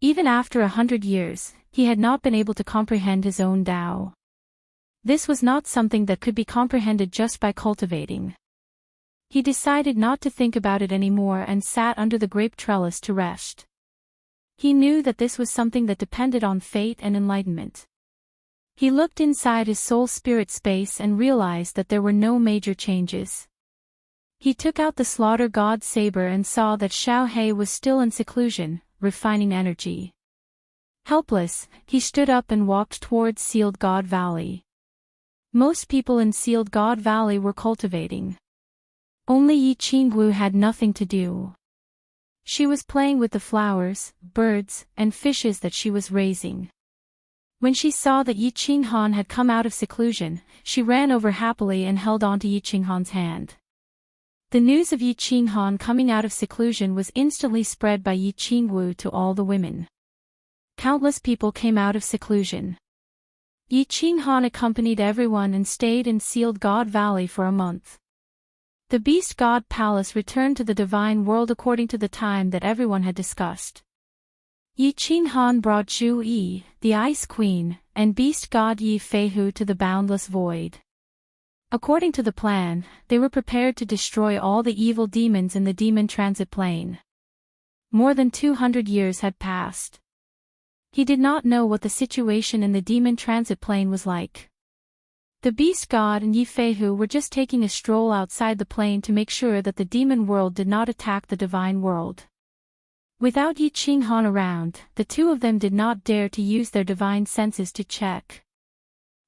Even after 100 years, he had not been able to comprehend his own Tao. This was not something that could be comprehended just by cultivating. He decided not to think about it anymore and sat under the grape trellis to rest. He knew that this was something that depended on fate and enlightenment. He looked inside his soul spirit space and realized that there were no major changes. He took out the slaughter god saber and saw that Xiao He was still in seclusion, refining energy. Helpless, he stood up and walked towards Sealed God Valley. Most people in Sealed God Valley were cultivating. Only Yi Qingwu had nothing to do. She was playing with the flowers, birds, and fishes that she was raising. When she saw that Yi Qinghan had come out of seclusion, she ran over happily and held onto Yi Qinghan's hand. The news of Yi Qinghan coming out of seclusion was instantly spread by Yi Qingwu to all the women. Countless people came out of seclusion. Yi Qinghan accompanied everyone and stayed in Sealed God Valley for a month. The Beast God Palace returned to the Divine World according to the time that everyone had discussed. Yi Qinghan brought Zhu Yi, the Ice Queen, and Beast God Yi Feihu to the Boundless Void. According to the plan, they were prepared to destroy all the evil demons in the Demon Transit Plane. More than 200 years had passed. He did not know what the situation in the Demon Transit Plane was like. The Beast God and Yi Feihu were just taking a stroll outside the plane to make sure that the demon world did not attack the divine world. Without Yi Qinghan around, the two of them did not dare to use their divine senses to check.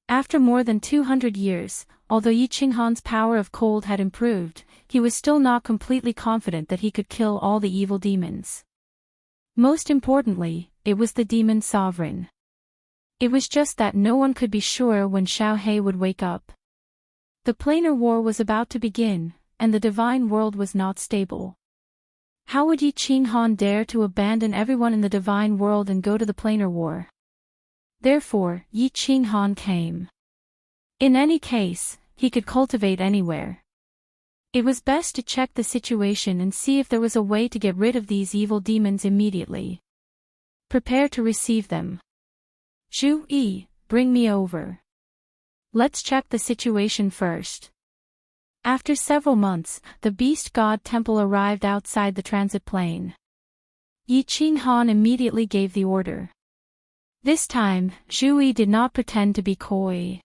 After more than 200 years, although Yi Qinghan's power of cold had improved, he was still not completely confident that he could kill all the evil demons. Most importantly, it was the demon sovereign. It was just that no one could be sure when Xiao He would wake up. The planar war was about to begin, and the divine world was not stable. How would Yi Qinghan dare to abandon everyone in the divine world and go to the planar war? Therefore, Yi Qinghan came. In any case, he could cultivate anywhere. It was best to check the situation and see if there was a way to get rid of these evil demons immediately. Prepare to receive them. Zhu Yi, bring me over. Let's check the situation first. After several months, the Beast God Temple arrived outside the transit plane. Yi Qinghan immediately gave the order. This time, Zhu Yi did not pretend to be coy.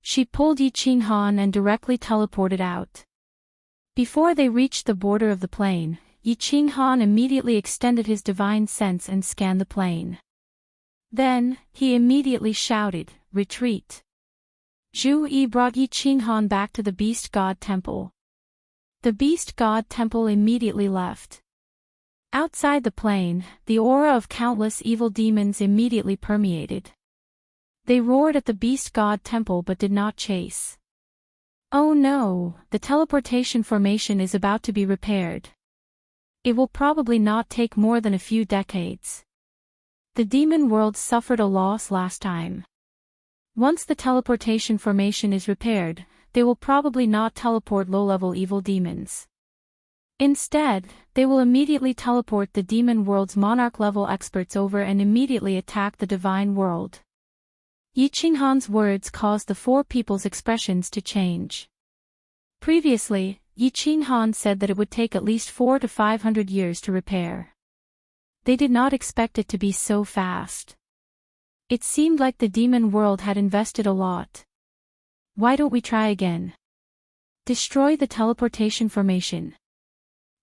She pulled Yi Qinghan and directly teleported out. Before they reached the border of the plane, Yi Qinghan immediately extended his divine sense and scanned the plane. Then, he immediately shouted, "Retreat!" Zhu Yi brought Yi Qinghan back to the Beast God Temple. The Beast God Temple immediately left. Outside the plane, the aura of countless evil demons immediately permeated. They roared at the Beast God Temple but did not chase. Oh no, the teleportation formation is about to be repaired. It will probably not take more than a few decades. The demon world suffered a loss last time. Once the teleportation formation is repaired, they will probably not teleport low-level evil demons. Instead, they will immediately teleport the demon world's monarch-level experts over and immediately attack the divine world. Yi Qinghan's words caused the four people's expressions to change. Previously, Yi Qinghan said that it would take at least 400 to 500 years to repair. They did not expect it to be so fast. It seemed like the demon world had invested a lot. Why don't we try again? Destroy the teleportation formation.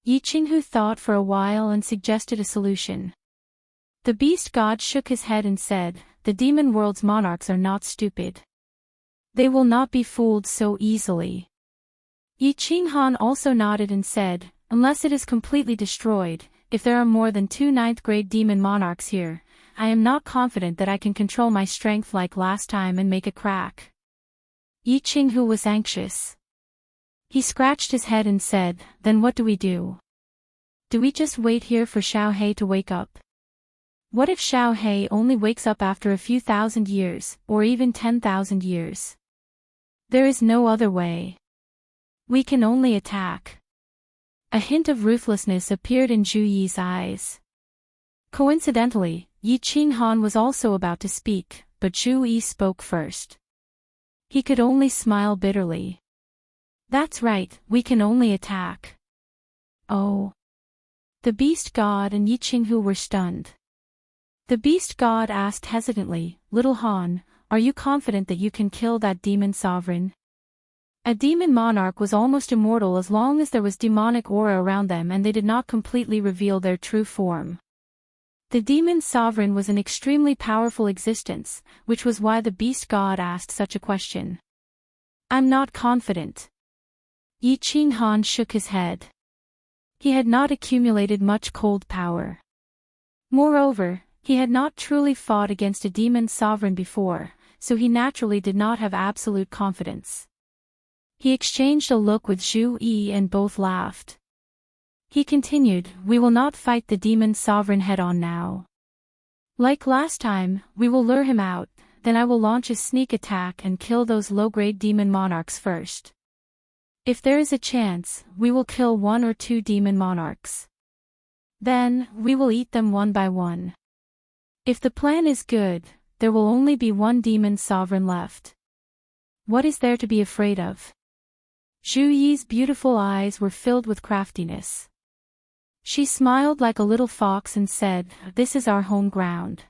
Yi Qinghu thought for a while and suggested a solution. The beast god shook his head and said, "The demon world's monarchs are not stupid. They will not be fooled so easily. Yi Qinghan also nodded and said, unless it is completely destroyed, if there are more than 2 ninth-grade demon monarchs here, I am not confident that I can control my strength like last time and make a crack. Yi Qinghu was anxious. He scratched his head and said, then what do we do? Do we just wait here for Xiao He to wake up? What if Xiao He only wakes up after a few thousand years, or even 10,000 years? There is no other way. We can only attack. A hint of ruthlessness appeared in Zhu Yi's eyes. Coincidentally, Yi Qinghan was also about to speak, but Zhu Yi spoke first. He could only smile bitterly. That's right, we can only attack. Oh. The beast god and Yi Qinghu were stunned. The beast god asked hesitantly, Little Han, are you confident that you can kill that demon sovereign? A demon monarch was almost immortal as long as there was demonic aura around them and they did not completely reveal their true form. The demon sovereign was an extremely powerful existence, which was why the beast god asked such a question. I'm not confident. Yi Qinghan shook his head. He had not accumulated much cold power. Moreover, he had not truly fought against a demon sovereign before, so he naturally did not have absolute confidence. He exchanged a look with Zhu Yi and both laughed. He continued, we will not fight the demon sovereign head-on now. Like last time, we will lure him out, then I will launch a sneak attack and kill those low-grade demon monarchs first. If there is a chance, we will kill 1 or 2 demon monarchs. Then, we will eat them one by one. If the plan is good, there will only be 1 demon sovereign left. What is there to be afraid of? Zhu Yi's beautiful eyes were filled with craftiness. She smiled like a little fox and said, this is our home ground.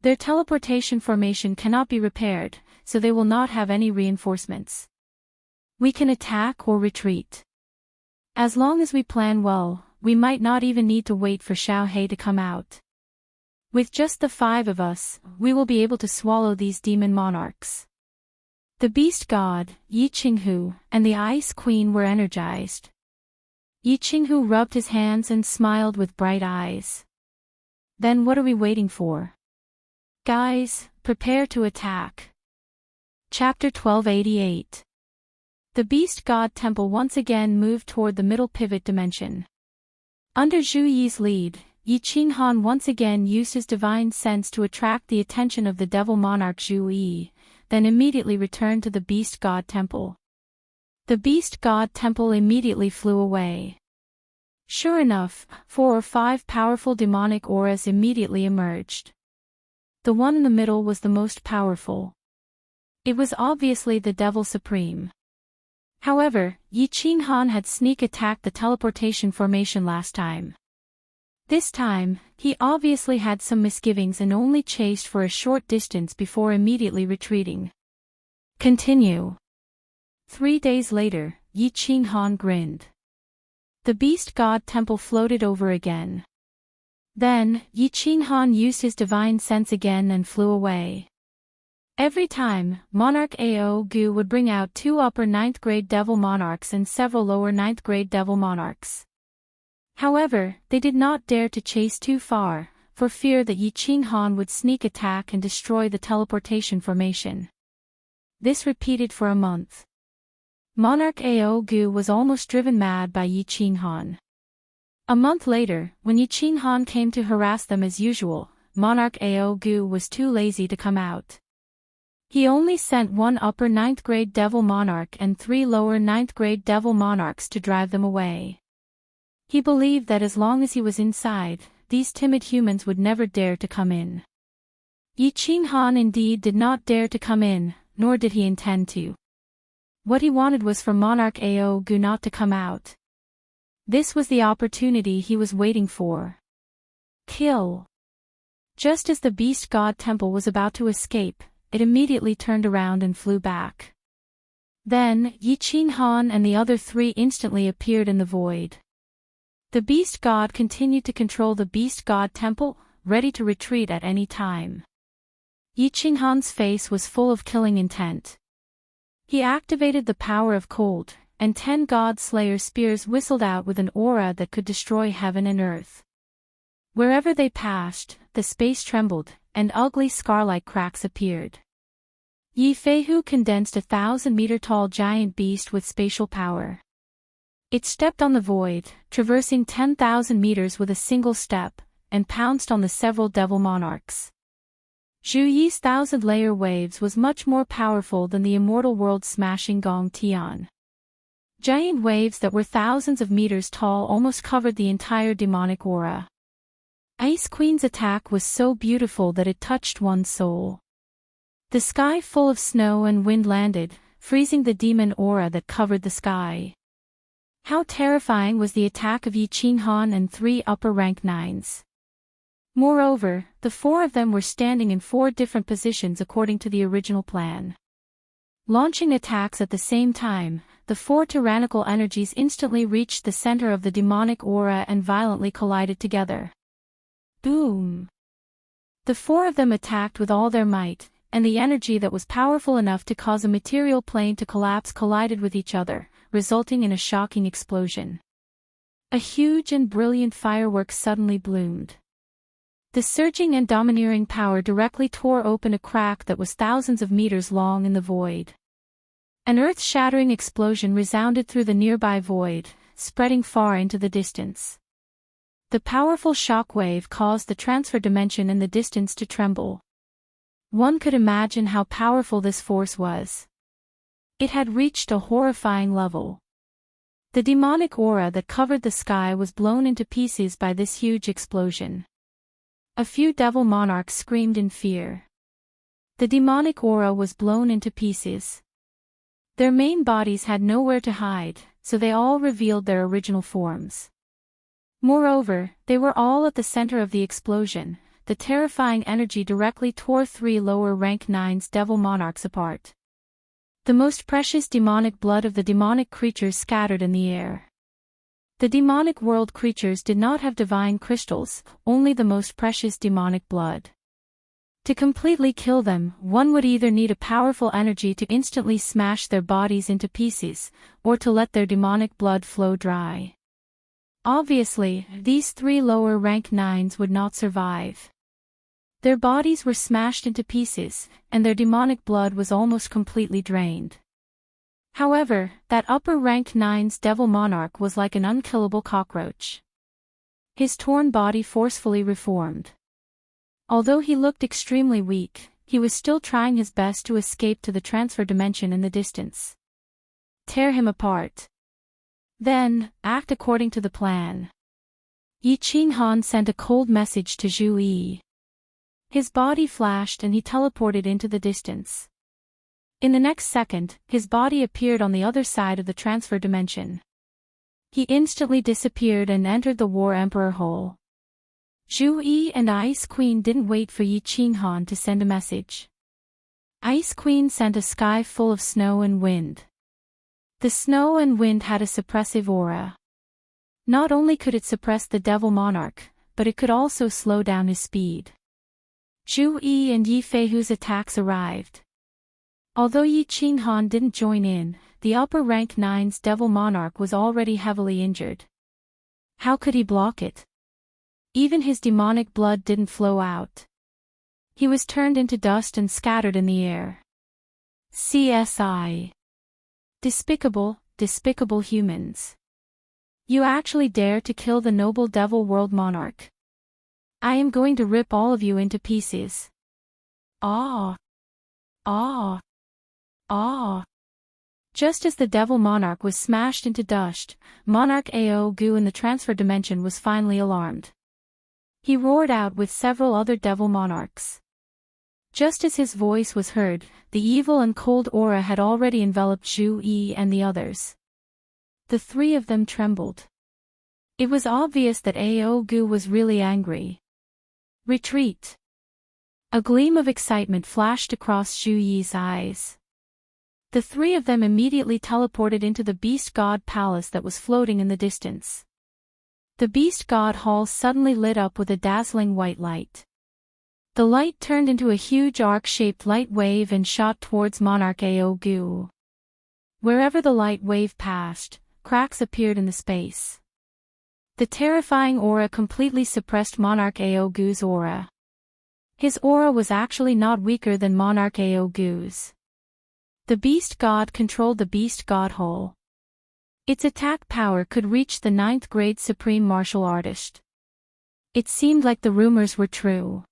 Their teleportation formation cannot be repaired, so they will not have any reinforcements. We can attack or retreat. As long as we plan well, we might not even need to wait for Xiao He to come out. With just the 5 of us, we will be able to swallow these demon monarchs. The beast god, Yi Qinghu, and the ice queen were energized. Yi Qinghu rubbed his hands and smiled with bright eyes. Then what are we waiting for? Guys, prepare to attack. Chapter 1288. The beast god temple once again moved toward the middle pivot dimension. Under Zhu Yi's lead, Yi Qinghan once again used his divine sense to attract the attention of the devil monarch Zhu Yi, then immediately returned to the beast god temple. The beast god temple immediately flew away. Sure enough, 4 or 5 powerful demonic auras immediately emerged. The one in the middle was the most powerful. It was obviously the Devil Supreme. However, Yi Qinghan had sneak attacked the teleportation formation last time. This time, he obviously had some misgivings and only chased for a short distance before immediately retreating. Continue. 3 days later, Yi Qinghan grinned. The beast god temple floated over again. Then, Yi Qinghan used his divine sense again and flew away. Every time, Monarch Ao Gu would bring out 2 upper 9th grade devil monarchs and several lower 9th grade devil monarchs. However, they did not dare to chase too far, for fear that Yi Qinghan would sneak attack and destroy the teleportation formation. This repeated for a month. Monarch Ao Gu was almost driven mad by Yi Qinghan. A month later, when Yi Qinghan came to harass them as usual, Monarch Ao Gu was too lazy to come out. He only sent 1 upper 9th grade devil monarch and 3 lower 9th grade devil monarchs to drive them away. He believed that as long as he was inside, these timid humans would never dare to come in. Yi Qinghan indeed did not dare to come in, nor did he intend to. What he wanted was for Monarch Ao Gu not to come out. This was the opportunity he was waiting for. Kill. Just as the beast god temple was about to escape, it immediately turned around and flew back. Then, Yi Qinghan and the other 3 instantly appeared in the void. The beast god continued to control the beast god temple, ready to retreat at any time. Yi Qinghan's face was full of killing intent. He activated the power of cold, and 10 God Slayer spears whistled out with an aura that could destroy heaven and earth. Wherever they passed, the space trembled, and ugly scar-like cracks appeared. Yi Feihu condensed 1,000-meter-tall giant beast with spatial power. It stepped on the void, traversing 10,000 meters with a single step, and pounced on the several devil monarchs. Zhu Yi's 1,000-layer waves was much more powerful than the immortal world-smashing Gong Tian. Giant waves that were thousands of meters tall almost covered the entire demonic aura. Ice Queen's attack was so beautiful that it touched one's soul. The sky full of snow and wind landed, freezing the demon aura that covered the sky. How terrifying was the attack of Yi Qinghan and 3 upper rank 9s. Moreover, the 4 of them were standing in 4 different positions according to the original plan. Launching attacks at the same time, the 4 tyrannical energies instantly reached the center of the demonic aura and violently collided together. Boom! The 4 of them attacked with all their might, and the energy that was powerful enough to cause a material plane to collapse collided with each other, resulting in a shocking explosion. A huge and brilliant firework suddenly bloomed. The surging and domineering power directly tore open a crack that was thousands of meters long in the void. An earth-shattering explosion resounded through the nearby void, spreading far into the distance. The powerful shock wave caused the transfer dimension in the distance to tremble. One could imagine how powerful this force was. It had reached a horrifying level. The demonic aura that covered the sky was blown into pieces by this huge explosion. A few devil monarchs screamed in fear. The demonic aura was blown into pieces. Their main bodies had nowhere to hide, so they all revealed their original forms. Moreover, they were all at the center of the explosion. The terrifying energy directly tore 3 lower rank 9s devil monarchs apart. The most precious demonic blood of the demonic creatures scattered in the air. The demonic world creatures did not have divine crystals, only the most precious demonic blood. To completely kill them, one would either need a powerful energy to instantly smash their bodies into pieces, or to let their demonic blood flow dry. Obviously, these 3 lower rank 9s would not survive. Their bodies were smashed into pieces, and their demonic blood was almost completely drained. However, that upper rank 9's devil monarch was like an unkillable cockroach. His torn body forcefully reformed. Although he looked extremely weak, he was still trying his best to escape to the transfer dimension in the distance. Tear him apart. Then, act according to the plan. Yi Qinghan sent a cold message to Zhu Yi. His body flashed and he teleported into the distance. In the next second, his body appeared on the other side of the transfer dimension. He instantly disappeared and entered the War Emperor hole. Zhu Yi and Ice Queen didn't wait for Yi Qinghan to send a message. Ice Queen sent a sky full of snow and wind. The snow and wind had a suppressive aura. Not only could it suppress the devil monarch, but it could also slow down his speed. Zhu Yi and Yi Feihu's attacks arrived. Although Yi Qinghan didn't join in, the upper rank 9's devil monarch was already heavily injured. How could he block it? Even his demonic blood didn't flow out. He was turned into dust and scattered in the air. CSI. Despicable, despicable humans. You actually dare to kill the noble devil world monarch. I am going to rip all of you into pieces. Ah! Ah! Ah! Just as the devil monarch was smashed into dust, Monarch Ao Gu in the transfer dimension was finally alarmed. He roared out with several other devil monarchs. Just as his voice was heard, the evil and cold aura had already enveloped Zhu Yi and the others. The 3 of them trembled. It was obvious that Ao Gu was really angry. Retreat. A gleam of excitement flashed across Zhu Yi's eyes. The 3 of them immediately teleported into the Beast God Palace that was floating in the distance. The Beast God Hall suddenly lit up with a dazzling white light. The light turned into a huge arc-shaped light wave and shot towards Monarch Ao Gu. Wherever the light wave passed, cracks appeared in the space. The terrifying aura completely suppressed Monarch Aogu's aura. His aura was actually not weaker than Monarch Aogu's. The Beast God controlled the Beast God Whole. Its attack power could reach the 9th grade supreme martial artist. It seemed like the rumors were true.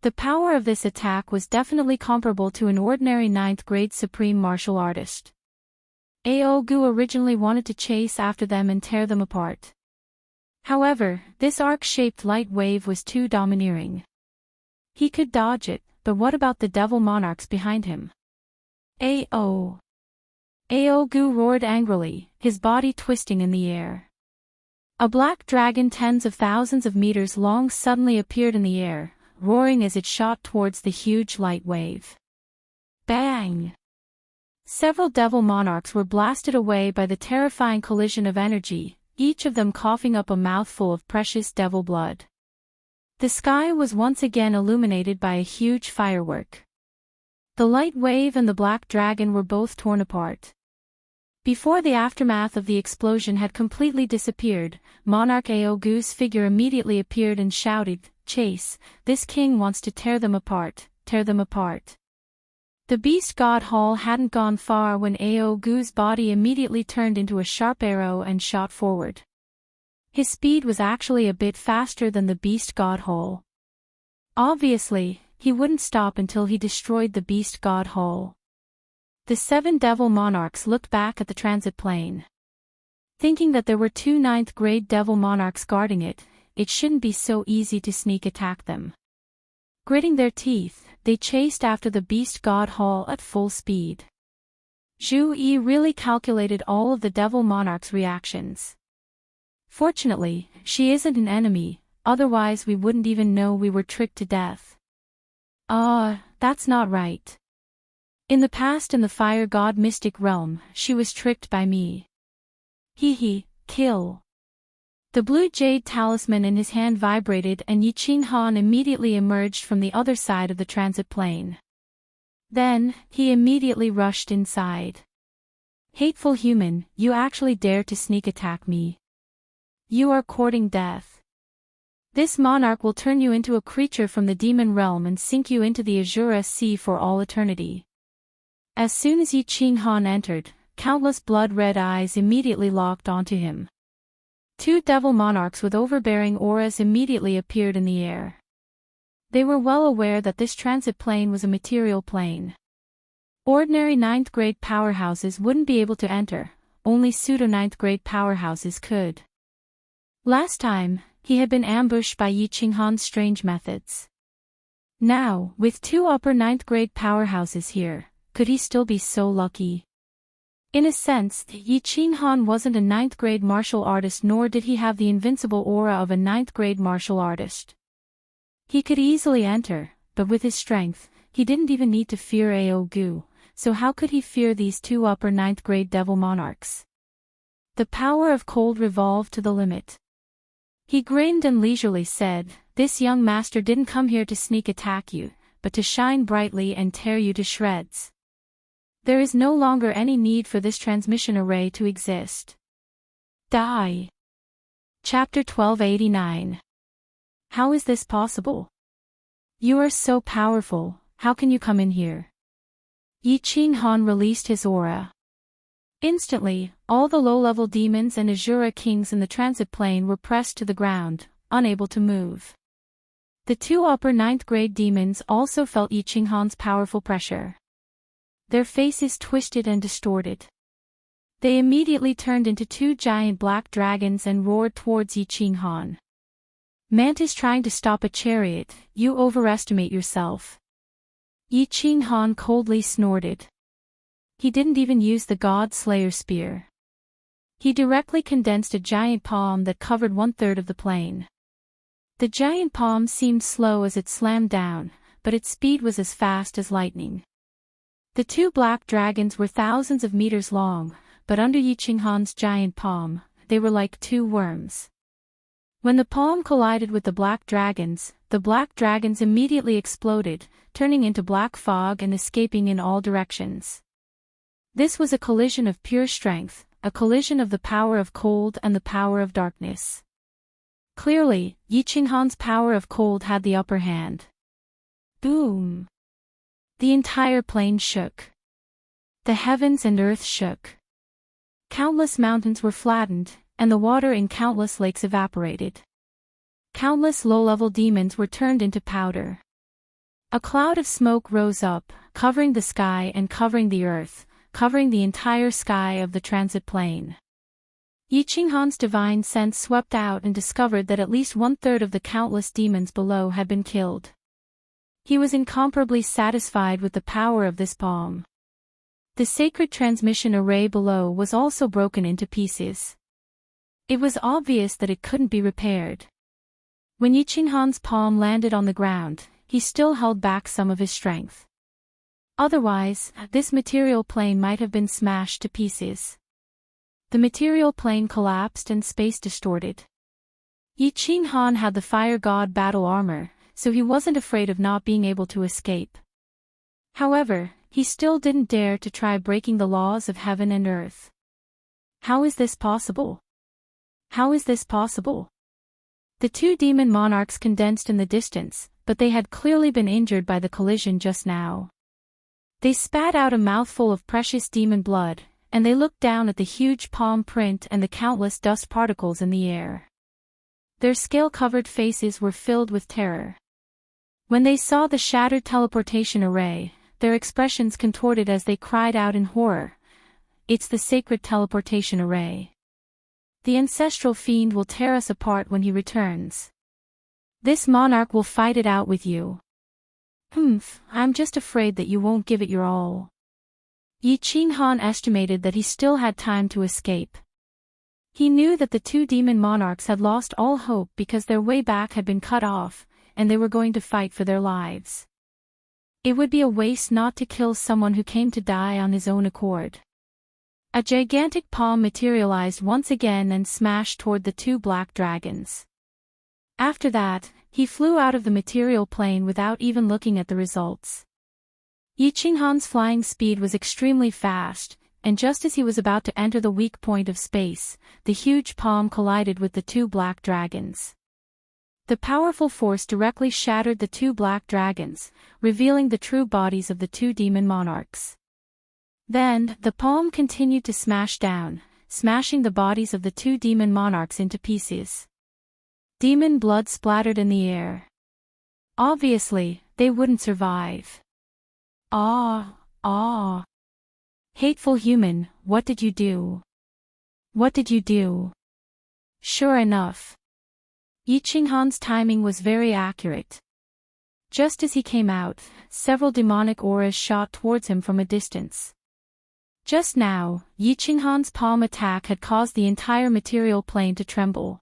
The power of this attack was definitely comparable to an ordinary 9th grade supreme martial artist. Aogu originally wanted to chase after them and tear them apart. However, this arc-shaped light wave was too domineering. He could dodge it, but what about the devil monarchs behind him? Aogu roared angrily, his body twisting in the air. A black dragon tens of thousands of meters long suddenly appeared in the air, roaring as it shot towards the huge light wave. Bang! Several devil monarchs were blasted away by the terrifying collision of energy, each of them coughing up a mouthful of precious devil blood. The sky was once again illuminated by a huge firework. The light wave and the black dragon were both torn apart. Before the aftermath of the explosion had completely disappeared, Monarch Aogu's figure immediately appeared and shouted, "Chase, this king wants to tear them apart, tear them apart." The Beast God Hall hadn't gone far when Aogu's body immediately turned into a sharp arrow and shot forward. His speed was actually a bit faster than the Beast God Hall. Obviously, he wouldn't stop until he destroyed the Beast God Hall. The 7 devil monarchs looked back at the transit plane. Thinking that there were 2 9th grade devil monarchs guarding it, it shouldn't be so easy to sneak attack them. Gritting their teeth, they chased after the Beast God Hall at full speed. Zhu Yi really calculated all of the devil monarchs' reactions. Fortunately, she isn't an enemy, otherwise we wouldn't even know we were tricked to death. That's not right. In the past in the fire god mystic realm, she was tricked by me. Kill. The blue jade talisman in his hand vibrated and Yi Qinghan immediately emerged from the other side of the transit plane. Then, he immediately rushed inside. Hateful human, you actually dare to sneak attack me. You are courting death. This monarch will turn you into a creature from the demon realm and sink you into the Azura Sea for all eternity. As soon as Yi Qinghan entered, countless blood-red eyes immediately locked onto him. 2 devil monarchs with overbearing auras immediately appeared in the air. They were well aware that this transit plane was a material plane. Ordinary 9th grade powerhouses wouldn't be able to enter, only pseudo 9th grade powerhouses could. Last time, he had been ambushed by Yi Qinghan's strange methods. Now, with 2 upper 9th grade powerhouses here, could he still be so lucky? In a sense, Yi Qinghan wasn't a 9th grade martial artist nor did he have the invincible aura of a 9th grade martial artist. He could easily enter, but with his strength, he didn't even need to fear Aogu, so how could he fear these 2 upper 9th grade devil monarchs? The power of cold revolved to the limit. He grinned and leisurely said, "This young master didn't come here to sneak attack you, but to shine brightly and tear you to shreds. There is no longer any need for this transmission array to exist. Die." Chapter 1289. How is this possible? You are so powerful, how can you come in here? Yi Qinghan released his aura. Instantly, all the low-level demons and Azura kings in the transit plane were pressed to the ground, unable to move. The 2 upper 9th grade demons also felt Yi Qinghan's powerful pressure. Their faces twisted and distorted. They immediately turned into 2 giant black dragons and roared towards Yi Qinghan. "Mantis trying to stop a chariot, you overestimate yourself." Yi Qinghan coldly snorted. He didn't even use the God Slayer spear. He directly condensed a giant palm that covered 1/3 of the plane. The giant palm seemed slow as it slammed down, but its speed was as fast as lightning. The 2 black dragons were thousands of meters long, but under Yi Qinghan's giant palm, they were like 2 worms. When the palm collided with the black dragons immediately exploded, turning into black fog and escaping in all directions. This was a collision of pure strength, a collision of the power of cold and the power of darkness. Clearly, Yi Qinghan's power of cold had the upper hand. Boom! The entire plane shook. The heavens and earth shook. Countless mountains were flattened, and the water in countless lakes evaporated. Countless low-level demons were turned into powder. A cloud of smoke rose up, covering the sky and covering the earth, covering the entire sky of the transit plane. Yi Qinghan's divine sense swept out and discovered that at least 1/3 of the countless demons below had been killed. He was incomparably satisfied with the power of this palm. The sacred transmission array below was also broken into pieces. It was obvious that it couldn't be repaired. When Yi Qinghan's palm landed on the ground, he still held back some of his strength. Otherwise, this material plane might have been smashed to pieces. The material plane collapsed and space distorted. Yi Qinghan had the fire god battle armor, so he wasn't afraid of not being able to escape. However, he still didn't dare to try breaking the laws of heaven and earth. How is this possible? How is this possible? The two demon monarchs condensed in the distance, but they had clearly been injured by the collision just now. They spat out a mouthful of precious demon blood, and they looked down at the huge palm print and the countless dust particles in the air. Their scale-covered faces were filled with terror. When they saw the shattered teleportation array, their expressions contorted as they cried out in horror. It's the sacred teleportation array. The ancestral fiend will tear us apart when he returns. This monarch will fight it out with you. I'm just afraid that you won't give it your all. Yi Qinghan estimated that he still had time to escape. He knew that the two demon monarchs had lost all hope because their way back had been cut off, and they were going to fight for their lives. It would be a waste not to kill someone who came to die on his own accord. A gigantic palm materialized once again and smashed toward the two black dragons. After that, he flew out of the material plane without even looking at the results. Yi Qinghan's flying speed was extremely fast, and just as he was about to enter the weak point of space, the huge palm collided with the two black dragons. The powerful force directly shattered the two black dragons, revealing the true bodies of the two demon monarchs. Then, the palm continued to smash down, smashing the bodies of the two demon monarchs into pieces. Demon blood splattered in the air. Obviously, they wouldn't survive. Ah. Hateful human, what did you do? What did you do? Sure enough. Yi Qinghan's timing was very accurate. Just as he came out, several demonic auras shot towards him from a distance. Just now, Yi Qinghan's palm attack had caused the entire material plane to tremble.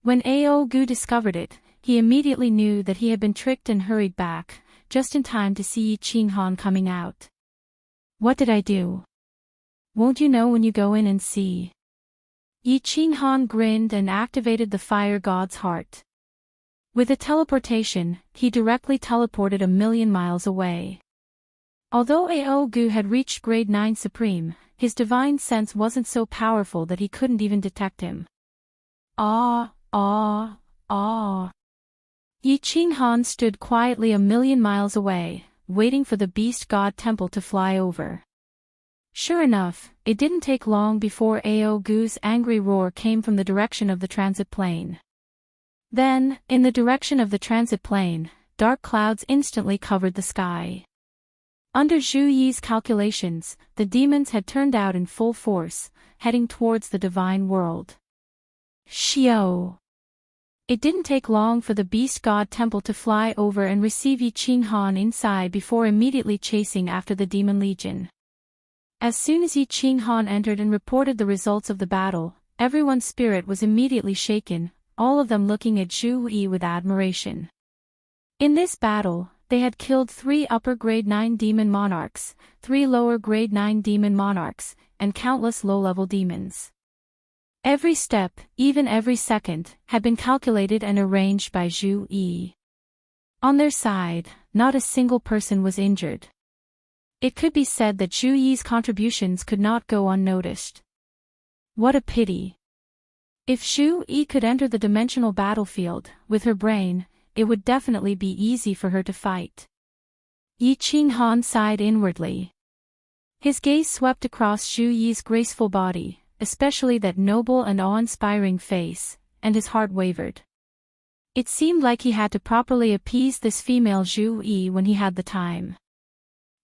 When Ao Gu discovered it, he immediately knew that he had been tricked and hurried back, just in time to see Yi Qinghan coming out. What did I do? Won't you know when you go in and see? Yi Qinghan grinned and activated the fire god's heart. With a teleportation, he directly teleported 1,000,000 miles away. Although Ao Gu had reached grade 9 supreme, his divine sense wasn't so powerful that he couldn't even detect him. Ah. Yi Qinghan stood quietly 1,000,000 miles away, waiting for the beast god temple to fly over. Sure enough, it didn't take long before Ao Gu's angry roar came from the direction of the transit plane. Then, in the direction of the transit plane, dark clouds instantly covered the sky. Under Zhu Yi's calculations, the demons had turned out in full force, heading towards the divine world. Xiao! It didn't take long for the beast god temple to fly over and receive Yi Qinghan inside before immediately chasing after the demon legion. As soon as Yi Qinghan entered and reported the results of the battle, everyone's spirit was immediately shaken, all of them looking at Zhu Yi with admiration. In this battle, they had killed 3 upper grade 9 demon monarchs, 3 lower grade 9 demon monarchs, and countless low-level demons. Every step, even every second, had been calculated and arranged by Zhu Yi. On their side, not a single person was injured. It could be said that Zhu Yi's contributions could not go unnoticed. What a pity. If Zhu Yi could enter the dimensional battlefield, with her brain, it would definitely be easy for her to fight. Yi Qinghan sighed inwardly. His gaze swept across Zhu Yi's graceful body, especially that noble and awe-inspiring face, and his heart wavered. It seemed like he had to properly appease this female Zhu Yi when he had the time.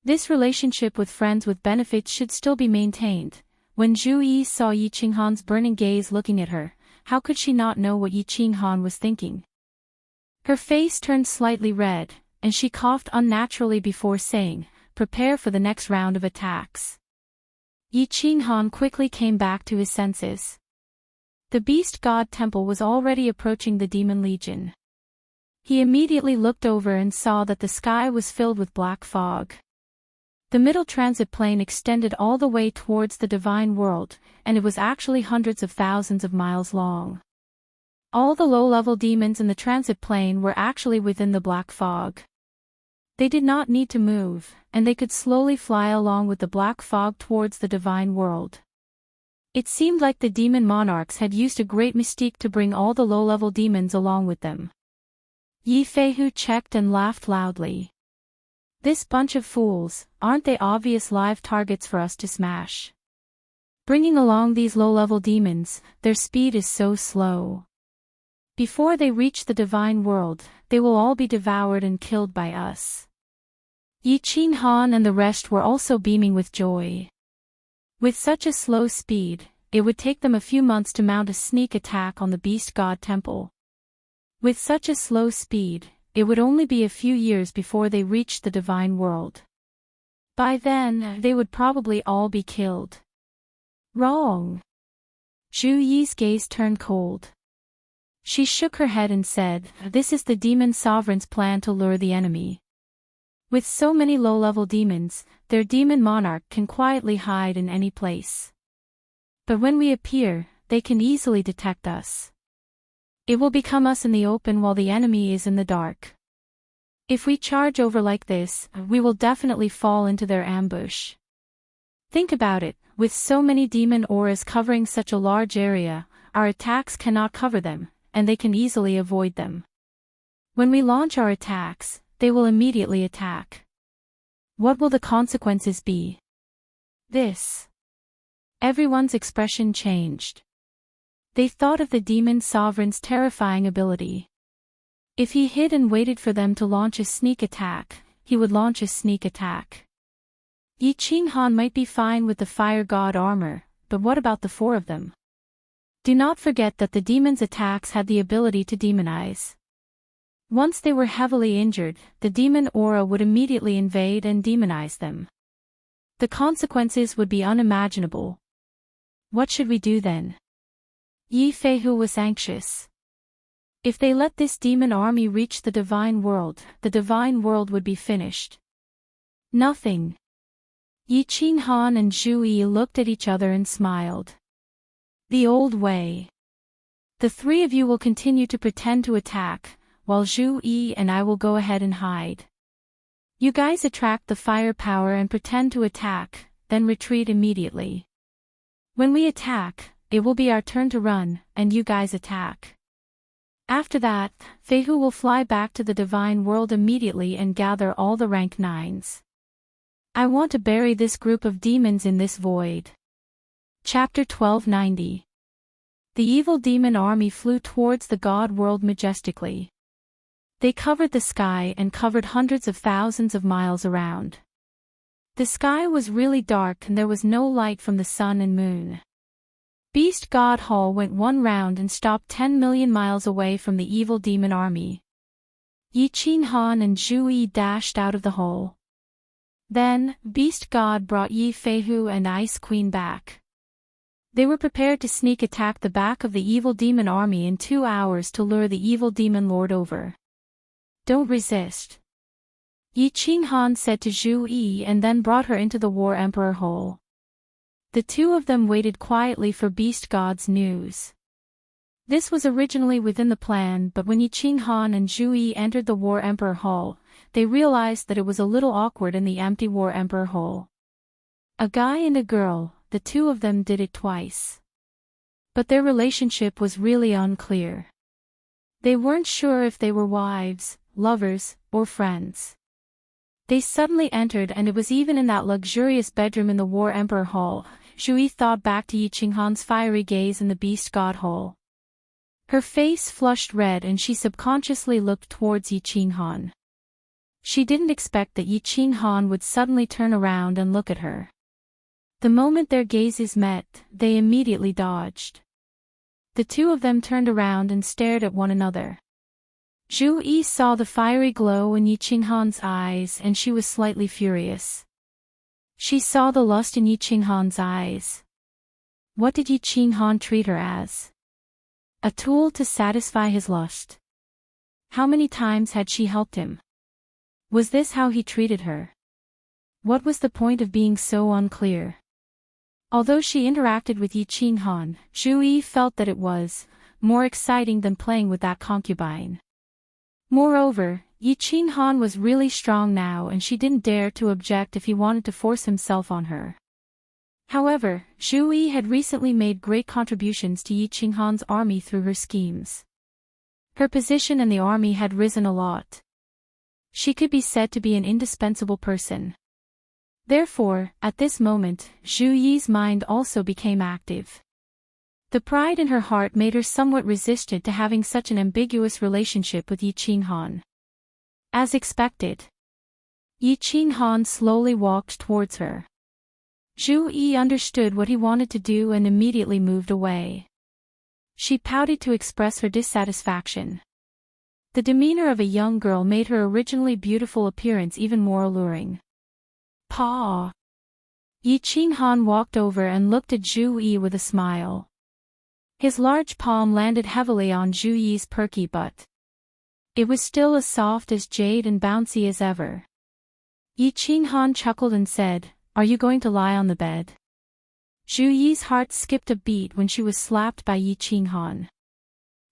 This relationship with friends with benefits should still be maintained. When Zhu Yi saw Yi Qinghan's burning gaze looking at her, how could she not know what Yi Qinghan was thinking? Her face turned slightly red, and she coughed unnaturally before saying, "Prepare for the next round of attacks." Yi Qinghan quickly came back to his senses. The Beast God Temple was already approaching the Demon Legion. He immediately looked over and saw that the sky was filled with black fog. The middle transit plane extended all the way towards the divine world, and it was actually hundreds of thousands of miles long. All the low-level demons in the transit plane were actually within the black fog. They did not need to move, and they could slowly fly along with the black fog towards the divine world. It seemed like the demon monarchs had used a great mystique to bring all the low-level demons along with them. Yi Feihu checked and laughed loudly. This bunch of fools, aren't they obvious live targets for us to smash? Bringing along these low-level demons, their speed is so slow. Before they reach the divine world, they will all be devoured and killed by us. Yi Qinghan and the rest were also beaming with joy. With such a slow speed, it would take them a few months to mount a sneak attack on the Beast God Temple. With such a slow speed, it would only be a few years before they reached the divine world. By then, they would probably all be killed. Wrong. Zhu Yi's gaze turned cold. She shook her head and said, "This is the demon sovereign's plan to lure the enemy. With so many low-level demons, their demon monarch can quietly hide in any place. But when we appear, they can easily detect us. It will become us in the open while the enemy is in the dark. If we charge over like this, we will definitely fall into their ambush. Think about it, with so many demon auras covering such a large area, our attacks cannot cover them, and they can easily avoid them. When we launch our attacks, they will immediately attack. What will the consequences be?" This. Everyone's expression changed. They thought of the demon sovereign's terrifying ability. If he hid and waited for them to launch a sneak attack, he would launch a sneak attack. Yi Qinghan might be fine with the fire god armor, but what about the four of them? Do not forget that the demon's attacks had the ability to demonize. Once they were heavily injured, the demon aura would immediately invade and demonize them. The consequences would be unimaginable. What should we do then? Yi Feihu was anxious. If they let this demon army reach the divine world would be finished. Nothing. Yi Qinghan and Zhu Yi looked at each other and smiled. The old way. The three of you will continue to pretend to attack, while Zhu Yi and I will go ahead and hide. You guys attract the firepower and pretend to attack, then retreat immediately. When we attack, it will be our turn to run, and you guys attack. After that, Feihu will fly back to the divine world immediately and gather all the rank 9s. I want to bury this group of demons in this void. Chapter 1290. The evil demon army flew towards the god world majestically. They covered the sky and covered hundreds of thousands of miles around. The sky was really dark and there was no light from the sun and moon. Beast God Hall went one round and stopped 10 million miles away from the evil demon army. Yi Qinghan and Zhu Yi dashed out of the hole. Then, Beast God brought Yi Feihu and Ice Queen back. They were prepared to sneak attack the back of the evil demon army in 2 hours to lure the evil demon lord over. Don't resist. Yi Qinghan said to Zhu Yi and then brought her into the War Emperor Hole. The two of them waited quietly for Beast God's news. This was originally within the plan, but when Yi Qinghan and Zhu Yi entered the War Emperor Hall, they realized that it was a little awkward in the empty War Emperor hole. A guy and a girl, the two of them did it twice. But their relationship was really unclear. They weren't sure if they were wives, lovers, or friends. They suddenly entered, and it was even in that luxurious bedroom in the War Emperor Hall. Zhuyi thought back to Yi Qinghan's fiery gaze in the Beast God Hall. Her face flushed red and she subconsciously looked towards Yi Qinghan. She didn't expect that Yi Qinghan would suddenly turn around and look at her. The moment their gazes met, they immediately dodged. The two of them turned around and stared at one another. Zhu Yi saw the fiery glow in Yi Qinghan's eyes and she was slightly furious. She saw the lust in Yi Qinghan's eyes. What did Yi Qinghan treat her as? A tool to satisfy his lust. How many times had she helped him? Was this how he treated her? What was the point of being so unclear? Although she interacted with Yi Qinghan, Zhu Yi felt that it was more exciting than playing with that concubine. Moreover, Yi Qinghan was really strong now and she didn't dare to object if he wanted to force himself on her. However, Zhu Yi had recently made great contributions to Yi Qinghan's army through her schemes. Her position in the army had risen a lot. She could be said to be an indispensable person. Therefore, at this moment, Zhu Yi's mind also became active. The pride in her heart made her somewhat resistant to having such an ambiguous relationship with Yi Qinghan. As expected, Yi Qinghan slowly walked towards her. Zhu Yi understood what he wanted to do and immediately moved away. She pouted to express her dissatisfaction. The demeanor of a young girl made her originally beautiful appearance even more alluring. Pa! Yi Qinghan walked over and looked at Zhu Yi with a smile. His large palm landed heavily on Zhu Yi's perky butt. It was still as soft as jade and bouncy as ever. Yi Qinghan chuckled and said, "Are you going to lie on the bed?" Zhu Yi's heart skipped a beat when she was slapped by Yi Qinghan.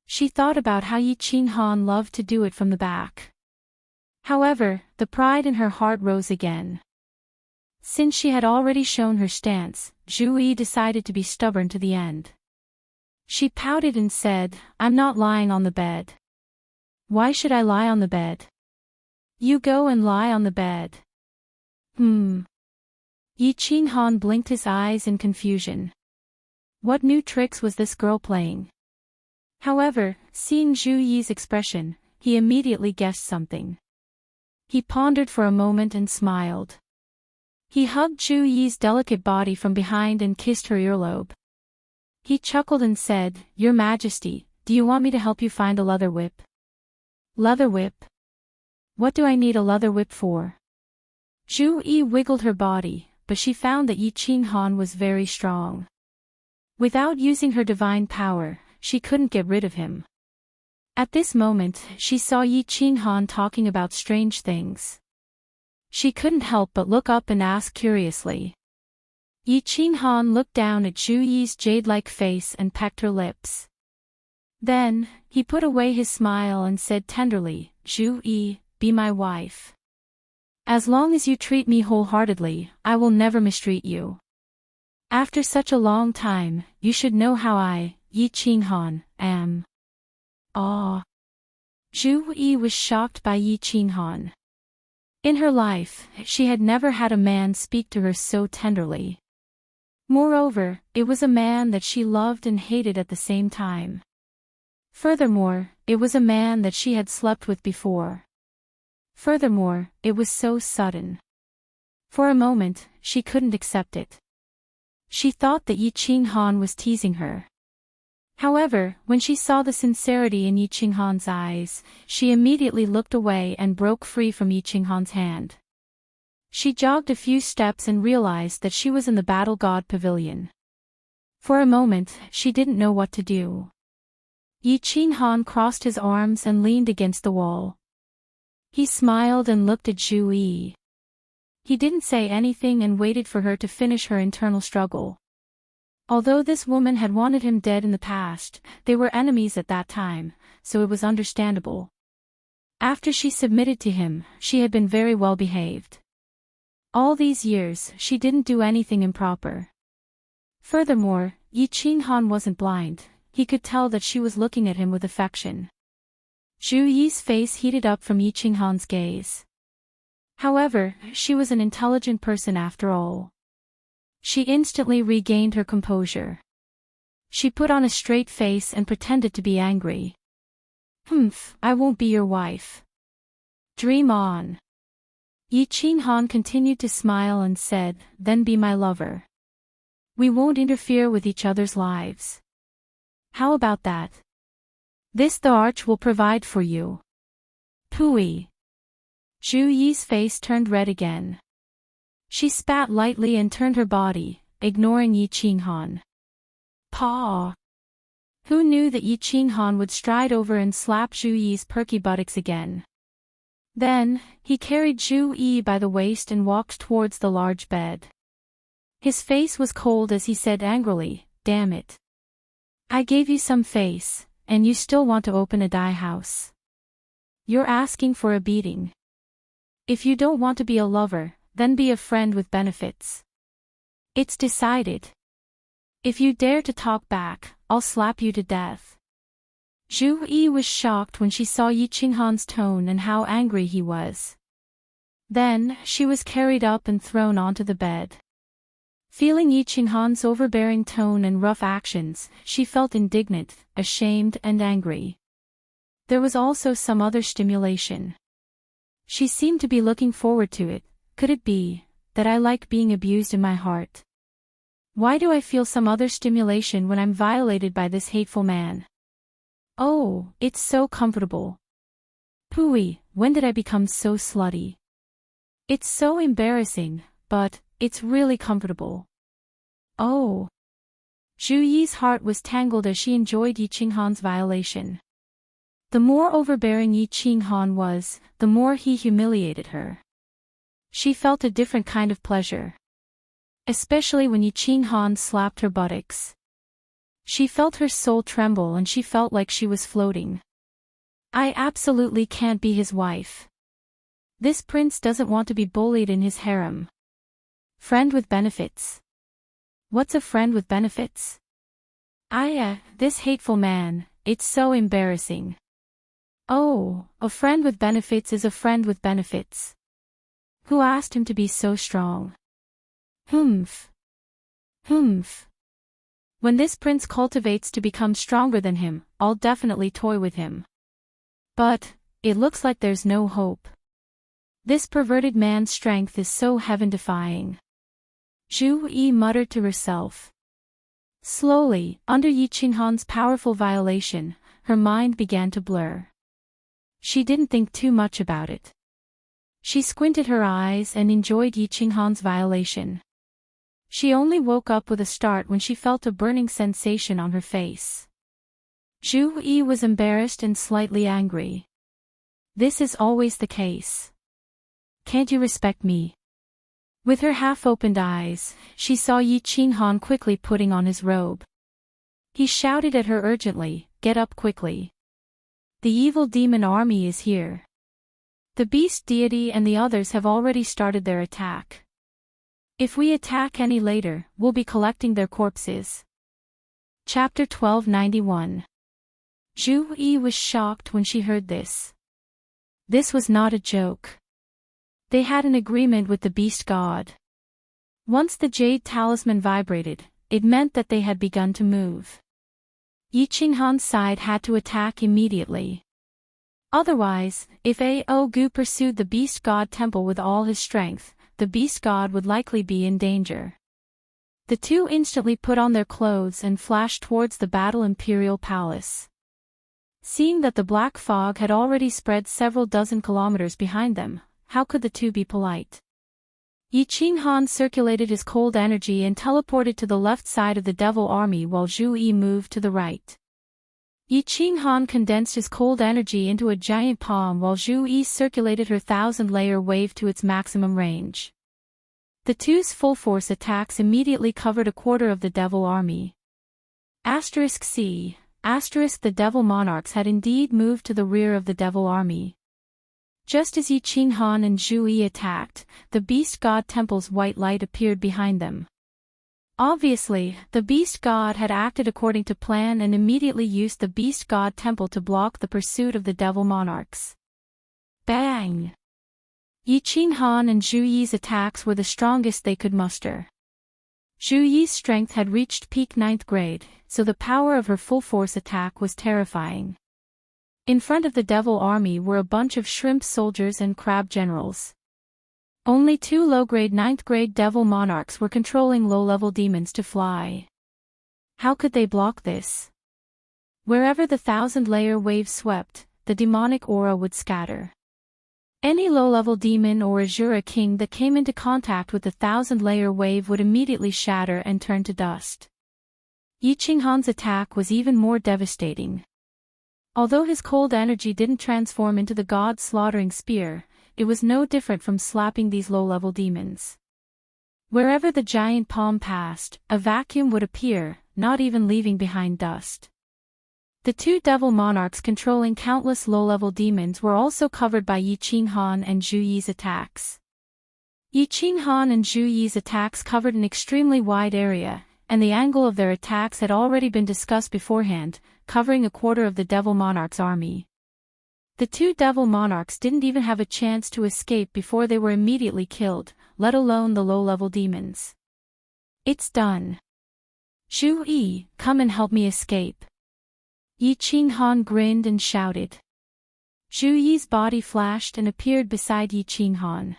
She thought about how Yi Qinghan loved to do it from the back. However, the pride in her heart rose again. Since she had already shown her stance, Zhu Yi decided to be stubborn to the end. She pouted and said, "I'm not lying on the bed." "Why should I lie on the bed?" "You go and lie on the bed." Yi Qinghan blinked his eyes in confusion. What new tricks was this girl playing? However, seeing Zhu Yi's expression, he immediately guessed something. He pondered for a moment and smiled. He hugged Zhu Yi's delicate body from behind and kissed her earlobe. He chuckled and said, "Your Majesty, do you want me to help you find a leather whip?" "Leather whip? What do I need a leather whip for?" Zhu Yi wiggled her body, but she found that Yi Qinghan was very strong. Without using her divine power, she couldn't get rid of him. At this moment, she saw Yi Qinghan talking about strange things. She couldn't help but look up and ask curiously. Yi Qinghan looked down at Zhu Yi's jade-like face and pecked her lips. Then, he put away his smile and said tenderly, "Zhu Yi, be my wife. As long as you treat me wholeheartedly, I will never mistreat you. After such a long time, you should know how I, Yi Qinghan, am." Ah! Zhu Yi was shocked by Yi Qinghan. In her life, she had never had a man speak to her so tenderly. Moreover, it was a man that she loved and hated at the same time. Furthermore, it was a man that she had slept with before. Furthermore, it was so sudden. For a moment, she couldn't accept it. She thought that Yi Qinghan was teasing her. However, when she saw the sincerity in Yi Qinghan's eyes, she immediately looked away and broke free from Yi Qinghan's hand. She jogged a few steps and realized that she was in the Battle God Pavilion. For a moment, she didn't know what to do. Yi Qinghan crossed his arms and leaned against the wall. He smiled and looked at Zhu Yi. He didn't say anything and waited for her to finish her internal struggle. Although this woman had wanted him dead in the past, they were enemies at that time, so it was understandable. After she submitted to him, she had been very well behaved. All these years, she didn't do anything improper. Furthermore, Yi Qinghan wasn't blind, he could tell that she was looking at him with affection. Zhu Yi's face heated up from Yi Qinghan's gaze. However, she was an intelligent person after all. She instantly regained her composure. She put on a straight face and pretended to be angry. I won't be your wife. Dream on. Yi Qinghan continued to smile and said, then be my lover. We won't interfere with each other's lives. How about that? This the arch will provide for you. Pooey. Zhu Yi's face turned red again. She spat lightly and turned her body, ignoring Yi Qinghan. Paw. Who knew that Yi Qinghan would stride over and slap Zhu Yi's perky buttocks again? Then, he carried Zhu Yi by the waist and walked towards the large bed. His face was cold as he said angrily, damn it. I gave you some face, and you still want to open a dye house. You're asking for a beating. If you don't want to be a lover, then be a friend with benefits. It's decided. If you dare to talk back, I'll slap you to death. Zhu Yi was shocked when she saw Yi Qinghan's tone and how angry he was. Then, she was carried up and thrown onto the bed. Feeling Yi Qinghan's overbearing tone and rough actions, she felt indignant, ashamed and angry. There was also some other stimulation. She seemed to be looking forward to it. Could it be that I like being abused in my heart? Why do I feel some other stimulation when I'm violated by this hateful man? Oh, it's so comfortable. Pooey, when did I become so slutty? It's so embarrassing, but it's really comfortable. Oh. Zhu Yi's heart was tangled as she enjoyed Yi Qinghan's violation. The more overbearing Yi Qinghan was, the more he humiliated her. She felt a different kind of pleasure. Especially when Yi Qinghan slapped her buttocks. She felt her soul tremble and she felt like she was floating. I absolutely can't be his wife. This prince doesn't want to be bullied in his harem. Friend with benefits. What's a friend with benefits? This hateful man, it's so embarrassing. Oh, a friend with benefits is a friend with benefits. Who asked him to be so strong? Humph. When this prince cultivates to become stronger than him, I'll definitely toy with him. But, it looks like there's no hope. This perverted man's strength is so heaven-defying. Zhu Yi muttered to herself. Slowly, under Yi Qinghan's powerful violation, her mind began to blur. She didn't think too much about it. She squinted her eyes and enjoyed Yi Qinghan's violation. She only woke up with a start when she felt a burning sensation on her face. Zhu Yi was embarrassed and slightly angry. This is always the case. Can't you respect me? With her half-opened eyes, she saw Yi Qinghan quickly putting on his robe. He shouted at her urgently, get up quickly. The evil demon army is here. The beast deity and the others have already started their attack. If we attack any later, we'll be collecting their corpses. Chapter 1291. Zhu Yi was shocked when she heard this. This was not a joke. They had an agreement with the beast god. Once the jade talisman vibrated, it meant that they had begun to move. Yi Qinghan's side had to attack immediately. Otherwise, if Ao Gu pursued the beast god temple with all his strength, the beast god would likely be in danger. The two instantly put on their clothes and flashed towards the Battle Imperial Palace. Seeing that the black fog had already spread several dozen kilometers behind them, how could the two be polite? Yi Qinghan circulated his cold energy and teleported to the left side of the devil army while Zhu Yi moved to the right. Yi Qinghan condensed his cold energy into a giant palm while Zhu Yi circulated her 1,000-layer wave to its maximum range. The two's full-force attacks immediately covered a quarter of the devil army. *C*. The devil monarchs had indeed moved to the rear of the devil army. Just as Yi Qinghan and Zhu Yi attacked, the Beast God Temple's white light appeared behind them. Obviously, the Beast God had acted according to plan and immediately used the Beast God Temple to block the pursuit of the Devil Monarchs. Bang! Yi Qinghan and Zhu Yi's attacks were the strongest they could muster. Zhu Yi's strength had reached peak 9th grade, so the power of her full-force attack was terrifying. In front of the Devil Army were a bunch of shrimp soldiers and crab generals. Only 2 low-grade 9th grade Devil Monarchs were controlling low-level demons to fly. How could they block this? Wherever the 1,000-layer wave swept, the demonic aura would scatter. Any low-level demon or Azura king that came into contact with the 1,000-layer wave would immediately shatter and turn to dust. Yi Qinghan's attack was even more devastating. Although his cold energy didn't transform into the god-slaughtering spear, it was no different from slapping these low-level demons. Wherever the giant palm passed, a vacuum would appear, not even leaving behind dust. The 2 Devil Monarchs controlling countless low-level demons were also covered by Yi Qinghan and Zhu Yi's attacks. Yi Qinghan and Zhu Yi's attacks covered an extremely wide area, and the angle of their attacks had already been discussed beforehand, covering a quarter of the Devil Monarch's army. The 2 Devil Monarchs didn't even have a chance to escape before they were immediately killed, let alone the low-level demons. It's done. Zhu Yi, come and help me escape. Yi Qinghan grinned and shouted. Zhu Yi's body flashed and appeared beside Yi Qinghan.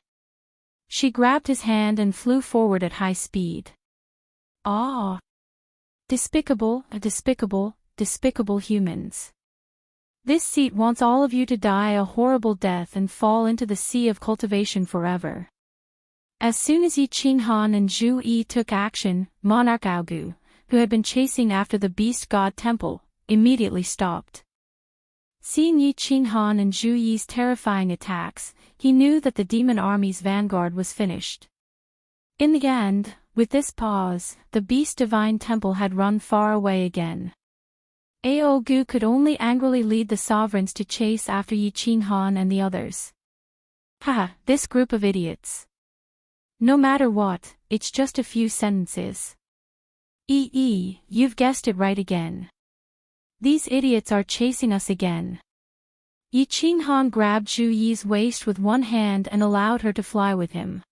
She grabbed his hand and flew forward at high speed. Ah! Despicable, despicable, despicable humans. This seat wants all of you to die a horrible death and fall into the sea of cultivation forever. As soon as Yi Qinghan and Zhu Yi took action, Monarch Aogu, who had been chasing after the Beast God Temple, immediately stopped. Seeing Yi Qinghan and Zhu Yi's terrifying attacks, he knew that the demon army's vanguard was finished. In the end, with this pause, the Beast Divine Temple had run far away again. Aogu could only angrily lead the sovereigns to chase after Yi Qinghan and the others. Haha, this group of idiots. No matter what, it's just a few sentences. You've guessed it right again. These idiots are chasing us again. Yi Qinghan grabbed Zhu Yi's waist with one hand and allowed her to fly with him.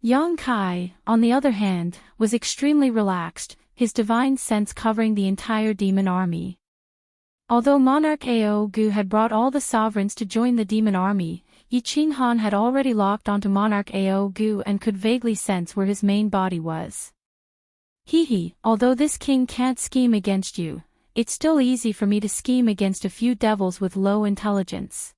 Yang Kai, on the other hand, was extremely relaxed, his divine sense covering the entire demon army. Although Monarch Aogu had brought all the sovereigns to join the demon army, Yi Qinghan had already locked onto Monarch Aogu and could vaguely sense where his main body was. Although this king can't scheme against you, it's still easy for me to scheme against a few devils with low intelligence.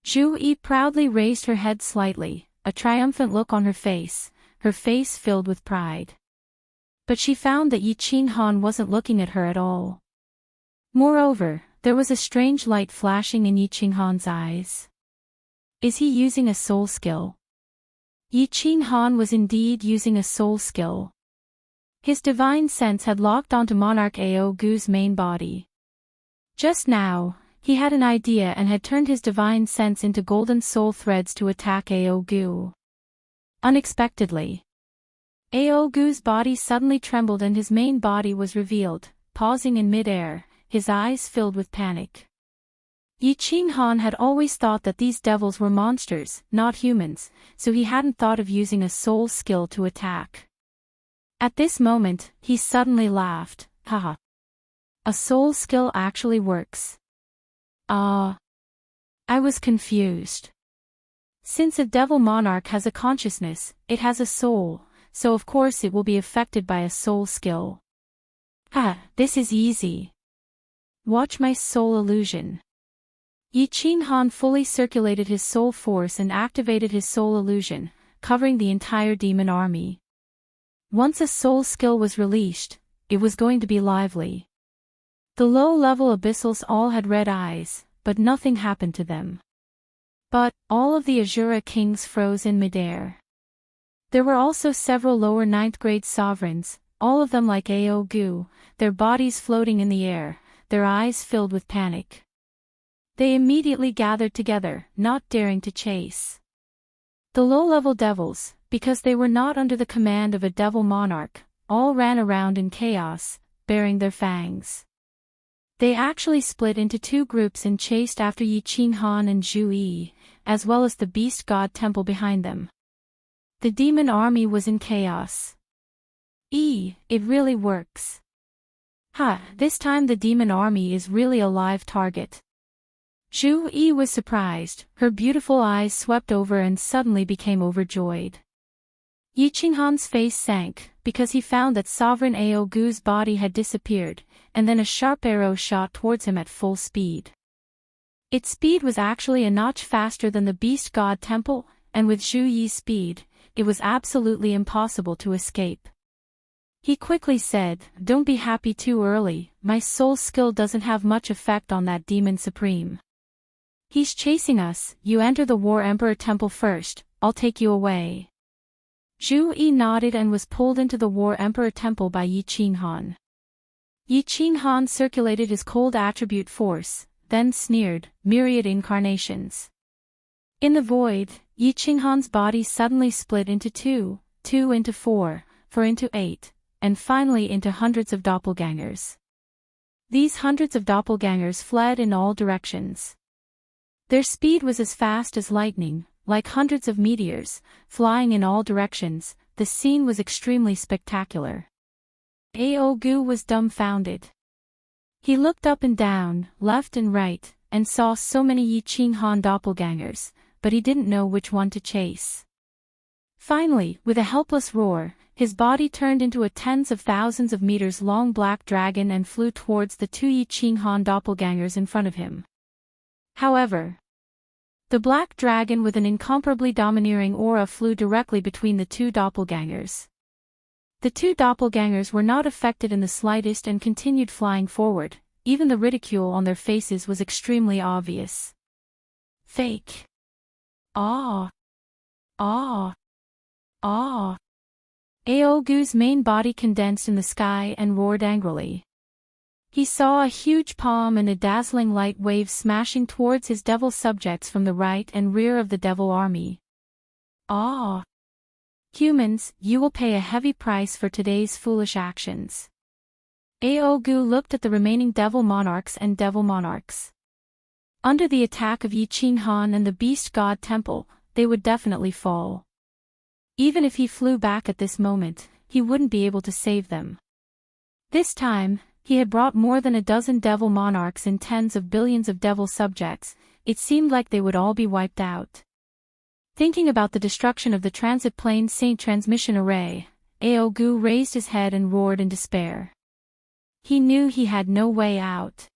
Zhu Yi proudly raised her head slightly, a triumphant look on her face filled with pride. But she found that Yi Qinghan wasn't looking at her at all. Moreover, there was a strange light flashing in Yi Qinghan's eyes. Is he using a soul skill? Yi Qinghan was indeed using a soul skill. His divine sense had locked onto Monarch Aogu's main body. Just now, he had an idea and had turned his divine sense into golden soul threads to attack Aogu. Unexpectedly, Aogu's body suddenly trembled and his main body was revealed, pausing in mid-air, his eyes filled with panic. Yi Qinghan had always thought that these devils were monsters, not humans, so he hadn't thought of using a soul skill to attack. At this moment, he suddenly laughed, haha. A soul skill actually works. I was confused. Since a devil monarch has a consciousness, it has a soul, so of course it will be affected by a soul skill. This is easy. Watch my soul illusion. Yi Qinghan fully circulated his soul force and activated his soul illusion, covering the entire demon army. Once a soul skill was released, it was going to be lively. The low-level abyssals all had red eyes, but nothing happened to them. But, all of the Azura kings froze in midair. There were also several lower 9th grade sovereigns, all of them like Aogu, their bodies floating in the air, their eyes filled with panic. They immediately gathered together, not daring to chase. The low-level devils, because they were not under the command of a devil monarch, all ran around in chaos, baring their fangs. They actually split into two groups and chased after Yi Qinghan and Zhu Yi, as well as the beast god temple behind them. The demon army was in chaos. It really works. This time the demon army is really a live target. Zhu Yi was surprised, her beautiful eyes swept over and suddenly became overjoyed. Yi Qinghan's face sank, because he found that Sovereign Ao Gu's body had disappeared, and then a sharp arrow shot towards him at full speed. Its speed was actually a notch faster than the Beast God Temple, and with Zhu Yi's speed, it was absolutely impossible to escape. He quickly said, "Don't be happy too early, my soul skill doesn't have much effect on that demon supreme. He's chasing us, you enter the War Emperor Temple first, I'll take you away." Zhu Yi nodded and was pulled into the War Emperor Temple by Yi Qinghan. Yi Qinghan circulated his cold attribute force, then sneered, "Myriad incarnations." In the void, Yi Qinghan's body suddenly split into two into four into 8, and finally into hundreds of doppelgangers. These hundreds of doppelgangers fled in all directions. Their speed was as fast as lightning, like hundreds of meteors, flying in all directions. The scene was extremely spectacular. Ao Gu was dumbfounded. He looked up and down, left and right, and saw so many Yi Qinghan doppelgangers, but he didn't know which one to chase. Finally, with a helpless roar, his body turned into a tens of thousands of meters long black dragon and flew towards the two Yi Qinghan doppelgangers in front of him. However, the black dragon with an incomparably domineering aura flew directly between the two doppelgangers. The two doppelgangers were not affected in the slightest and continued flying forward. Even the ridicule on their faces was extremely obvious. Fake. Ao Gu's main body condensed in the sky and roared angrily. He saw a huge palm and a dazzling light wave smashing towards his devil subjects from the right and rear of the devil army. Humans, you will pay a heavy price for today's foolish actions. Ao Gu looked at the remaining devil monarchs and devil monarchs. Under the attack of Yi Qinghan and the Beast God Temple, they would definitely fall. Even if he flew back at this moment, he wouldn't be able to save them. This time, he had brought more than a dozen devil monarchs and tens of billions of devil subjects. It seemed like they would all be wiped out. Thinking about the destruction of the transit plane Saint transmission array, Ao Gu raised his head and roared in despair. He knew he had no way out.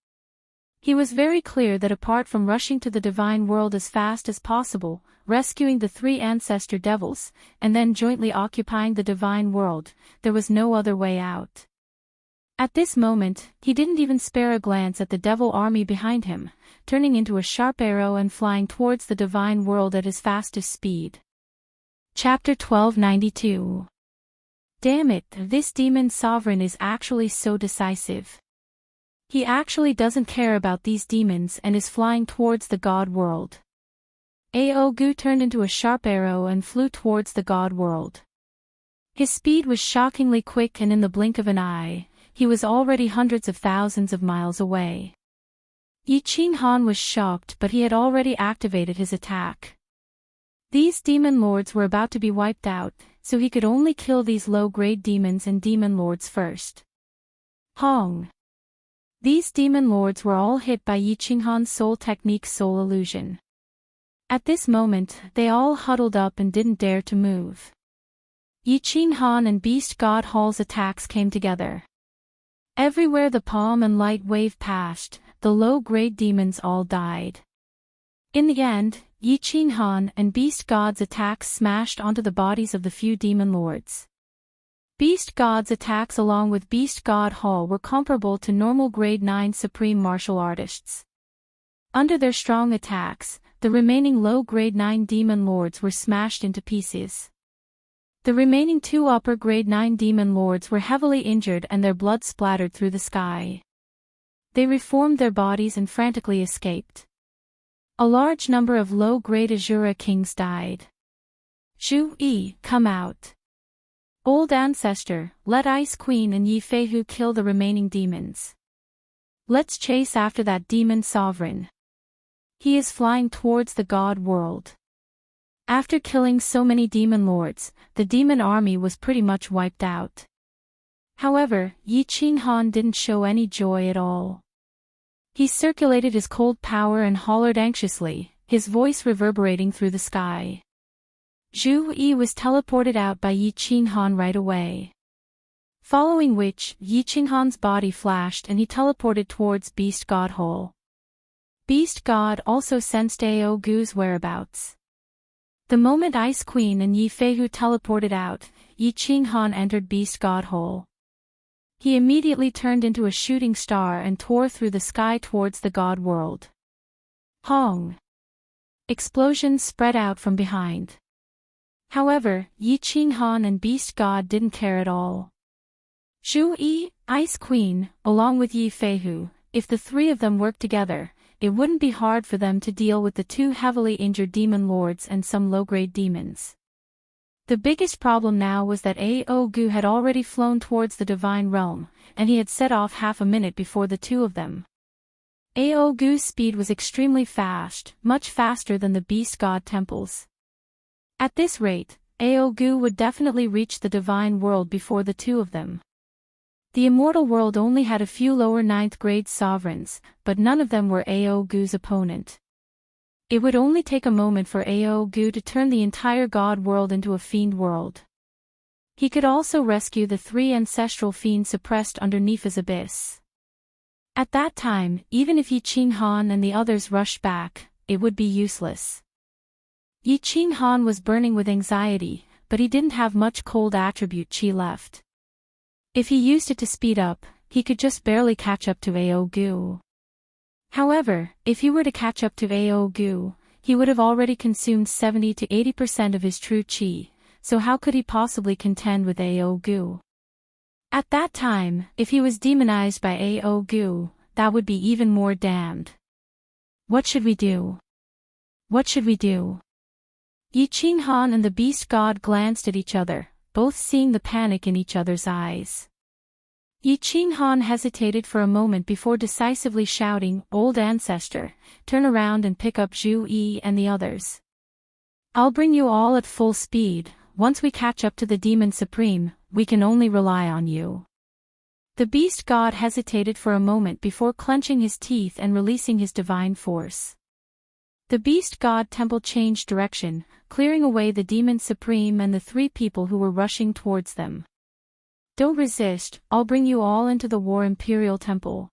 He was very clear that apart from rushing to the divine world as fast as possible, rescuing the three ancestor devils, and then jointly occupying the divine world, there was no other way out. At this moment, he didn't even spare a glance at the devil army behind him, turning into a sharp arrow and flying towards the divine world at his fastest speed. Chapter 1292. Damn it, this demon sovereign is actually so decisive. He actually doesn't care about these demons and is flying towards the god world. Ao Gu turned into a sharp arrow and flew towards the god world. His speed was shockingly quick, and in the blink of an eye, he was already hundreds of thousands of miles away. Yi Qinghan was shocked, but he had already activated his attack. These demon lords were about to be wiped out, so he could only kill these low-grade demons and demon lords first. Hong. These demon lords were all hit by Yi Qinghan's soul technique Soul Illusion. At this moment, they all huddled up and didn't dare to move. Yi Qinghan and Beast God Hall's attacks came together. Everywhere the palm and light wave passed, the low-grade demons all died. In the end, Yi Qinghan and Beast God's attacks smashed onto the bodies of the few demon lords. Beast God's attacks along with Beast God Hall were comparable to normal grade 9 supreme martial artists. Under their strong attacks, the remaining low grade 9 demon lords were smashed into pieces. The remaining two upper grade 9 demon lords were heavily injured and their blood splattered through the sky. They reformed their bodies and frantically escaped. A large number of low-grade Azura kings died. Zhu Yi, come out. Old Ancestor, let Ice Queen and Yi Feihu kill the remaining demons. Let's chase after that demon sovereign. He is flying towards the god world. After killing so many demon lords, the demon army was pretty much wiped out. However, Yi Qinghan didn't show any joy at all. He circulated his cold power and hollered anxiously, his voice reverberating through the sky. Zhu Yi was teleported out by Yi Qinghan right away. Following which, Yi Qinghan's body flashed and he teleported towards Beast God Hole. Beast God also sensed Ao Gu's whereabouts. The moment Ice Queen and Yi Feihu teleported out, Yi Qinghan entered Beast God Hole. He immediately turned into a shooting star and tore through the sky towards the god world. Hong! Explosions spread out from behind. However, Yi Qinghan and Beast God didn't care at all. Zhu Yi, Ice Queen, along with Yi Feihu, if the three of them worked together, it wouldn't be hard for them to deal with the two heavily injured demon lords and some low-grade demons. The biggest problem now was that Ao Gu had already flown towards the divine realm, and he had set off half a minute before the two of them. Ao Gu's speed was extremely fast, much faster than the beast god temples. At this rate, Ao Gu would definitely reach the divine world before the two of them. The immortal world only had a few lower 9th grade sovereigns, but none of them were Ao Gu's opponent. It would only take a moment for Ao Gu to turn the entire god world into a fiend world. He could also rescue the 3 ancestral fiends suppressed underneath his abyss. At that time, even if Yi Qinghan and the others rushed back, it would be useless. Yi Qinghan was burning with anxiety, but he didn't have much cold attribute chi left. If he used it to speed up, he could just barely catch up to Ao Gu. However, if he were to catch up to Ao Gu, he would have already consumed 70 to 80% of his true chi, so how could he possibly contend with Ao Gu? At that time, if he was demonized by Ao Gu, that would be even more damned. What should we do? What should we do? Yi Qinghan and the beast god glanced at each other, both seeing the panic in each other's eyes. Yi Qinghan hesitated for a moment before decisively shouting, "Old Ancestor, turn around and pick up Zhu Yi and the others. I'll bring you all at full speed. Once we catch up to the Demon Supreme, we can only rely on you." The beast god hesitated for a moment before clenching his teeth and releasing his divine force. The beast god temple changed direction, clearing away the Demon Supreme and the 3 people who were rushing towards them. "Don't resist, I'll bring you all into the War Imperial Temple.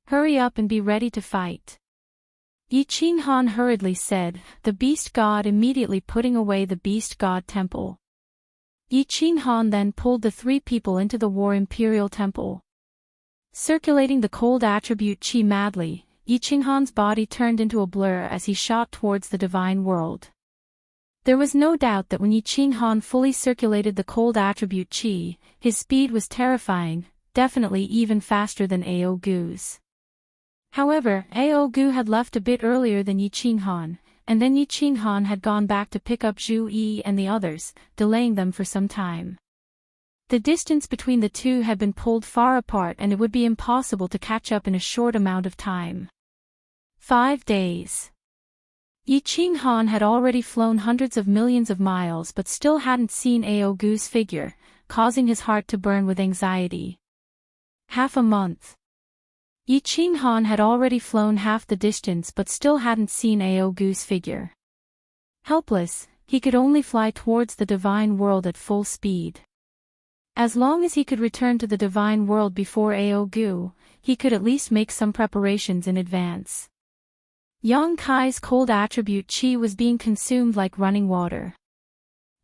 Hurry up and be ready to fight." Yi Qinghan hurriedly said, the beast god immediately putting away the beast god temple. Yi Qinghan then pulled the 3 people into the War Imperial Temple. Circulating the cold attribute chi madly, Yi Qinghan's body turned into a blur as he shot towards the divine world. There was no doubt that when Yi Qinghan fully circulated the cold attribute chi, his speed was terrifying, definitely even faster than Ao Gu's. However, Ao Gu had left a bit earlier than Yi Qinghan, and then Yi Qinghan had gone back to pick up Zhu Yi and the others, delaying them for some time. The distance between the two had been pulled far apart and it would be impossible to catch up in a short amount of time. 5 days. Yi Qinghan had already flown hundreds of millions of miles but still hadn't seen Ao Gu's figure, causing his heart to burn with anxiety. Half a month. Yi Qinghan had already flown half the distance but still hadn't seen Ao Gu's figure. Helpless, he could only fly towards the divine world at full speed. As long as he could return to the divine world before Ao Gu, he could at least make some preparations in advance. Yang Kai's cold attribute chi was being consumed like running water.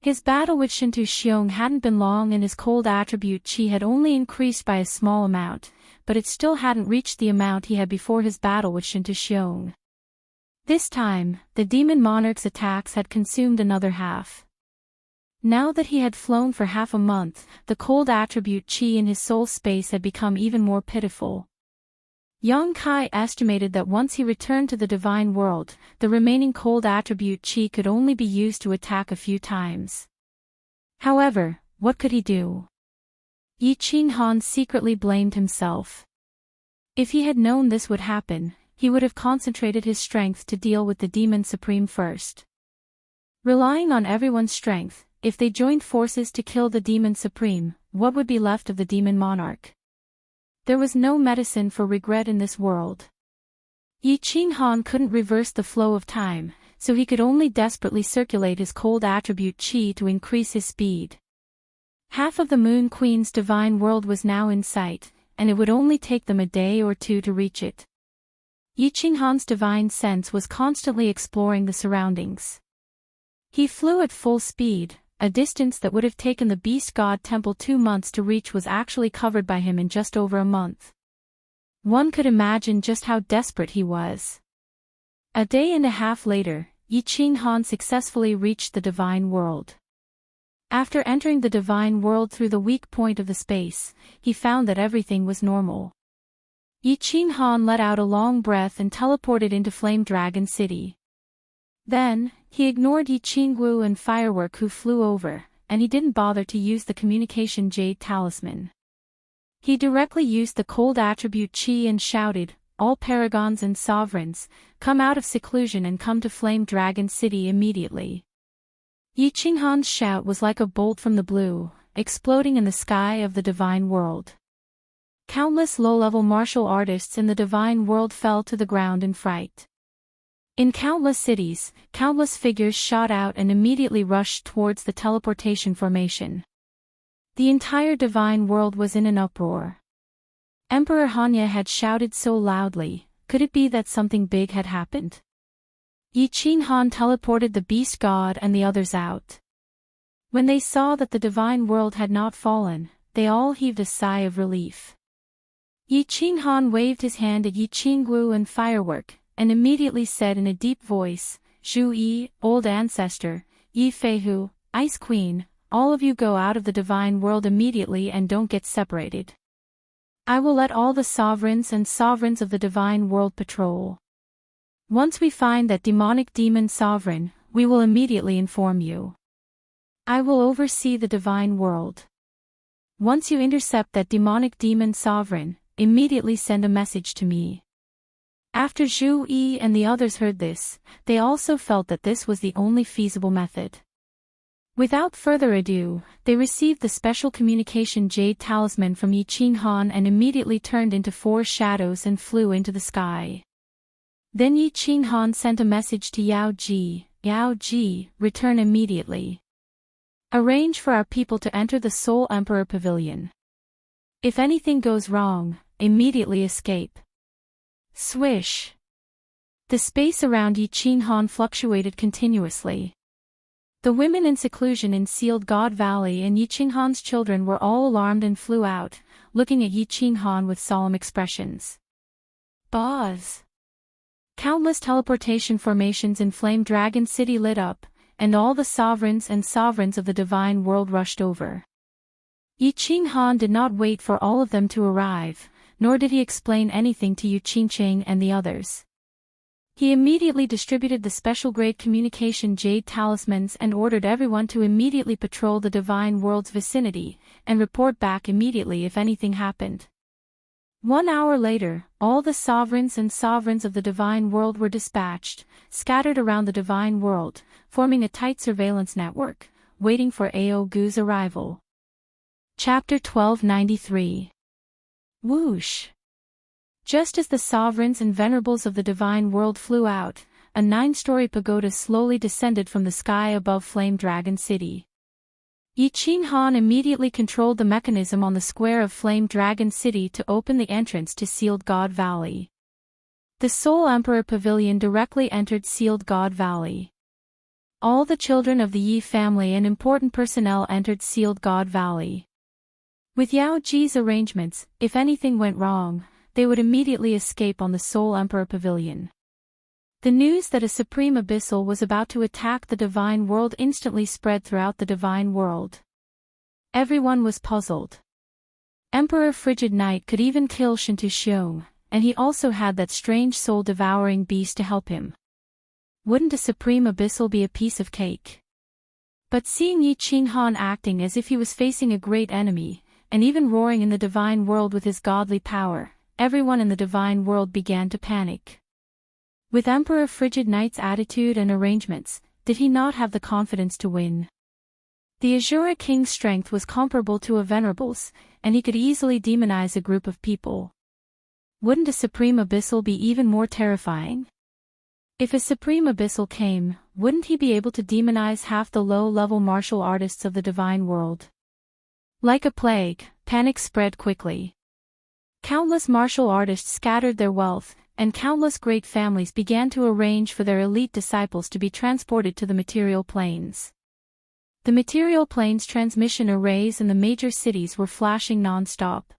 His battle with Shintu Xiong hadn't been long and his cold attribute chi had only increased by a small amount, but it still hadn't reached the amount he had before his battle with Shintu Xiong. This time, the demon monarch's attacks had consumed another half. Now that he had flown for half a month, the cold attribute chi in his soul space had become even more pitiful. Yang Kai estimated that once he returned to the divine world, the remaining cold attribute Qi could only be used to attack a few times. However, what could he do? Yi Qinghan secretly blamed himself. If he had known this would happen, he would have concentrated his strength to deal with the Demon Supreme first. Relying on everyone's strength, if they joined forces to kill the Demon Supreme, what would be left of the Demon Monarch? There was no medicine for regret in this world. Yi Qinghan couldn't reverse the flow of time, so he could only desperately circulate his cold attribute Qi to increase his speed. Half of the Moon Queen's divine world was now in sight, and it would only take them a day or two to reach it. Yi Qinghan's divine sense was constantly exploring the surroundings. He flew at full speed. A distance that would have taken the Beast God Temple 2 months to reach was actually covered by him in just over a month. One could imagine just how desperate he was. A day and a half later, Yi Qinghan successfully reached the divine world. After entering the divine world through the weak point of the space, he found that everything was normal. Yi Qinghan let out a long breath and teleported into Flame Dragon City. Then, he ignored Yi Qingwu and Firework who flew over, and he didn't bother to use the communication Jade Talisman. He directly used the cold attribute Qi and shouted, "All paragons and sovereigns, come out of seclusion and come to Flame Dragon City immediately." Yi Qinghan's shout was like a bolt from the blue, exploding in the sky of the divine world. Countless low-level martial artists in the divine world fell to the ground in fright. In countless cities, countless figures shot out and immediately rushed towards the teleportation formation. The entire divine world was in an uproar. Emperor Hanya had shouted so loudly, could it be that something big had happened? Yi Qinghan teleported the beast god and the others out. When they saw that the divine world had not fallen, they all heaved a sigh of relief. Yi Qinghan waved his hand at Yi Qingwu and Firework, and immediately said in a deep voice, "Zhu Yi, Old Ancestor, Yi Feihu, Ice Queen, all of you go out of the divine world immediately and don't get separated. I will let all the sovereigns of the divine world patrol. Once we find that demonic demon sovereign, we will immediately inform you. I will oversee the divine world. Once you intercept that demonic demon sovereign, immediately send a message to me." After Zhu Yi and the others heard this, they also felt that this was the only feasible method. Without further ado, they received the special communication Jade Talisman from Yi Qinghan and immediately turned into 4 shadows and flew into the sky. Then Yi Qinghan sent a message to Yao Ji, "Yao Ji, return immediately. Arrange for our people to enter the Soul Emperor Pavilion. If anything goes wrong, immediately escape." Swish! The space around Yi Qinghan fluctuated continuously. The women in seclusion in Sealed God Valley and Yi Qinghan's children were all alarmed and flew out, looking at Yi Qinghan with solemn expressions. Buzz! Countless teleportation formations in Flame Dragon City lit up, and all the sovereigns of the divine world rushed over. Yi Qinghan did not wait for all of them to arrive, nor did he explain anything to Yu Qingqing and the others. He immediately distributed the special-grade communication Jade Talismans and ordered everyone to immediately patrol the divine world's vicinity, and report back immediately if anything happened. 1 hour later, all the sovereigns of the divine world were dispatched, scattered around the divine world, forming a tight surveillance network, waiting for Ao Gu's arrival. Chapter 1293. Whoosh! Just as the sovereigns and venerables of the divine world flew out, a 9-story pagoda slowly descended from the sky above Flame Dragon City. Yi Qinghan immediately controlled the mechanism on the square of Flame Dragon City to open the entrance to Sealed God Valley. The Soul Emperor Pavilion directly entered Sealed God Valley. All the children of the Yi family and important personnel entered Sealed God Valley. With Yao Ji's arrangements, if anything went wrong, they would immediately escape on the Soul Emperor Pavilion. The news that a Supreme Abyssal was about to attack the divine world instantly spread throughout the divine world. Everyone was puzzled. Emperor Frigid Knight could even kill Shintu Xiong, and he also had that strange soul-devouring beast to help him. Wouldn't a supreme abyssal be a piece of cake? But seeing Yi Qinghan acting as if he was facing a great enemy, and even roaring in the divine world with his godly power, everyone in the divine world began to panic. With Emperor Frigid Knight's attitude and arrangements, did he not have the confidence to win? The Azura King's strength was comparable to a Venerable's, and he could easily demonize a group of people. Wouldn't a Supreme Abyssal be even more terrifying? If a Supreme Abyssal came, wouldn't he be able to demonize half the low-level martial artists of the divine world? Like a plague, panic spread quickly. Countless martial artists scattered their wealth, and countless great families began to arrange for their elite disciples to be transported to the material planes. The material planes transmission arrays in the major cities were flashing non-stop.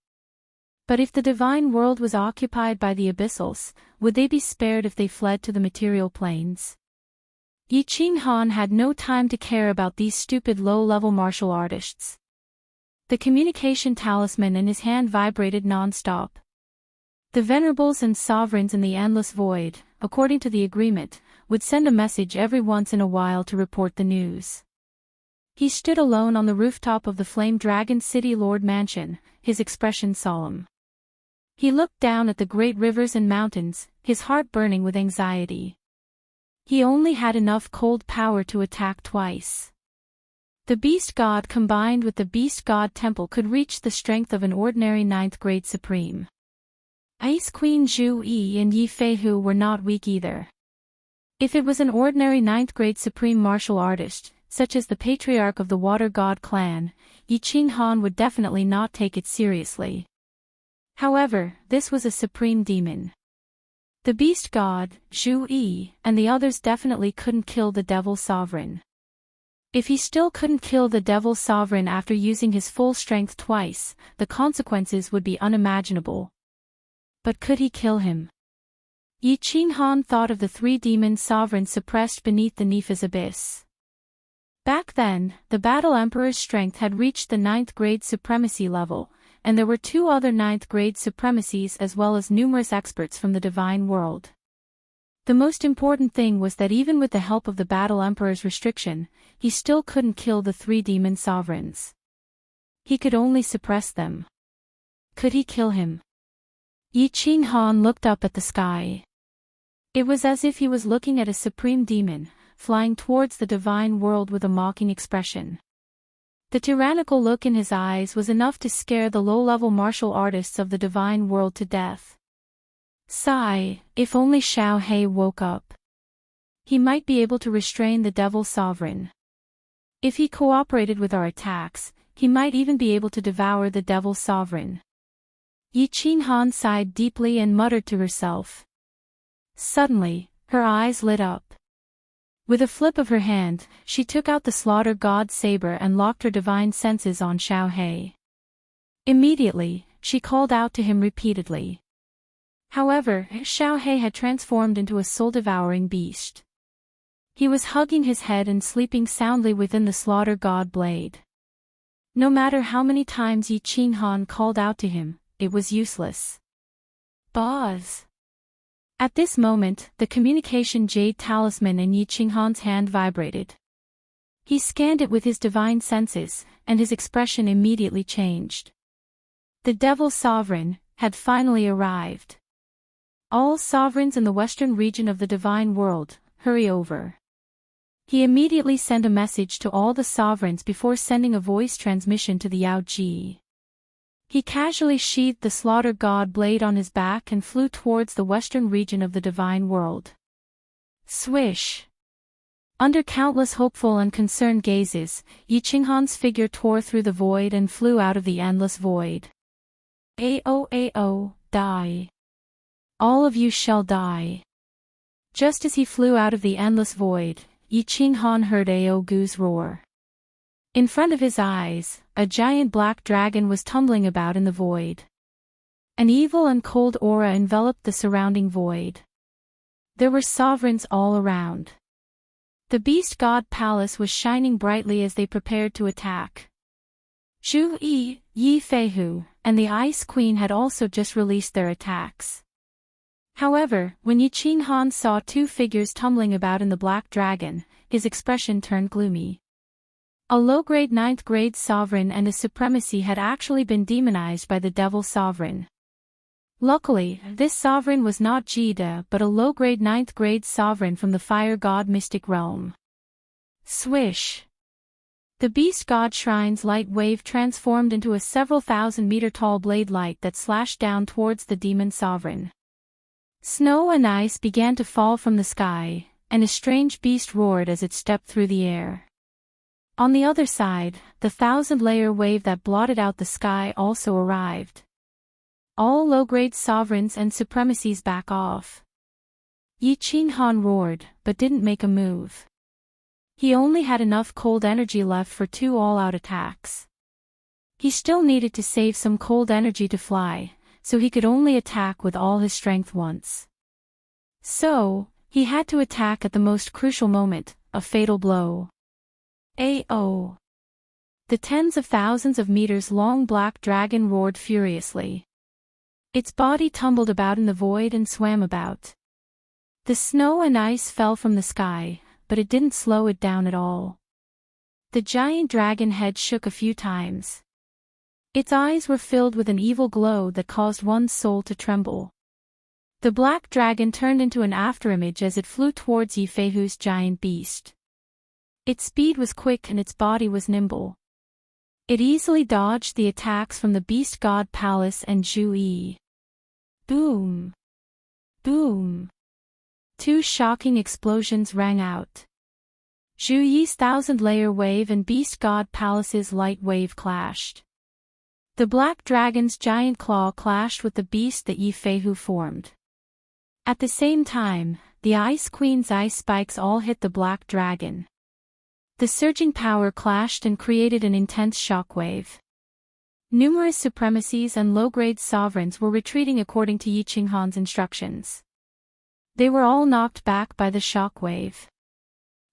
But if the divine world was occupied by the abyssals, would they be spared if they fled to the material planes? Yi Qinghan had no time to care about these stupid low-level martial artists. The communication talisman in his hand vibrated non-stop. The venerables and sovereigns in the endless void, according to the agreement, would send a message every once in a while to report the news. He stood alone on the rooftop of the Flame Dragon City Lord Mansion, his expression solemn. He looked down at the great rivers and mountains, his heart burning with anxiety. He only had enough cold power to attack twice. The Beast God combined with the Beast God Temple could reach the strength of an ordinary 9th grade Supreme. Ice Queen Zhu Yi and Yi Feihu were not weak either. If it was an ordinary 9th grade Supreme martial artist, such as the Patriarch of the Water God clan, Yi Qinghan would definitely not take it seriously. However, this was a supreme demon. The Beast God, Zhu Yi, and the others definitely couldn't kill the Devil Sovereign. If he still couldn't kill the Devil Sovereign after using his full strength twice, the consequences would be unimaginable. But could he kill him? Yi Qinghan thought of the 3 demon sovereigns suppressed beneath the Nepha's abyss. Back then, the Battle Emperor's strength had reached the 9th grade supremacy level, and there were 2 other 9th grade supremacies as well as numerous experts from the divine world. The most important thing was that even with the help of the Battle Emperor's restriction, he still couldn't kill the 3 demon sovereigns. He could only suppress them. Could he kill him? Yi Qinghan looked up at the sky. It was as if he was looking at a supreme demon, flying towards the divine world with a mocking expression. The tyrannical look in his eyes was enough to scare the low-level martial artists of the divine world to death. Sigh, if only Xiao He woke up. He might be able to restrain the Devil Sovereign. If he cooperated with our attacks, he might even be able to devour the Devil Sovereign. Yi Qinghan sighed deeply and muttered to herself. Suddenly, her eyes lit up. With a flip of her hand, she took out the Slaughter God's saber and locked her divine senses on Xiao He. Immediately, she called out to him repeatedly. However, Xiao He had transformed into a soul-devouring beast. He was hugging his head and sleeping soundly within the Slaughter God blade. No matter how many times Yi Qinghan called out to him, it was useless. Buzz! At this moment, the communication jade talisman in Yi Qinghan's hand vibrated. He scanned it with his divine senses, and his expression immediately changed. The Devil Sovereign had finally arrived. All sovereigns in the western region of the divine world, hurry over. He immediately sent a message to all the sovereigns before sending a voice transmission to the Yao Ji. He casually sheathed the Slaughter God blade on his back and flew towards the western region of the divine world. Swish! Under countless hopeful and concerned gazes, Yi Qinghan's figure tore through the void and flew out of the endless void. Ao, die. All of you shall die. Just as he flew out of the endless void, Yi Qinghan heard Ao Gu's roar. In front of his eyes, a giant black dragon was tumbling about in the void. An evil and cold aura enveloped the surrounding void. There were sovereigns all around. The Beast God Palace was shining brightly as they prepared to attack. Zhu Yi, Yi Feihu, and the Ice Queen had also just released their attacks. However, when Yi Qinghan saw two figures tumbling about in the black dragon, his expression turned gloomy. A low-grade 9th-grade sovereign and his supremacy had actually been demonized by the devil sovereign. Luckily, this sovereign was not Jida but a low-grade 9th-grade sovereign from the fire god mystic realm. Swish! The beast god shrine's light wave transformed into a several thousand-meter-tall blade light that slashed down towards the demon sovereign. Snow and ice began to fall from the sky, and a strange beast roared as it stepped through the air. On the other side, the 1,000-layer wave that blotted out the sky also arrived. All low-grade sovereigns and supremacies back off. Yi Qinghan roared, but didn't make a move. He only had enough cold energy left for 2 all-out attacks. He still needed to save some cold energy to fly, so he could only attack with all his strength once. So, he had to attack at the most crucial moment, a fatal blow. AO! The tens of thousands of meters long black dragon roared furiously. Its body tumbled about in the void and swam about. The snow and ice fell from the sky, but it didn't slow it down at all. The giant dragon head shook a few times. Its eyes were filled with an evil glow that caused one's soul to tremble. The black dragon turned into an afterimage as it flew towards Yi Feihu's giant beast. Its speed was quick and its body was nimble. It easily dodged the attacks from the beast god Palace and Zhu Yi. Boom! Boom! 2 shocking explosions rang out. Zhu Yi's 1,000-layer wave and beast god Palace's light wave clashed. The black dragon's giant claw clashed with the beast that Yi Feihu formed. At the same time, the Ice Queen's ice spikes all hit the black dragon. The surging power clashed and created an intense shockwave. Numerous supremacies and low-grade sovereigns were retreating according to Yi Qinghan's instructions. They were all knocked back by the shockwave.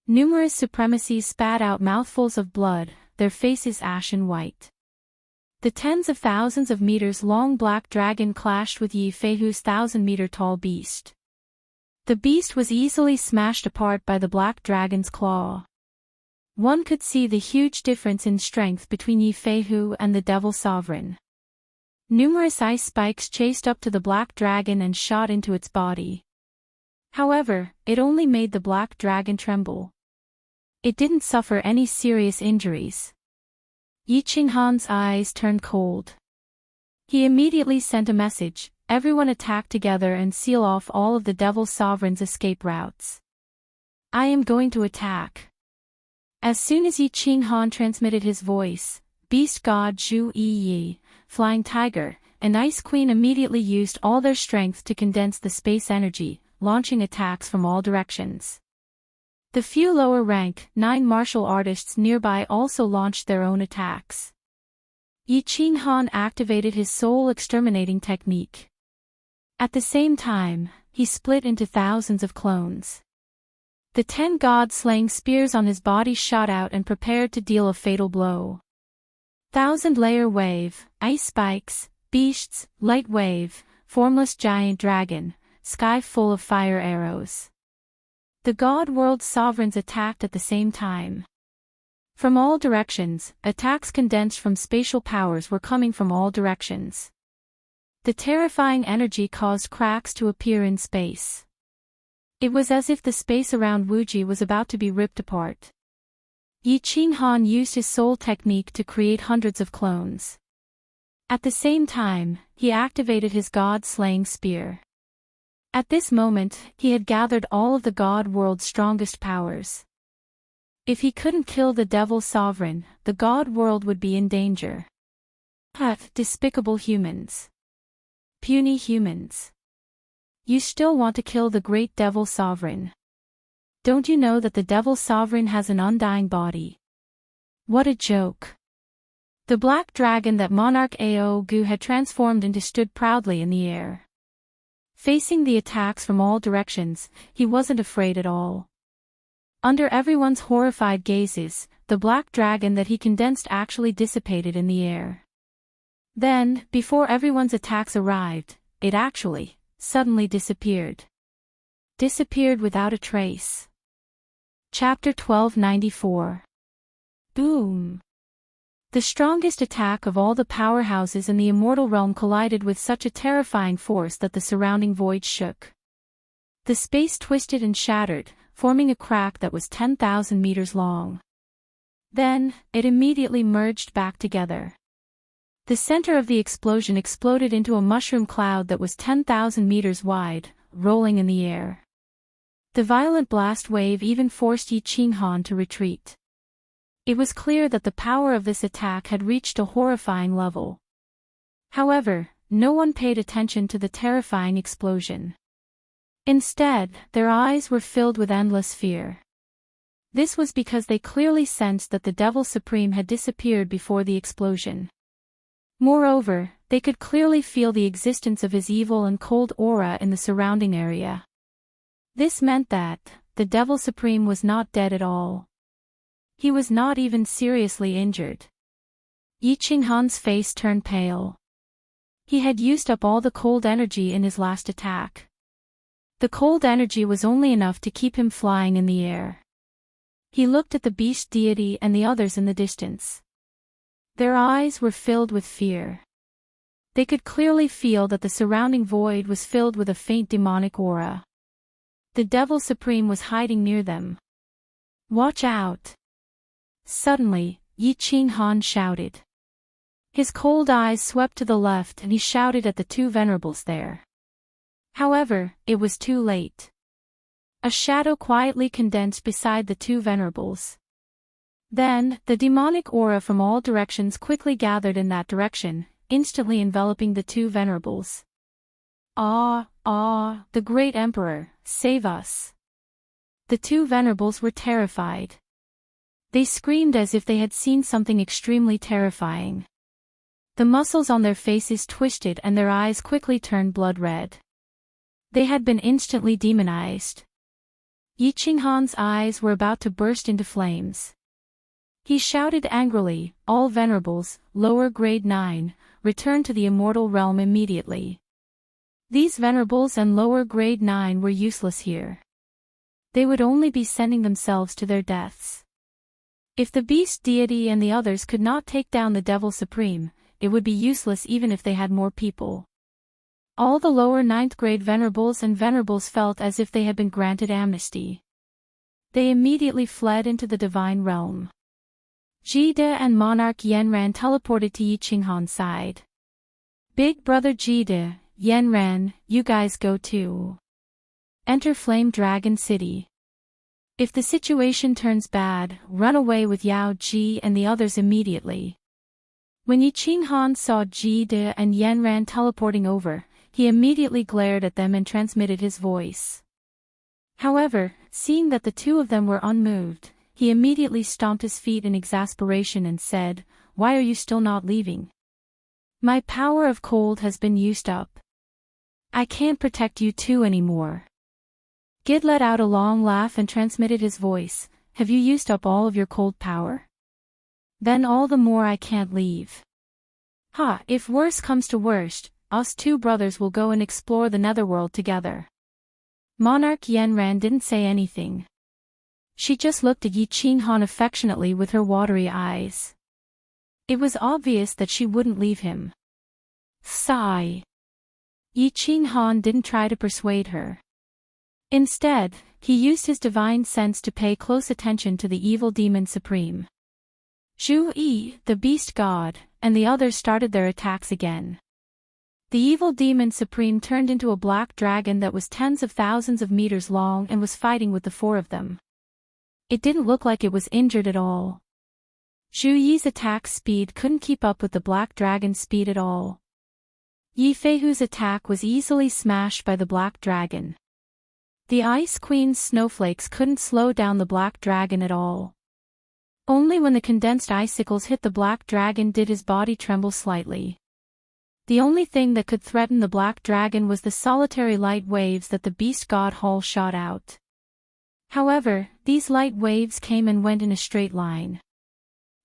Numerous supremacies spat out mouthfuls of blood, their faces ashen white. The tens of thousands of meters long black dragon clashed with Yi Feihu's 1,000-meter tall beast. The beast was easily smashed apart by the black dragon's claw. One could see the huge difference in strength between Yi Feihu and the devil sovereign. Numerous ice spikes chased up to the black dragon and shot into its body. However, it only made the black dragon tremble. It didn't suffer any serious injuries. Yi Qinghan's eyes turned cold. He immediately sent a message: everyone attack together and seal off all of the devil sovereign's escape routes. I am going to attack. As soon as Yi Qinghan transmitted his voice, beast god Zhu Yi, Flying Tiger, and Ice Queen immediately used all their strength to condense the space energy, launching attacks from all directions. The few lower-rank, 9 martial artists nearby also launched their own attacks. Yi Qinghan activated his soul-exterminating technique. At the same time, he split into thousands of clones. The 10 god-slaying spears on his body shot out and prepared to deal a fatal blow. 1,000-layer wave, ice spikes, beasts, light wave, formless giant dragon, sky full of fire arrows. The god world sovereigns attacked at the same time. From all directions, attacks condensed from spatial powers were coming from all directions. The terrifying energy caused cracks to appear in space. It was as if the space around Wuji was about to be ripped apart. Yi Qinghan used his soul technique to create hundreds of clones. At the same time, he activated his god-slaying spear. At this moment, he had gathered all of the god world's strongest powers. If he couldn't kill the devil sovereign, the god world would be in danger. Despicable humans. Puny humans. You still want to kill the great devil sovereign. Don't you know that the devil sovereign has an undying body? What a joke. The black dragon that Monarch Ao Gu had transformed into stood proudly in the air. Facing the attacks from all directions, he wasn't afraid at all. Under everyone's horrified gazes, the black dragon that he condensed actually dissipated in the air. Then, before everyone's attacks arrived, it actually suddenly disappeared. Disappeared without a trace. Chapter 1294. Boom! The strongest attack of all the powerhouses in the immortal realm collided with such a terrifying force that the surrounding void shook. The space twisted and shattered, forming a crack that was 10,000 meters long. Then, it immediately merged back together. The center of the explosion exploded into a mushroom cloud that was 10,000 meters wide, rolling in the air. The violent blast wave even forced Yi Qinghan to retreat. It was clear that the power of this attack had reached a horrifying level. However, no one paid attention to the terrifying explosion. Instead, their eyes were filled with endless fear. This was because they clearly sensed that the Devil Supreme had disappeared before the explosion. Moreover, they could clearly feel the existence of his evil and cold aura in the surrounding area. This meant that the Devil Supreme was not dead at all. He was not even seriously injured. Yi Qinghan's face turned pale. He had used up all the cold energy in his last attack. The cold energy was only enough to keep him flying in the air. He looked at the beast deity and the others in the distance. Their eyes were filled with fear. They could clearly feel that the surrounding void was filled with a faint demonic aura. The Devil Supreme was hiding near them. "Watch out!" Suddenly, Yi Qinghan shouted. His cold eyes swept to the left and he shouted at the two venerables there. However, it was too late. A shadow quietly condensed beside the two venerables. Then, the demonic aura from all directions quickly gathered in that direction, instantly enveloping the two venerables. "Ah, ah, the great emperor, save us!" The two venerables were terrified. They screamed as if they had seen something extremely terrifying. The muscles on their faces twisted and their eyes quickly turned blood red. They had been instantly demonized. Yi Qinghan's eyes were about to burst into flames. He shouted angrily, "All venerables, lower grade 9, return to the immortal realm immediately." These venerables and lower grade 9 were useless here. They would only be sending themselves to their deaths. If the beast deity and the others could not take down the Devil Supreme, it would be useless even if they had more people. All the lower 9th grade venerables and venerables felt as if they had been granted amnesty. They immediately fled into the divine realm. Jide and Monarch Yanran teleported to Yi Qinghan's side. "Big brother Jide, Yanran, you guys go too. Enter Flame Dragon City. If the situation turns bad, run away with Yao Ji and the others immediately." When Yi Qinghan saw Jide and Yanran teleporting over, he immediately glared at them and transmitted his voice. However, seeing that the two of them were unmoved, he immediately stomped his feet in exasperation and said, "Why are you still not leaving? My power of cold has been used up. I can't protect you two anymore." Gid let out a long laugh and transmitted his voice, "Have you used up all of your cold power? Then all the more I can't leave. Ha, if worse comes to worst, us two brothers will go and explore the netherworld together." Monarch Yanran didn't say anything. She just looked at Yi Qinghan affectionately with her watery eyes. It was obvious that she wouldn't leave him. Sigh. Yi Qinghan didn't try to persuade her. Instead, he used his divine sense to pay close attention to the evil demon supreme. Zhu Yi, the beast god, and the others started their attacks again. The evil demon supreme turned into a black dragon that was tens of thousands of meters long and was fighting with the four of them. It didn't look like it was injured at all. Zhu Yi's attack speed couldn't keep up with the black dragon's speed at all. Yi Feihu's attack was easily smashed by the black dragon. The Ice Queen's snowflakes couldn't slow down the black dragon at all. Only when the condensed icicles hit the black dragon did his body tremble slightly. The only thing that could threaten the black dragon was the solitary light waves that the beast god Hall shot out. However, these light waves came and went in a straight line.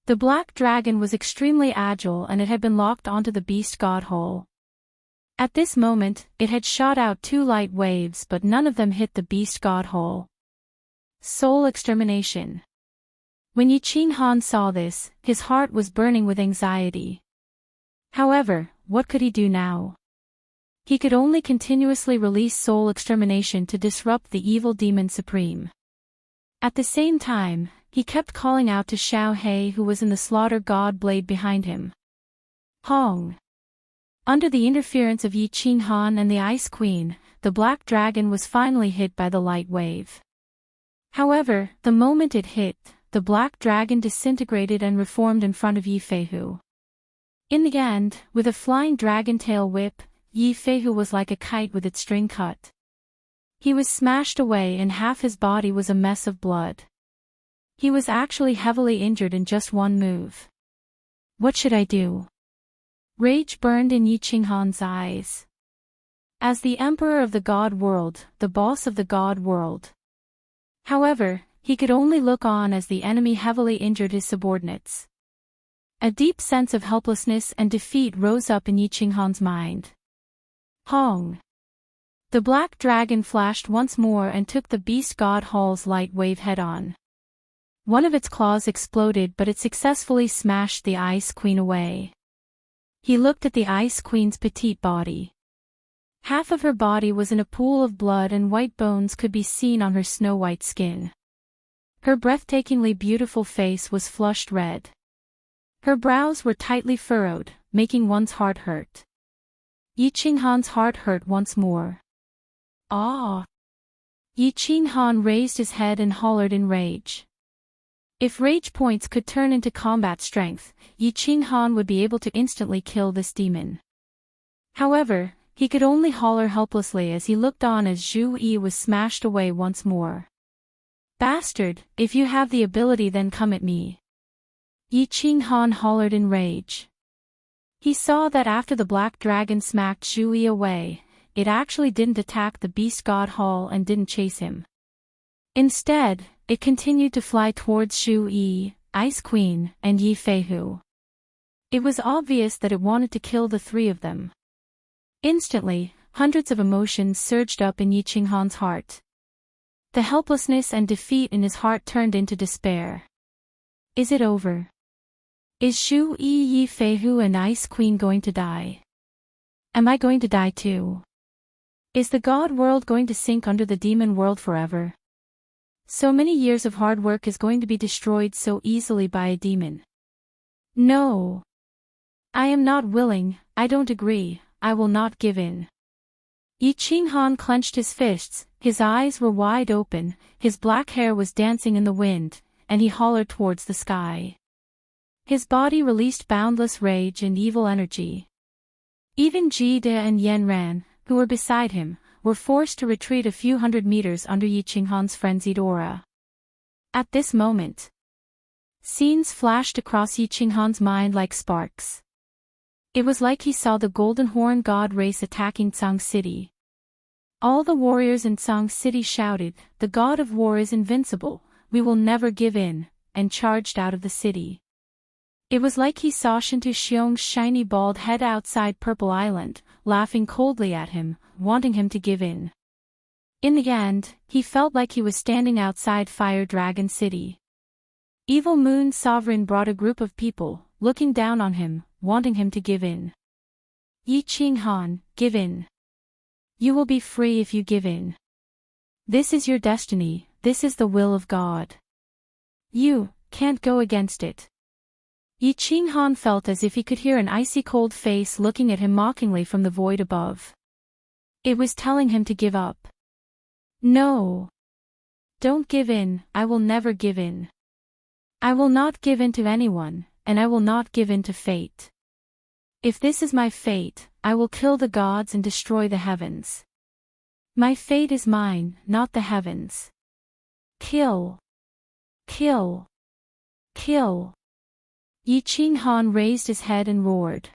The black dragon was extremely agile and it had been locked onto the beast god Hall. At this moment, it had shot out 2 light waves, but none of them hit the beast god hole. Soul extermination. When Yi Qinghan saw this, his heart was burning with anxiety. However, what could he do now? He could only continuously release soul extermination to disrupt the evil demon supreme. At the same time, he kept calling out to Xiao He, who was in the slaughter god blade behind him. Hong. Under the interference of Yi Qinghan and the Ice Queen, the black dragon was finally hit by the light wave. However, the moment it hit, the black dragon disintegrated and reformed in front of Yi Feihu. In the end, with a flying dragon tail whip, Yi Feihu was like a kite with its string cut. He was smashed away and half his body was a mess of blood. He was actually heavily injured in just one move. What should I do? Rage burned in Yi Qinghan's eyes. As the emperor of the god world, the boss of the god world. However, he could only look on as the enemy heavily injured his subordinates. A deep sense of helplessness and defeat rose up in Yi Qinghan's mind. Hong. The black dragon flashed once more and took the beast god hall's light wave head-on. One of its claws exploded, but it successfully smashed the Ice Queen away. He looked at the Ice Queen's petite body. Half of her body was in a pool of blood and white bones could be seen on her snow-white skin. Her breathtakingly beautiful face was flushed red. Her brows were tightly furrowed, making one's heart hurt. Yi Qinghan's heart hurt once more. Ah! Yi Qinghan raised his head and hollered in rage. If rage points could turn into combat strength, Yi Qinghan would be able to instantly kill this demon. However, he could only holler helplessly as he looked on as Zhu Yi was smashed away once more. Bastard, if you have the ability then come at me. Yi Qinghan hollered in rage. He saw that after the black dragon smacked Zhu Yi away, it actually didn't attack the beast god hall and didn't chase him. Instead, it continued to fly towards Zhu Yi, Ice Queen, and Yi Feihu. It was obvious that it wanted to kill the 3 of them. Instantly, hundreds of emotions surged up in Yi Qinghan's heart. The helplessness and defeat in his heart turned into despair. Is it over? Is Zhu Yi, Yi Feihu and Ice Queen going to die? Am I going to die too? Is the god world going to sink under the demon world forever? So many years of hard work is going to be destroyed so easily by a demon. No. I am not willing, I don't agree, I will not give in. Yi Qinghan clenched his fists, his eyes were wide open, his black hair was dancing in the wind, and he hollered towards the sky. His body released boundless rage and evil energy. Even Ji De and Yan Ran, who were beside him, were forced to retreat a few hundred meters under Yi Qinghan's frenzied aura. At this moment, scenes flashed across Yi Qinghan's mind like sparks. It was like he saw the Golden Horn God race attacking Tsang City. All the warriors in Tsang City shouted, "The God of War is invincible, we will never give in," and charged out of the city. It was like he saw Shintu Xiong's shiny bald head outside Purple Island, laughing coldly at him, wanting him to give in. In the end, he felt like he was standing outside Fire Dragon City. Evil Moon Sovereign brought a group of people, looking down on him, wanting him to give in. Yi Qinghan, give in. You will be free if you give in. This is your destiny, this is the will of God. You can't go against it. Yi Qinghan felt as if he could hear an icy cold face looking at him mockingly from the void above. It was telling him to give up. No. Don't give in, I will never give in. I will not give in to anyone, and I will not give in to fate. If this is my fate, I will kill the gods and destroy the heavens. My fate is mine, not the heavens. Kill. Kill. Kill. Yi Qinghan raised his head and roared.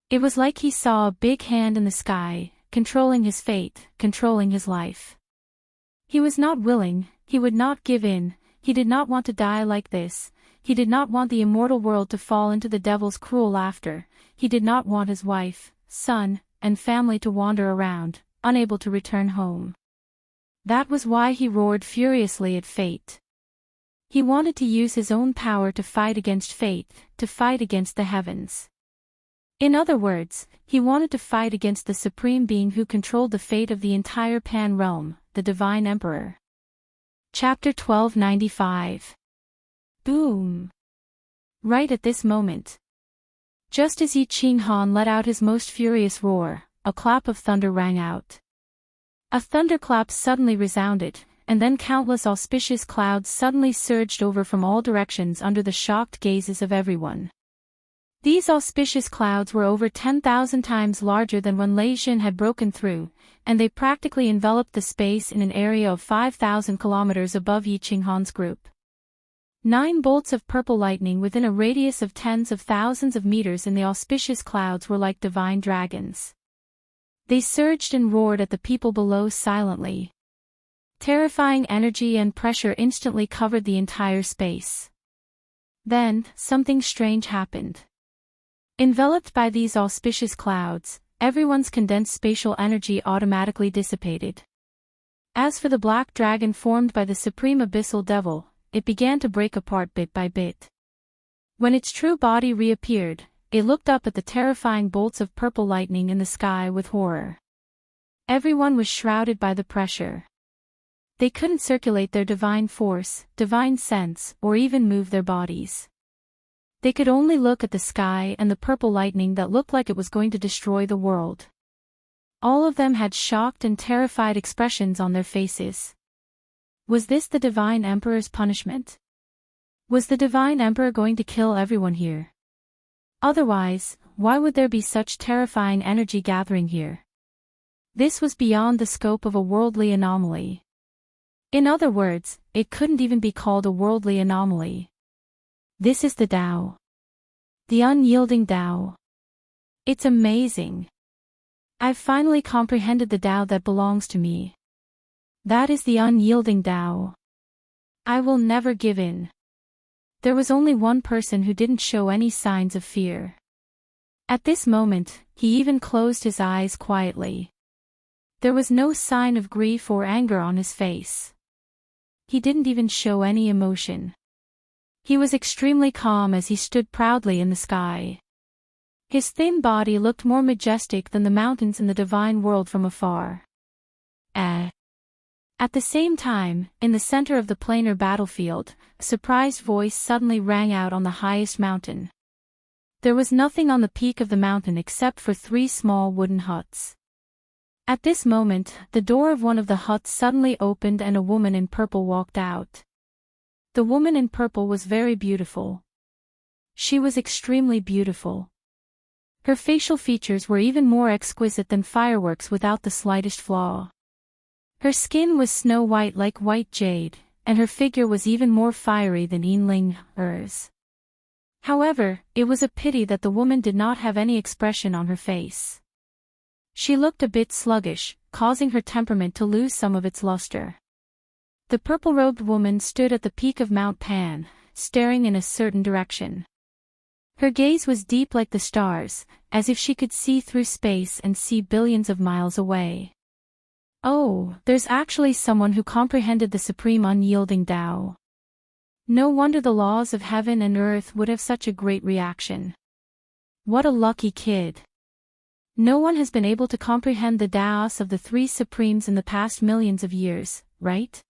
It was like he saw a big hand in the sky, controlling his fate, controlling his life. He was not willing, he would not give in, he did not want to die like this, he did not want the immortal world to fall into the devil's cruel laughter, he did not want his wife, son, and family to wander around, unable to return home. That was why he roared furiously at fate. He wanted to use his own power to fight against fate, to fight against the heavens. In other words, he wanted to fight against the supreme being who controlled the fate of the entire Pan realm, the Divine Emperor. Chapter 1295. Boom! Right at this moment. Just as Yi Qinghan let out his most furious roar, a clap of thunder rang out. A thunderclap suddenly resounded, and then countless auspicious clouds suddenly surged over from all directions under the shocked gazes of everyone. These auspicious clouds were over 10,000 times larger than when Lei Jin had broken through, and they practically enveloped the space in an area of 5,000 kilometers above Yi Qinghan's group. 9 bolts of purple lightning within a radius of tens of thousands of meters in the auspicious clouds were like divine dragons. They surged and roared at the people below silently. Terrifying energy and pressure instantly covered the entire space. Then, something strange happened. Enveloped by these auspicious clouds, everyone's condensed spatial energy automatically dissipated. As for the black dragon formed by the supreme abyssal devil, it began to break apart bit by bit. When its true body reappeared, it looked up at the terrifying bolts of purple lightning in the sky with horror. Everyone was shrouded by the pressure. They couldn't circulate their divine force, divine sense, or even move their bodies. They could only look at the sky and the purple lightning that looked like it was going to destroy the world. All of them had shocked and terrified expressions on their faces. Was this the Divine Emperor's punishment? Was the Divine Emperor going to kill everyone here? Otherwise, why would there be such terrifying energy gathering here? This was beyond the scope of a worldly anomaly. In other words, it couldn't even be called a worldly anomaly. This is the Tao. The unyielding Tao. It's amazing. I've finally comprehended the Tao that belongs to me. That is the unyielding Tao. I will never give in. There was only one person who didn't show any signs of fear. At this moment, he even closed his eyes quietly. There was no sign of grief or anger on his face. He didn't even show any emotion. He was extremely calm as he stood proudly in the sky. His thin body looked more majestic than the mountains in the divine world from afar. At the same time, in the center of the planar battlefield, a surprised voice suddenly rang out on the highest mountain. There was nothing on the peak of the mountain except for 3 small wooden huts. At this moment, the door of one of the huts suddenly opened and a woman in purple walked out. The woman in purple was very beautiful. She was extremely beautiful. Her facial features were even more exquisite than fireworks without the slightest flaw. Her skin was snow white like white jade, and her figure was even more fiery than Enling's. However, it was a pity that the woman did not have any expression on her face. She looked a bit sluggish, causing her temperament to lose some of its luster. The purple-robed woman stood at the peak of Mount Pan, staring in a certain direction. Her gaze was deep like the stars, as if she could see through space and see billions of miles away. Oh, there's actually someone who comprehended the supreme unyielding Tao. No wonder the laws of heaven and earth would have such a great reaction. What a lucky kid. No one has been able to comprehend the Taos of the 3 supremes in the past millions of years, right?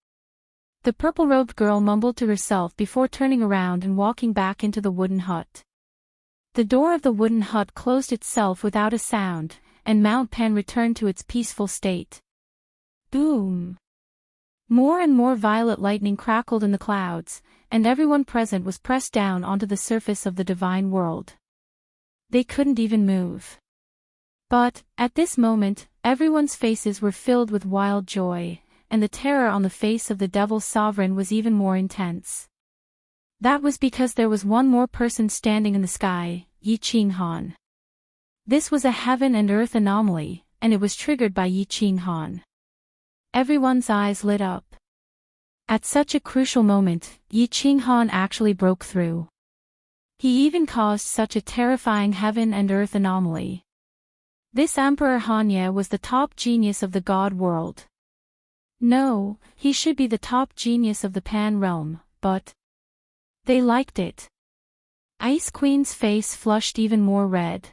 The purple-robed girl mumbled to herself before turning around and walking back into the wooden hut. The door of the wooden hut closed itself without a sound, and Mount Pan returned to its peaceful state. Boom! More and more violet lightning crackled in the clouds, and everyone present was pressed down onto the surface of the divine world. They couldn't even move. But, at this moment, everyone's faces were filled with wild joy, and the terror on the face of the Devil's Sovereign was even more intense. That was because there was one more person standing in the sky, Yi Qinghan. This was a heaven and earth anomaly, and it was triggered by Yi Qinghan. Everyone's eyes lit up. At such a crucial moment, Yi Qinghan actually broke through. He even caused such a terrifying heaven and earth anomaly. This Emperor Hanya was the top genius of the god world. No, he should be the top genius of the Pan realm, but they liked it. Ice Queen's face flushed even more red.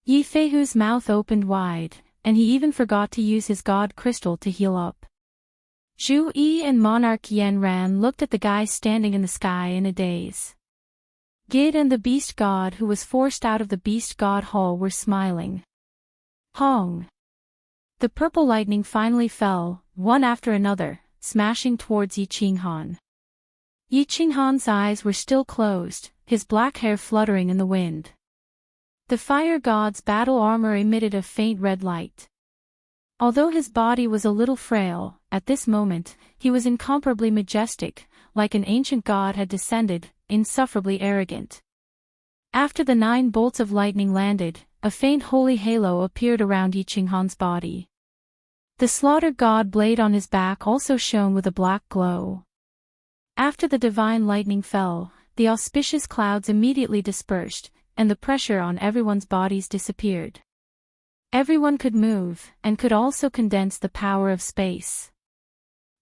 Yi Feihu's mouth opened wide, and he even forgot to use his god crystal to heal up. Zhu Yi and Monarch Yen Ran looked at the guy standing in the sky in a daze. Gid and the beast god who was forced out of the beast god hall were smiling. Hong! The purple lightning finally fell, one after another, smashing towards Yi Qinghan. Yi Qinghan's eyes were still closed, his black hair fluttering in the wind. The fire god's battle armor emitted a faint red light. Although his body was a little frail, at this moment, he was incomparably majestic, like an ancient god had descended, insufferably arrogant. After the 9 bolts of lightning landed, a faint holy halo appeared around Yi Qinghan's body. The slaughter god blade on his back also shone with a black glow. After the divine lightning fell, the auspicious clouds immediately dispersed, and the pressure on everyone's bodies disappeared. Everyone could move, and could also condense the power of space.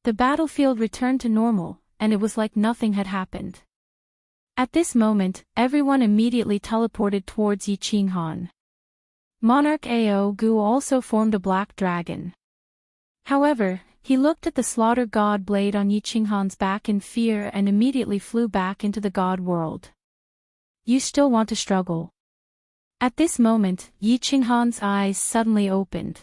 The battlefield returned to normal, and it was like nothing had happened. At this moment, everyone immediately teleported towards Yi Qinghan. Monarch Ao Gu also formed a black dragon. However, he looked at the slaughter god blade on Yi Qinghan's back in fear and immediately flew back into the god world. You still want to struggle? At this moment, Yi Qinghan's eyes suddenly opened.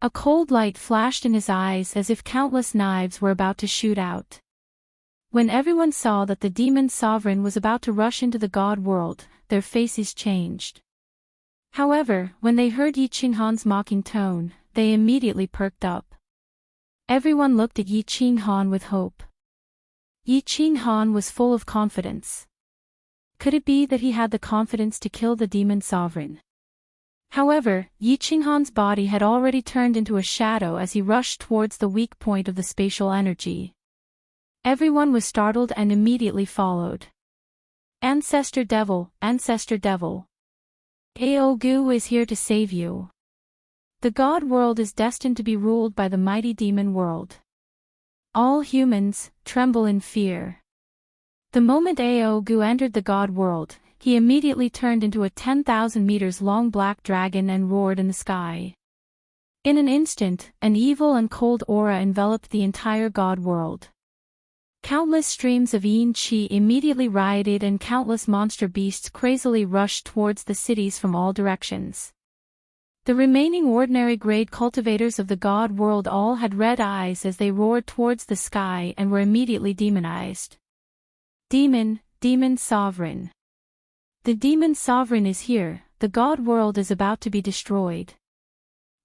A cold light flashed in his eyes as if countless knives were about to shoot out. When everyone saw that the demon sovereign was about to rush into the god world, their faces changed. However, when they heard Yi Qinghan's mocking tone, they immediately perked up. Everyone looked at Yi Qinghan with hope. Yi Qinghan was full of confidence. Could it be that he had the confidence to kill the demon sovereign? However, Yi Qinghan's body had already turned into a shadow as he rushed towards the weak point of the spatial energy. Everyone was startled and immediately followed. Ancestor Devil, Ancestor Devil. Ao Gu is here to save you. The god world is destined to be ruled by the mighty demon world. All humans, tremble in fear. The moment Ao Gu entered the god world, he immediately turned into a 10,000 meters long black dragon and roared in the sky. In an instant, an evil and cold aura enveloped the entire god world. Countless streams of Yin Qi immediately rioted and countless monster beasts crazily rushed towards the cities from all directions. The remaining ordinary grade cultivators of the god world all had red eyes as they roared towards the sky and were immediately demonized. Demon, Demon Sovereign. The Demon Sovereign is here, the god world is about to be destroyed.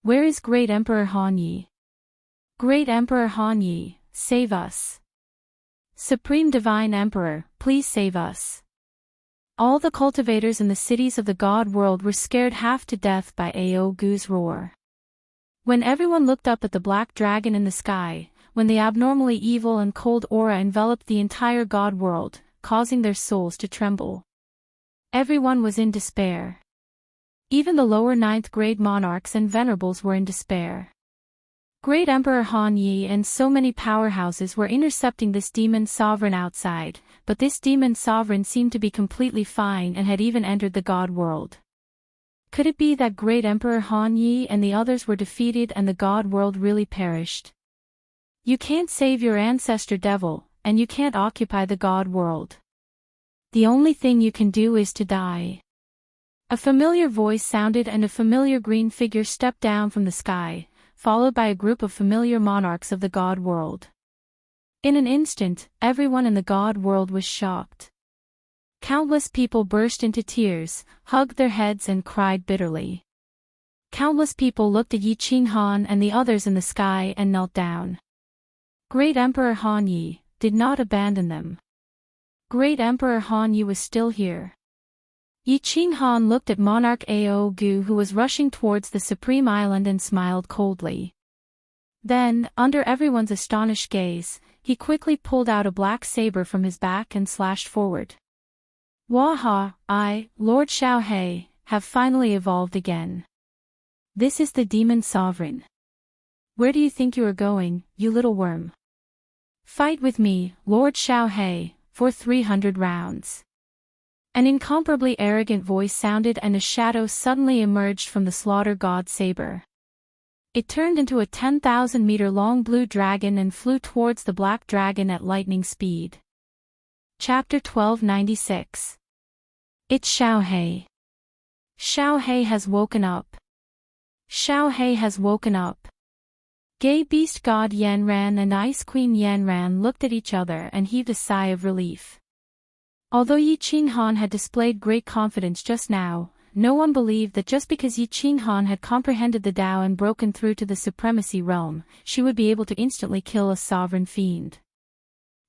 Where is Great Emperor Hanyi? Great Emperor Hanyi, save us. Supreme Divine Emperor, please save us. All the cultivators in the cities of the god world were scared half to death by Ao Gu's roar. When everyone looked up at the black dragon in the sky, when the abnormally evil and cold aura enveloped the entire god world, causing their souls to tremble. Everyone was in despair. Even the lower 9th grade monarchs and venerables were in despair. Great Emperor Han Yi and so many powerhouses were intercepting this demon sovereign outside, but this demon sovereign seemed to be completely fine and had even entered the god world. Could it be that Great Emperor Han Yi and the others were defeated and the god world really perished? You can't save your ancestor devil, and you can't occupy the god world. The only thing you can do is to die. A familiar voice sounded and a familiar green figure stepped down from the sky, followed by a group of familiar monarchs of the god world. In an instant, everyone in the god world was shocked. Countless people burst into tears, hugged their heads and cried bitterly. Countless people looked at Yi Qinghan and the others in the sky and knelt down. Great Emperor Han Yi did not abandon them. Great Emperor Han Yi was still here. Yi Qinghan looked at Monarch Ao Gu who was rushing towards the Supreme Island and smiled coldly. Then, under everyone's astonished gaze, he quickly pulled out a black saber from his back and slashed forward. Waha, I, Lord Xiaohe, have finally evolved again. This is the demon sovereign. Where do you think you are going, you little worm? Fight with me, Lord Xiaohe, for 300 rounds. An incomparably arrogant voice sounded and a shadow suddenly emerged from the slaughter god saber. It turned into a 10,000-meter-long blue dragon and flew towards the black dragon at lightning speed. Chapter 1296. It's Xiaohe. Xiaohe has woken up. Xiaohe has woken up. Gay Beast God Yanran and Ice Queen Yanran looked at each other and heaved a sigh of relief. Although Yi Qinghan had displayed great confidence just now, no one believed that just because Yi Qinghan had comprehended the Tao and broken through to the supremacy realm, she would be able to instantly kill a sovereign fiend.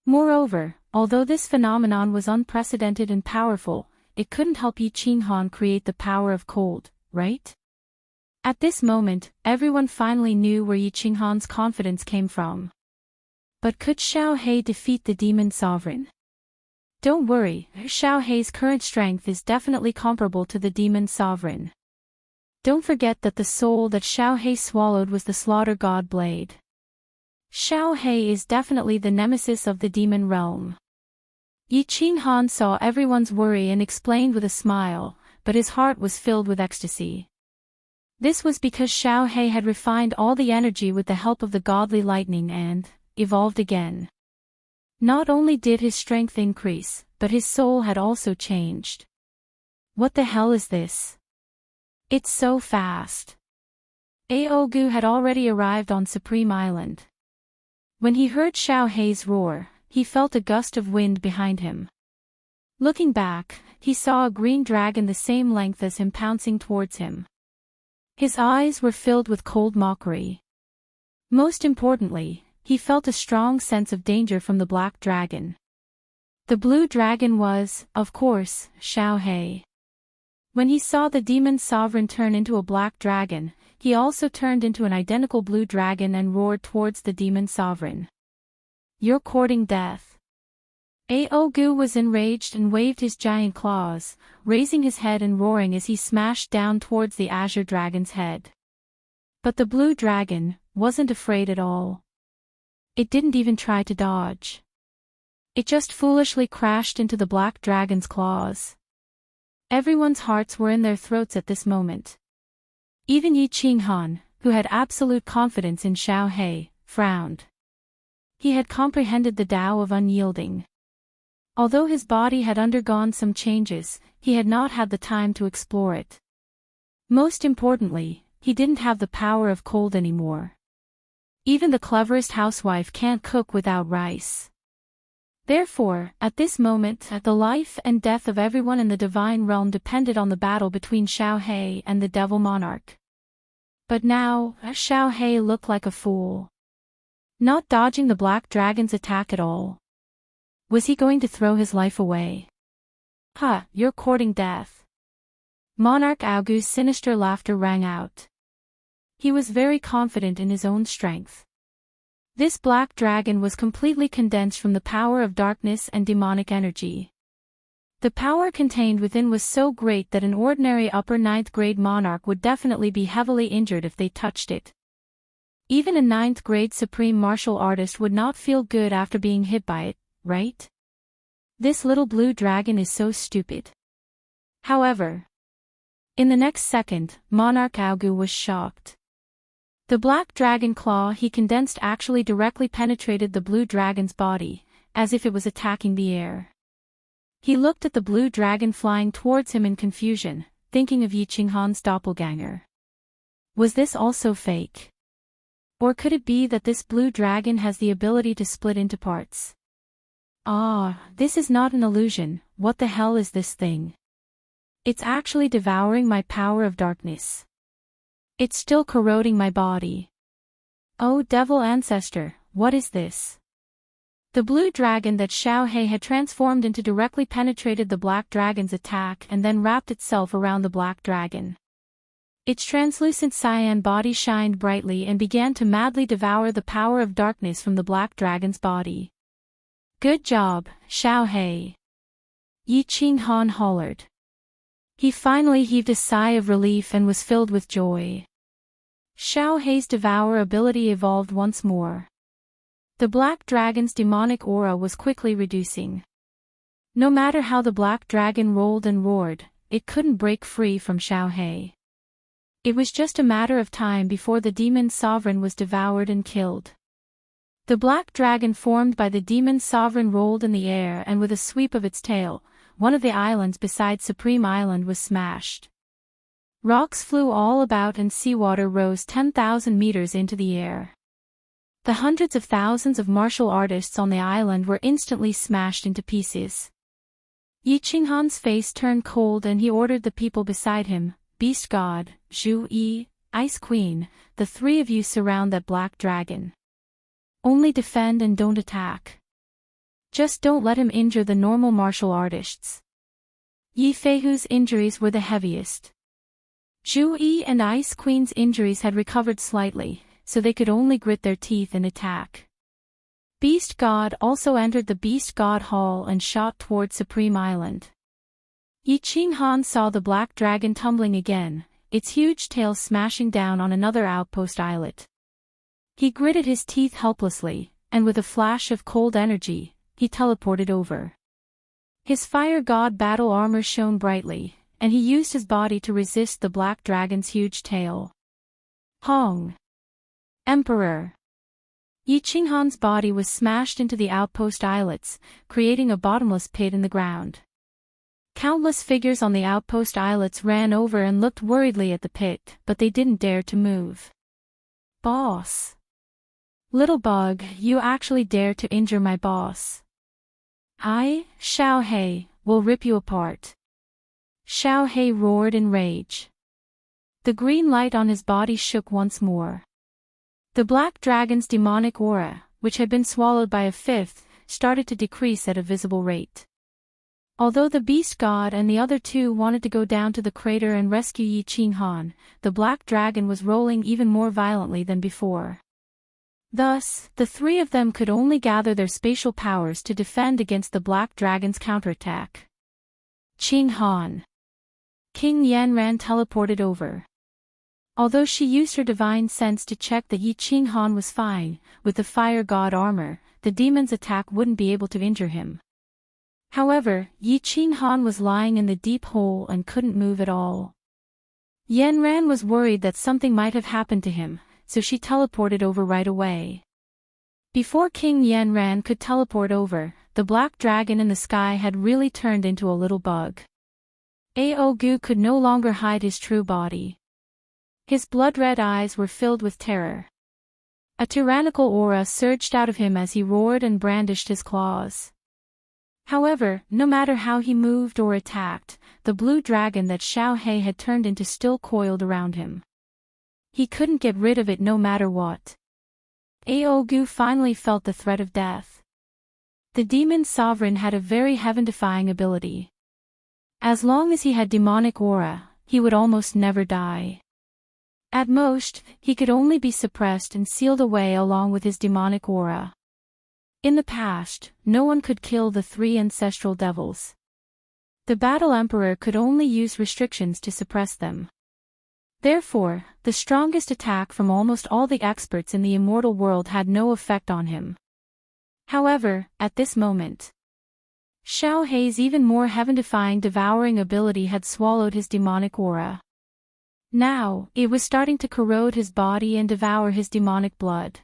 Moreover, although this phenomenon was unprecedented and powerful, it couldn't help Yi Qinghan create the power of cold, right? At this moment, everyone finally knew where Yi Qinghan's confidence came from. But could Xiaohe defeat the demon sovereign? Don't worry, Xiaohe's current strength is definitely comparable to the demon sovereign. Don't forget that the soul that Xiaohe swallowed was the slaughter god blade. Xiaohe is definitely the nemesis of the demon realm. Yi Qinghan saw everyone's worry and explained with a smile, but his heart was filled with ecstasy. This was because Xiaohe had refined all the energy with the help of the godly lightning and evolved again. Not only did his strength increase, but his soul had also changed. What the hell is this? It's so fast. Aogu had already arrived on Supreme Island. When he heard Xiaohe's roar, he felt a gust of wind behind him. Looking back, he saw a green dragon the same length as him pouncing towards him. His eyes were filled with cold mockery. Most importantly, he felt a strong sense of danger from the black dragon. The blue dragon was, of course, Xiaohe. When he saw the demon sovereign turn into a black dragon, he also turned into an identical blue dragon and roared towards the demon sovereign. You're courting death. Aogu was enraged and waved his giant claws, raising his head and roaring as he smashed down towards the azure dragon's head. But the blue dragon wasn't afraid at all. It didn't even try to dodge. It just foolishly crashed into the black dragon's claws. Everyone's hearts were in their throats at this moment. Even Yi Qinghan, who had absolute confidence in Xiaohe, frowned. He had comprehended the Tao of unyielding. Although his body had undergone some changes, he had not had the time to explore it. Most importantly, he didn't have the power of cold anymore. Even the cleverest housewife can't cook without rice. Therefore, at this moment, the life and death of everyone in the divine realm depended on the battle between Xiaohe and the devil monarch. But now, Xiaohe looked like a fool. Not dodging the black dragon's attack at all. Was he going to throw his life away? Ha, you're courting death. Monarch Aogu's sinister laughter rang out. He was very confident in his own strength. This black dragon was completely condensed from the power of darkness and demonic energy. The power contained within was so great that an ordinary upper 9th grade monarch would definitely be heavily injured if they touched it. Even a 9th grade supreme martial artist would not feel good after being hit by it, right? This little blue dragon is so stupid. However, in the next second, Monarch Aogu was shocked. The black dragon claw he condensed actually directly penetrated the blue dragon's body, as if it was attacking the air. He looked at the blue dragon flying towards him in confusion, thinking of Yi Qinghan's doppelganger. Was this also fake? Or could it be that this blue dragon has the ability to split into parts? Ah, this is not an illusion. What the hell is this thing? It's actually devouring my power of darkness. It's still corroding my body. Oh devil ancestor, what is this? The blue dragon that Xiaohe had transformed into directly penetrated the black dragon's attack and then wrapped itself around the black dragon. Its translucent cyan body shined brightly and began to madly devour the power of darkness from the black dragon's body. Good job, Xiaohe. Yi Qinghan hollered. He finally heaved a sigh of relief and was filled with joy. Xiao Hei's Devour ability evolved once more. The black dragon's demonic aura was quickly reducing. No matter how the black dragon rolled and roared, it couldn't break free from Xiao Hei. It was just a matter of time before the demon sovereign was devoured and killed. The black dragon formed by the demon sovereign rolled in the air, and with a sweep of its tail, one of the islands beside Supreme Island was smashed. Rocks flew all about and seawater rose 10,000 meters into the air. The hundreds of thousands of martial artists on the island were instantly smashed into pieces. Yi Qinghan's face turned cold and he ordered the people beside him, Beast God, Zhu Yi, Ice Queen, the three of you surround that black dragon. Only defend and don't attack. Just don't let him injure the normal martial artists. Yi Feihu's injuries were the heaviest. Zhu Yi and Ice Queen's injuries had recovered slightly, so they could only grit their teeth and attack. Beast God also entered the Beast God Hall and shot toward Supreme Island. Yi Qinghan saw the black dragon tumbling again, its huge tail smashing down on another outpost islet. He gritted his teeth helplessly, and with a flash of cold energy, he teleported over. His fire god battle armor shone brightly, and he used his body to resist the black dragon's huge tail. Hong! Emperor! Yi Qinghan's body was smashed into the outpost islets, creating a bottomless pit in the ground. Countless figures on the outpost islets ran over and looked worriedly at the pit, but they didn't dare to move. Boss! Little bug, you actually dare to injure my boss. I, Xiao Hei, will rip you apart. Xiao Hei roared in rage. The green light on his body shook once more. The black dragon's demonic aura, which had been swallowed by a fifth, started to decrease at a visible rate. Although the beast god and the other two wanted to go down to the crater and rescue Yi Qinghan, the black dragon was rolling even more violently than before. Thus, the three of them could only gather their spatial powers to defend against the black dragon's counterattack. Qinghan. King Yanran teleported over. Although she used her divine sense to check that Yi Qinghan was fine, with the fire god armor, the demon's attack wouldn't be able to injure him. However, Yi Qinghan was lying in the deep hole and couldn't move at all. Yanran was worried that something might have happened to him, so she teleported over right away. Before King Yanran could teleport over, the black dragon in the sky had really turned into a little bug. Aogu could no longer hide his true body. His blood-red eyes were filled with terror. A tyrannical aura surged out of him as he roared and brandished his claws. However, no matter how he moved or attacked, the blue dragon that Xiao Hei had turned into still coiled around him. He couldn't get rid of it no matter what. Aogu finally felt the threat of death. The demon sovereign had a very heaven-defying ability. As long as he had demonic aura, he would almost never die. At most, he could only be suppressed and sealed away along with his demonic aura. In the past, no one could kill the three ancestral devils. The Battle Emperor could only use restrictions to suppress them. Therefore, the strongest attack from almost all the experts in the immortal world had no effect on him. However, at this moment, Xiao Hei's even more heaven-defying devouring ability had swallowed his demonic aura. Now, it was starting to corrode his body and devour his demonic blood.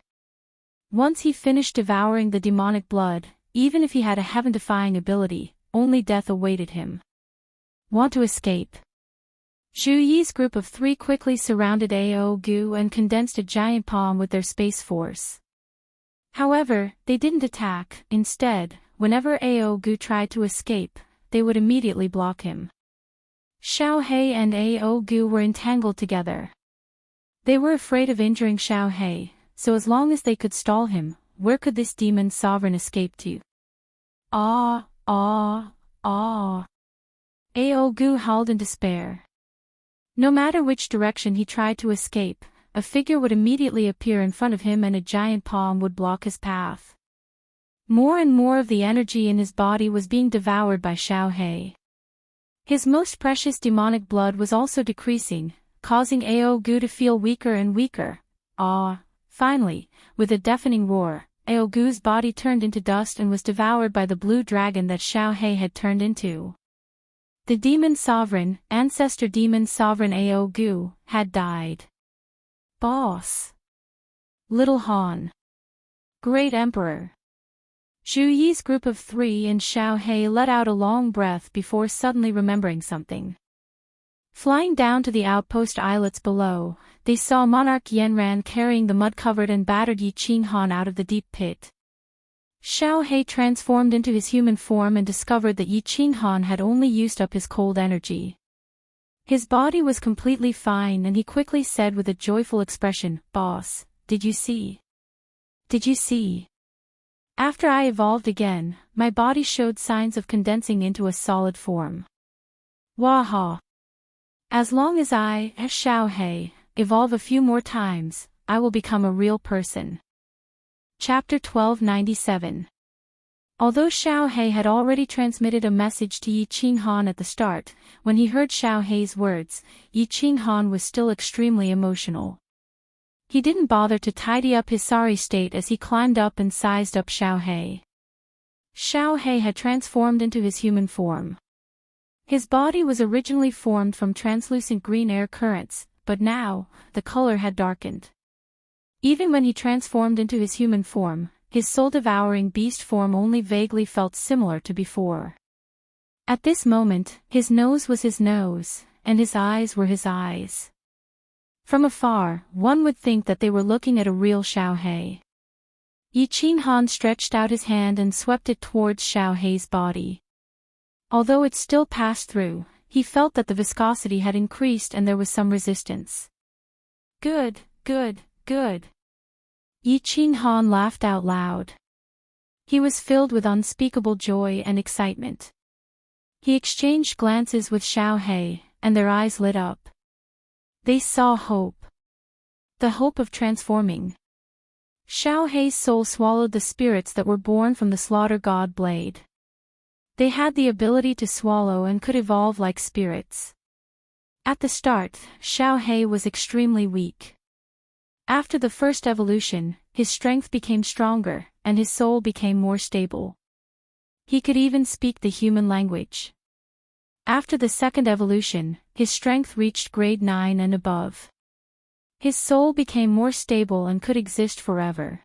Once he finished devouring the demonic blood, even if he had a heaven-defying ability, only death awaited him. Want to escape? Zhu Yi's group of three quickly surrounded Aogu and condensed a giant palm with their space force. However, they didn't attack. Instead, whenever Aogu tried to escape, they would immediately block him. Xiao Hei and Aogu were entangled together. They were afraid of injuring Xiao Hei, so as long as they could stall him, where could this demon sovereign escape to? Ah, ah, ah. Aogu howled in despair. No matter which direction he tried to escape, a figure would immediately appear in front of him and a giant palm would block his path. More and more of the energy in his body was being devoured by Xiao Hei. His most precious demonic blood was also decreasing, causing Aogu to feel weaker and weaker. Finally, with a deafening roar, Aogu's body turned into dust and was devoured by the blue dragon that Xiaohei had turned into. The demon sovereign, ancestor demon sovereign Aogu, had died. Boss. Little Han. Great Emperor. Zhu Yi's group of three and Xiaohei let out a long breath before suddenly remembering something. Flying down to the outpost islets below, they saw Monarch Yanran carrying the mud-covered and battered Yi Qinghan out of the deep pit. Xiaohei transformed into his human form and discovered that Yi Qinghan had only used up his cold energy. His body was completely fine and he quickly said with a joyful expression, "Boss, did you see? Did you see? After I evolved again, my body showed signs of condensing into a solid form. Waha! As long as I, as Xiaohei, evolve a few more times, I will become a real person." Chapter 1297. Although Xiaohei had already transmitted a message to Yi Qinghan at the start, when he heard Xiaohei's words, Yi Qinghan was still extremely emotional. He didn't bother to tidy up his sorry state as he climbed up and sized up Xiaohei. Xiaohei had transformed into his human form. His body was originally formed from translucent green air currents, but now, the color had darkened. Even when he transformed into his human form, his soul-devouring beast form only vaguely felt similar to before. At this moment, his nose was his nose, and his eyes were his eyes. From afar, one would think that they were looking at a real Xiaohei. Yi Qinghan stretched out his hand and swept it towards Xiaohei's body. Although it still passed through, he felt that the viscosity had increased and there was some resistance. Good, good, good. Yi Qinghan laughed out loud. He was filled with unspeakable joy and excitement. He exchanged glances with Xiaohei, and their eyes lit up. They saw hope. The hope of transforming. Xiaohei's soul swallowed the spirits that were born from the slaughter god blade. They had the ability to swallow and could evolve like spirits. At the start, Xiaohei was extremely weak. After the first evolution, his strength became stronger, and his soul became more stable. He could even speak the human language. After the second evolution, his strength reached grade 9 and above. His soul became more stable and could exist forever.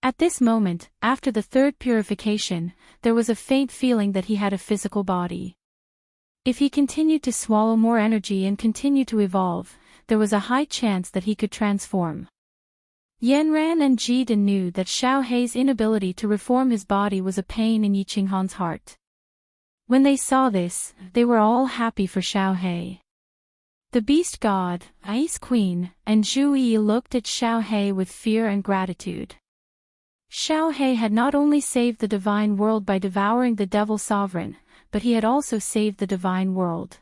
At this moment, after the third purification, there was a faint feeling that he had a physical body. If he continued to swallow more energy and continue to evolve, there was a high chance that he could transform. Yanran and Jiden knew that Xiaohei's inability to reform his body was a pain in Yi Qinghan's heart. When they saw this, they were all happy for Xiaohei. The beast god, Ice Queen, and Zhu Yi looked at Xiaohei with fear and gratitude. Xiaohei had not only saved the divine world by devouring the devil sovereign, but he had also saved the divine world.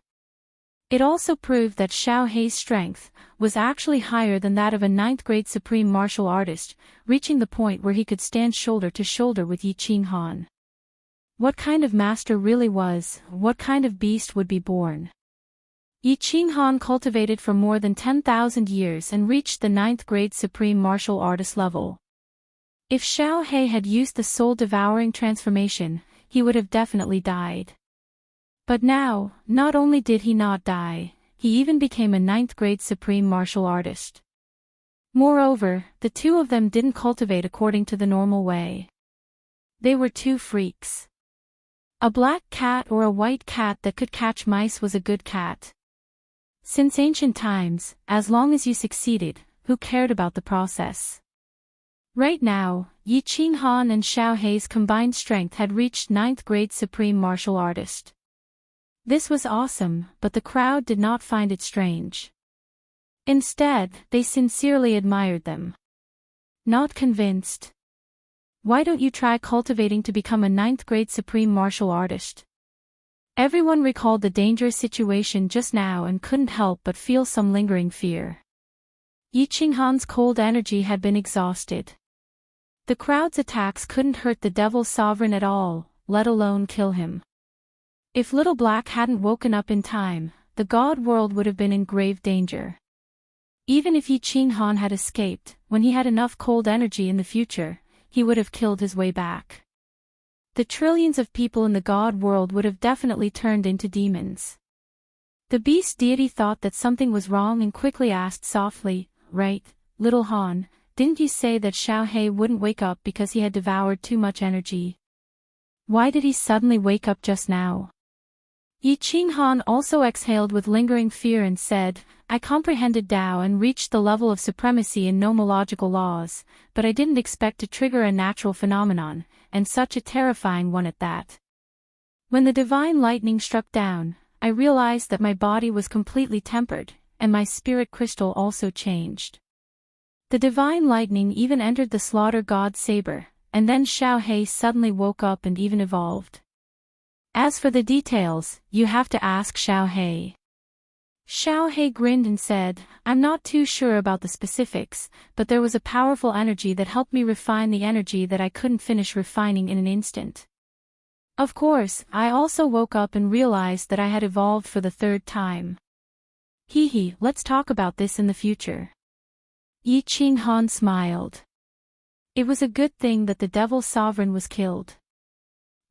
It also proved that Xiaohei's strength was actually higher than that of a 9th-grade supreme martial artist, reaching the point where he could stand shoulder to shoulder with Yi Qinghan. What kind of master really was, what kind of beast would be born? Yi Qinghan cultivated for more than 10,000 years and reached the 9th-grade supreme martial artist level. If Xiaohei had used the soul-devouring transformation, he would have definitely died. But now, not only did he not die, he even became a 9th-grade supreme martial artist. Moreover, the two of them didn't cultivate according to the normal way. They were two freaks. A black cat or a white cat that could catch mice was a good cat. Since ancient times, as long as you succeeded, who cared about the process? Right now, Yi Qinghan and Xiaohei's combined strength had reached 9th-grade supreme martial artist. This was awesome, but the crowd did not find it strange. Instead, they sincerely admired them. Not convinced? Why don't you try cultivating to become a 9th-grade supreme martial artist? Everyone recalled the dangerous situation just now and couldn't help but feel some lingering fear. Yi Qinghan's cold energy had been exhausted. The crowd's attacks couldn't hurt the devil sovereign at all, let alone kill him. If Little Black hadn't woken up in time, the god world would have been in grave danger. Even if Yi Qinghan had escaped, when he had enough cold energy in the future, he would have killed his way back. The trillions of people in the god world would have definitely turned into demons. The beast deity thought that something was wrong and quickly asked softly, "Right, little Han, didn't you say that Xiao He wouldn't wake up because he had devoured too much energy? Why did he suddenly wake up just now?" Yi Qinghan also exhaled with lingering fear and said, "I comprehended Tao and reached the level of supremacy in nomological laws, but I didn't expect to trigger a natural phenomenon, and such a terrifying one at that. When the divine lightning struck down, I realized that my body was completely tempered, and my spirit crystal also changed. The divine lightning even entered the slaughter god's saber, and then Xiao He suddenly woke up and even evolved. As for the details, you have to ask Xiao He." Xiao He grinned and said, "I'm not too sure about the specifics, but there was a powerful energy that helped me refine the energy that I couldn't finish refining in an instant. Of course, I also woke up and realized that I had evolved for the third time. Hee, let's talk about this in the future." Yi Qinghan smiled. It was a good thing that the devil sovereign was killed.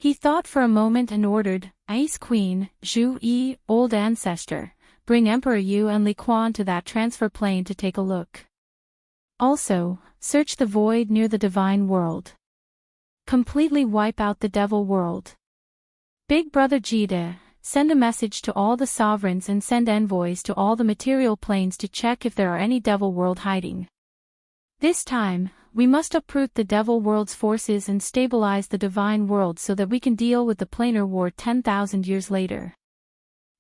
He thought for a moment and ordered, "Ice Queen, Zhu Yi, old ancestor, bring Emperor Yu and Li Quan to that transfer plane to take a look. Also, search the void near the divine world. Completely wipe out the devil world. Big Brother Jide, send a message to all the sovereigns and send envoys to all the material planes to check if there are any devil world hiding. This time, we must uproot the devil world's forces and stabilize the divine world so that we can deal with the planar war 10,000 years later."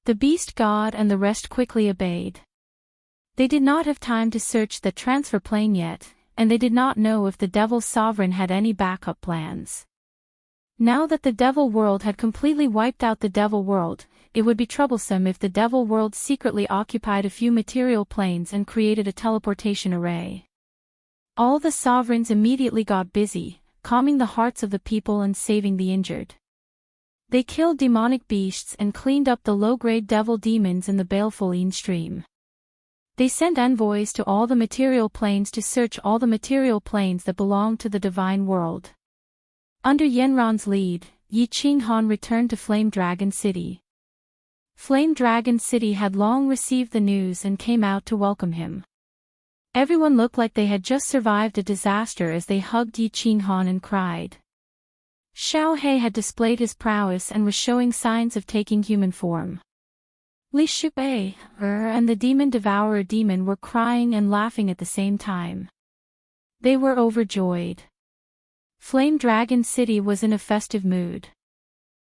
The beast god and the rest quickly obeyed. They did not have time to search the transfer plane yet, and they did not know if the devil sovereign had any backup plans. Now that the devil world had completely wiped out the devil world, it would be troublesome if the devil world secretly occupied a few material planes and created a teleportation array. All the sovereigns immediately got busy, calming the hearts of the people and saving the injured. They killed demonic beasts and cleaned up the low-grade devil demons in the baleful Yin stream. They sent envoys to all the material planes to search all the material planes that belonged to the divine world. Under Yenron's lead, Yi Qinghan returned to Flame Dragon City. Flame Dragon City had long received the news and came out to welcome him. Everyone looked like they had just survived a disaster as they hugged Yi Qinghan and cried. Xiao He had displayed his prowess and was showing signs of taking human form. Li Shubai, and the demon devourer demon were crying and laughing at the same time. They were overjoyed. Flame Dragon City was in a festive mood.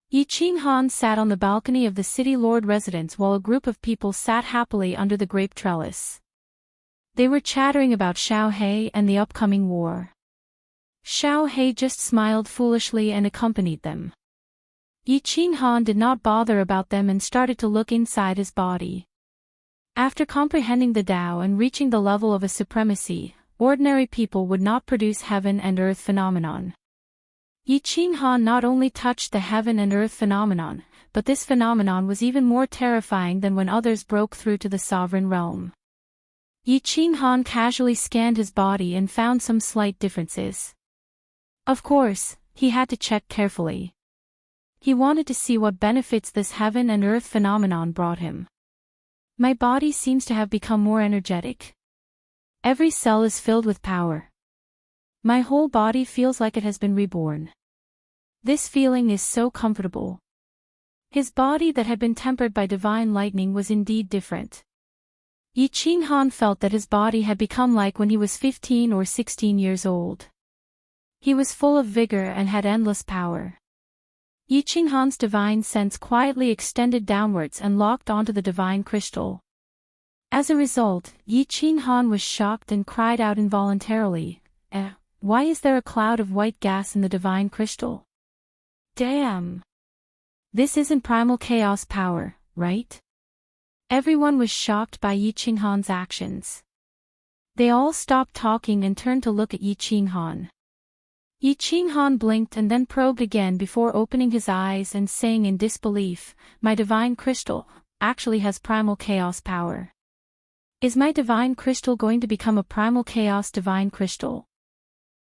Yi Qinghan sat on the balcony of the city lord residence while a group of people sat happily under the grape trellis. They were chattering about Xiao He and the upcoming war. Xiao He just smiled foolishly and accompanied them. Yi Qinghan did not bother about them and started to look inside his body. After comprehending the Tao and reaching the level of a supremacy, ordinary people would not produce heaven and earth phenomenon. Yi Qinghan not only touched the heaven and earth phenomenon, but this phenomenon was even more terrifying than when others broke through to the sovereign realm. Yi Qinghan casually scanned his body and found some slight differences. Of course, he had to check carefully. He wanted to see what benefits this heaven and earth phenomenon brought him. My body seems to have become more energetic. Every cell is filled with power. My whole body feels like it has been reborn. This feeling is so comfortable. His body that had been tempered by divine lightning was indeed different. Yi Qinghan felt that his body had become like when he was 15 or 16 years old. He was full of vigor and had endless power. Yi Qinghan's divine sense quietly extended downwards and locked onto the divine crystal. As a result, Yi Qinghan was shocked and cried out involuntarily, why is there a cloud of white gas in the divine crystal? Damn! This isn't primal chaos power, right? Everyone was shocked by Yi Qinghan's actions. They all stopped talking and turned to look at Yi Qinghan. Yi Qinghan blinked and then probed again before opening his eyes and saying in disbelief, "My divine crystal, actually has primal chaos power. Is my divine crystal going to become a primal chaos divine crystal?